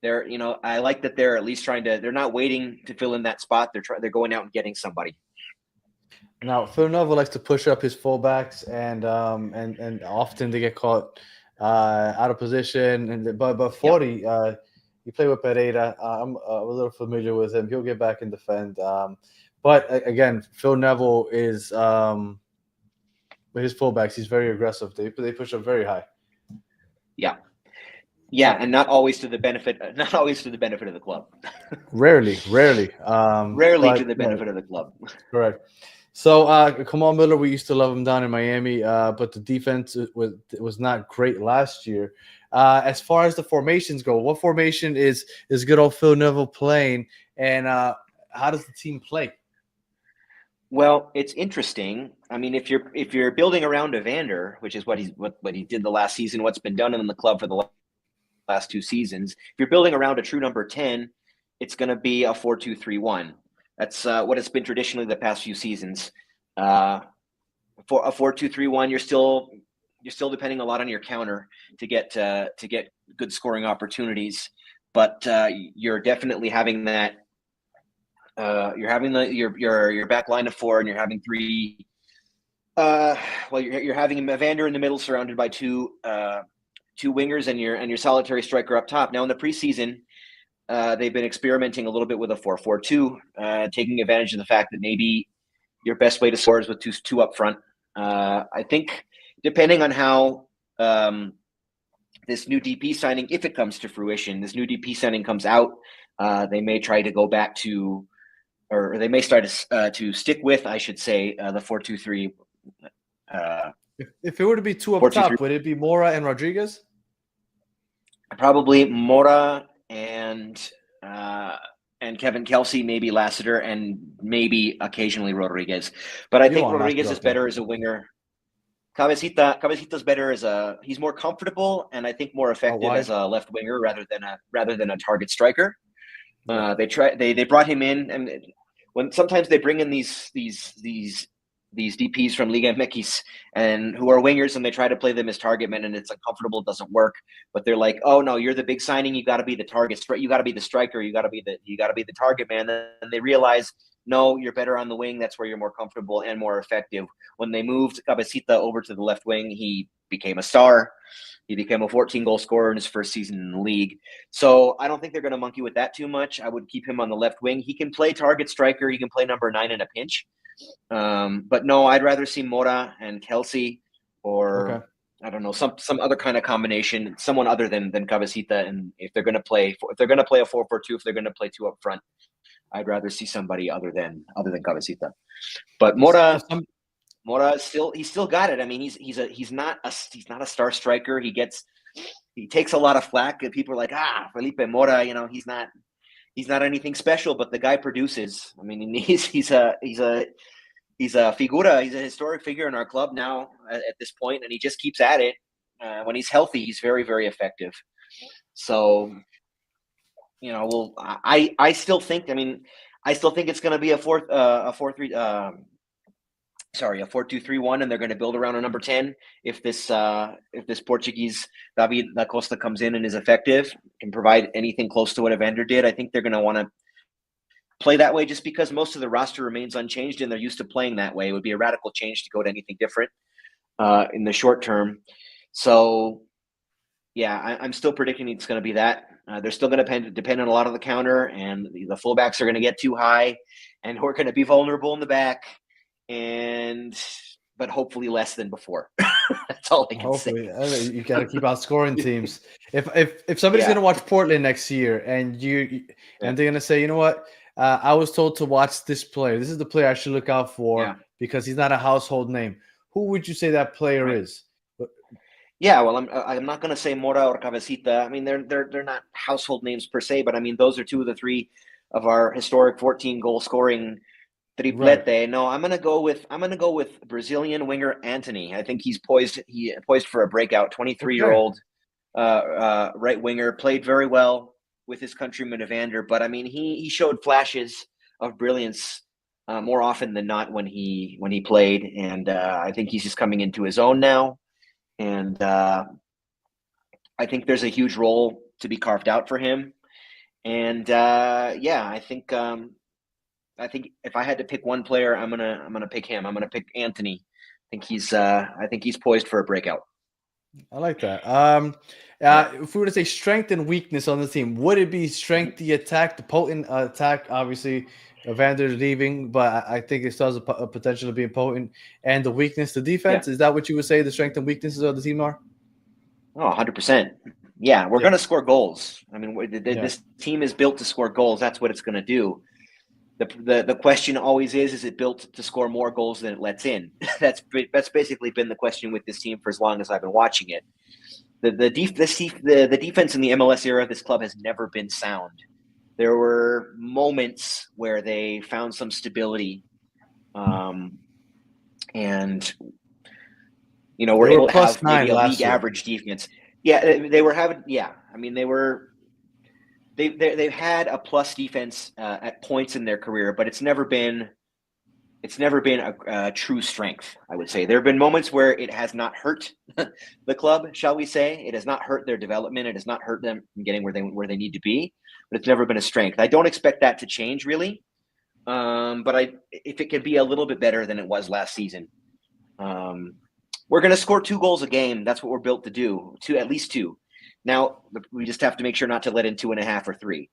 they're, I like that they're at least they're not waiting to fill in that spot. They're going out and getting somebody. Now, Villanova likes to push up his fullbacks, and often they get caught out of position. But Fori, you play with Pereira. I'm a little familiar with him. He'll get back and defend. But again, Phil Neville is with his fullbacks. He's very aggressive. They push up very high. Yeah, and not always to the benefit of the club. Rarely. Rarely to the benefit of the club. Correct. So, Kamal Miller, we used to love him down in Miami, but the defense was not great last year. As far as the formations go, what formation is good old Phil Neville playing, and how does the team play? Well, it's interesting. I mean, if you're building around Evander, which is what he did the last season, what's been done in the club for the last two seasons, if you're building around a true number 10, it's going to be a 4-2-3-1. That's what it's been traditionally the past few seasons. For a 4-2-3-1, you're still depending a lot on your counter to get good scoring opportunities, but you're definitely having that. You're having your back line of four, and you're having three. You're having Evander in the middle, surrounded by two wingers, and your solitary striker up top. Now in the preseason, they've been experimenting a little bit with a 4-4-2, taking advantage of the fact that maybe your best way to score is with two up front. I think depending on how this new DP signing, if it comes to fruition, this new DP signing comes out, they may try to go back to, or they may start to stick with, I should say, the 4-2-3. If it were to be two up top, would it be Mora and Rodriguez? Probably Mora and Kevin Kelsey, maybe Lassiter, and maybe occasionally Rodriguez. But I think Rodriguez is better as a winger. Cabecita's better he's more comfortable and I think more effective as a left winger rather than a target striker. They brought him in, and when sometimes they bring in these DPs from Liga MX and who are wingers, and they try to play them as target men, and it's uncomfortable, it doesn't work. But they're like, oh no, you're the big signing, you got to be the target, you got to be the striker, you got to be the target man. And they realize, no, you're better on the wing. That's where you're more comfortable and more effective. When they moved Cabecita over to the left wing, he became a star. He became a 14-goal scorer in his first season in the league. So I don't think they're going to monkey with that too much. I would keep him on the left wing. He can play target striker. He can play number 9 in a pinch. But no, I'd rather see Mora and Kelsey, or I don't know, some other kind of combination, someone other than Cabecita. And if they're going to play a 4-4-2, if they're going to play 2 up front, I'd rather see somebody other than Cabecita. But Mora still got it. I mean, he's not a star striker. He takes a lot of flack, and people are like, Felipe Mora, he's not anything special, but the guy produces. I mean, he's a figura. He's a historic figure in our club now at this point, and he just keeps at it. When he's healthy, he's very, very effective. So, I still think it's going to be a 4-2-3-1, and they're going to build around a number 10. If this Portuguese David da Costa comes in and is effective, can provide anything close to what Evander did, I think they're going to want to play that way, just because most of the roster remains unchanged and they're used to playing that way. It would be a radical change to go to anything different in the short term. So, yeah, I'm still predicting it's going to be that. They're still going to depend on a lot of the counter, and the fullbacks are going to get too high, and we're going to be vulnerable in the back. But hopefully less than before. That's all I can say. You got to keep outscoring teams. If somebody's going to watch Portland next year, and they're going to say, you know what, I was told to watch this player. This is the player I should look out for because he's not a household name. Who would you say that player is? Yeah, well, I'm not going to say Mora or Cabecita. I mean, they're not household names per se, but I mean, those are 2 of the 3 of our historic 14-goal scoring triplete. Right. No, I'm gonna go with Brazilian winger Antony. I think he's poised for a breakout. 23-year-old right winger, played very well with his countryman Evander, but I mean he showed flashes of brilliance more often than not when he played, and I think he's just coming into his own now, and I think there's a huge role to be carved out for him, and I think if I had to pick one player, I'm gonna pick him. I'm gonna pick Antony. I think he's poised for a breakout. I like that. If we were to say strength and weakness on the team, would it be strength the attack, the potent attack? Obviously, Evander leaving, but I think it still has a potential of being potent. And the weakness, the defense. Is that what you would say the strength and weaknesses of the team are? Oh, 100%. Yeah, we're gonna score goals. I mean, this team is built to score goals. That's what it's gonna do. The question always is it built to score more goals than it lets in? That's basically been the question with this team for as long as I've been watching it. The defense in the MLS era of this club has never been sound. There were moments where they found some stability, and were able to have maybe a league average defense. Yeah, they were having. Yeah, I mean they've had a plus defense at points in their career, but it's never been a true strength. I would say there have been moments where it has not hurt the club, shall we say? It has not hurt their development. It has not hurt them from getting where they need to be, but it's never been a strength. I don't expect that to change really, but if it could be a little bit better than it was last season. We're going to score 2 goals a game. That's what we're built to do. At least 2. Now we just have to make sure not to let in 2.5 or 3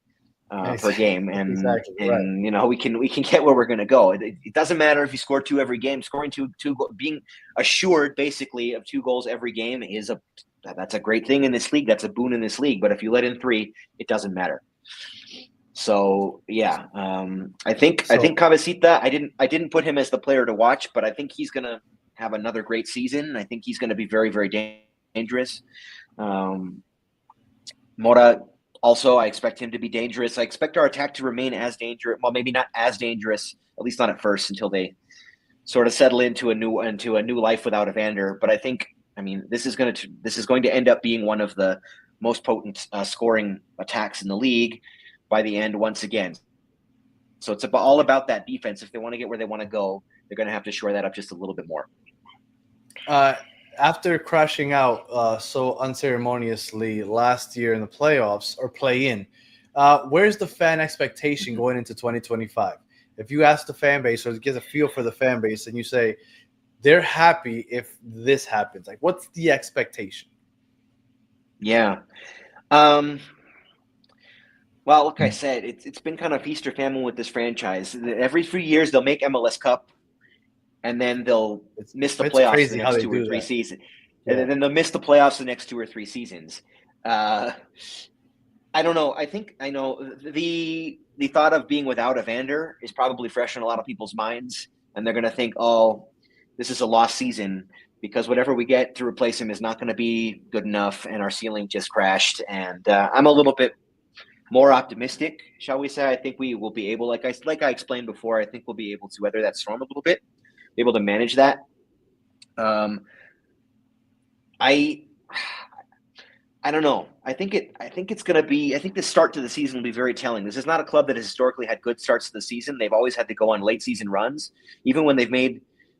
per game, and we can get where we're going to go. It doesn't matter if you score 2 every game. Scoring two being assured basically of 2 goals every game is that's a great thing in this league. That's a boon in this league. But if you let in 3, it doesn't matter. So yeah, I think Cabecita. I didn't put him as the player to watch, but I think he's gonna have another great season. I think he's gonna be very, very dangerous. Mora also, I expect him to be dangerous. I expect our attack to remain as dangerous. Well, maybe not as dangerous, at least not at first, until they sort of settle into a new life without Evander. But I think, this is going to end up being one of the most potent scoring attacks in the league by the end once again. So it's all about that defense. If they want to get where they want to go, they're going to have to shore that up just a little bit more. After crashing out so unceremoniously last year in the playoffs or play-in, where's the fan expectation going into 2025? If you ask the fan base or get a feel for the fan base and you say they're happy if this happens, like what's the expectation? Yeah. Well, like I said, it's been kind of feast or famine with this franchise. Every 3 years they'll make MLS Cup, and then they'll miss the playoffs the next 2 or 3 seasons. Yeah. And then they'll miss the playoffs the next 2 or 3 seasons. I don't know. I know the thought of being without Evander is probably fresh in a lot of people's minds, and they're going to think, oh, this is a lost season because whatever we get to replace him is not going to be good enough, and our ceiling just crashed. And I'm a little bit more optimistic, shall we say. I think we will be able, like I explained before, I think we'll be able to weather that storm a little bit, be able to manage that. I don't know. I think it's going to be. I think the start to the season will be very telling. This is not a club that has historically had good starts to the season. They've always had to go on late season runs. Even when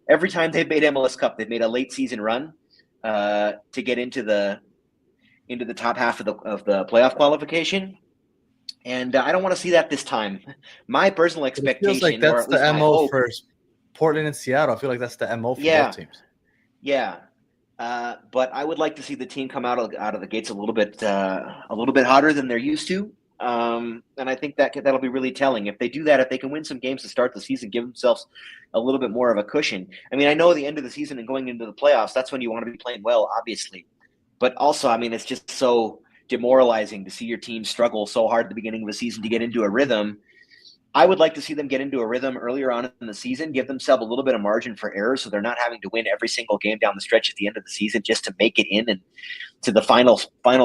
every time they've made MLS Cup, they've made a late season run to get into the top half of the playoff qualification. And I don't want to see that this time. My personal expectation, it feels like that's the MO for Portland and Seattle. I feel like that's the MO for both teams. Yeah. But I would like to see the team come out of the gates a little bit hotter than they're used to. And I think that'll be really telling. If they do that, if they can win some games to start the season, give themselves a little bit more of a cushion. I know the end of the season and going into the playoffs, that's when you want to be playing well, obviously. But also, it's just so demoralizing to see your team struggle so hard at the beginning of the season to get into a rhythm. I would like to see them get into a rhythm earlier on in the season, give themselves a little bit of margin for error so they're not having to win every single game down the stretch at the end of the season just to make it in and to the final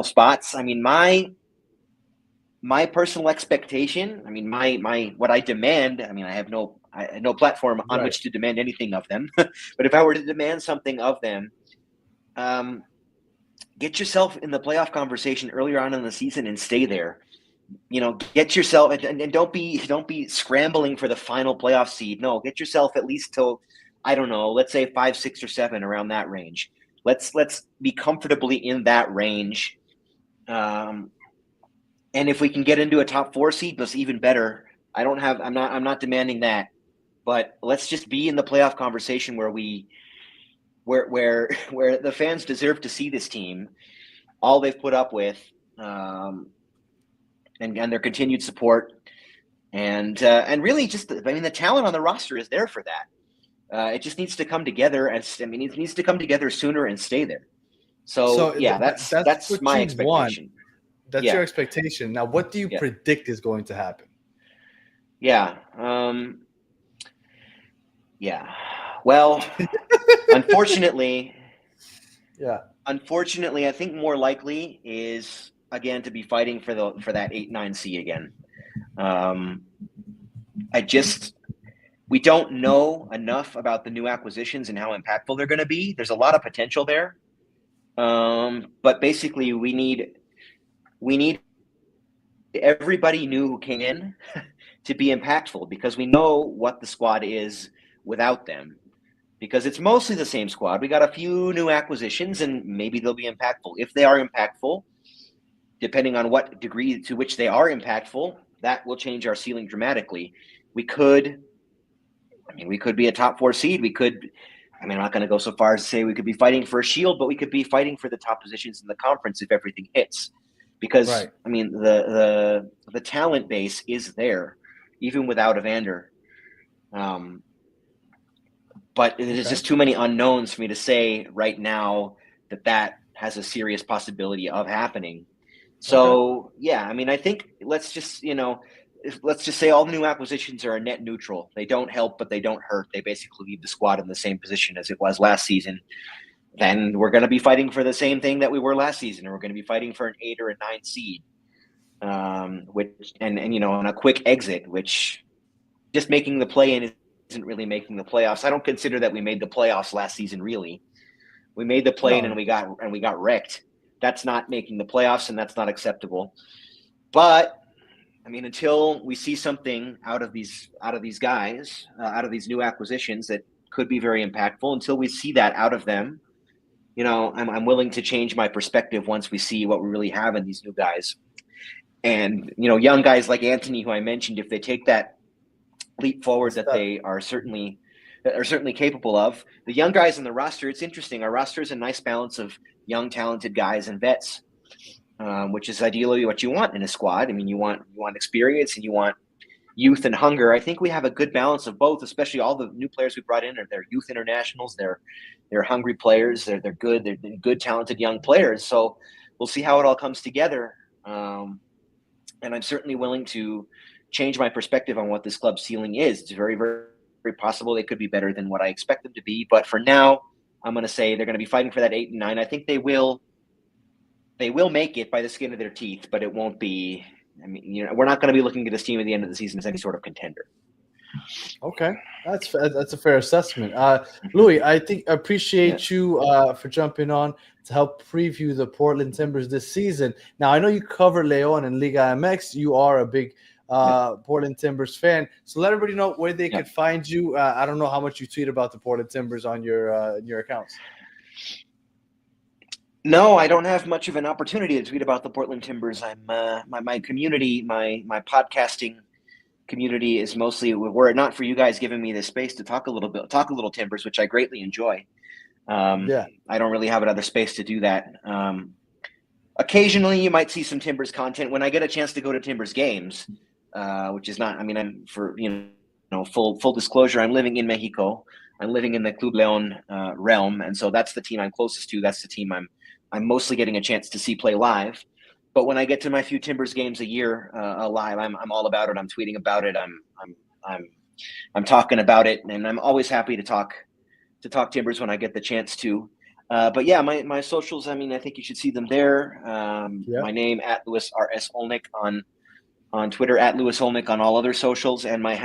spots. My personal expectation, my what I demand, I have no platform on which to demand anything of them. But if I were to demand something of them, get yourself in the playoff conversation earlier on in the season and stay there. Get yourself and don't be scrambling for the final playoff seed. No, get yourself at least till, I don't know, let's say 5, 6, or 7, around that range. Let's be comfortably in that range. And if we can get into a top 4 seed, that's even better. I'm not demanding that, but let's just be in the playoff conversation where the fans deserve to see this team, all they've put up with, and their continued support, and really just the talent on the roster is there for that. It just needs to come together, it needs to come together sooner and stay there. So yeah, that's my expectation. That's your expectation. Now, what do you predict is going to happen? Yeah. Well, unfortunately, I think more likely is, again, to be fighting for that 8-9C again. We don't know enough about the new acquisitions and how impactful they're going to be. There's a lot of potential there. But basically we need everybody new who came in to be impactful, because we know what the squad is without them, because it's mostly the same squad. We got a few new acquisitions and maybe they'll be impactful. If they are impactful, depending on what degree to which they are impactful, that will change our ceiling dramatically. We could be a top 4 seed. We could, I'm not going to go so far as to say we could be fighting for a shield, but we could be fighting for the top positions in the conference if everything hits. Because, the talent base is there, even without Evander. But there's just too many unknowns for me to say right now that has a serious possibility of happening. So yeah, I mean, I think let's just say all the new acquisitions are a net neutral. They don't help, but they don't hurt. They basically leave the squad in the same position as it was last season. Then we're going to be fighting for the same thing that we were last season. We're going to be fighting for an 8 or a 9 seed, which and a quick exit, which just making the play-in isn't really making the playoffs. I don't consider that we made the playoffs last season. Really, we made the play-in and we got wrecked. That's not making the playoffs, and that's not acceptable. But I mean, until we see something out of these guys, out of these new acquisitions that could be very impactful, until we see that out of them, I'm willing to change my perspective once we see what we really have in these new guys. And young guys like Anthony, who I mentioned, if they take that leap forward that they are certainly capable of. The young guys on the roster, it's interesting. Our roster is a nice balance of young, talented guys and vets, which is ideally what you want in a squad. I mean, you want experience and you want youth and hunger. I think we have a good balance of both, especially all the new players we brought in. They're youth internationals. They're hungry players. They're good. They're good, talented young players. So we'll see how it all comes together. And I'm certainly willing to change my perspective on what this club's ceiling is. It's very, very, very possible they could be better than what I expect them to be. But for now, I'm going to say they're going to be fighting for that 8 and 9. I think they will make it by the skin of their teeth, but it won't be. I mean, we're not going to be looking at this team at the end of the season as any sort of contender. Okay, that's a fair assessment. Louis, I appreciate you for jumping on to help preview the Portland Timbers this season. Now, I know you cover León and Liga MX. You are a big Portland Timbers fan, so let everybody know where they could find you. I don't know how much you tweet about the Portland Timbers on your accounts. No, I don't have much of an opportunity to tweet about the Portland Timbers. I'm my community, my podcasting community is mostly, were it not for you guys giving me the space to talk a little Timbers, which I greatly enjoy. I don't really have another space to do that. Occasionally you might see some Timbers content when I get a chance to go to Timbers games, which is not, I mean, I'm for, full disclosure, I'm living in Mexico. I'm living in the Club León realm. And so that's the team I'm closest to. That's the team I'm mostly getting a chance to see play live. But when I get to my few Timbers games a year live, I'm all about it. I'm tweeting about it. I'm talking about it, and I'm always happy to talk Timbers when I get the chance to. But yeah, my socials. I mean, I think you should see them there. My name at Louis R.S. Olnick on Twitter, at Louis Olnick on all other socials, and my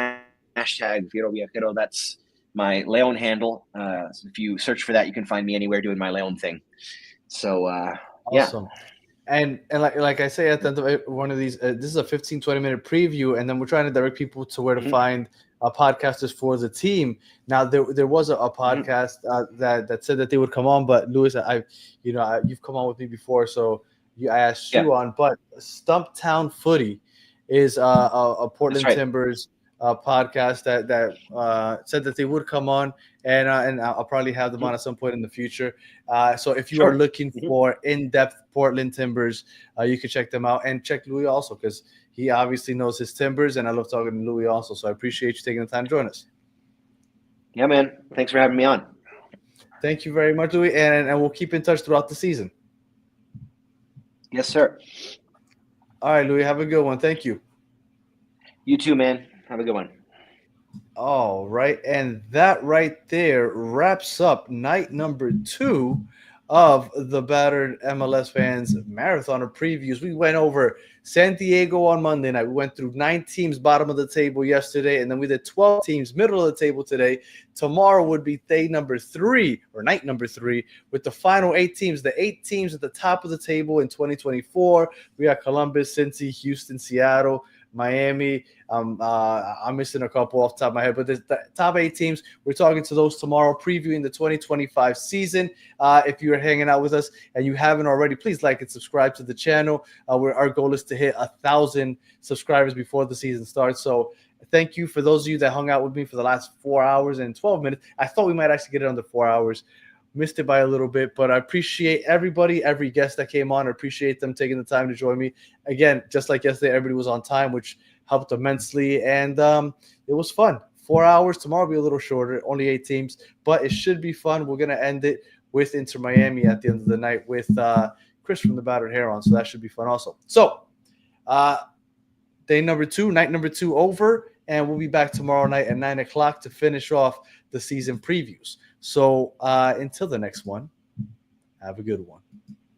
hashtag Fiero Viajero. That's my León handle. So if you search for that, you can find me anywhere doing my León thing. So awesome. And like I say at the end of one of these, this is a 15-20 minute preview, and then we're trying to direct people to where to find podcasters for the team. Now there was a podcast that said that they would come on, but Louis, you've come on with me before, so I asked you on. But Stumptown Footy is a Portland Timbers podcast that said that they would come on, and I'll probably have them on at some point in the future. So if you are looking for in-depth Portland Timbers, you can check them out, and check Louis also, because he obviously knows his Timbers, and I love talking to Louis also. So I appreciate you taking the time to join us. Yeah, man. Thanks for having me on. Thank you very much, Louis, and we'll keep in touch throughout the season. Yes, sir. All right, Louis, have a good one. Thank you. You too, man. Have a good one. All right. And that right there wraps up night number 2 of the Battered MLS Fans Marathon of Previews. We went over San Diego on Monday night. We went through 9 teams bottom of the table yesterday, and then we did 12 teams middle of the table today. Tomorrow would be night number 3, with the final 8 teams. The 8 teams at the top of the table in 2024. We got Columbus, Cincy, Houston, Seattle, Miami. I'm missing a couple off the top of my head, but the top 8 teams, we're talking to those tomorrow, previewing the 2025 season. If you're hanging out with us and you haven't already, please like and subscribe to the channel. Our goal is to hit 1,000 subscribers before the season starts. So thank you for those of you that hung out with me for the last 4 hours and 12 minutes. I thought we might actually get it under 4 hours. Missed it by a little bit, but I appreciate everybody, every guest that came on. I appreciate them taking the time to join me. Again, just like yesterday, everybody was on time, which helped immensely, and it was fun. 4 hours. Tomorrow will be a little shorter, only 8 teams, but it should be fun. We're going to end it with Inter Miami at the end of the night with Chris from the Battered Heron. So that should be fun also. So night number 2 over, and we'll be back tomorrow night at 9 o'clock to finish off the season previews. So until the next one, have a good one.